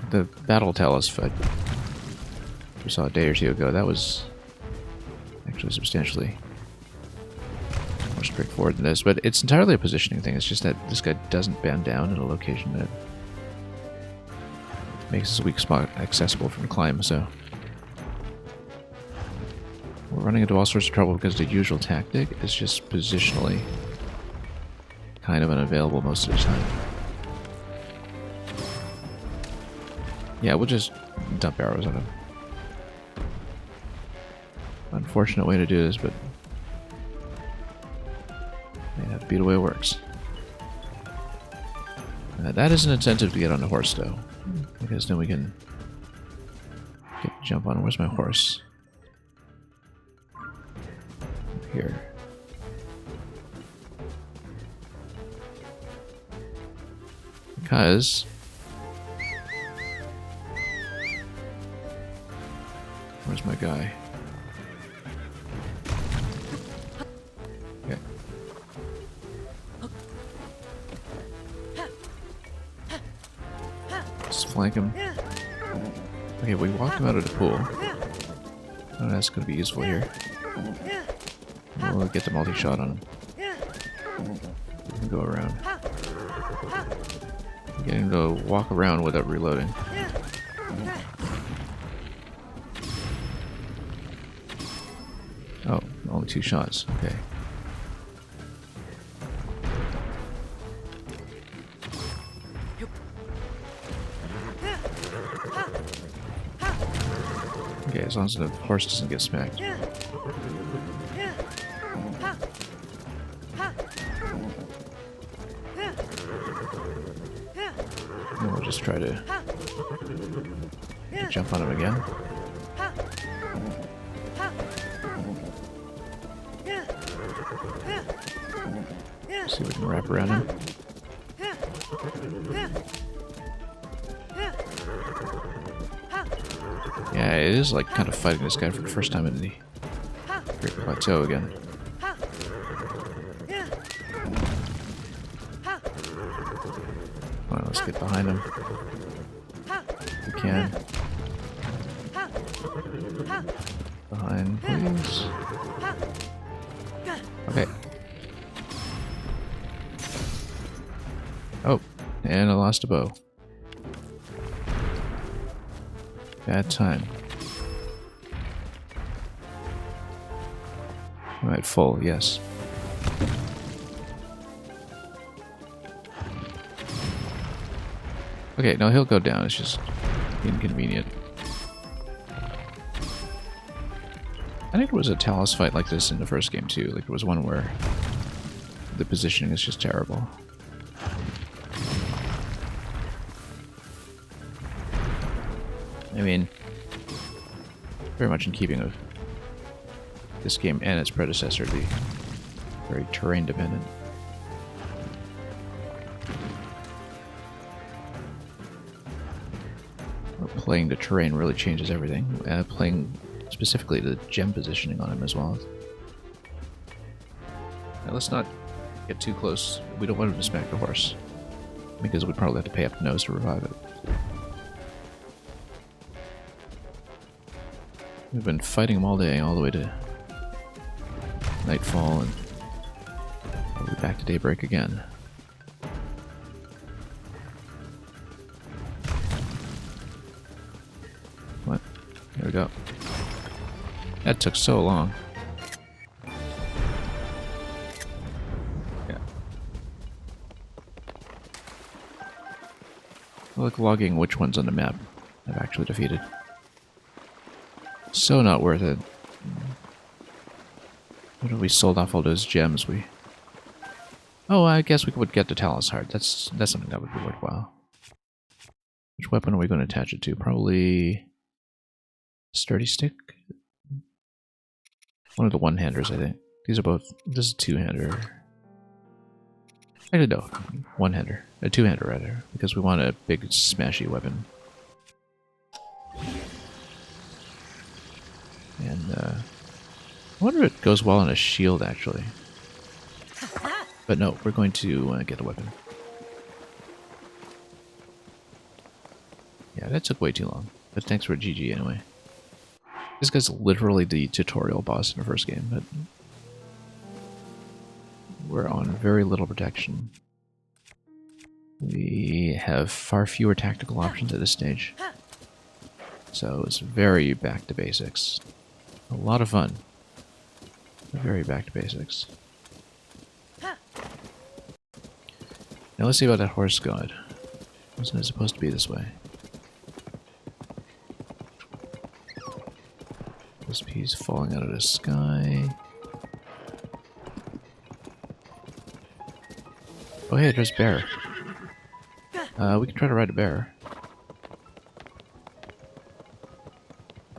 The battle talus fight we saw a day or two ago, that was actually substantially more straightforward than this, but it's entirely a positioning thing. It's just that this guy doesn't bend down in a location that makes his weak spot accessible from the climb, so we're running into all sorts of trouble because the usual tactic is just positionally kind of unavailable most of the time. Yeah, we'll just dump arrows at him. Unfortunate way to do this, but may have to be the way it works. That is an incentive to get on the horse, though, because then we can get the jump on. Where's my horse? Here. Because where's my guy? Okay. Just flank him. Okay, we walked him out of the pool. Oh, that's going to be useful here. We'll get the multi-shot on him. We can go around. Get him to walk around without reloading. Oh, only 2 shots. Okay. Okay, as long as the horse doesn't get smacked. And we'll just try to jump on him again. See if we can wrap around him. Yeah, it is like kind of fighting this guy for the first time in the Great Plateau again. Alright, let's get behind him. If we can. Behind, please. Okay. Oh, and I lost a bow. Bad time. I'm at full, yes. Okay, no, he'll go down. It's just inconvenient. I think there was a Talus fight like this in the first game too. Like there was one where the positioning is just terrible. I mean, very much in keeping of this game and its predecessor to be very terrain dependent. Playing the terrain really changes everything. Playing specifically the gem positioning on him as well. Now let's not get too close. We don't want him to smack the horse, because we'd probably have to pay up the nose to revive it. We've been fighting him all day, all the way to nightfall, and we'll be back to daybreak again. What? There we go. That took so long. Yeah. I like logging which ones on the map I've actually defeated. So not worth it. What if we sold off all those gems? Oh, I guess we would get the Talus Heart. That's something that would be worthwhile. Which weapon are we going to attach it to? Probably Sturdy Stick? One of the one-handers, I think. These are both... This is a two-hander. Actually, no. One-hander. A two-hander, rather. Because we want a big, smashy weapon. And, I wonder if it goes well on a shield, actually. But no, we're going to get a weapon. Yeah, that took way too long. But thanks for GG anyway. This guy's literally the tutorial boss in the first game, but we're on very little protection. We have far fewer tactical options at this stage. So it's very back to basics. A lot of fun. Very back to basics. Now let's see about that horse god. Wasn't it supposed to be this way? This piece falling out of the sky. Oh hey, there's bear. We can try to ride a bear.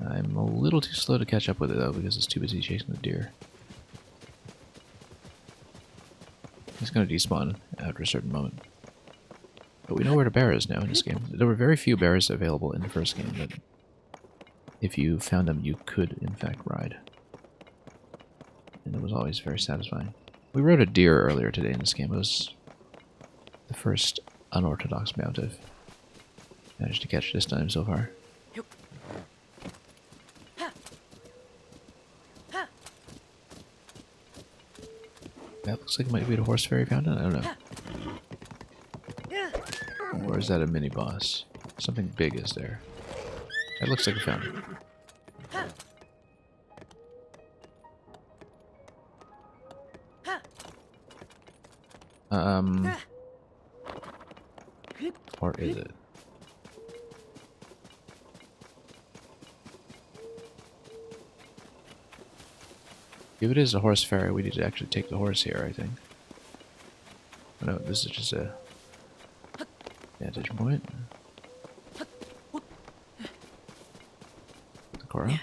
I'm a little too slow to catch up with it though, because it's too busy chasing the deer. He's going to despawn after a certain moment. But we know where the bear is now in this game. There were very few bears available in the first game, but if you found them, you could, in fact, ride. And it was always very satisfying. We rode a deer earlier today in this game. It was the first unorthodox mount I've managed to catch this time so far. That looks like it might be the horse fairy fountain. I don't know. Or is that a mini boss? Something big is there. That looks like a fountain. Or is it? If it is a horse ferry, we need to actually take the horse here, I think. Oh, no, this is just a vantage point. The Cora.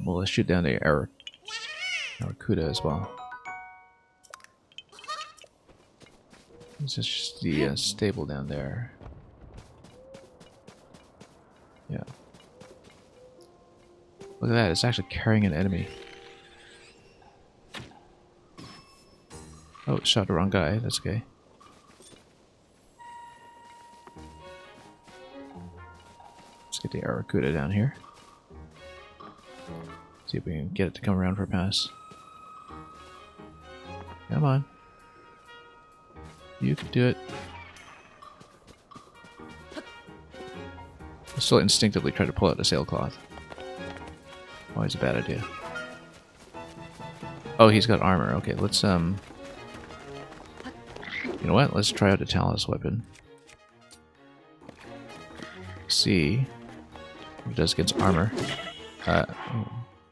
Well, let's shoot down the Aracuda as well. This is just the stable down there. Yeah. Look at that, it's actually carrying an enemy. Oh, shot the wrong guy, that's okay. Let's get the Aracuda down here. See if we can get it to come around for a pass. Come on. You can do it. I still instinctively try to pull out the sailcloth. Always a bad idea. Oh, he's got armor. Okay, let's, you know what? Let's try out the Talus weapon. See what it does against armor. Oh,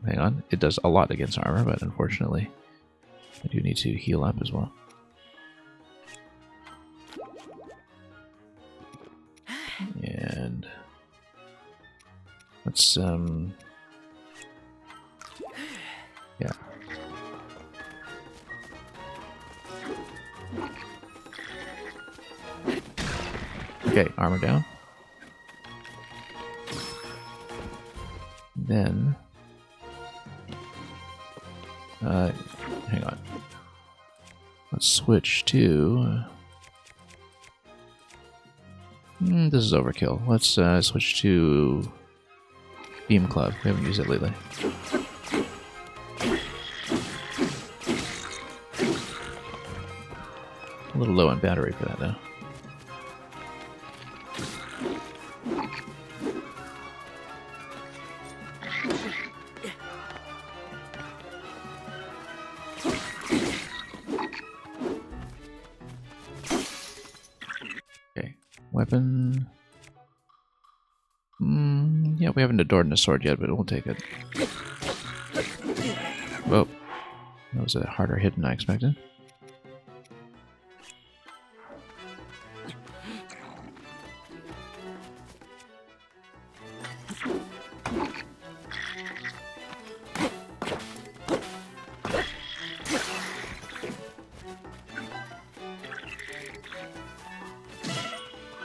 hang on. It does a lot against armor, but unfortunately, I do need to heal up as well. And let's, yeah. Okay, armor down. Then, hang on. Let's switch to... this is overkill. Let's switch to Beam Club. We haven't used it lately. A little low on battery for that, though. Okay, weapon. Yeah, we haven't adored the sword yet, but we'll take it. Whoa, that was a harder hit than I expected.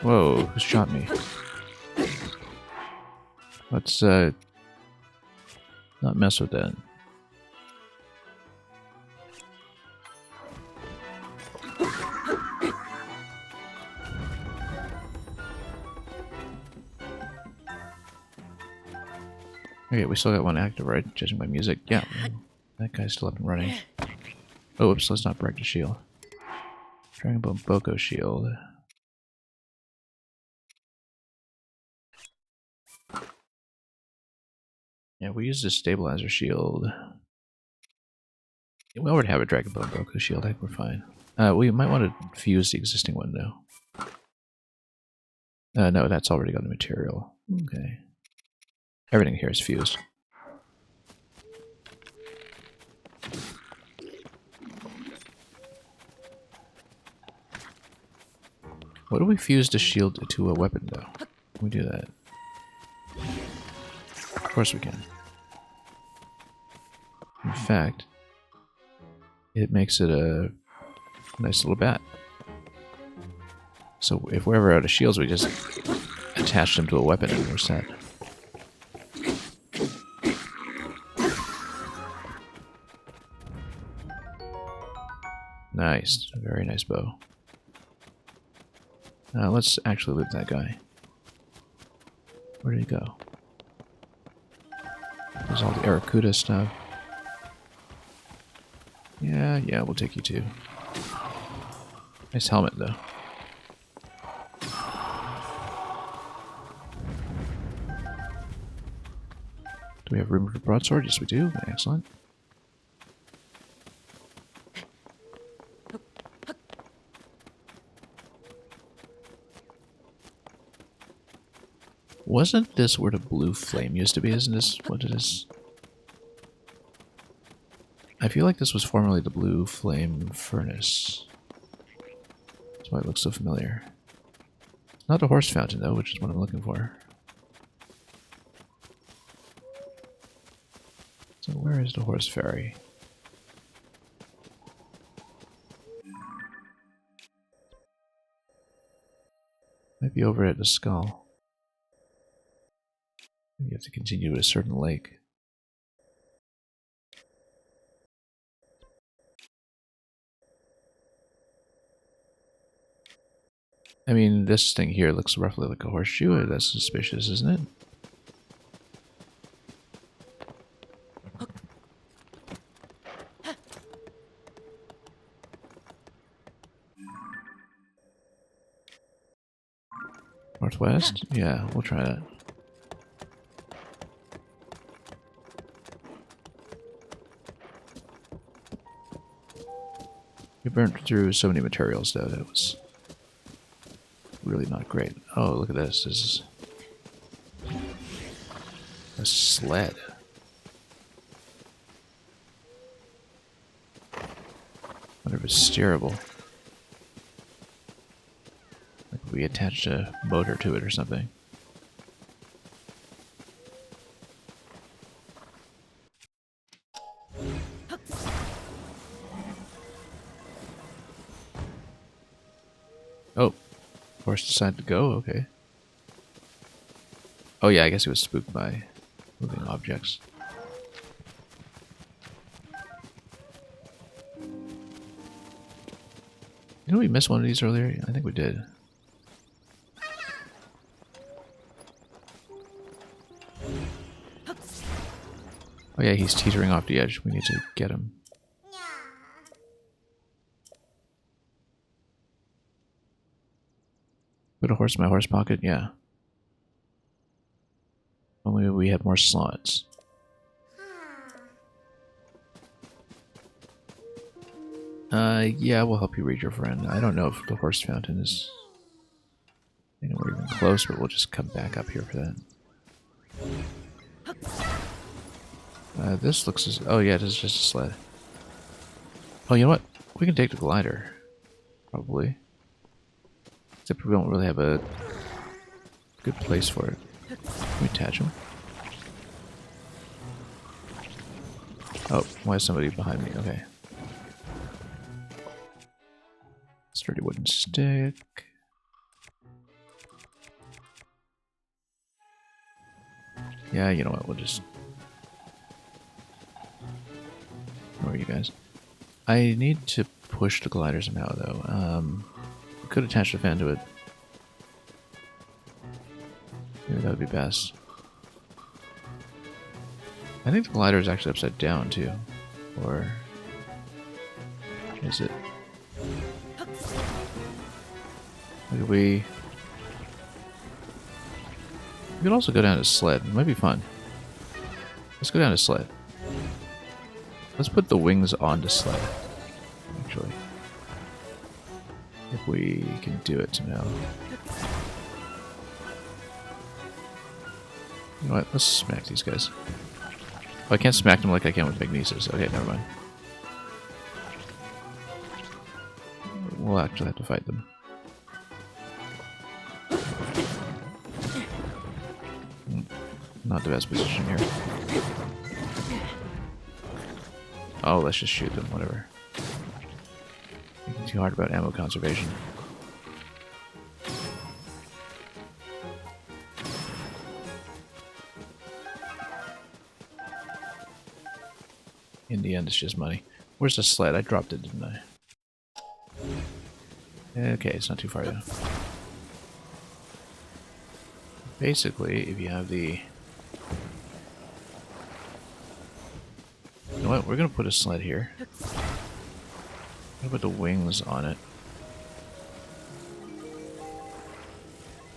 Whoa, who shot me? Let's, not mess with that. Okay, we still got one active, right? Judging by music. Yeah, that guy's still up and running. Oh, oops, let's not break the shield. Dragon Bone Boko shield. Yeah, we used a stabilizer shield. We already have a Dragon Bone Boko shield, I think we're fine. We might want to fuse the existing one, though. No, that's already got the material. Okay. Everything here is fused. What do we fuse the shield to a weapon, though? Can we do that? Of course we can. In fact, it makes it a nice little bat. So if we're ever out of shields, we just attach them to a weapon and we're set. Nice. Very nice bow. Let's actually loot that guy. Where did he go? There's all the Aracuda stuff. Yeah, we'll take you too. Nice helmet, though. Do we have room for broadsword? Yes, we do. Excellent. Wasn't this where the blue flame used to be? Isn't this what it is? I feel like this was formerly the blue flame furnace. That's why it looks so familiar. Not the horse fountain, though, which is what I'm looking for. So where is the horse ferry? I Might be over at the skull. You have to continue to a certain lake. I mean, this thing here looks roughly like a horseshoe. That's suspicious, isn't it? Northwest? Yeah, we'll try that. We burnt through so many materials, though, that it was really not great. Oh, look at this. This is a sled. Wonder if it's steerable. Like we attached a motor to it or something. Oh, horse decided to go? Okay. Oh yeah, I guess he was spooked by moving objects. Didn't we miss one of these earlier? I think we did. Oh yeah, he's teetering off the edge. We need to get him. Put a horse in my horse pocket? Yeah. Only we had more slots. Yeah, we'll help you read your friend. I don't know if the horse fountain is anywhere even close, but we'll just come back up here for that. This looks as... Oh yeah, it is just a sled. Oh, you know what? We can take the glider. Probably. Except we don't really have a good place for it. Can we attach him? Oh, why is somebody behind me? Okay. Sturdy wooden stick. Yeah, you know what? We'll just... Where are you guys? I need to push the glider somehow, though. We could attach the fan to it. Maybe that would be best. I think the glider is actually upside down, too. Or... is it? Maybe we could also go down a sled. It might be fun. Let's go down a sled. Let's put the wings on the sled, actually. If we can do it somehow. You know what? Let's smack these guys. Oh, I can't smack them like I can with magnesis. Okay, never mind. We'll actually have to fight them. Not the best position here. Oh, let's just shoot them, whatever. Thinking too hard about ammo conservation. In the end, it's just money. Where's the sled? I dropped it, didn't I? Okay, it's not too far though. Basically, if you have the... You know what? We're gonna put a sled here. I'm gonna put the wings on it.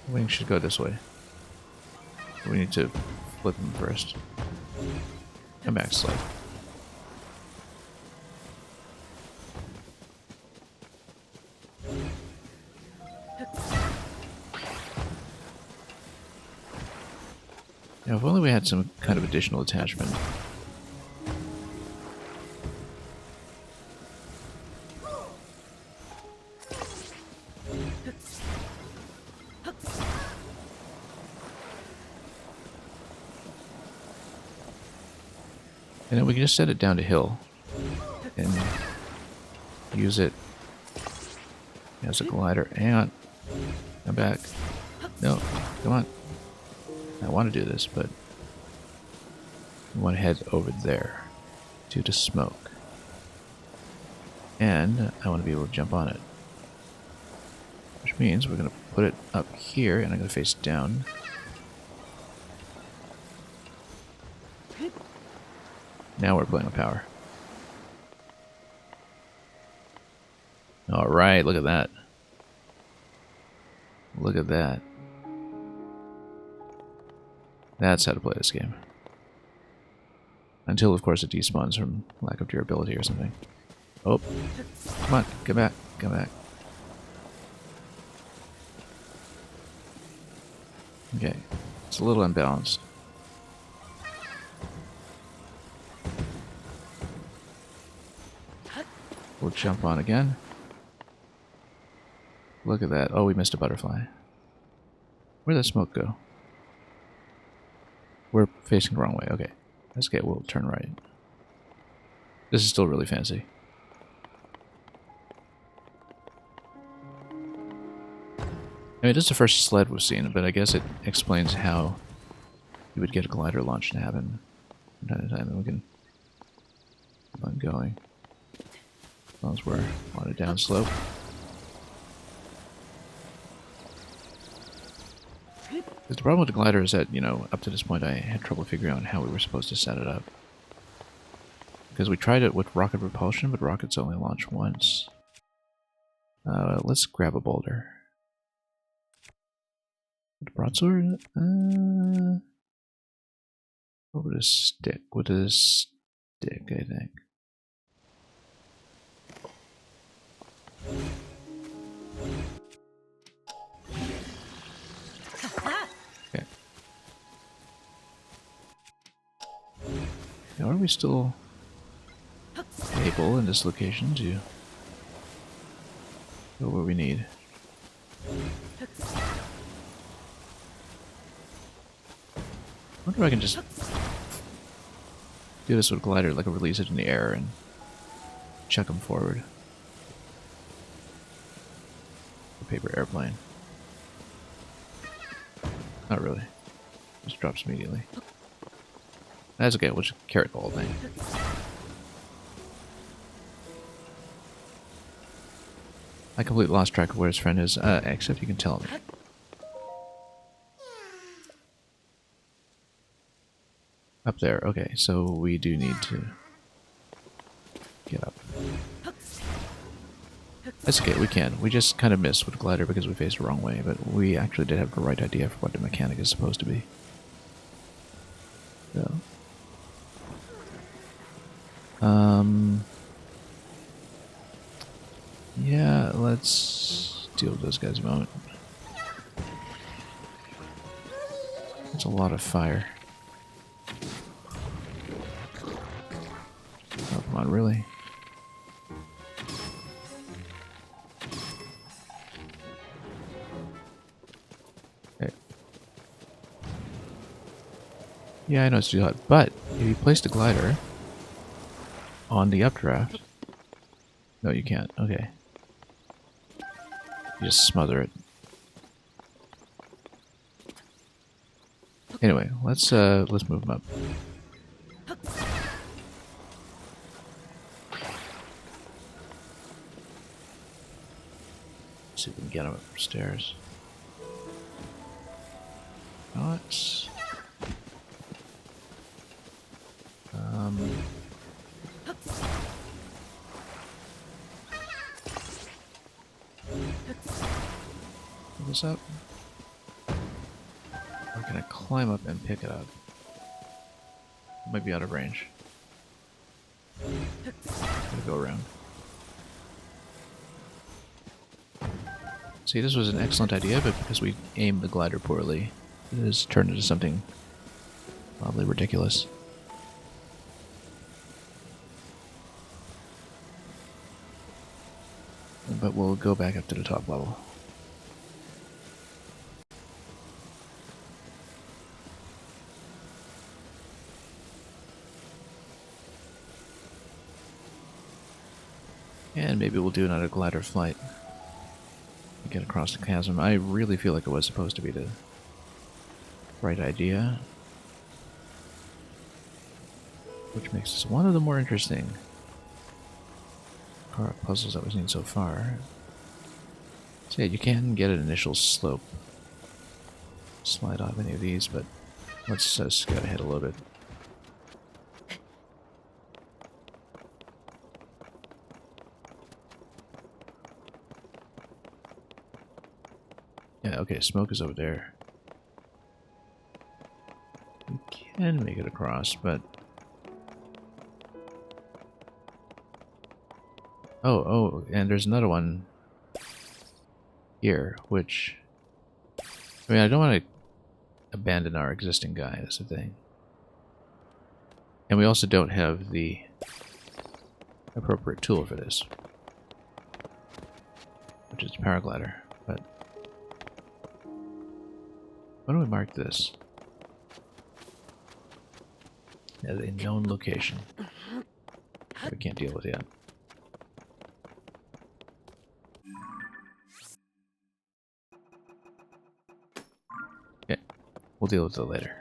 The wings should go this way. We need to flip them first. Come back, sled. Now, if only we had some kind of additional attachment. And then we can just set it down to hill and use it as a glider. And Come back. No, come on. I want to do this, but I want to head over there to the smoke. And I want to be able to jump on it. Which means we're going to put it up here, and I'm going to face down. Now we're playing with power. Alright, look at that. Look at that. That's how to play this game. Until, of course, it despawns from lack of durability or something. Oh, come on, come back, come back. Okay, it's a little unbalanced. We'll jump on again. Look at that. Oh, we missed a butterfly. Where'd that smoke go? We're facing the wrong way. Okay. That's okay. We'll turn right. This is still really fancy. I mean, this is the first sled we've seen, but I guess it explains how you would get a glider launch to happen from time to time, and we can keep on going. As long as we're on a downslope. The problem with the glider is that, you know, up to this point I had trouble figuring out how we were supposed to set it up. Because we tried it with rocket propulsion, but rockets only launch once. Let's grab a boulder. With the broadsword? What would a stick? With a stick, I think. Okay. Now, are we still able in this location to go where we need? I wonder if I can just do this with a glider, like release it in the air and chuck them forward. A paper airplane. Not really. Just drops immediately. That's okay, we'll just carrot the whole thing. I completely lost track of where his friend is, except you can tell me. Up there, okay, so we do need to get up. That's okay, we can. We just kind of missed with glider because we faced the wrong way, but we actually did have the right idea for what the mechanic is supposed to be. So. Yeah, let's deal with those guys a moment. That's a lot of fire. Oh, come on, really? Okay. Yeah, I know it's too hot, but if you place the glider on the updraft... No, you can't. Okay. You just smother it. Anyway, let's move them up. See if we can get them upstairs. Not. Pull this up. We're gonna climb up and pick it up. It might be out of range. Gonna go around. See, this was an excellent idea, but because we aimed the glider poorly, it has turned into something oddly ridiculous. But we'll go back up to the top level. And maybe we'll do another glider flight. Get across the chasm. I really feel like it was supposed to be the right idea. Which makes this one of the more interesting puzzles that we've seen so far. So yeah, you can get an initial slope. Slide off any of these, but let's scout ahead a little bit. Yeah, okay, smoke is over there. We can make it across, but... Oh, and there's another one here, which... I mean, I don't want to abandon our existing guy, that's the thing. And we also don't have the appropriate tool for this, which is the paraglider, but... Why don't we mark this as a known location that we can't deal with yet? Okay, we'll deal with it later.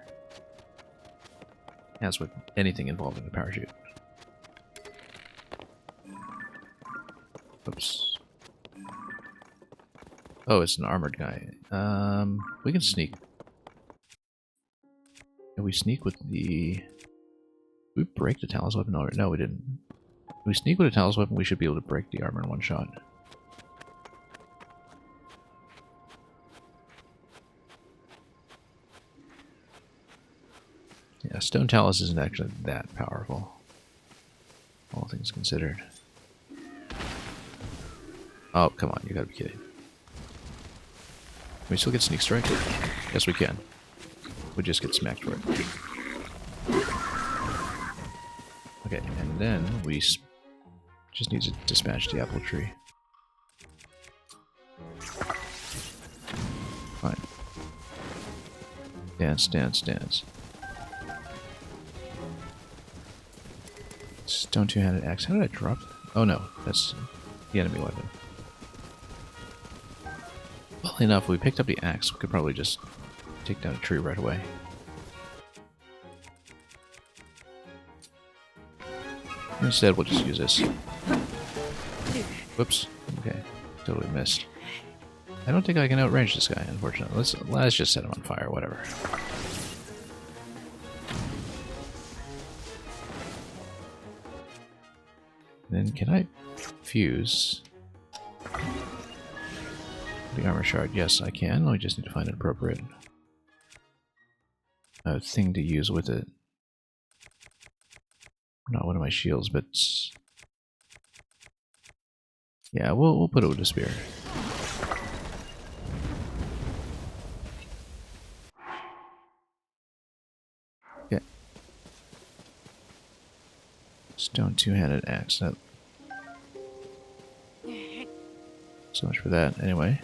As with anything involving the parachute. Oops. Oh, it's an armored guy. We can sneak. Can we sneak with the... Did we break the Talus weapon? No, we didn't. If we sneak with a Talus weapon, we should be able to break the armor in one shot. Yeah, Stone Talus isn't actually that powerful, all things considered. Oh, come on, you gotta be kidding. Can we still get Sneak Strike? Yes, we can. We just get smacked for it. Okay, and then we just need to dispatch the apple tree. Fine. Dance, dance, dance. Stone two-handed axe. How did I drop that? Oh no, that's the enemy weapon. Well enough, if we picked up the axe, we could probably just take down a tree right away. Instead, we'll just use this. Whoops. Okay. Totally missed. I don't think I can outrange this guy, unfortunately. Let's just set him on fire, whatever. And then can I fuse the armor shard? Yes, I can. We just need to find an appropriate thing to use with it. Not one of my shields, but yeah, we'll put it with a spear. Okay. Stone two-handed axe. So much for that. Anyway.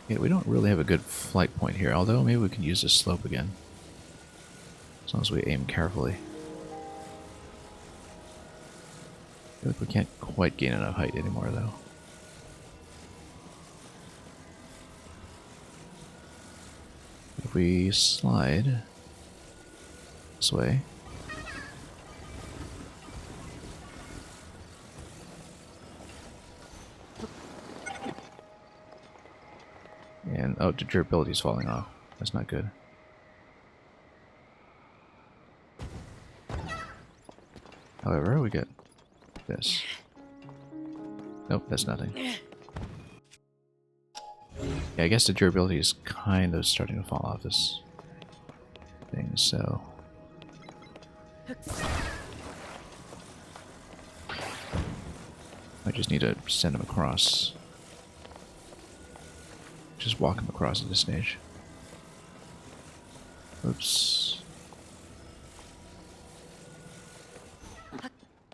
Yeah, we don't really have a good flight point here, although maybe we can use this slope again. As long as we aim carefully. I feel like we can't quite gain enough height anymore, though. If we slide this way... And, oh, the durability is falling off. That's not good. However, we get this. Nope, that's nothing. Yeah, I guess the durability is kind of starting to fall off this thing, so... I just need to send him across. Just walk him across at this stage. Oops.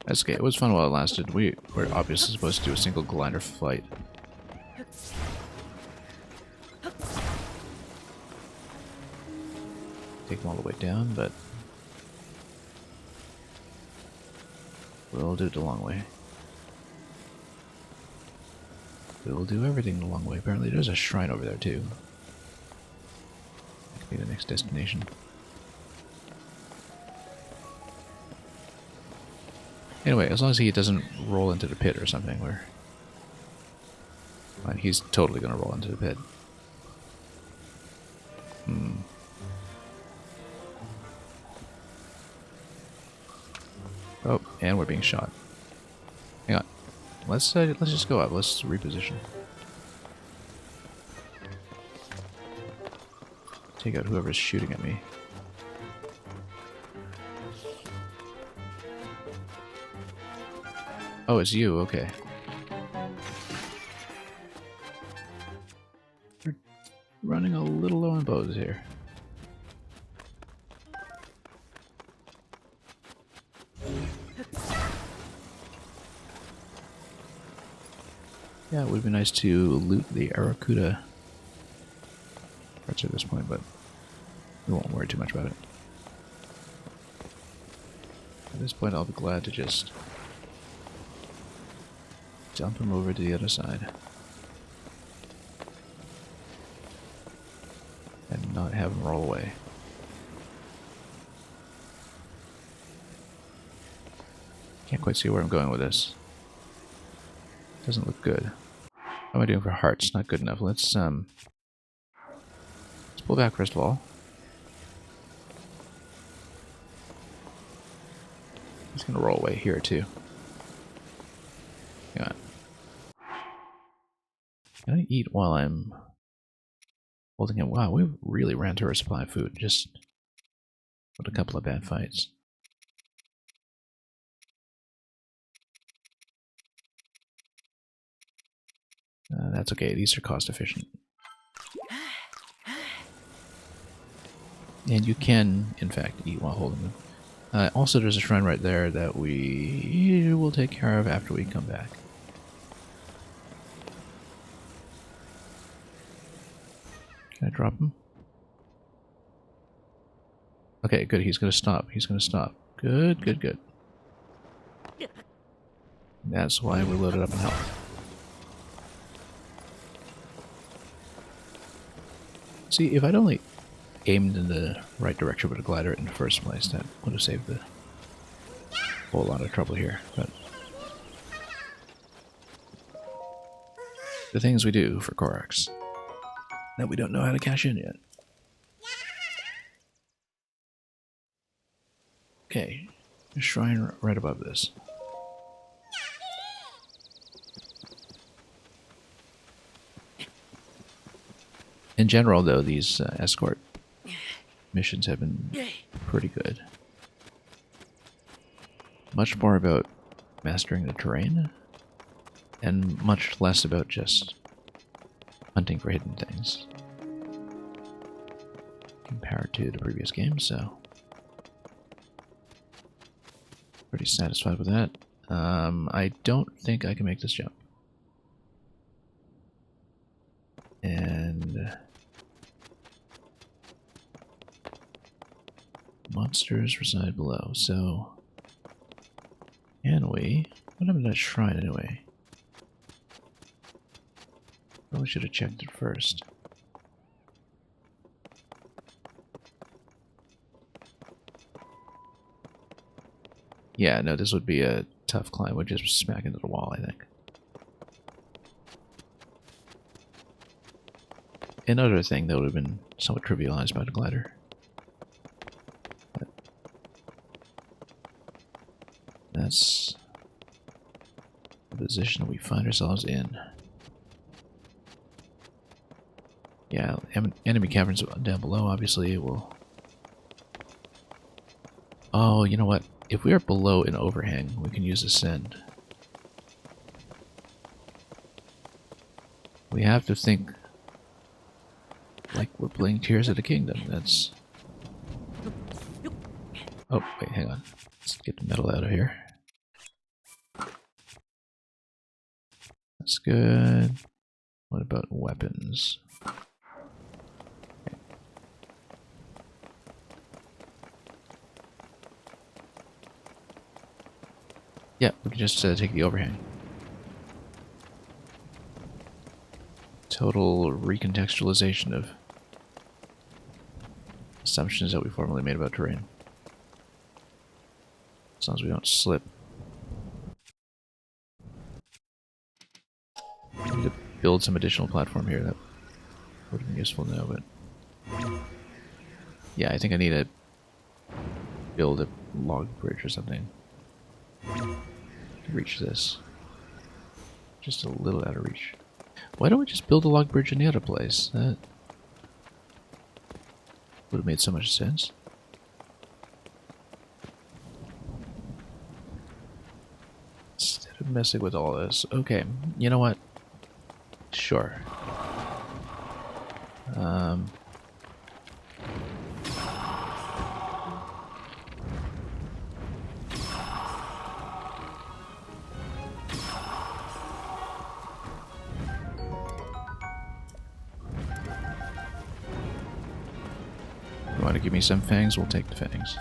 That's okay. It was fun while it lasted. We were obviously supposed to do a single glider flight. take them all the way down, but we'll do it the long way. We'll do everything the long way. Apparently there's a shrine over there too. That could be the next destination. Anyway, as long as he doesn't roll into the pit or something, we're fine. He's totally going to roll into the pit. Oh, and we're being shot. Hang on. Let's just go up. Let's reposition. Take out whoever's shooting at me. Oh, it's you. Okay. We're running a little low on bows here. Yeah, it would be nice to loot the Arakuda parts at this point, but we won't worry too much about it. At this point, I'll be glad to just dump him over to the other side. And not have him roll away. Can't quite see where I'm going with this. Doesn't look good. How am I doing for hearts? Not good enough. Let's pull back first of all. He's gonna roll away here too. Hang on. Can I eat while I'm holding him? Wow, we really ran through our supply of food just with a couple of bad fights. That's okay, these are cost efficient. And you can, in fact, eat while holding them. Also, there's a shrine right there that we will take care of after we come back. Can I drop him? Okay, good, he's gonna stop. He's gonna stop. Good, good, good. That's why we loaded up on health. See, if I'd only aimed in the right direction with a glider in the first place, that would have saved a whole lot of trouble here. But the things we do for Korax that we don't know how to cash in yet. Okay, a shrine right above this. In general, though, these escort missions have been pretty good. Much more about mastering the terrain, and much less about just hunting for hidden things. Compared to the previous game, so pretty satisfied with that. I don't think I can make this jump. And monsters reside below, so can we? What happened to that shrine anyway? Probably should have checked it first. Yeah, no, this would be a tough climb. We'd just smack into the wall, I think. Another thing that would have been somewhat trivialized by the glider. But that's the position we find ourselves in. Yeah, enemy caverns down below, obviously it will... Oh, you know what? If we are below an overhang, we can use Ascend. We have to think like we're playing Tears of the Kingdom. That's... Oh, wait, hang on. Let's get the metal out of here. That's good. What about weapons? Okay. Yeah, we can just take the overhang. Total recontextualization of assumptions that we formerly made about terrain. As long as we don't slip. I need to build some additional platform here. That would have been useful to know, but... Yeah, I think I need to build a log bridge or something to reach this. Just a little out of reach. Why don't we just build a log bridge in the other place? That would have made so much sense. Instead of messing with all this. Okay, you know what? Sure. You want to give me some fangs? We'll take the fangs.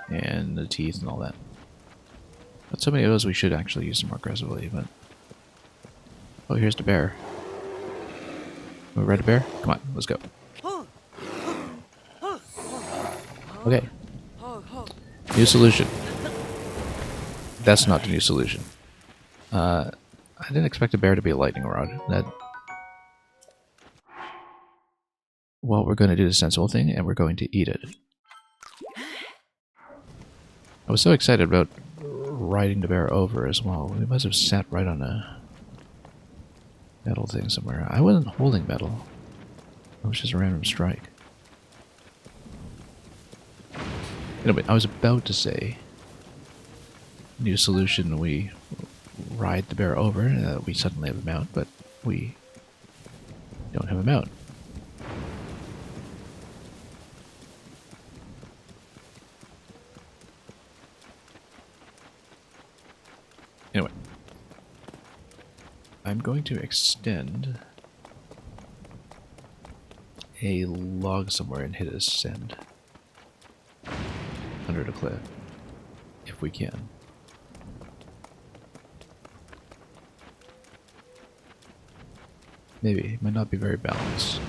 And the teeth and all that. But so many of those we should actually use them more aggressively, but... Oh, here's the bear. We ride a bear? Come on, let's go. Okay. New solution. That's not the new solution. I didn't expect a bear to be a lightning rod. That... Well, we're going to do the sensible thing, and we're going to eat it. I was so excited about riding the bear over as well. We must have sat right on a metal thing somewhere. I wasn't holding metal. It was just a random strike. Anyway, I was about to say, new solution, we ride the bear over, we suddenly have a mount, but we don't have a mount. Anyway, I'm going to extend a log somewhere and hit a send under the cliff, if we can. Maybe, it might not be very balanced.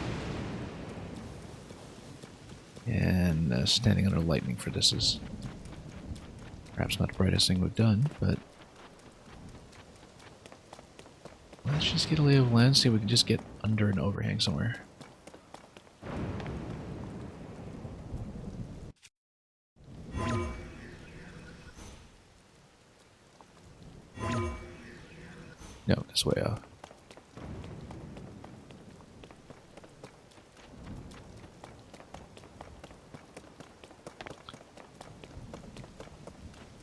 And standing under lightning for this is perhaps not the brightest thing we've done, but let's just get a lay of land, see if we can just get under an overhang somewhere. No, this way off.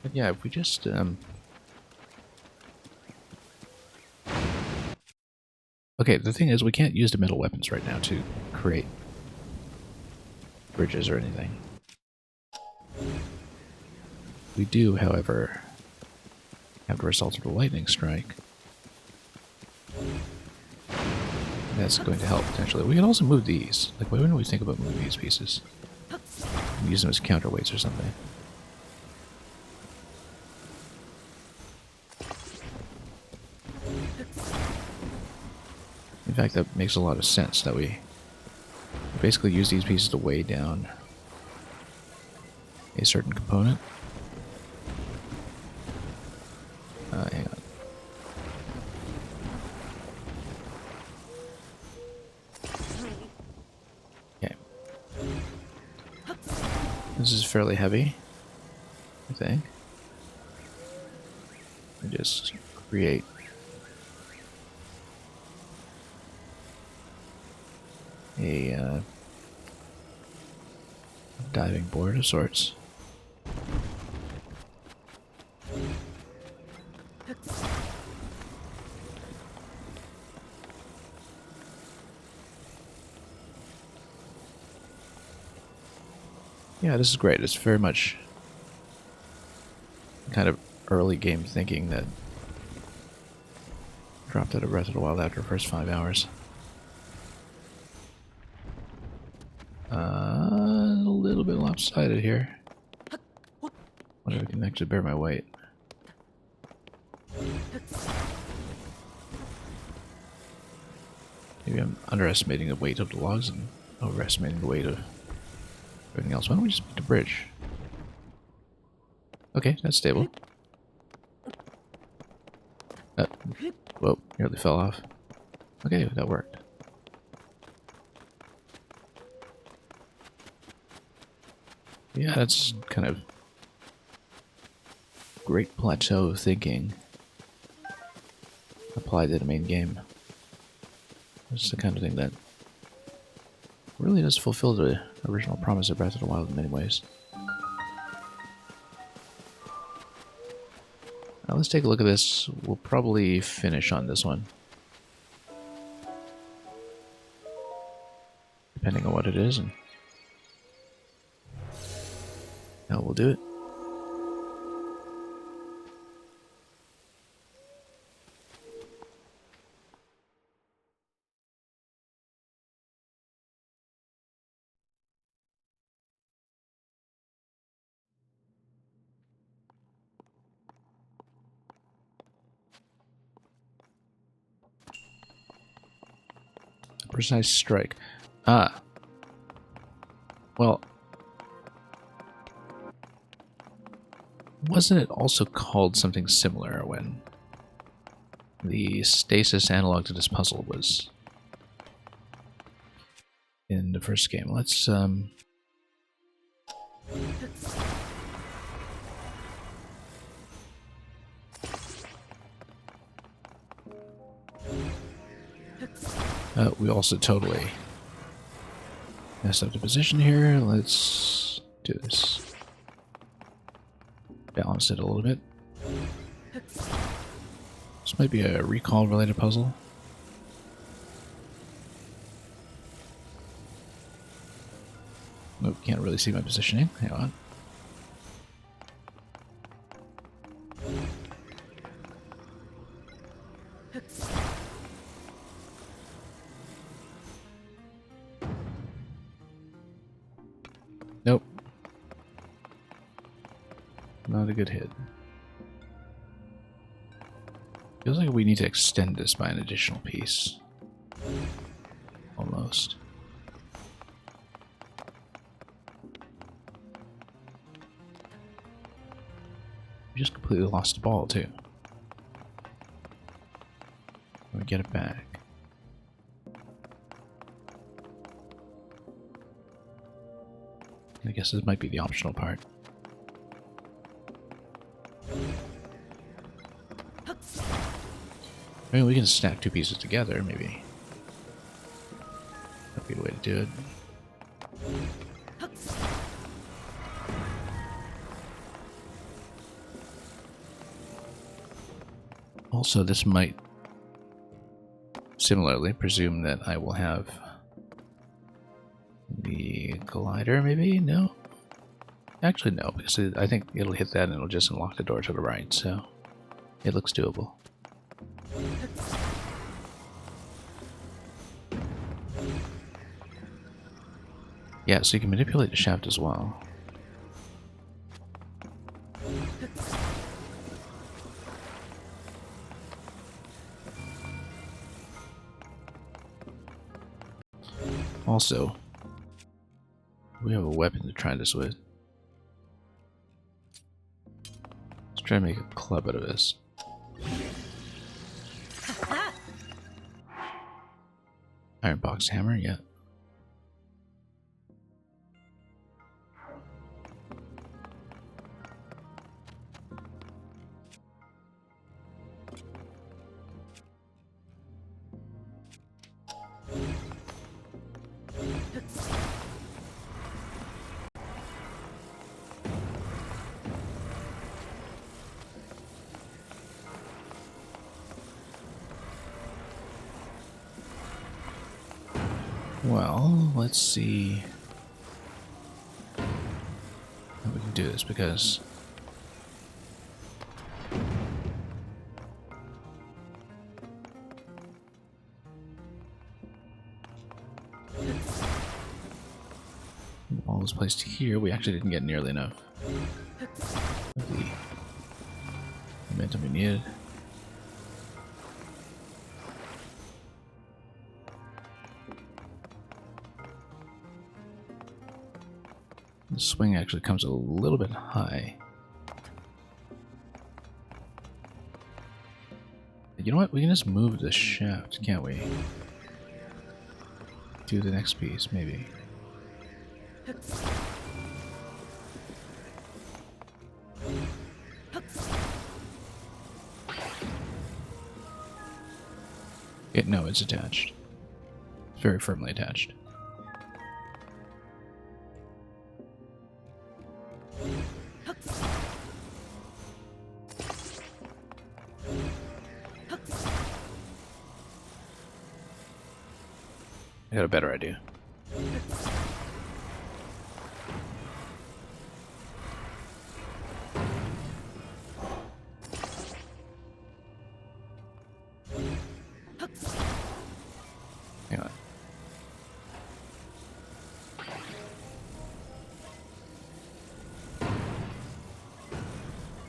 But yeah, if we just okay, the thing is, we can't use the metal weapons right now to create bridges or anything. We do, however, have the result of a lightning strike. That's going to help, potentially. We can also move these. Like, why wouldn't we think about moving these pieces? Use them as counterweights or something. In fact, that makes a lot of sense, that we basically use these pieces to weigh down a certain component. Hang on. Okay. This is fairly heavy, I think. I just create a diving board of sorts. Yeah, this is great. It's very much kind of early game thinking that dropped out of Breath of the Wild after the first 5 hours. A little bit longer. lopsided here. Whatever can actually bear my weight. Maybe I'm underestimating the weight of the logs and overestimating the weight of everything else. Why don't we just make the bridge? Okay, that's stable. Whoa, nearly fell off. Okay, that worked. Yeah, that's kind of great plateau thinking applied to the main game. It's the kind of thing that really does fulfill the original promise of Breath of the Wild in many ways. Now let's take a look at this. We'll probably finish on this one, depending on what it is and how we'll do it. Precise strike. Ah. Well, wasn't it also called something similar when the stasis analog to this puzzle was in the first game? Let's we also totally messed up the position here. Let's do this. Balance it a little bit. This might be a recall related puzzle. Nope, can't really see my positioning. Hang on. Nope. Not a good hit. Feels like we need to extend this by an additional piece. Almost. We just completely lost the ball, too. Let me get it back. I guess this might be the optional part. I mean, we can stack two pieces together, maybe. That'd be the way to do it. Also, this might similarly presume that I will have the glider, maybe? No? Actually, no, because I think it'll hit that and it'll just unlock the door to the right, so it looks doable. Yeah, so you can manipulate the shaft as well. Also, we have a weapon to try this with. Let's try to make a club out of this. Iron box hammer, yeah. Well, let's see how we can do this, because was placed here, we actually didn't get nearly enough of the momentum we needed. The swing actually comes a little bit high. You know what? We can just move the shaft, can't we? Do the next piece, maybe. No, it's attached. It's very firmly attached. I got a better idea. Hang on.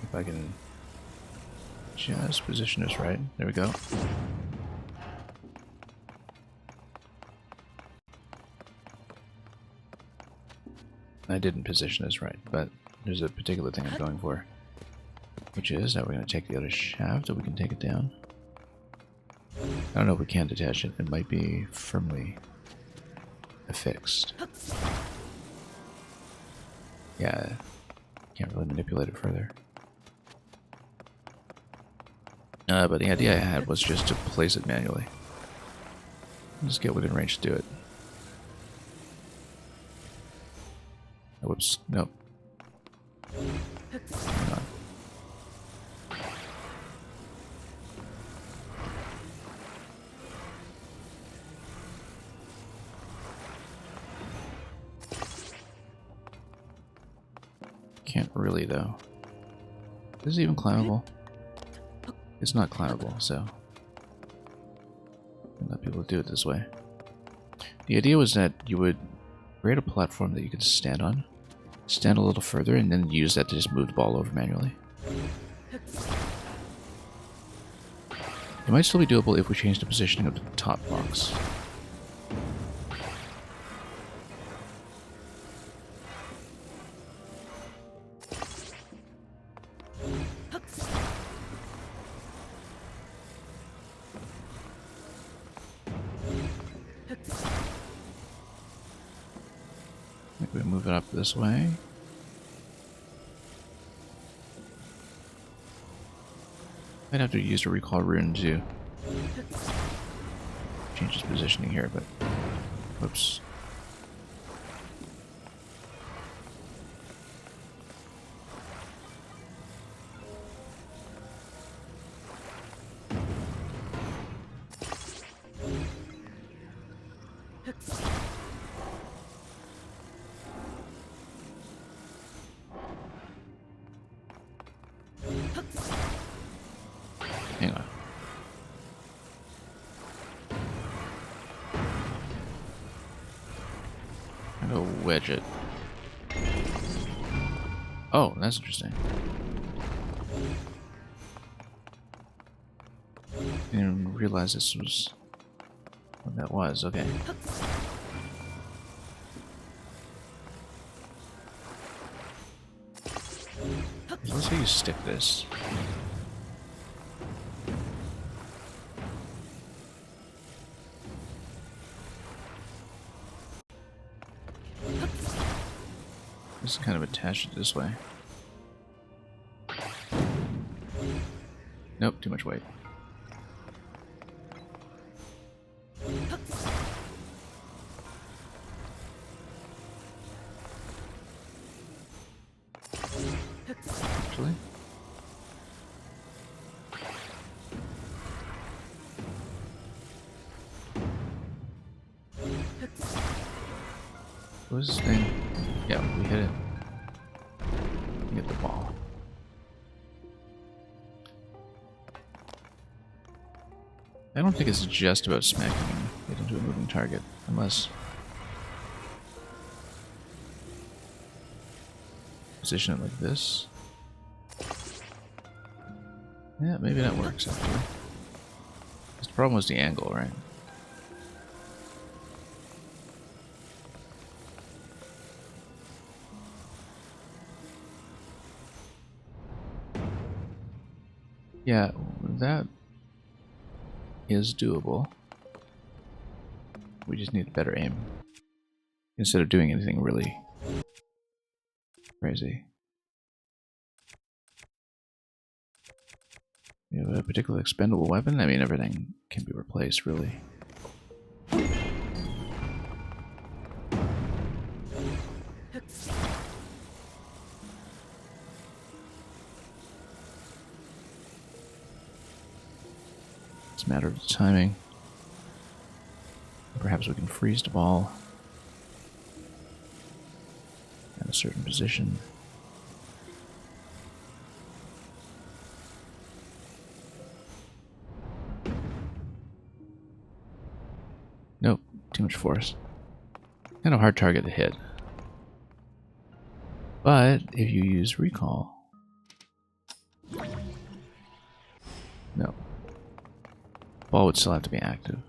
If I can just position this right. There we go. I didn't position this right, but there's a particular thing I'm going for, which is that we're going to take the other shaft so we can take it down. I don't know if we can detach it. It might be firmly affixed. Yeah, can't really manipulate it further. But the idea I had was just to place it manually. Just get within range to do it. Oh, whoops, nope. Hang on. Can't really, though. Is it even climbable? It's not climbable, so I'm not able to do it this way. The idea was that you would create a platform that you could stand on, stand a little further, and then use that to just move the ball over manually. It might still be doable if we change the positioning of the top box. We move it up this way. Might have to use a recall rune to change its positioning here, but whoops. Hang on. I'm gonna wedge it. Oh, that's interesting. Didn't even realize this was what that was. Okay. Let's say you stick this. Just kind of attach it this way. Nope, too much weight. Actually. What was this thing? Yeah, we hit it. Get the ball. I don't think it's just about smacking it into a moving target, unless... position it like this. Yeah, maybe that works actually. The problem was the angle, right? Yeah, that is doable. We just need a better aim. Instead of doing anything really crazy. You have a particular expendable weapon? I mean, everything can be replaced, really. It's a matter of timing. Perhaps we can freeze the ball at a certain position. Nope, too much force. Kind of hard target to hit. But if you use recall, no, ball would still have to be active.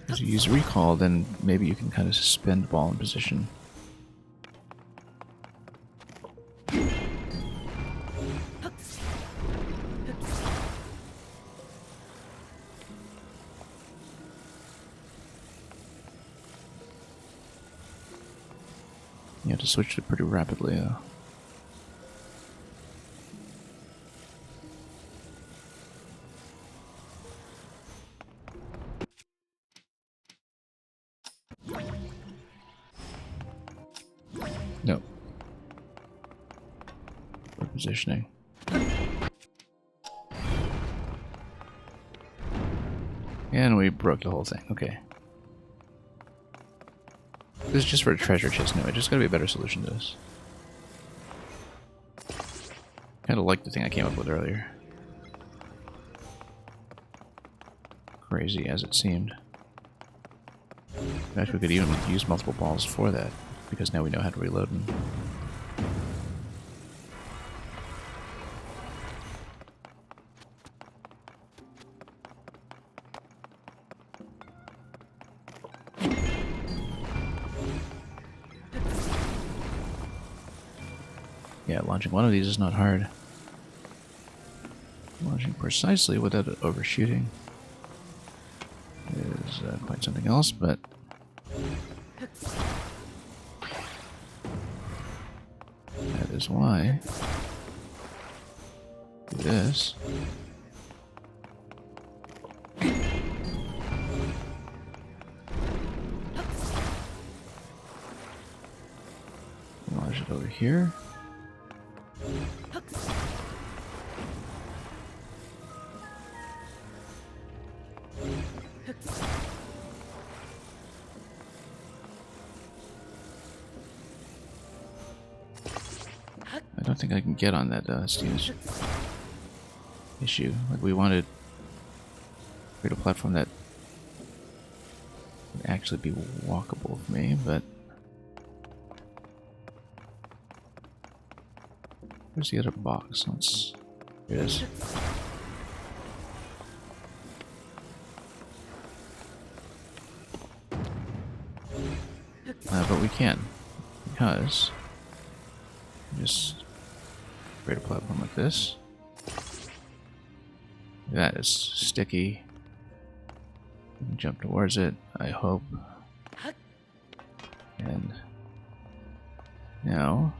If you use recall, then maybe you can kind of suspend the ball in position. You have to switch it pretty rapidly, though. No. For positioning. And we broke the whole thing. Okay. This is just for a treasure chest anyway. Just gotta be a better solution to this. Kinda like the thing I came up with earlier. Crazy as it seemed. In fact, we could even use multiple balls for that, because now we know how to reload them. Yeah, launching one of these is not hard. Launching precisely without overshooting is quite something else, but that is why do this. Launch it over here. I don't think I can get on that Steven's issue. Like, we wanted to create a platform that would actually be walkable for me, but where's the other box? Here it is. But we can, because just create a platform like this. That is sticky. We can jump towards it, I hope. And now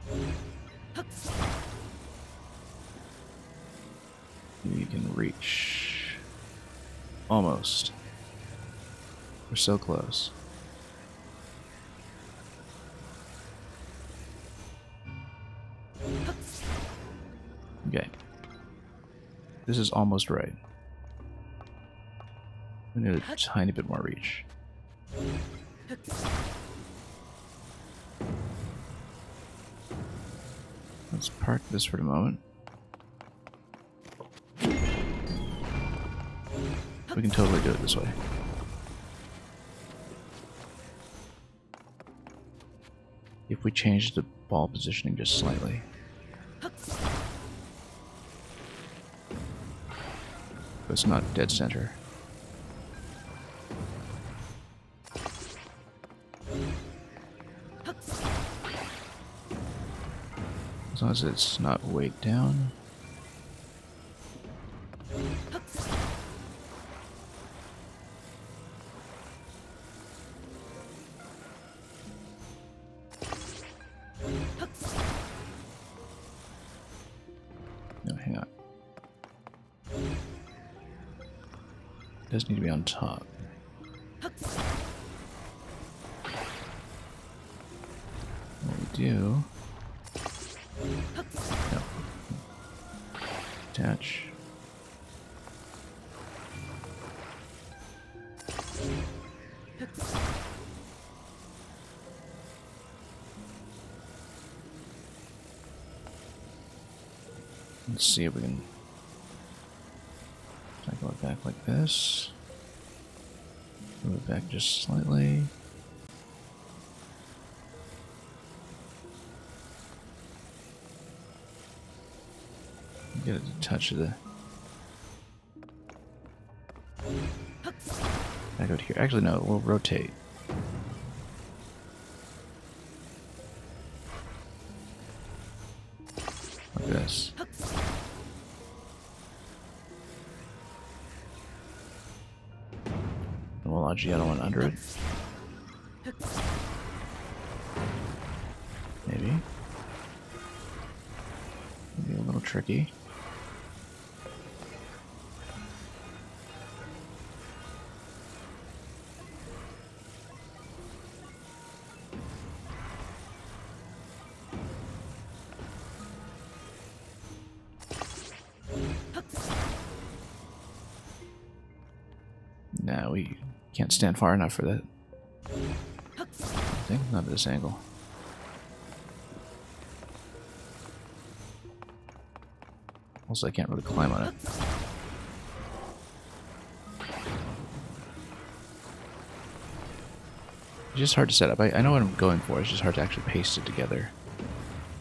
we can reach. Almost. We're so close. Okay. This is almost right. We need a tiny bit more reach. Let's park this for the moment. we can totally do it this way. If we change the ball positioning just slightly. But it's not dead center. As long as it's not weight down. No, hang on. It does need to be on top. What we do... No. Attach. Let's see if we can cycle it back like this. Move it back just slightly. Get it to touch the back out here. Actually, no, we'll rotate. Like this. And we'll lodge the other one under it. Maybe. Maybe a little tricky. Nah, we can't stand far enough for that. I think not at this angle. Also, I can't really climb on it. It's just hard to set up. I know what I'm going for. It's just hard to actually paste it together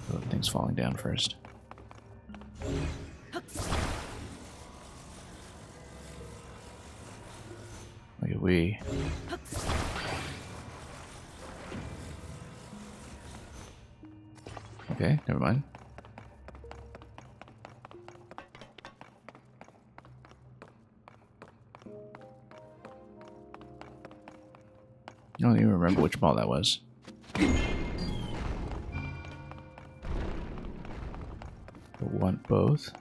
without things falling down first. Like if we... Okay, never mind. I don't even remember which ball that was. But want both.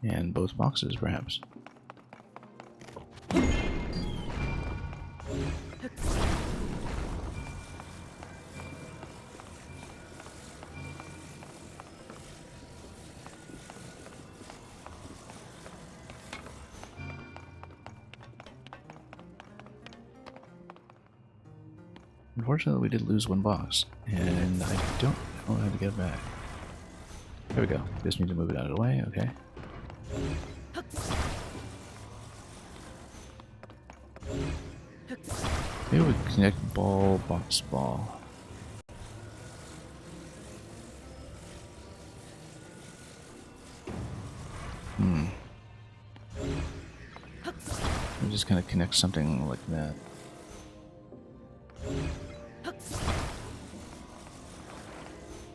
And both boxes, perhaps. Unfortunately, we did lose one box, and I don't know how to get it back. There we go. Just need to move it out of the way, okay. Maybe we connect ball, box, ball. We just kind of connect something like that.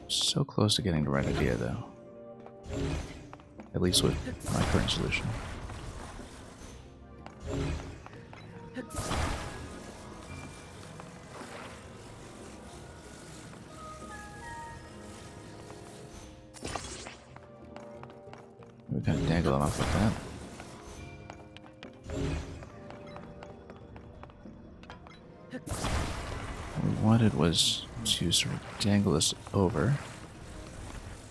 So close to getting the right idea, though. At least with my current solution. We kind of dangle them off like that. What we wanted was to sort of dangle this over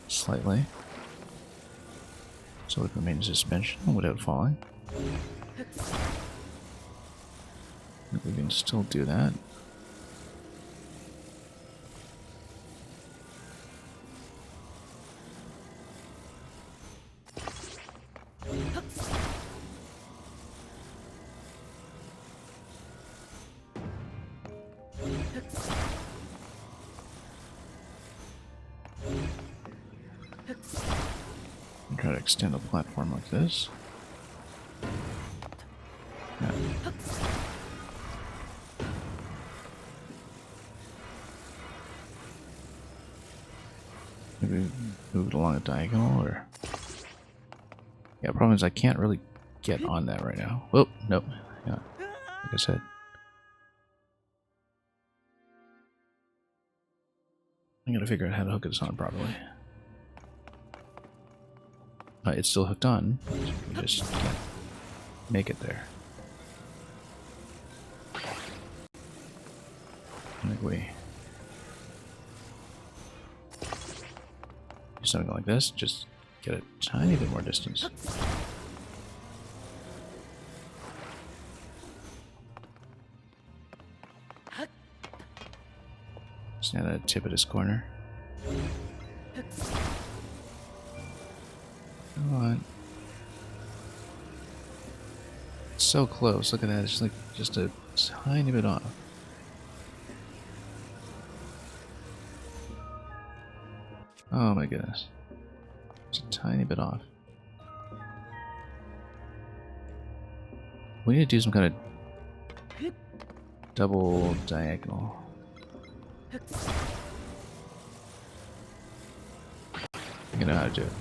slightly so it remains in suspension without falling. I think we can still do that. And try to extend a platform like this. Yeah. Maybe move it along a diagonal, or... Yeah, problem is I can't really get on that right now. Oh, nope. Yeah, like I said. I gotta figure out how to hook this on properly. It's still hooked on. We just can't make it there. I think we do something like this. Just get a tiny bit more distance. Stand at the tip of this corner. Come on. It's so close. Look at that. It's like just a tiny bit off. Oh my goodness. It's a tiny bit off. We need to do some kind of double diagonal. You know how to do it.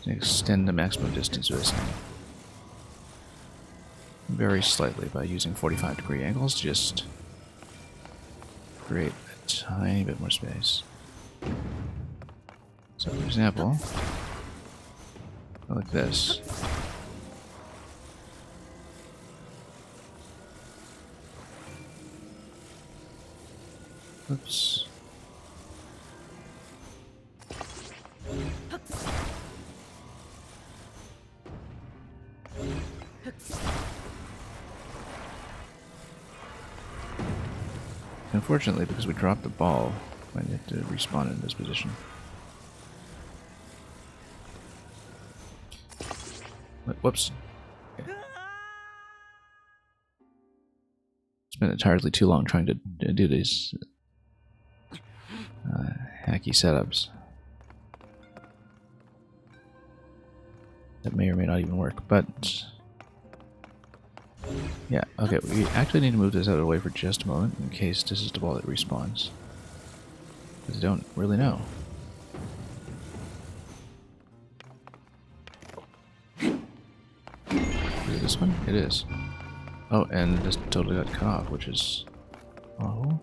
Extend the maximum distance with this thing. Very slightly by using 45-degree angles to just create a tiny bit more space. So for example, like this. Oops. Unfortunately, because we dropped the ball, I need to respawn in this position. Whoops. Okay. Spent entirely too long trying to do these hacky setups. That may or may not even work, but... Yeah, okay, we actually need to move this out of the way for just a moment in case this is the ball that respawns. Because I don't really know. Is it this one? It is. Oh, and this totally got cut off, which is... Oh.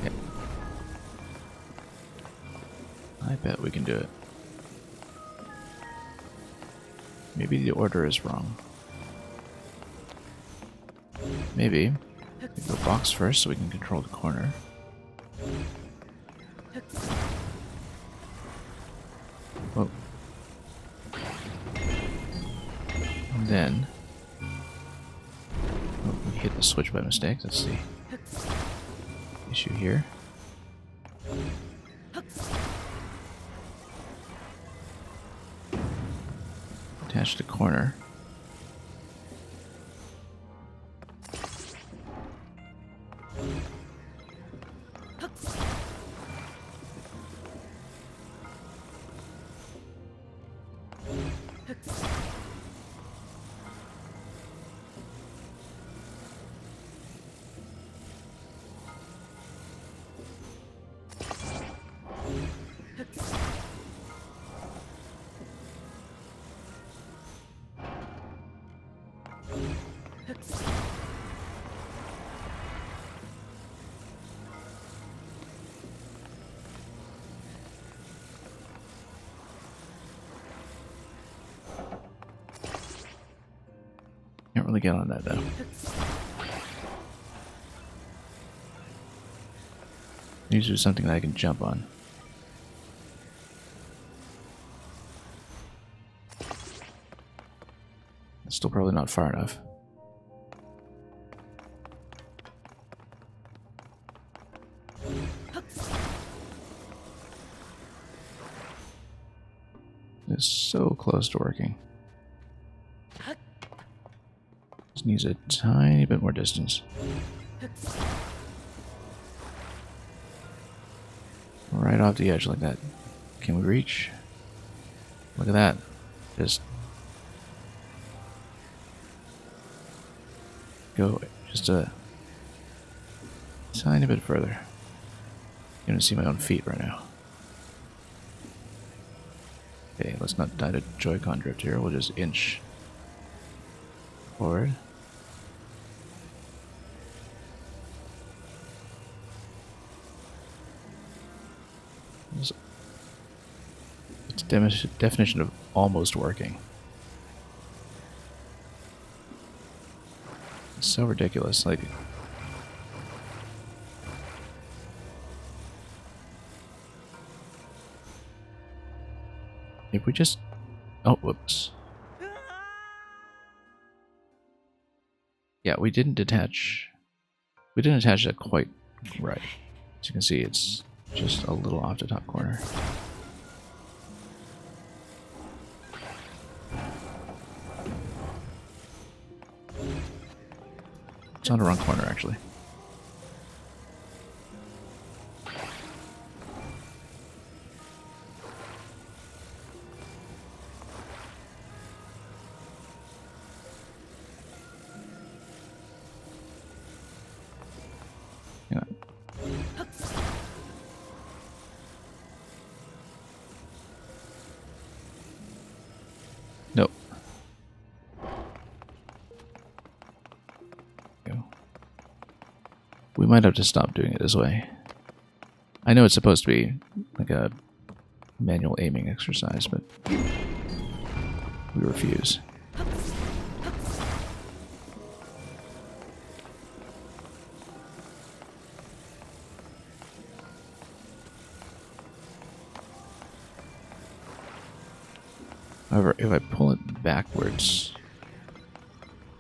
Yep. I bet we can do it. Maybe the order is wrong. Maybe. We go box first so we can control the corner. Whoa. And then... Oh, we hit the switch by mistake. Let's see. Issue here. Attach the corner. Can't really get on that though. Needs to be something that I can jump on. It's still probably not far enough. is so close to working. Just needs a tiny bit more distance. Right off the edge like that. Can we reach? Look at that. Just go just a tiny bit further. You can see my own feet right now. Okay, let's not die to Joy-Con drift here. We'll just inch forward. It's definition of almost working. It's so ridiculous. Like, if we just... Oh, whoops. Yeah, we didn't attach that quite right. As you can see, it's just a little off the top corner. It's on the wrong corner, actually. Hang on. Nope. Go. We might have to stop doing it this way. I know it's supposed to be like a manual aiming exercise, but we refuse. However, if I pull it backwards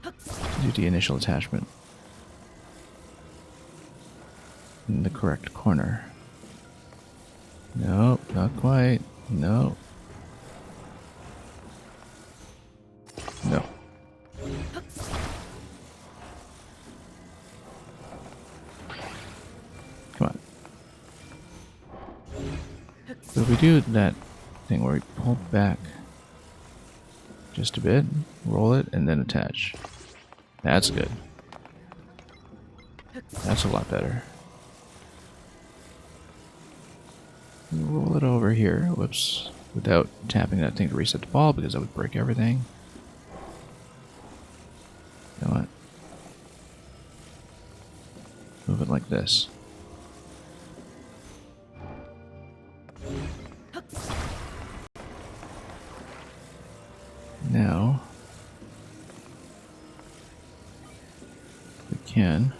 to do the initial attachment in the correct corner. No, not quite. No. No. Come on. So if we do that thing where we pull back just a bit, roll it, and then attach. That's good. That's a lot better. Roll it over here, whoops, without tapping that thing to reset the ball because that would break everything. You know what? Move it like this. Now, we can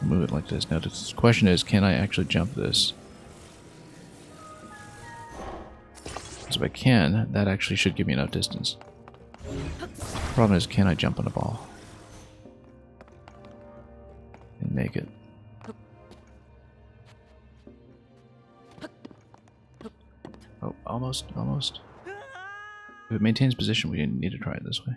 move it like this. Now, the question is, can I actually jump this? So if I can, that actually should give me enough distance. Problem is, can I jump on a ball? And make it. Oh, almost, almost. If it maintains position, we need to try it this way.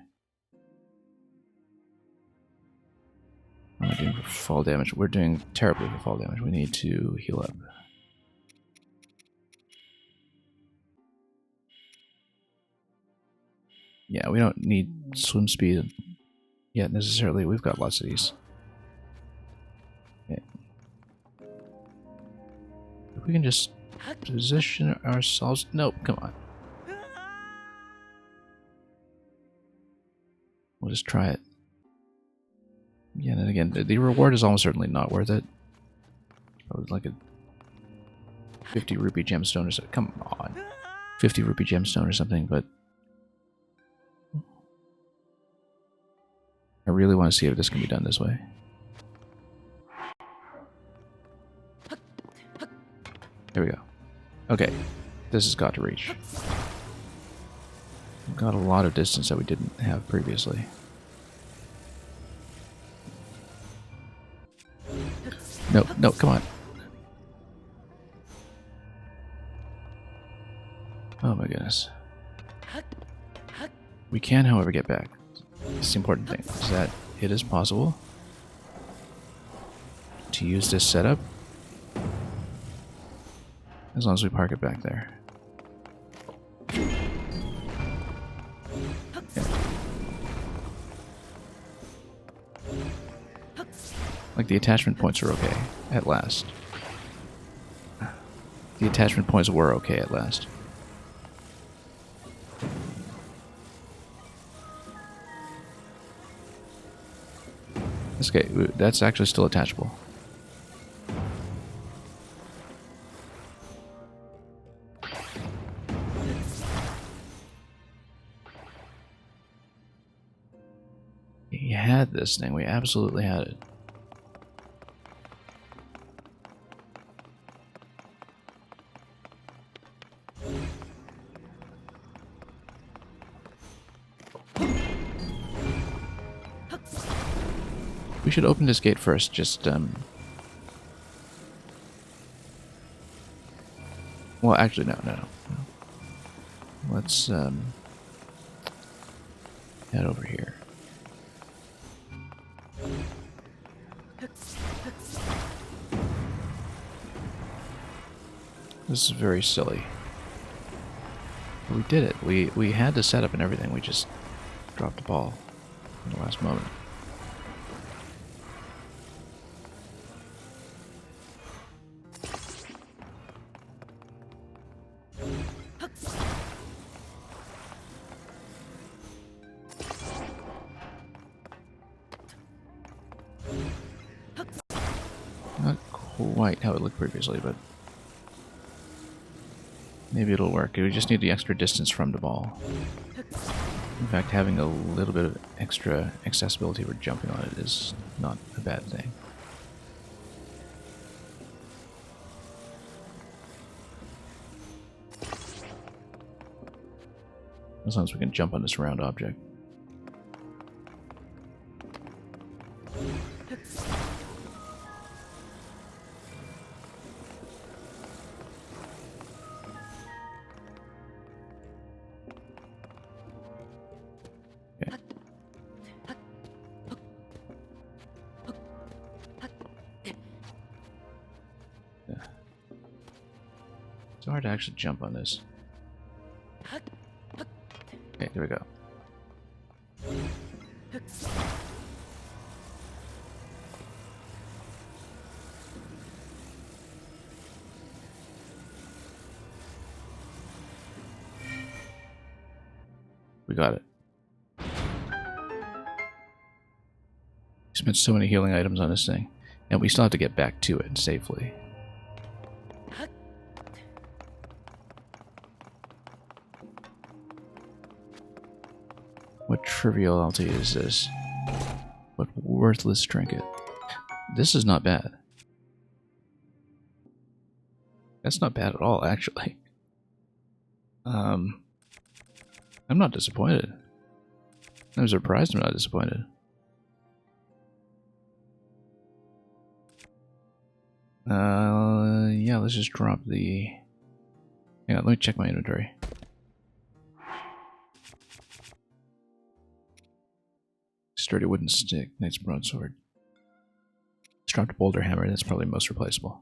What am I doing for fall damage? We're doing terribly for fall damage. We need to heal up. Yeah, we don't need swim speed yet necessarily. We've got lots of these. Okay. If we can just position ourselves... Nope, come on. We'll just try it. Again and again. The reward is almost certainly not worth it. Probably like a 50 rupee gemstone or something. Come on. 50 rupee gemstone or something, but I really want to see if this can be done this way. There we go. Okay. This has got to reach. We've got a lot of distance that we didn't have previously. No, no, come on. Oh my goodness. We can, however, get back. It's the important thing, is that it is possible to use this setup as long as we park it back there. Yeah. Like, the attachment points are okay, at last. The attachment points were okay at last. Okay, that's actually still attachable. We had this thing, we absolutely had it. We should open this gate first, just, well, actually, no. Let's, head over here. This is very silly. We did it. We had the setup and everything, we just dropped the ball in the last moment. Not quite how it looked previously, but maybe it'll work. We just need the extra distance from the ball. In fact, having a little bit of extra accessibility for jumping on it is not a bad thing. As long as we can jump on this round object. It's hard to actually jump on this. Okay, there we go. We got it. Spent so many healing items on this thing, and we still have to get back to it safely. What triviality is this? What worthless trinket? This is not bad. That's not bad at all, actually. I'm not disappointed. I'm surprised I'm not disappointed. Yeah, let's just drop the... Hang on, let me check my inventory. Sturdy wooden stick, knight's broadsword. Let's drop the boulder hammer, that's probably most replaceable.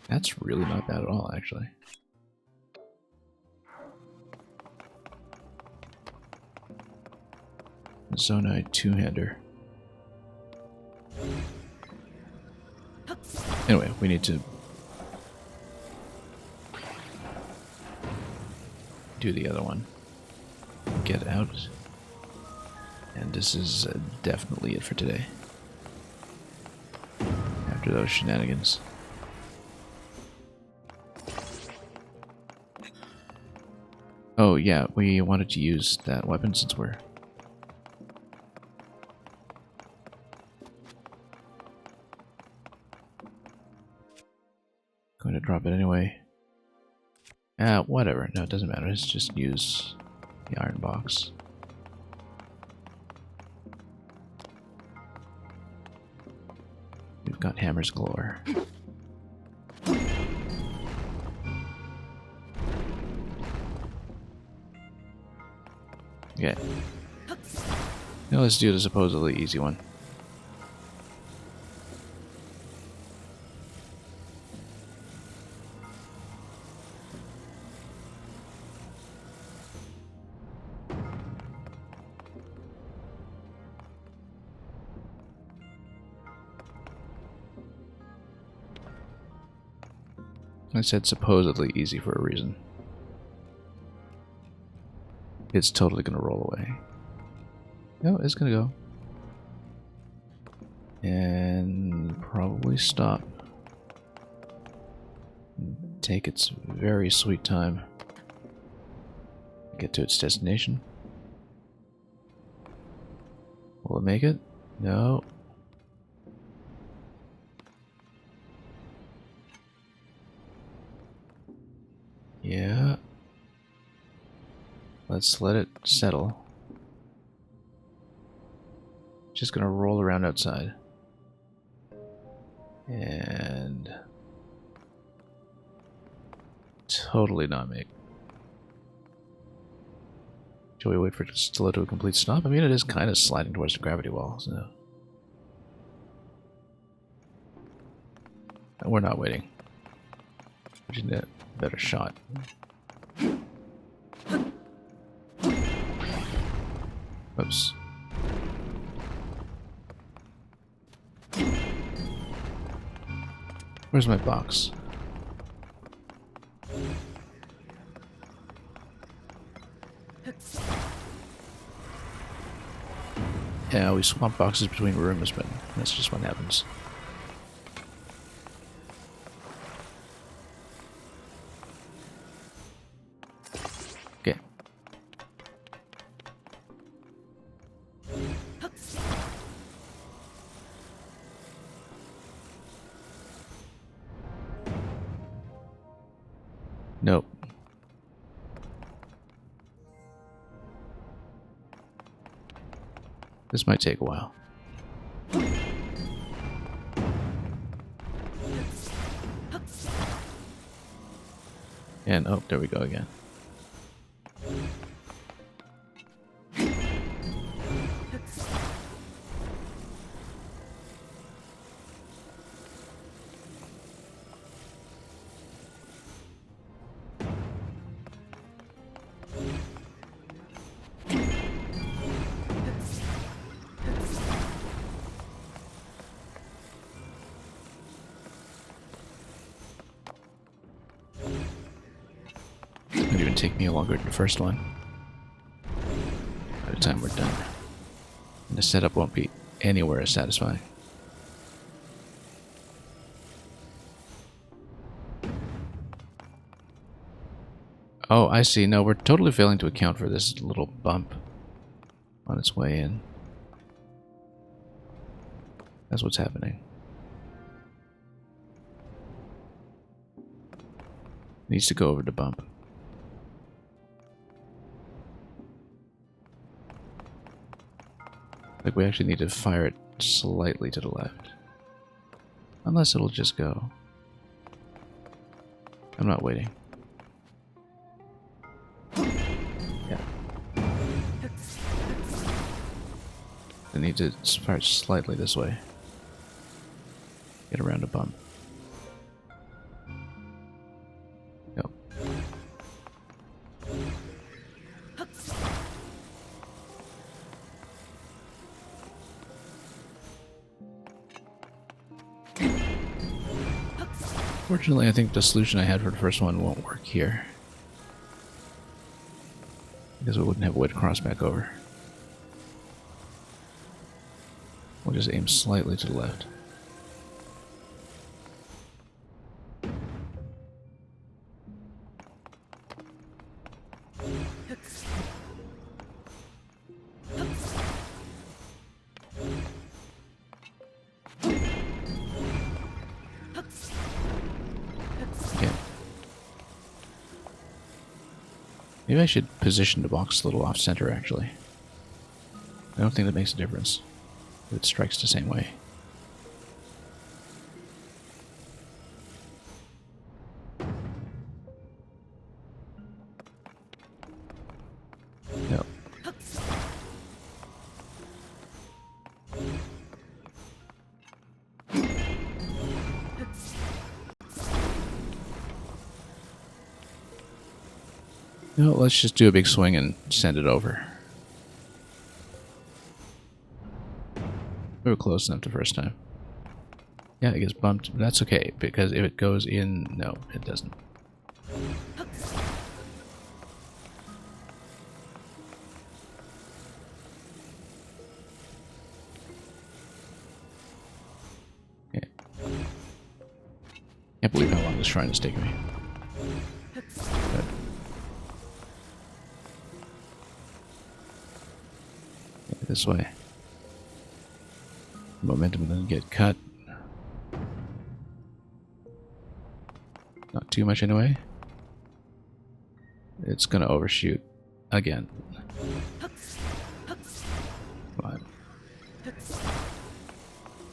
That's really not bad at all, actually. Zonite two-hander. Anyway, we need to do the other one. Get out. And this is definitely it for today. After those shenanigans. Oh yeah, we wanted to use that weapon since we're... going to drop it anyway. Whatever. No, it doesn't matter. Let's just use the iron box. I've got hammers galore. Okay. Now let's do the supposedly easy one. I said supposedly easy for a reason. It's totally gonna roll away. No, it's gonna go. And probably stop. Take its very sweet time. Get to its destination. Will it make it? No. Yeah. Let's let it settle. Just gonna roll around outside. And totally not make. Shall we wait for it to slow to a complete stop? I mean, it is kind of sliding towards the gravity wall, so. We're not waiting. We just need a better shot. Oops. Where's my box? Yeah, we swap boxes between rooms, but that's just what happens. Okay. Nope. This might take a while. And oh, there we go again. It would even take me longer than the first one. By the time we're done. And the setup won't be anywhere as satisfying. Oh, I see. No, we're totally failing to account for this little bump on its way in. That's what's happening. Needs to go over the bump. Like we actually need to fire it slightly to the left. Unless it'll just go. I'm not waiting. Yeah. I need to fire it slightly this way. Get around a bump. Nope. Fortunately, I think the solution I had for the first one won't work here. Because we wouldn't have a way to cross back over. We'll just aim slightly to the left. Maybe I should position the box a little off-center, actually. I don't think that makes a difference if it strikes the same way. No, let's just do a big swing and send it over. We were close enough the first time. Yeah, it gets bumped. That's okay, because if it goes in... No, it doesn't. Okay. Can't believe how long this shrine is taking me. But this way. Momentum doesn't get cut. Not too much anyway. It's gonna overshoot again. Come on.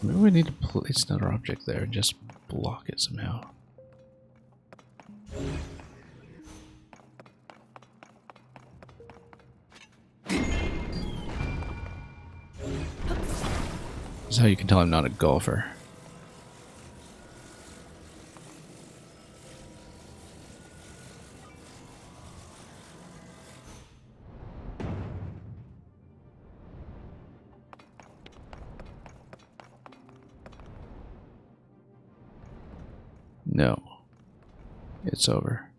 Maybe we need to place another object there and just block it somehow. This is how you can tell I'm not a golfer. No. It's over.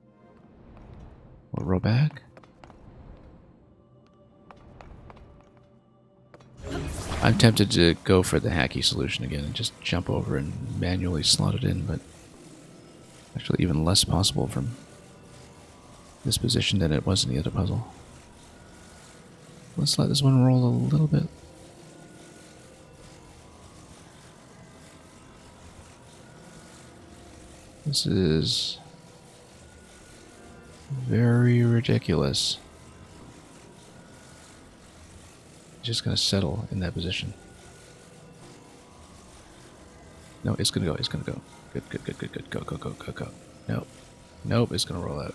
We'll roll back. I'm tempted to go for the hacky solution again and just jump over and manually slot it in, but actually even less possible from this position than it was in the other puzzle. Let's let this one roll a little bit. This is very ridiculous. Just gonna settle in that position. No, it's gonna go, it's gonna go. Good, good, good, good, good. Go, go, go, go, go. Nope. Nope, it's gonna roll out.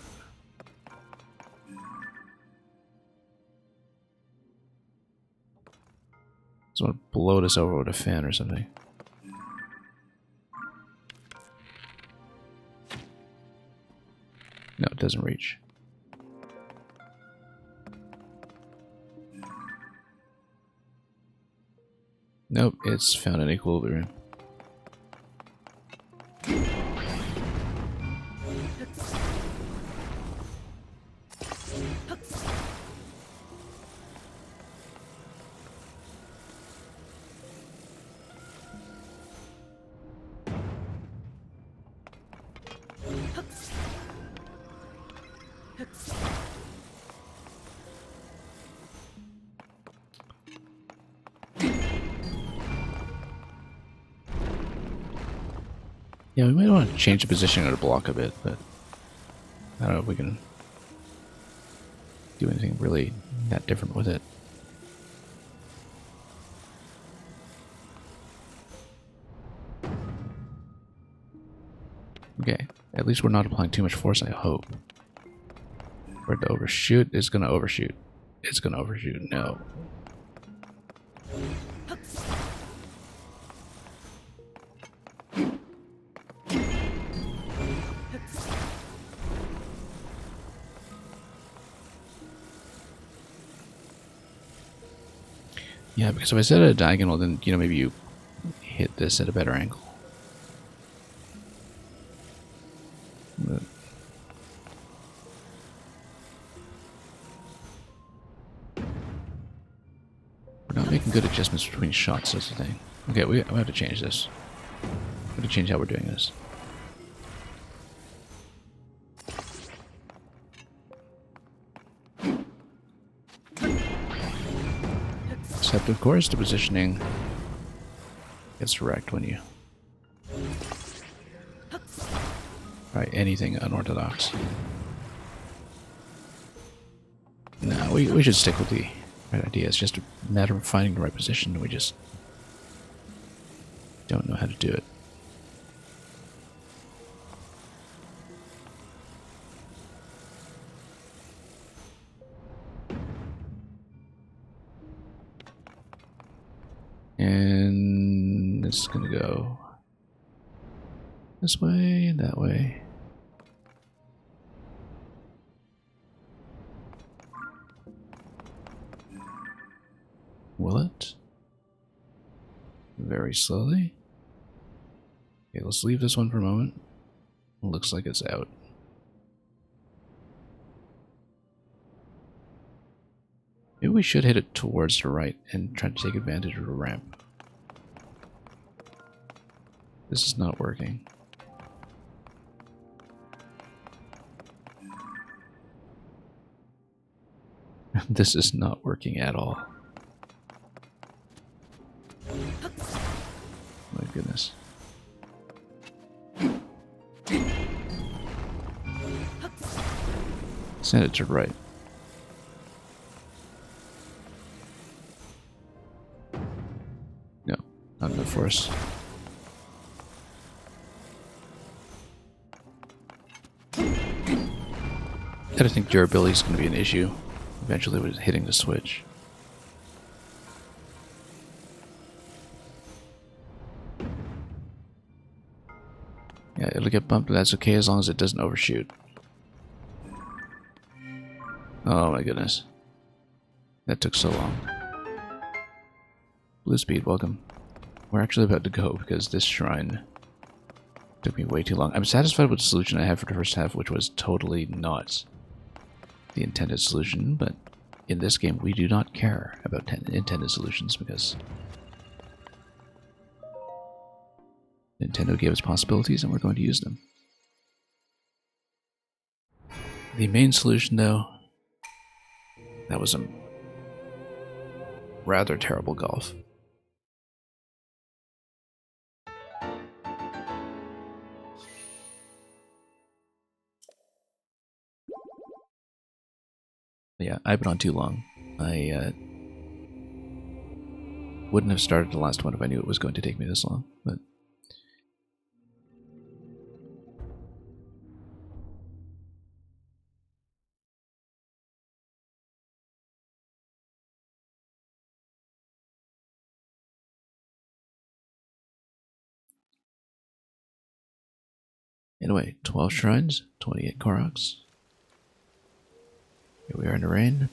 Someone blow this over with a fan or something. No, it doesn't reach. Nope, it's found an equilibrium. Yeah, we might want to change the position of the block a bit, but I don't know if we can do anything really that different with it. Okay, at least we're not applying too much force, I hope. For it to overshoot, it's gonna overshoot. It's gonna overshoot, no. Yeah, because if I set it at a diagonal, then, you know, maybe you hit this at a better angle. But we're not making good adjustments between shots, that's the thing. Okay, we have to change this. We have to change how we're doing this. Except, of course, the positioning gets wrecked when you try anything unorthodox. No, we should stick with the right idea. It's just a matter of finding the right position. We just don't know how to do it. And it's gonna go this way and that way. Will it? Very slowly. Okay, let's leave this one for a moment. Looks like it's out. Maybe we should hit it towards the right and try to take advantage of a ramp. This is not working. This is not working at all. My goodness. Send it to right. No, not enough force. I think durability is going to be an issue eventually with hitting the switch. Yeah, it'll get bumped, but that's okay as long as it doesn't overshoot. Oh my goodness. That took so long. Blue Speed, welcome. We're actually about to go because this shrine took me way too long. I'm satisfied with the solution I had for the first half, which was totally not the intended solution, but in this game we do not care about intended solutions because Nintendo gave us possibilities and we're going to use them. The main solution, though, that was a rather terrible golf. Yeah, I've been on too long. I wouldn't have started the last one if I knew it was going to take me this long, but anyway, 12 shrines, 28 Koroks. Here we are in the rain.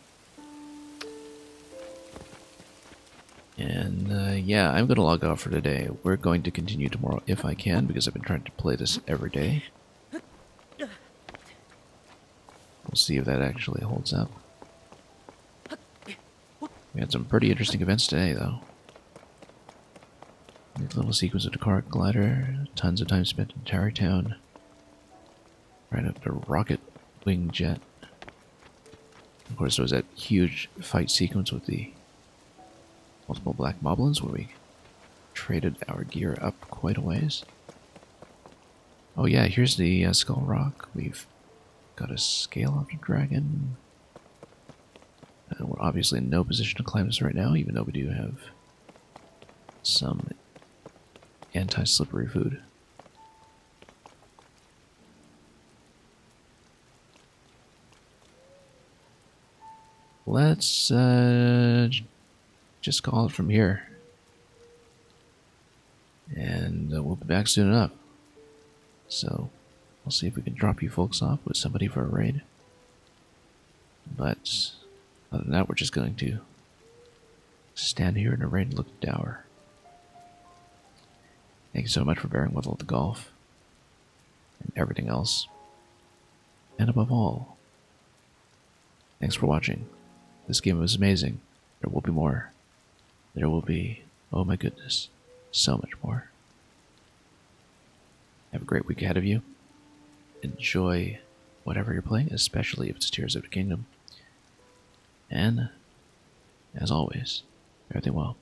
And yeah, I'm going to log off for today. We're going to continue tomorrow if I can, because I've been trying to play this every day. We'll see if that actually holds up. We had some pretty interesting events today, though. A little sequence of the paraglider, tons of time spent in Tarrytown. Right up the rocket wing jet. Of course, there was that huge fight sequence with the multiple black moblins where we traded our gear up quite a ways. Oh yeah, here's the skull rock. We've got a scale of the dragon. We're obviously in no position to climb this right now, even though we do have some anti-slippery food. Let's just call it from here. And we'll be back soon enough. So, we'll see if we can drop you folks off with somebody for a raid. But, other than that, we're just going to stand here in a rain and look dour. Thank you so much for bearing with all the golf. And everything else. And above all, thanks for watching. This game was amazing. There will be more. There will be, oh my goodness, so much more. Have a great week ahead of you. Enjoy whatever you're playing, especially if it's Tears of the Kingdom. And, as always, everything well.